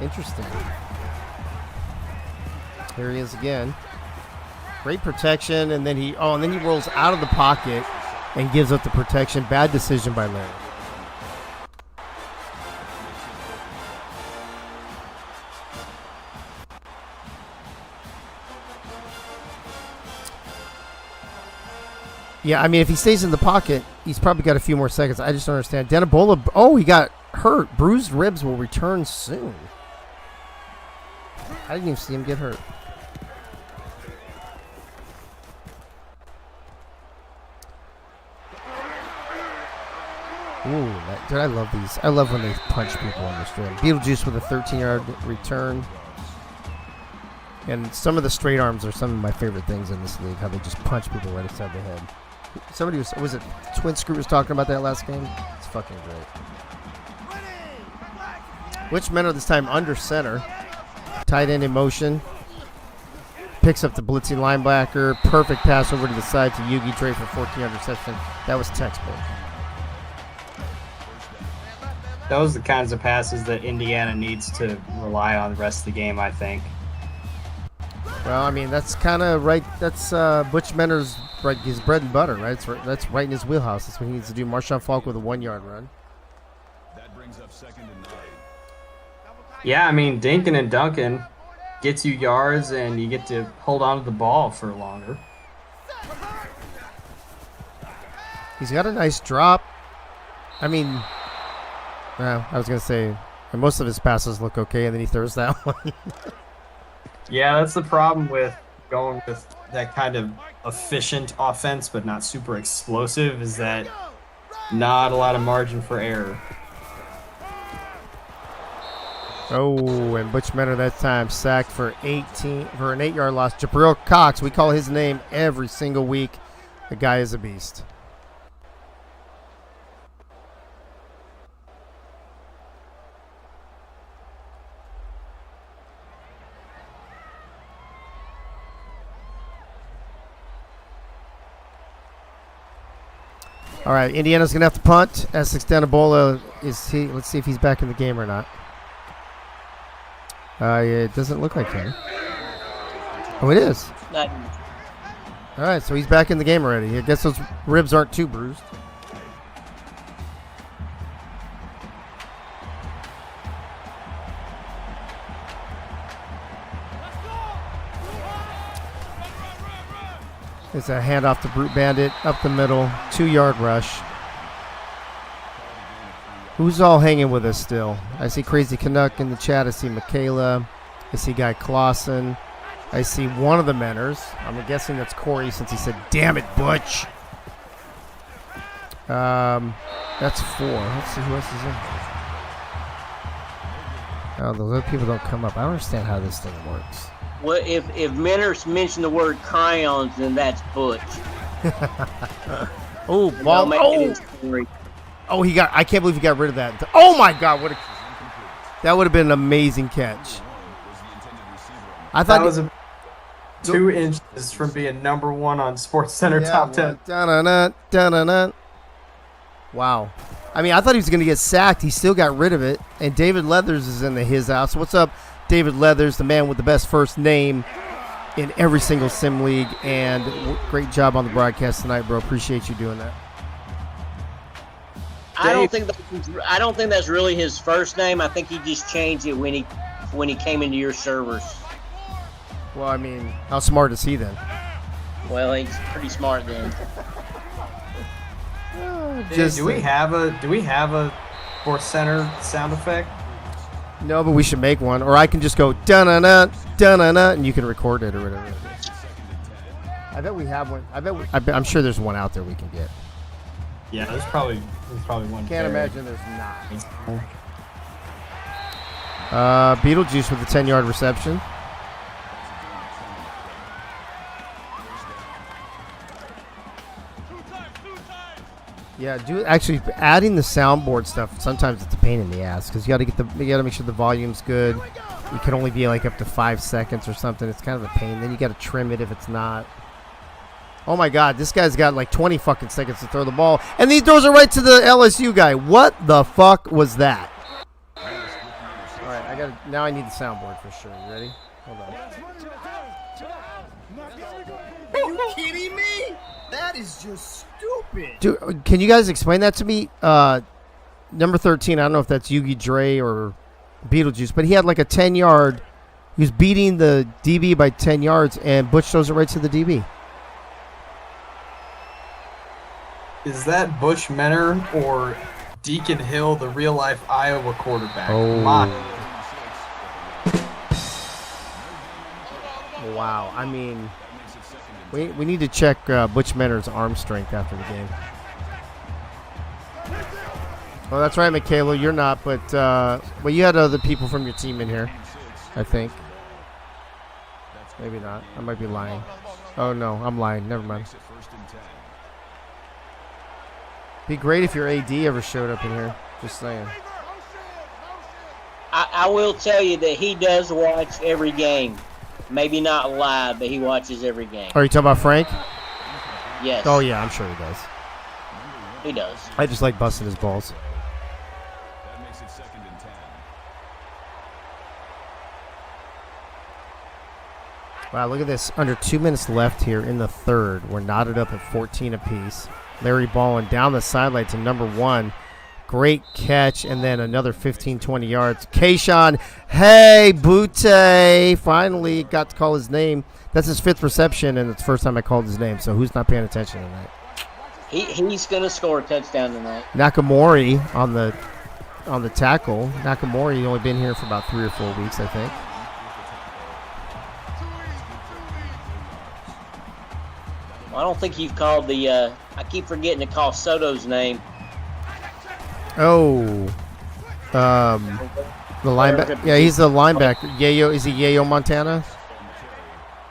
Interesting. Here he is again. Great protection, and then he rolls out of the pocket and gives up the protection. Bad decision by Larry. Yeah, I mean, if he stays in the pocket, he's probably got a few more seconds. I just don't understand. Danabola, he got hurt. Bruised ribs will return soon. I didn't even see him get hurt. Ooh, dude, I love these. I love when they punch people on the stream. Beetlejuice with a 13-yard return. And some of the straight arms are some of my favorite things in this league, how they just punch people right inside the head. Somebody was it Twin Screw was talking about that last game? It's fucking great. Which Menor this time under center. Tight end in motion. Picks up the blitzing linebacker. Perfect pass over to the side to Yugi Dre for 14-yard reception. That was textbook.
Those are the kinds of passes that Indiana needs to rely on the rest of the game, I think.
Well, I mean, that's kind of right. That's Butch Menor's right, his bread and butter, right? That's right in his wheelhouse. That's what he needs to do. Marshawn Falk with a 1-yard run.
That brings up 2nd and 9.
Yeah, I mean, Dinkin and Duncan gets you yards, and you get to hold on to the ball for longer.
He's got a nice drop. I mean, I was going to say, most of his passes look okay, and then he throws that one.
Yeah, that's the problem with going with that kind of efficient offense, but not super explosive, is that not a lot of margin for error.
Oh, and Butch Menor that time sacked for an 8-yard loss. Jabril Cox, we call his name every single week. The guy is a beast. All right, Indiana's going to have to punt. Essex Danabola, let's see if he's back in the game or not. It doesn't look like him. Oh, it is. All right, so he's back in the game already. I guess those ribs aren't too bruised. It's a handoff to Brute Bandit, up the middle, 2-yard rush. Who's all hanging with us still? I see Crazy Canuck in the chat. I see Michaela. I see Guy Clausen. I see one of the Menors. I'm guessing that's Corey since he said, "Damn it, Butch." That's 4. Let's see who else is in. Oh, those other people don't come up. I don't understand how this thing works.
Well, if Menors mentioned the word crayons, then that's Butch.
Oh, ball! Oh, he got! I can't believe he got rid of that. Oh my God! That would have been an amazing catch. I thought
that was 2 inches from being number 1 on SportsCenter top 10.
Da-na-na. Wow. I mean, I thought he was going to get sacked. He still got rid of it. And David Leathers is in his house. What's up, David Leathers, the man with the best first name in every single sim league? And great job on the broadcast tonight, bro. Appreciate you doing that.
I don't think that's really his first name. I think he just changed it when he came into your servers.
Well, I mean, how smart is he then?
Well, he's pretty smart then.
Do we have a SportsCenter sound effect?
No, but we should make one, or I can just go da-na-na, da-na-na, and you can record it or whatever. I bet we have one. I'm sure there's one out there we can get.
Yeah, there's probably one.
Can't imagine there's not. Beetlejuice with a 10-yard reception. Yeah, actually adding the soundboard stuff. Sometimes it's a pain in the ass because you got to make sure the volume's good. You can only be like up to 5 seconds or something. It's kind of a pain. Then you got to trim it if it's not. Oh my God, this guy's got like 20 fucking seconds to throw the ball, and he throws it right to the LSU guy. What the fuck was that? All right, now I need the soundboard for sure. You ready? Hold on.
Are you kidding me? That is just stupid.
Dude, can you guys explain that to me? Number 13, I don't know if that's Yugi Dre or Beetlejuice, but he had like a 10-yard. He was beating the DB by 10 yards, and Butch throws it right to the DB.
Is that Butch Menor or Deacon Hill, the real-life Iowa quarterback.
Oh.
My.
Wow. I mean, we need to check Butch Menner's arm strength after the game. Well, that's right, Michaela. You're not, but well, you had other people from your team in here, I think. Maybe not. I might be lying. Oh, no. I'm lying. Never mind. Be great if your AD ever showed up in here. Just saying.
I will tell you that he does watch every game. Maybe not live, but he watches every game.
Are you talking about Frank?
Yes.
Oh, yeah. I'm sure he does.
He does.
I just like busting his balls.
That makes it 2nd and 10.
Wow, look at this. Under 2 minutes left here in the third. We're knotted up at 14 apiece. Larry Ballin down the sideline to number 1. Great catch, and then another 15, 20 yards. Kayshawn, hey, Butte. Finally got to call his name. That's his 5th reception, and it's the first time I called his name, so who's not paying attention tonight?
He's going to score a touchdown tonight.
Nakamori on the tackle. Nakamori only been here for about 3 or 4 weeks, I think.
Well, I don't think you've called the I keep forgetting to call Soto's name.
Oh. The linebacker. Yeah, he's the linebacker. Yayo, is he Yayo Montana?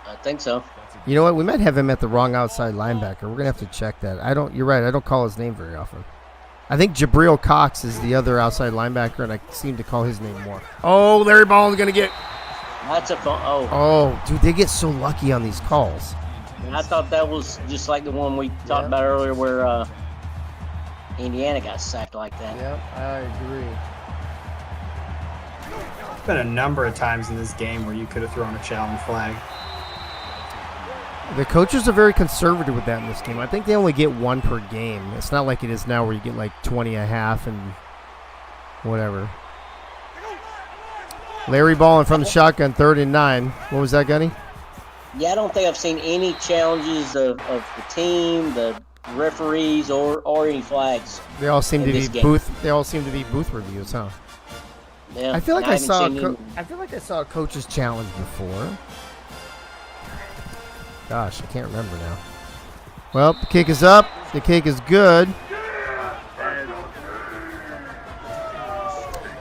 I think so.
You know what? We might have him at the wrong outside linebacker. We're gonna have to check that. You're right. I don't call his name very often. I think Jabril Cox is the other outside linebacker, and I seem to call his name more. Oh, Larry Ballin's gonna get.
That's a phone. Oh.
Oh, dude, they get so lucky on these calls.
I thought that was just like the one we talked about earlier, where Indiana got sacked like that.
Yep, I agree.
There's been a number of times in this game where you could have thrown a challenge flag.
The coaches are very conservative with that in this game. I think they only get 1 per game. It's not like it is now where you get like 20 a half and whatever. Larry Ballin from the shotgun, 3rd and 9. What was that, Gunny?
Yeah, I don't think I've seen any challenges of the team, the referees, or any flags.
They all seem to be
game.
booth. They all seem to be booth reviews, huh?
Yeah,
I feel like I saw.
any.
I feel like I saw a coach's challenge before. Gosh, I can't remember now. Well, the kick is up. The kick is good.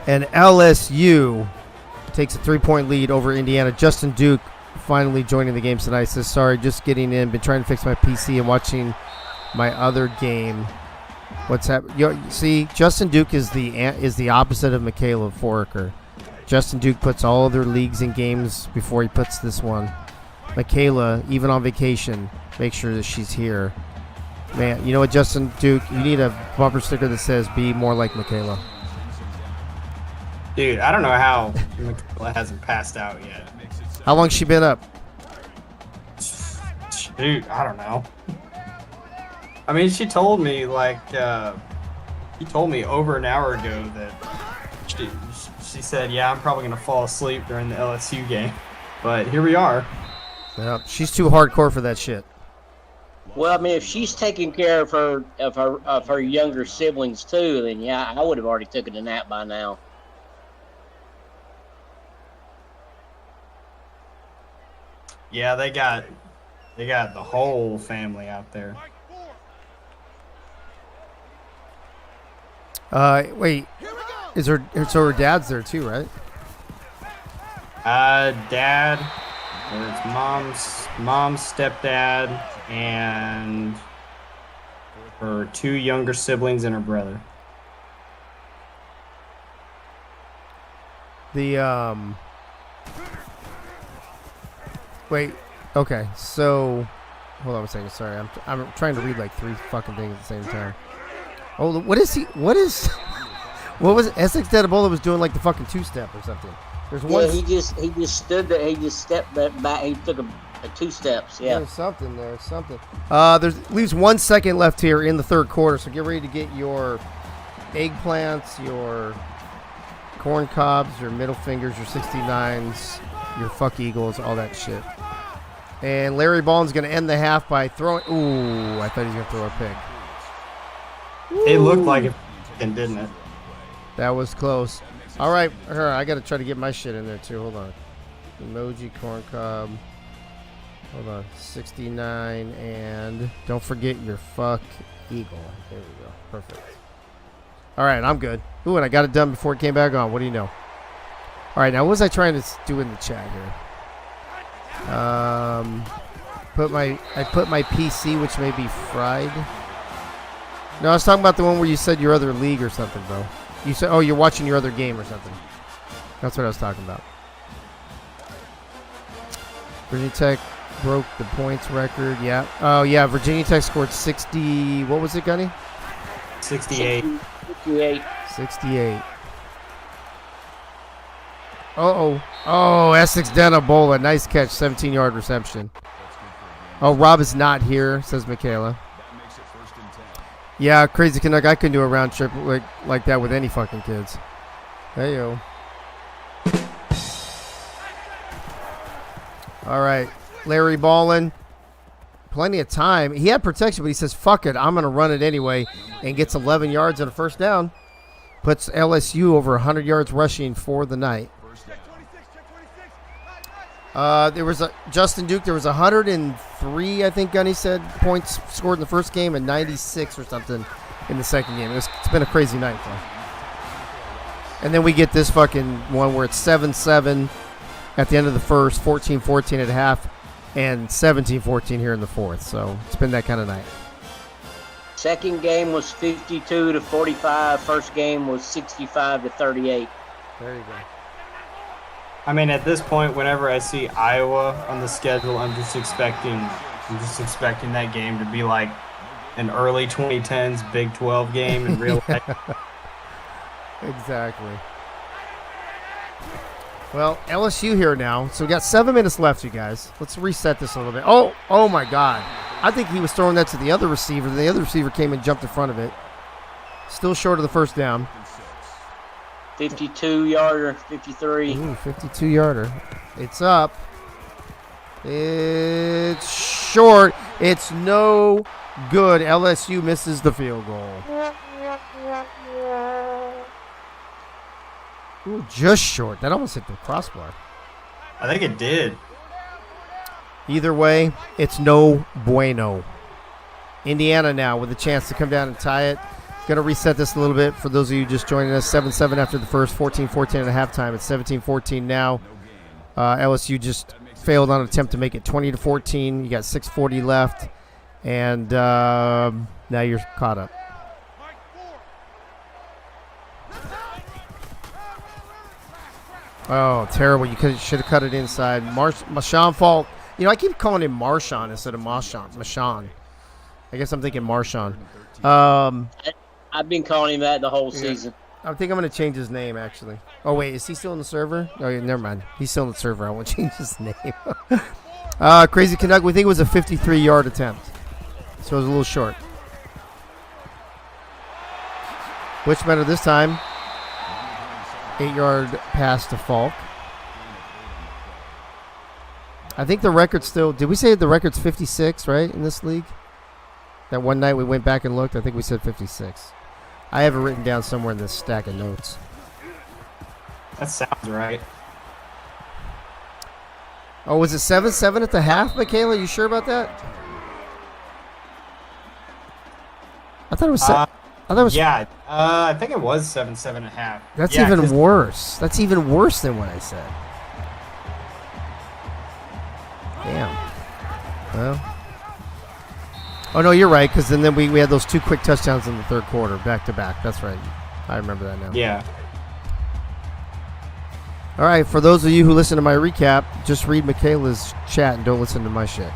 And LSU takes a 3-point lead over Indiana. Justin Duke finally joining the game tonight. Says, sorry, just getting in. Been trying to fix my PC and watching my other game. What's happening? See, Justin Duke is the opposite of Michaela Foraker. Justin Duke puts all other leagues and games before he puts this one. Michaela, even on vacation, make sure that she's here. Man, you know what, Justin Duke? You need a bumper sticker that says, be more like Michaela.
Dude, I don't know how Michaela hasn't passed out yet.
How long's she been up?
Dude, I don't know. I mean, she told me over an hour ago that she said, yeah, I'm probably going to fall asleep during the LSU game. But here we are.
Yeah, she's too hardcore for that shit.
Well, I mean, if she's taking care of her younger siblings too, then yeah, I would have already taken a nap by now.
Yeah, they got the whole family out there.
Wait, so her dad's there too, right?
Dad, it's mom's stepdad, and her 2 younger siblings and her brother.
Wait, okay, so hold on a second. Sorry, I'm trying to read like 3 fucking things at the same time. Oh, what was Essex Detabola was doing, like the fucking 2-step or something? There's one.
Yeah, he just stood there. He just stepped back. He took a 2 steps. Yeah.
There's something there. Leaves 1 second left here in the third quarter. So get ready to get your eggplants, your corn cobs, your middle fingers, your 69s, your fuck Eagles, all that shit. And Larry Ballin's going to end the half by throwing. Ooh, I thought he was going to throw a pick.
It looked like it. And didn't it?
That was close. All right, I got to try to get my shit in there too. Hold on. Emoji corn cob. Hold on. 69 and don't forget your fuck eagle. There we go. Perfect. All right, I'm good. Ooh, and I got it done before it came back on. What do you know? All right, now what was I trying to do in the chat here? I put my PC, which may be fried. No, I was talking about the one where you said your other league or something, bro. You said, oh, you're watching your other game or something. That's what I was talking about. Virginia Tech broke the points record. Yeah. Oh, yeah. Virginia Tech scored 60. What was it, Gunny?
68.
68. Uh-oh. Oh, Essex Denobola. Nice catch. 17-yard reception. Oh, Rob is not here, says Michaela. Yeah, Crazy Canuck. I couldn't do a round trip like that with any fucking kids. Hey, yo. All right. Larry Ballin. Plenty of time. He had protection, but he says, fuck it. I'm going to run it anyway, and gets 11 yards and a first down. Puts LSU over 100 yards rushing for the night. There was Justin Duke. There was 103, I think Gunny said, points scored in the first game and 96 or something in the second game. It's been a crazy night, though. And then we get this fucking one where it's 7-7 at the end of the first, 14-14 at half, and 17-14 here in the fourth. So it's been that kind of night.
Second game was 52-45. First game was 65-38.
There you go.
I mean, at this point, whenever I see Iowa on the schedule, I'm just expecting that game to be like an early 2010s Big 12 game in real life.
Exactly. Well, LSU here now. So we got 7 minutes left, you guys. Let's reset this a little bit. Oh my God. I think he was throwing that to the other receiver. The other receiver came and jumped in front of it. Still short of the first down.
52-yarder, 53.
Ooh, 52-yarder. It's up. It's short. It's no good. LSU misses the field goal. Ooh, just short. That almost hit the crossbar.
I think it did.
Either way, it's no bueno. Indiana now with a chance to come down and tie it. Going to reset this a little bit for those of you just joining us. 7-7 after the first, 14-14 at halftime. It's 17-14 now. LSU just failed on an attempt to make it 20-14. You got 6:40 left, and now you're caught up. Oh, terrible. You should have cut it inside. Marshawn Falk. You know, I keep calling him Marshawn instead of Marshawn. I guess I'm thinking Marshawn.
I've been calling him that the whole season.
I think I'm going to change his name, actually. Oh, wait. Is he still in the server? Oh, yeah, never mind. He's still in the server. I won't change his name. Crazy Canuck, we think it was a 53-yard attempt. So it was a little short. Which better this time? 8-yard pass to Falk. I think the record's still... Did we say the record's 56, right, in this league? That one night we went back and looked, I think we said 56. I have it written down somewhere in this stack of notes.
That sounds right.
Oh, was it 7-7 at the half, Michaela? You sure about that? I thought it was...
Yeah, I think it was 7-7 and a half.
That's even worse. That's even worse than what I said. Damn. Well... Oh, no, you're right, because then we had those 2 quick touchdowns in the third quarter, back-to-back. That's right. I remember that now.
Yeah.
All right, for those of you who listen to my recap, just read Michaela's chat and don't listen to my shit.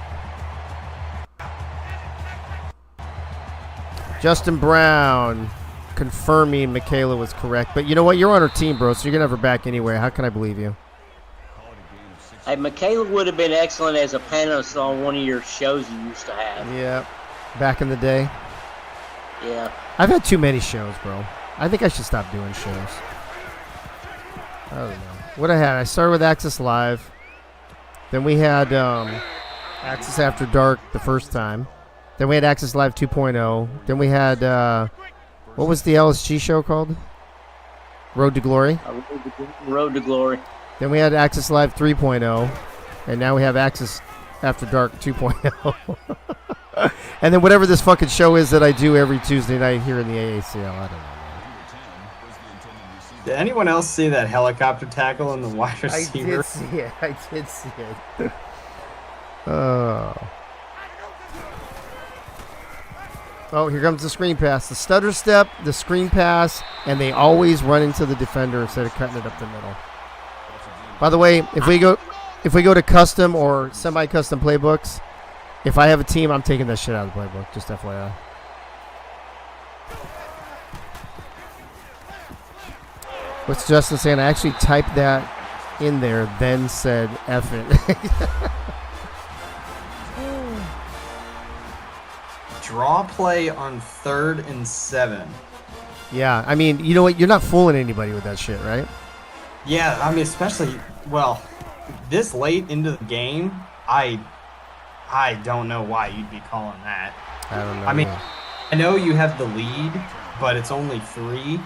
Justin Brown confirming Michaela was correct. But you know what? You're on her team, bro, so you're going to have her back anyway. How can I believe you?
Hey, Michaela would have been excellent as a panelist on one of your shows you used to have.
Yeah. Back in the day.
Yeah.
I've had too many shows, bro. I think I should stop doing shows. I don't know. What I started with Access Live. Then we had Access After Dark the first time. Then we had Access Live 2.0. Then we had What was the LSG show called? Road to Glory?
Road to Glory.
Then we had Access Live 3.0, and now we have Access After Dark 2.0. And then whatever this fucking show is that I do every Tuesday night here in the AACL. I don't know.
Did anyone else see that helicopter tackle in the wide receiver?
I did see it. Oh. Oh, here comes the screen pass. The stutter step, the screen pass, and they always run into the defender instead of cutting it up the middle. By the way, if we go to custom or semi-custom playbooks, if I have a team, I'm taking that shit out of the playbook. Just FYI. What's Justin saying? I actually typed that in there, then said F it.
Draw play on 3rd and 7.
Yeah, I mean, you know what? You're not fooling anybody with that shit, right?
Yeah, I mean, especially, well, this late into the game, I don't know why you'd be calling that.
I don't know.
I mean, I know you have the lead, but it's only 3.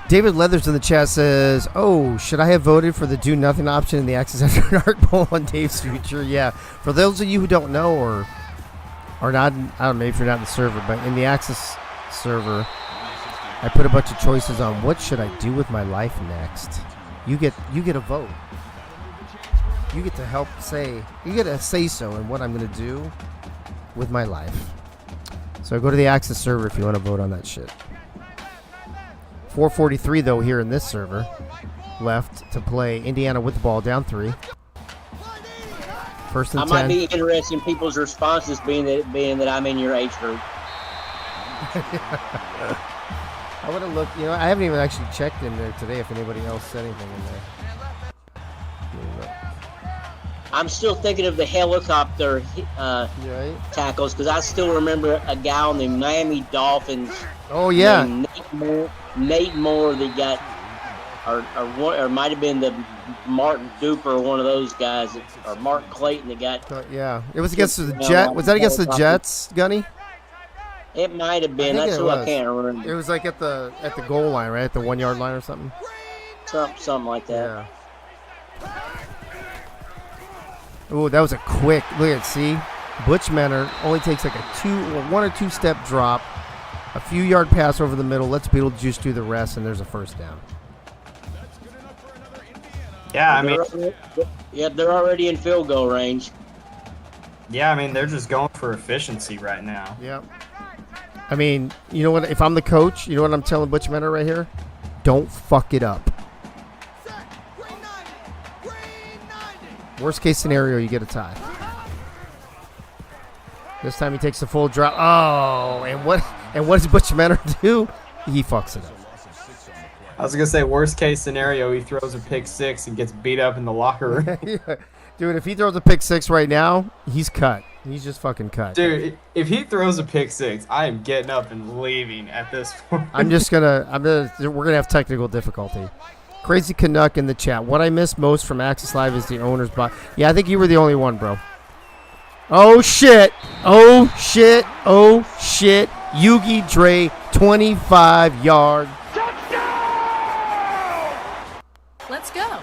David Leathers in the chat says, "Oh, should I have voted for the do nothing option in the Access After Dark poll on Dave's future?" Yeah. For those of you who don't know or are not, I don't know if you're not in the server, but in the Access server, I put a bunch of choices on what should I do with my life next. You get a vote. You get to help say. You get a say so in what I'm going to do with my life. So go to the Access server if you want to vote on that shit. 4:43 though here in this server left to play. Indiana with the ball down 3. First and 10.
I might be interested in people's responses being that I'm in your age group.
I would have looked, I haven't even actually checked in there today if anybody else said anything in there.
I'm still thinking of the helicopter tackles because I still remember a guy on the Miami Dolphins.
Oh yeah,
Nate Moore that got, or might have been the Mark Duper, one of those guys, or Mark Clayton that got.
Yeah, it was against the Jets. Was that against the Jets, Gunny?
It might have been. That's who I can't remember.
It was like at the goal line, right at the 1 yard line or something.
Something like that.
Yeah. Oh, that was a quick look at. See, Butch Menor only takes like a 1 or 2 step drop, a few yard pass over the middle. Let's Beetlejuice do the rest, and there's a first down.
Yeah, I mean,
they're already in field goal range.
Yeah, I mean, they're just going for efficiency right now.
Yep. I mean, you know what? If I'm the coach, you know what I'm telling Butch Menor right here? Don't fuck it up. Worst case scenario, you get a tie. This time he takes the full drop. Oh, and what does Butch Menor do? He fucks it up.
I was gonna say worst case scenario, he throws a pick 6 and gets beat up in the locker room.
Yeah. Dude, if he throws a pick 6 right now, he's cut. He's just fucking cut.
Dude, if he throws a pick 6, I am getting up and leaving at this point.
we're gonna have technical difficulty. Crazy Canuck in the chat. What I miss most from Access Live is the owner's box. Yeah, I think you were the only one, bro. Oh shit! Oh shit! Oh shit! Yugi Dre, 25 yard.
Let's go.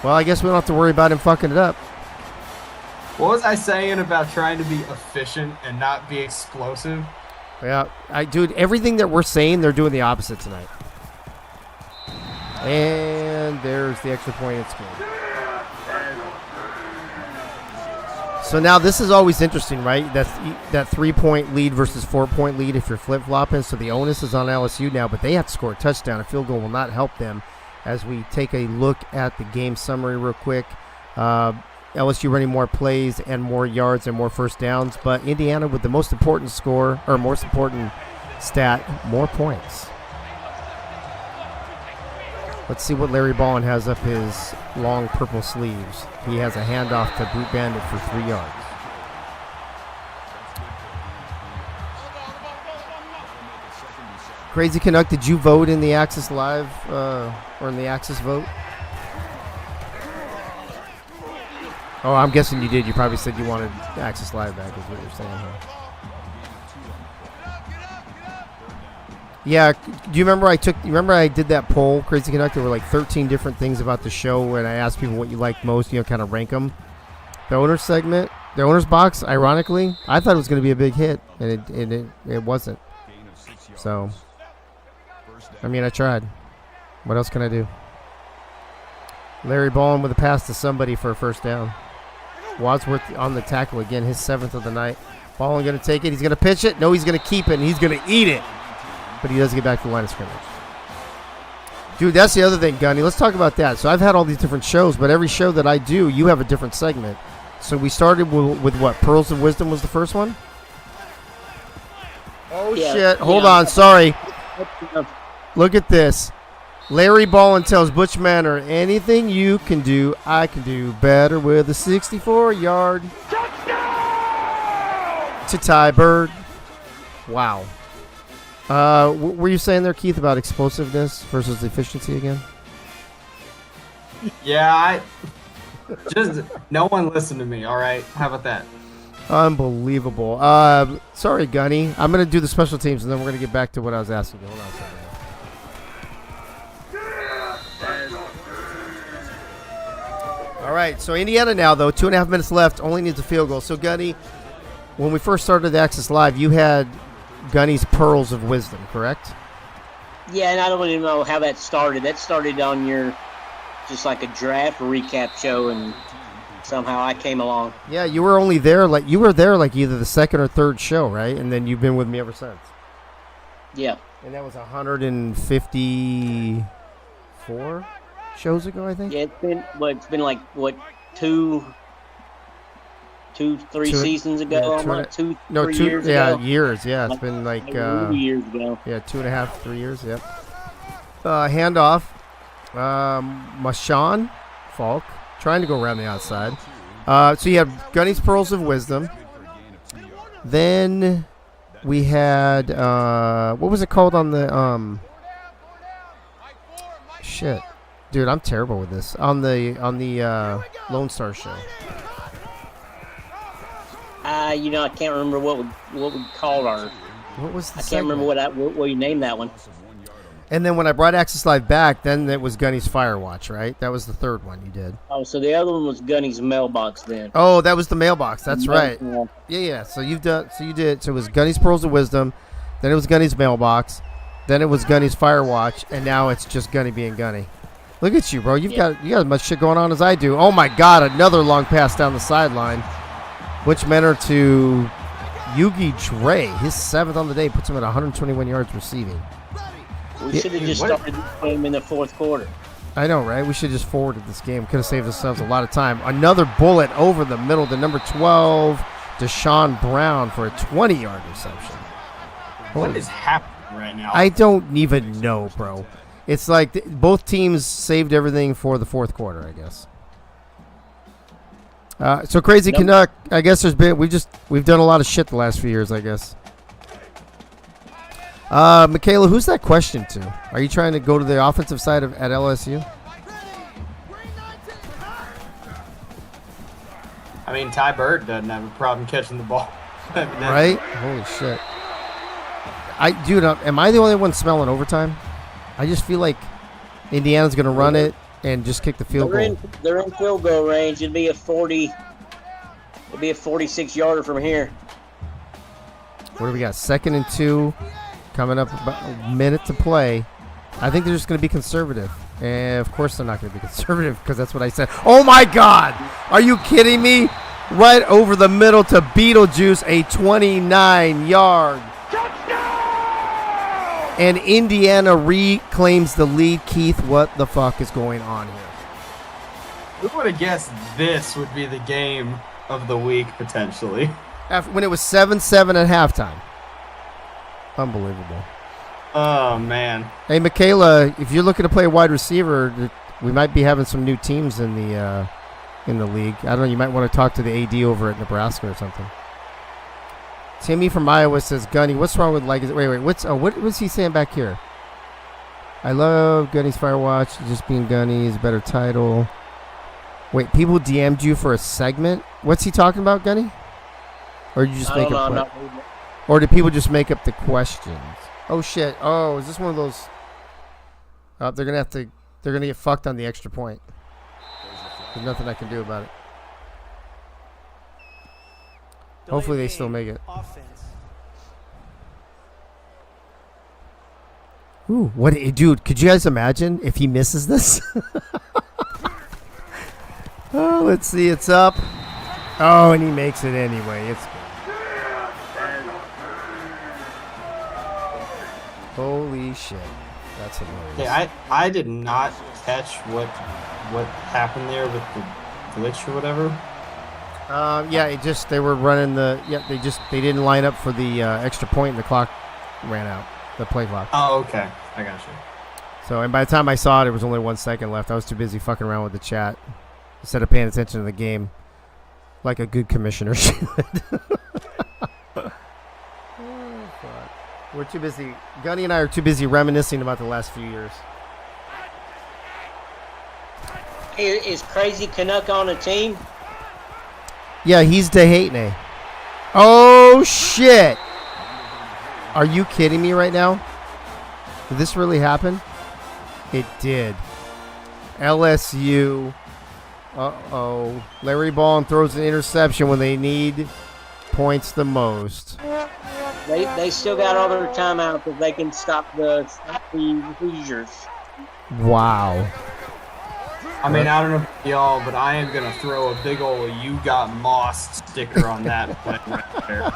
Well, I guess we don't have to worry about him fucking it up.
What was I saying about trying to be efficient and not be explosive?
Yeah, dude, everything that we're saying, they're doing the opposite tonight. And there's the extra point. It's good. So now this is always interesting, right? That 3-point lead versus 4-point lead if you're flip-flopping. So the onus is on LSU now, but they have to score a touchdown. A field goal will not help them. As we take a look at the game summary real quick, LSU running more plays and more yards and more first downs, but Indiana with the most important score, or most important stat, more points. Let's see what Larry Ballin has up his long purple sleeves. He has a handoff to Brute Bandit for 3 yards. Crazy Canuck, did you vote in the Access Live or in the Access vote? Oh, I'm guessing you did. You probably said you wanted Access Live back, is what you're saying. Huh? Yeah. Do you remember I did that poll, Crazy Canuck? There were like 13 different things about the show, and I asked people what you liked most. Kind of rank them. The owner's segment, the owner's box. Ironically, I thought it was going to be a big hit, and it wasn't. So, I mean, I tried. What else can I do? Larry Ballin with a pass to somebody for a first down. Wadsworth on the tackle again, his 7th of the night. Ballin going to take it. He's going to pitch it. No, he's going to keep it, and he's going to eat it. But he does get back to the line of scrimmage. Dude, that's the other thing, Gunny. Let's talk about that. So I've had all these different shows, but every show that I do, you have a different segment. So we started with what? Pearls of Wisdom was the first one? Oh, yeah, shit. Hold on. Sorry. Look at this. Larry Ballin tells Butch Manor, anything you can do, I can do better with a 64-yard to Ty Bird. Wow. What were you saying there, Keith, about explosiveness versus efficiency again?
Yeah, no one listened to me, all right? How about that?
Unbelievable. Sorry, Gunny. I'm going to do the special teams, and then we're going to get back to what I was asking you. Hold on a second. All right, so Indiana now, though, 2.5 minutes left, only needs a field goal. So, Gunny, when we first started the Access Live, you had Gunny's Pearls of Wisdom, correct?
Yeah, and I don't even know how that started. That started on your, just like a draft recap show, and somehow I came along.
Yeah, you were only there, like either the second or third show, right? And then you've been with me ever since.
Yeah.
And that was 154 shows ago, I think.
Yeah, it's been like what, three seasons ago, almost 3 years ago.
Years. Yeah, it's been like
2 years ago.
Yeah, 2.5, 3 years. Yep. Handoff. Mashawn Falk trying to go around the outside. So you have Gunny's Pearls of Wisdom. Then we had what was it called on the shit. Dude, I'm terrible with this. On the Lone Star show.
I can't remember what we called our.
What was the
I can't remember what you named that one.
And then when I brought Access Live back, then it was Gunny's Firewatch, right? That was the third one you did.
Oh, so the other one was Gunny's Mailbox then.
Oh, that was the Mailbox. That's right. Yeah. So you did. So it was Gunny's Pearls of Wisdom, then it was Gunny's Mailbox, then it was Gunny's Firewatch, and now it's just Gunny being Gunny. Look at you, bro. You got as much shit going on as I do. Oh my God! Another long pass down the sideline. Butch Menor to Yugi Dre. His 7th on the day puts him at 121 yards receiving.
We should have just started this game in the fourth quarter.
I know, right? We should have just forwarded this game. Could have saved ourselves a lot of time. Another bullet over the middle to number 12, Deshaun Brown for a 20-yard reception.
What is happening right now?
I don't even know, bro. It's like both teams saved everything for the fourth quarter, I guess. So Crazy Canuck, I guess we've done a lot of shit the last few years, I guess. Michaela, who's that question to? Are you trying to go to the offensive side at LSU?
I mean, Ty Bird doesn't have a problem catching the ball.
Right? Holy shit. Dude, am I the only one smelling overtime? I just feel like Indiana's going to run it and just kick the field goal.
They're in field goal range. It'd be a 46-yarder from here.
What do we got? 2nd and 2. Coming up about a minute to play. I think they're just going to be conservative. And of course they're not going to be conservative because that's what I said. Oh my God! Are you kidding me? Right over the middle to Beetlejuice, a 29-yard. And Indiana reclaims the lead. Keith, what the fuck is going on here?
Who would have guessed this would be the game of the week, potentially?
When it was 7-7 at halftime. Unbelievable.
Oh, man.
Hey, Michaela, if you're looking to play a wide receiver, we might be having some new teams in the league. I don't know. You might want to talk to the AD over at Nebraska or something. Timmy from Iowa says, Gunny, what's wrong with wait, what was he saying back here? I love Gunny's Firewatch. Just being Gunny is a better title. Wait, people DM'd you for a segment? What's he talking about, Gunny? Or did you just
I
make
don't know.
up?
I'm not reading it.
Or did people just make up the questions? Oh shit! Oh, is this one of those? They're gonna have to. They're gonna get fucked on the extra point. There's nothing I can do about it. Hopefully they still make it. Ooh, what, dude? Could you guys imagine if he misses this? Oh, let's see. It's up. Oh, and he makes it anyway. It's good. Holy shit. That's hilarious.
Yeah, I did not catch what happened there with the glitch or whatever.
Yeah, they were running they didn't line up for the extra point and the clock ran out. The play clock.
Oh, okay. I got you.
So, and by the time I saw it, it was only 1 second left. I was too busy fucking around with the chat instead of paying attention to the game like a good commissioner should. Oh, fuck. We're too busy. Gunny and I are too busy reminiscing about the last few years.
Is Crazy Canuck on a team?
Yeah, he's DeHatenay. Oh, shit. Are you kidding me right now? Did this really happen? It did. LSU. Uh-oh. Larry Ball throws an interception when they need points the most.
They still got all their timeouts if they can stop the seizures.
Wow.
I mean, I don't know about y'all, but I am going to throw a big ol' "You Got Moss" sticker on that play right there.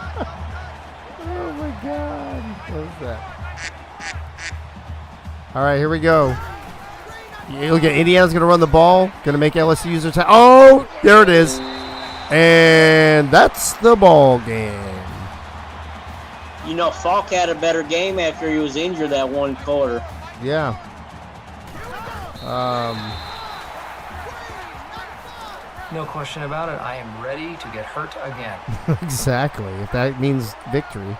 Oh, my God. What was that? All right, here we go. You look at Indiana's going to run the ball. Going to make LSU use their time. Oh, there it is. And that's the ball game.
You know, Falk had a better game after he was injured that one quarter.
Yeah.
No question about it. I am ready to get hurt again.
Exactly. If that means victory.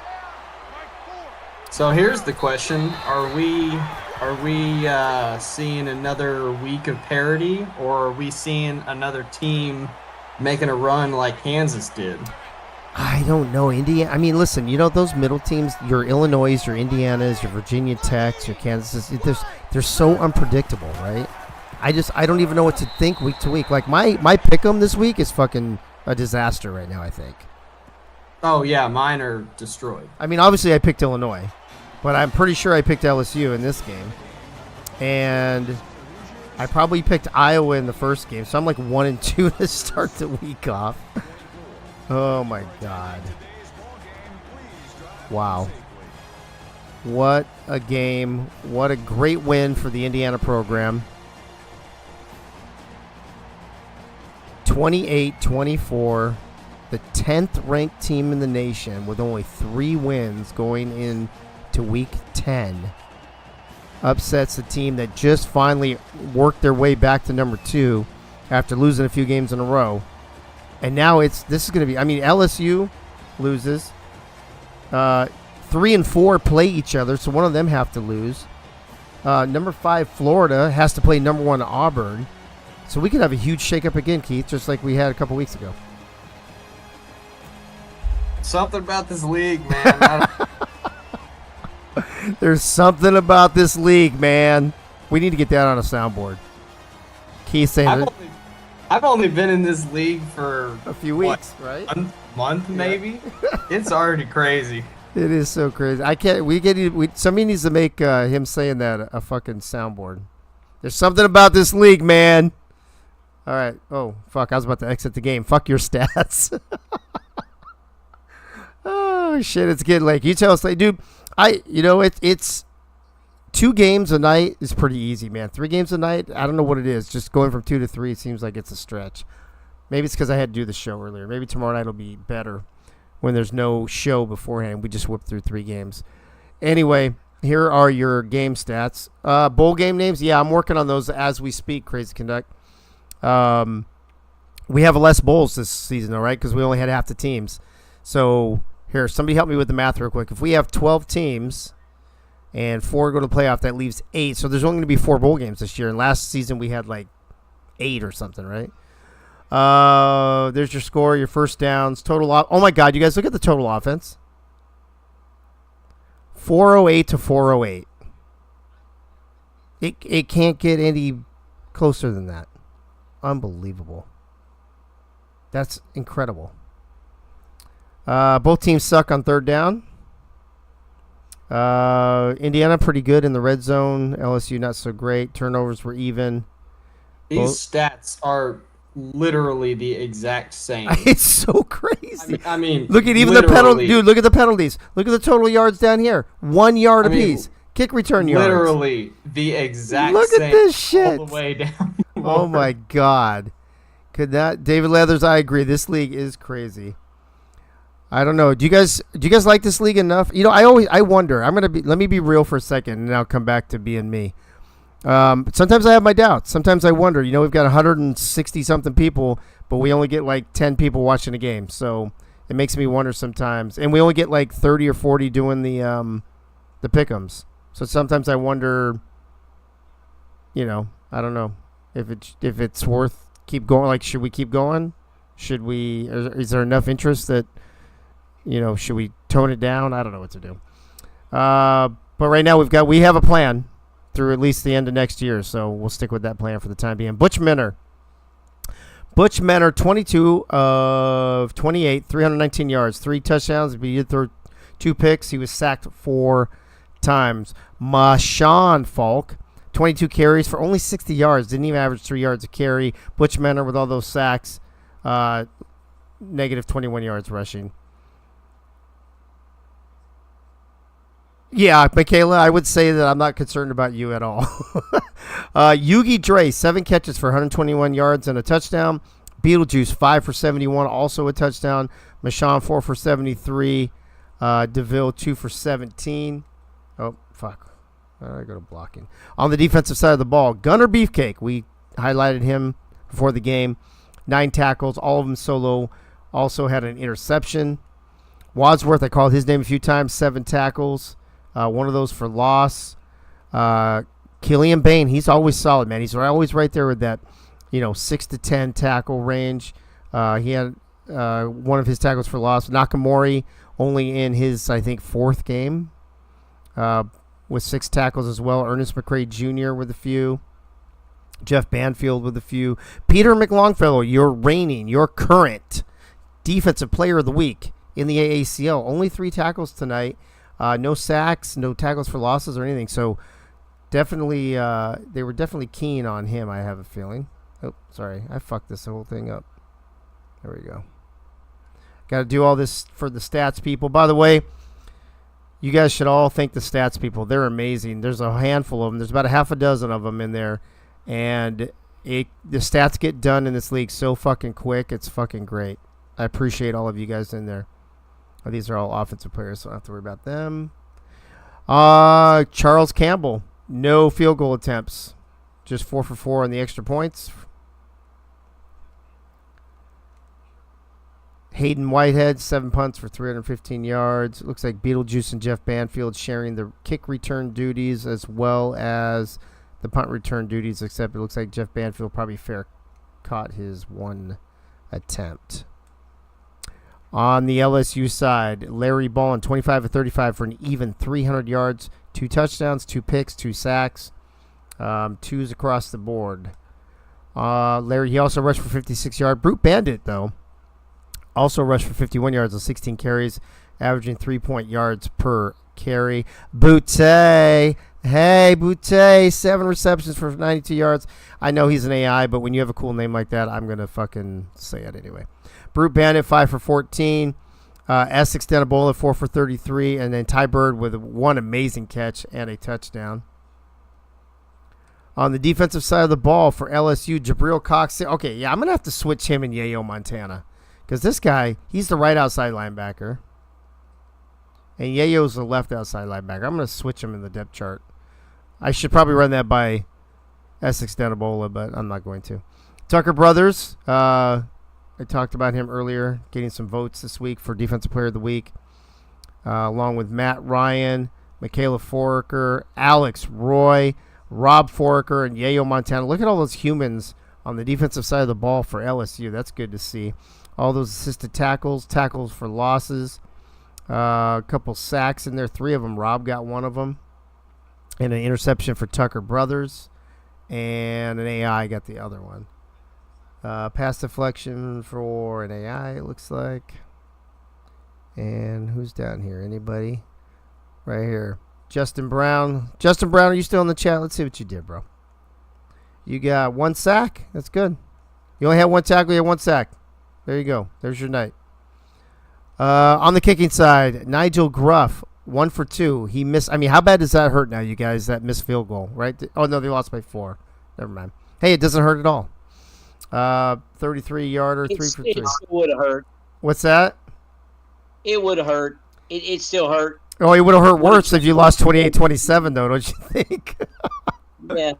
So here's the question: Are we seeing another week of parity, or are we seeing another team making a run like Kansas did?
I don't know. Indiana. I mean, listen. You know those middle teams. Your Illinois, your Indianas, your Virginia Techs, your Kansas. They're so unpredictable, right? I don't even know what to think week to week. Like my pick'em this week is fucking a disaster right now, I think.
Oh yeah, mine are destroyed.
I mean, obviously I picked Illinois, but I'm pretty sure I picked LSU in this game, and I probably picked Iowa in the first game. So I'm like 1-2 to start the week off. Oh my God! Wow. What a game! What a great win for the Indiana program. 28-24, the 10th ranked team in the nation with only 3 wins going into week 10 upsets the team that just finally worked their way back to number 2 after losing a few games in a row. And now this is going to be, I mean, LSU loses. 3 and 4 play each other, so one of them have to lose. Number 5, Florida, has to play number 1, Auburn. So we could have a huge shakeup again, Keith, just like we had a couple weeks ago.
Something about this league, man.
There's something about this league, man. We need to get that on a soundboard. Keith saying
I've only been in this league for
a few weeks, right?
A month maybe. It's already crazy.
It is so crazy. Somebody needs to make him saying that a fucking soundboard. There's something about this league, man. All right. Oh, fuck. I was about to exit the game. Fuck your stats. Oh, shit. It's getting late. You tell us, dude, it's 2 games a night is pretty easy, man. 3 games a night, I don't know what it is. Just going from 2 to 3 seems like it's a stretch. Maybe it's because I had to do the show earlier. Maybe tomorrow night will be better when there's no show beforehand. We just whip through 3 games. Anyway, here are your game stats. Bowl game names. Yeah, I'm working on those as we speak, Crazy Conduct. We have less bowls this season, all right, because we only had half the teams. So here, somebody help me with the math real quick. If we have 12 teams and 4 go to the playoff, that leaves 8. So there's only going to be 4 bowl games this year. And last season we had like 8 or something, right? There's your score, your first downs, total. Oh my God, you guys look at the total offense. 408 to 408. It can't get any closer than that. Unbelievable. That's incredible. Both teams suck on third down. Indiana pretty good in the red zone. LSU not so great. Turnovers were even.
These stats are literally the exact same.
It's so crazy.
I mean
look at even the penalty, dude. Look at the penalties. Look at the total yards down here. 1 yard apiece. Kick return yards.
Literally the exact
look
same.
Look at this shit.
All the way down.
Oh my God. Could that David Leathers? I agree. This league is crazy. I don't know. Do you guys like this league enough? You know, I wonder. Let me be real for a second, and I'll come back to being me. Sometimes I have my doubts. Sometimes I wonder. You know, we've got 160 something people, but we only get like 10 people watching a game, so it makes me wonder sometimes. And we only get like 30 or 40 doing the pick'ems. So sometimes I wonder. You know, I don't know if it's worth keep going. Like, should we keep going? Should we? Is there enough interest that? You know, should we tone it down? I don't know what to do. But right now we have a plan through at least the end of next year, so we'll stick with that plan for the time being. Butch Menor, 22 of 28, 319 yards, 3 touchdowns. He did throw 2 picks. He was sacked 4 times. Marshawn Falk, 22 carries for only 60 yards. Didn't even average 3 yards a carry. Butch Menor with all those sacks, negative 21 yards rushing. Yeah, Michaela, I would say that I'm not concerned about you at all. Yugi Dre, 7 catches for 121 yards and a touchdown. Beetlejuice, 5 for 71, also a touchdown. Michon, 4 for 73. DeVille, 2 for 17. Oh, fuck. I go to blocking. On the defensive side of the ball, Gunner Beefcake, we highlighted him before the game. 9 tackles, all of them solo. Also had an interception. Wadsworth, I called his name a few times, 7 tackles. One of those for loss. Killian Bain, he's always solid, man. He's always right there with that, 6 to 10 tackle range. He had one of his tackles for loss. Nakamori only in his, I think, 4th game with 6 tackles as well. Ernest McCray Jr. with a few. Jeff Banfield with a few. Peter McLongfellow, your current defensive player of the week in the AACL. Only 3 tackles tonight. No sacks, no tackles for losses or anything. So definitely, they were definitely keen on him, I have a feeling. Oh, sorry. I fucked this whole thing up. There we go. Got to do all this for the stats people. By the way, you guys should all thank the stats people. They're amazing. There's a handful of them. There's about a half a dozen of them in there. And the stats get done in this league so fucking quick. It's fucking great. I appreciate all of you guys in there. These are all offensive players, so I don't have to worry about them. Charles Campbell, no field goal attempts. Just 4 for 4 on the extra points. Hayden Whitehead, 7 punts for 315 yards. It looks like Beetlejuice and Jeff Banfield sharing the kick return duties as well as the punt return duties, except it looks like Jeff Banfield probably caught his 1 attempt. On the LSU side, Larry Ballin, 25 of 35 for an even 300 yards, 2 touchdowns, 2 picks, 2 sacks, 2s across the board. Larry, he also rushed for 56 yards. Brute Bandit, though, also rushed for 51 yards on 16 carries, averaging 3 yards per carry. Boutte, hey, Boutte, 7 receptions for 92 yards. I know he's an AI, but when you have a cool name like that, I'm going to fucking say it anyway. Brute Bandit, 5 for 14. Essex Denibola, 4 for 33. And then Ty Bird with 1 amazing catch and a touchdown. On the defensive side of the ball for LSU, Jabril Cox. Okay, yeah, I'm going to have to switch him and Yayo Montana. Because this guy, he's the right outside linebacker. And Yayo's the left outside linebacker. I'm going to switch him in the depth chart. I should probably run that by Essex Denibola, but I'm not going to. Tucker Brothers, I talked about him earlier, getting some votes this week for Defensive Player of the Week, along with Matt Ryan, Michaela Foraker, Alex Roy, Rob Foraker, and Yayo Montana. Look at all those humans on the defensive side of the ball for LSU. That's good to see. All those assisted tackles for losses, a couple sacks in there, 3 of them. Rob got 1 of them, and an interception for Tucker Brothers, and an AI got the other one. Pass deflection for an AI, it looks like. And who's down here? Anybody? Right here. Justin Brown. Justin Brown, are you still in the chat? Let's see what you did, bro. You got 1 sack. That's good. You only had 1 tackle. You had 1 sack. There you go. There's your night. On the kicking side, Nigel Gruff, 1 for 2. He missed. I mean, how bad does that hurt now, you guys, that missed field goal, right? Oh, no, they lost by 4. Never mind. Hey, it doesn't hurt at all. 33-yarder, 3 for 3.
It still would have hurt.
What's that?
It would have hurt. It still hurt.
Oh, it would have hurt worse if you lost 28-27, though, don't you think?
Yeah.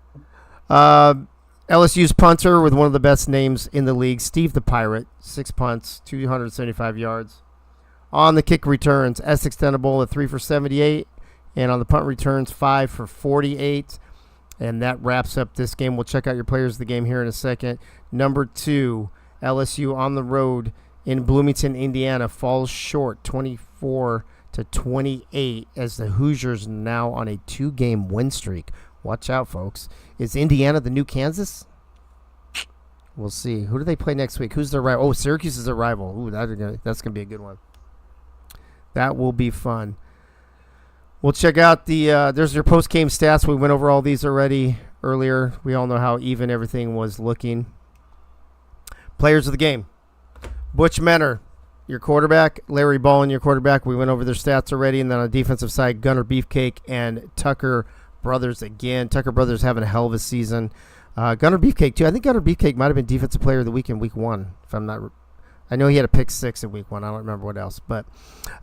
LSU's punter with one of the best names in the league, Steve the Pirate, 6 punts, 275 yards. On the kick returns, Essex Denable at 3 for 78, and on the punt returns, 5 for 48. And that wraps up this game. We'll check out your players of the game here in a second. Number 2, LSU on the road in Bloomington, Indiana, falls short, 24-28, as the Hoosiers now on a 2-game win streak. Watch out, folks. Is Indiana the new Kansas? We'll see. Who do they play next week? Who's their rival? Oh, Syracuse is their rival. Ooh, that's going to be a good one. That will be fun. We'll check out there's your post-game stats. We went over all these already earlier. We all know how even everything was looking. Players of the game. Butch Menor, your quarterback. Larry Ballin, your quarterback. We went over their stats already. And then on the defensive side, Gunnar Beefcake and Tucker Brothers again. Tucker Brothers having a hell of a season. Gunnar Beefcake, too. I think Gunnar Beefcake might have been Defensive Player of the Week in Week 1, if I'm not. I know he had a pick 6 in Week 1. I don't remember what else. But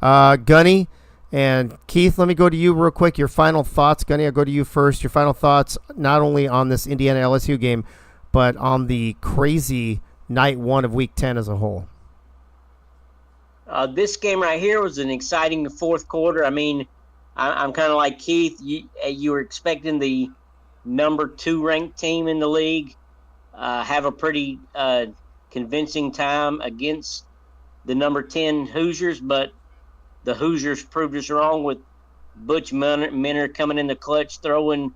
Gunny and Keith, let me go to you real quick. Your final thoughts. Gunny, I'll go to you first. Your final thoughts, not only on this Indiana LSU game, but on the crazy night 1 of Week 10 as a whole.
This game right here was an exciting fourth quarter. I mean, I'm kind of like Keith. You were expecting the number 2 ranked team in the league have a pretty convincing time against the number 10 Hoosiers, but the Hoosiers proved us wrong with Butch Menor coming in the clutch, throwing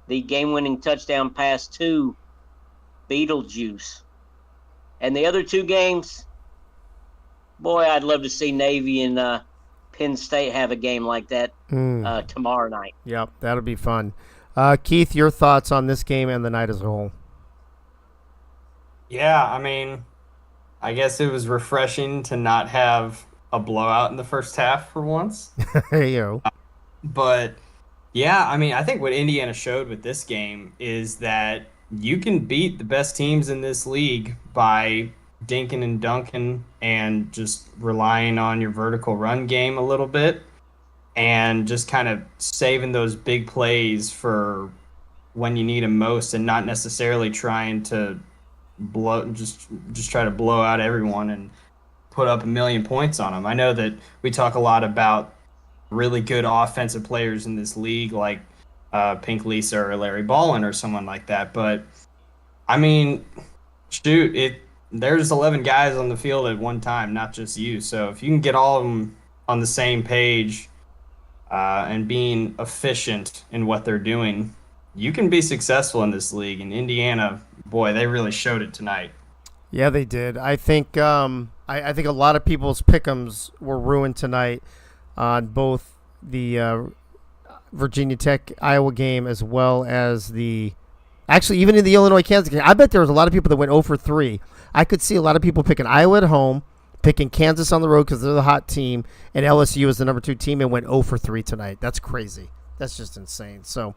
the game-winning touchdown pass to Beetlejuice. And the other 2 games, boy, I'd love to see Navy and Penn State have a game like that tomorrow night.
Yep, that'll be fun. Keith, your thoughts on this game and the night as a whole?
Yeah, I mean, I guess it was refreshing to not have a blowout in the first half for once.
There you go.
But, yeah, I mean, I think what Indiana showed with this game is that you can beat the best teams in this league by dinking and dunking and just relying on your vertical run game a little bit and just kind of saving those big plays for when you need them most and not necessarily trying to just try to blow out everyone and put up 1,000,000 points on them. I know that we talk a lot about really good offensive players in this league like Pink Lisa or Larry Ballin or someone like that, but I mean, shoot, there's 11 guys on the field at one time, not just you. So if you can get all of them on the same page and being efficient in what they're doing, you can be successful in this league. And Indiana, boy, they really showed it tonight.
Yeah, they did. I think I think a lot of people's pick'ems were ruined tonight on both the Virginia Tech Iowa game as well as actually even in the Illinois Kansas game. I bet there was a lot of people that went 0 for 3. I could see a lot of people picking Iowa at home, picking Kansas on the road because they're the hot team, and LSU is the number 2 team and went 0 for 3 tonight. That's crazy. That's just insane. So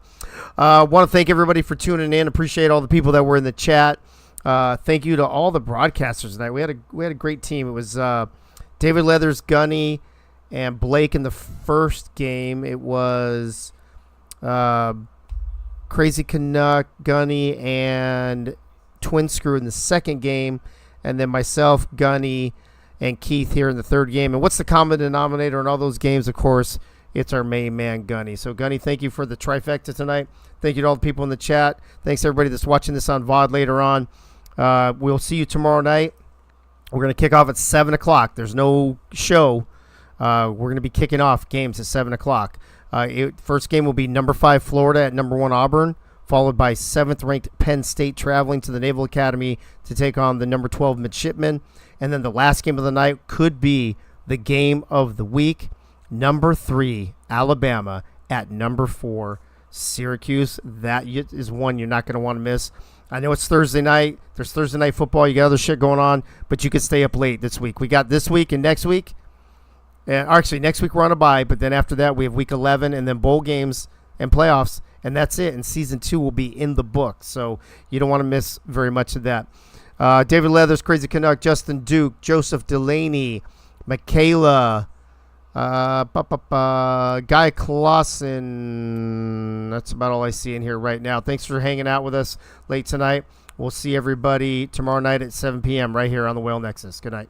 I want to thank everybody for tuning in. Appreciate all the people that were in the chat. Thank you to all the broadcasters tonight. We had a great team. It was David Leathers, Gunny, and Blake in the first game. It was Crazy Canuck, Gunny, and Twin Screw in the second game, and then myself, Gunny, and Keith here in the third game. And what's the common denominator in all those games? Of course, it's our main man, Gunny. So, Gunny, thank you for the trifecta tonight. Thank you to all the people in the chat. Thanks to everybody that's watching this on VOD later on. We'll see you tomorrow night. We're going to kick off at 7 o'clock. There's no show. We're going to be kicking off games at 7 o'clock. First game will be number 5 Florida at number 1 Auburn, followed by 7th-ranked Penn State traveling to the Naval Academy to take on the number 12 Midshipmen. And then the last game of the night could be the game of the week, number 3 Alabama at number 4 Syracuse. That is one you're not going to want to miss. I know it's Thursday night. There's Thursday night football. You got other shit going on, but you could stay up late this week. We got this week and next week. And actually, next week we're on a bye, but then after that we have week 11 and then bowl games and playoffs, and that's it. And season 2 will be in the book, so you don't want to miss very much of that. David Leathers, Crazy Canuck, Justin Duke, Joseph Delaney, Michaela, Guy Clausen. That's about all I see in here right now. Thanks for hanging out with us late tonight. We'll see everybody tomorrow night at 7 p.m. right here on the Whale Nexus. Good night.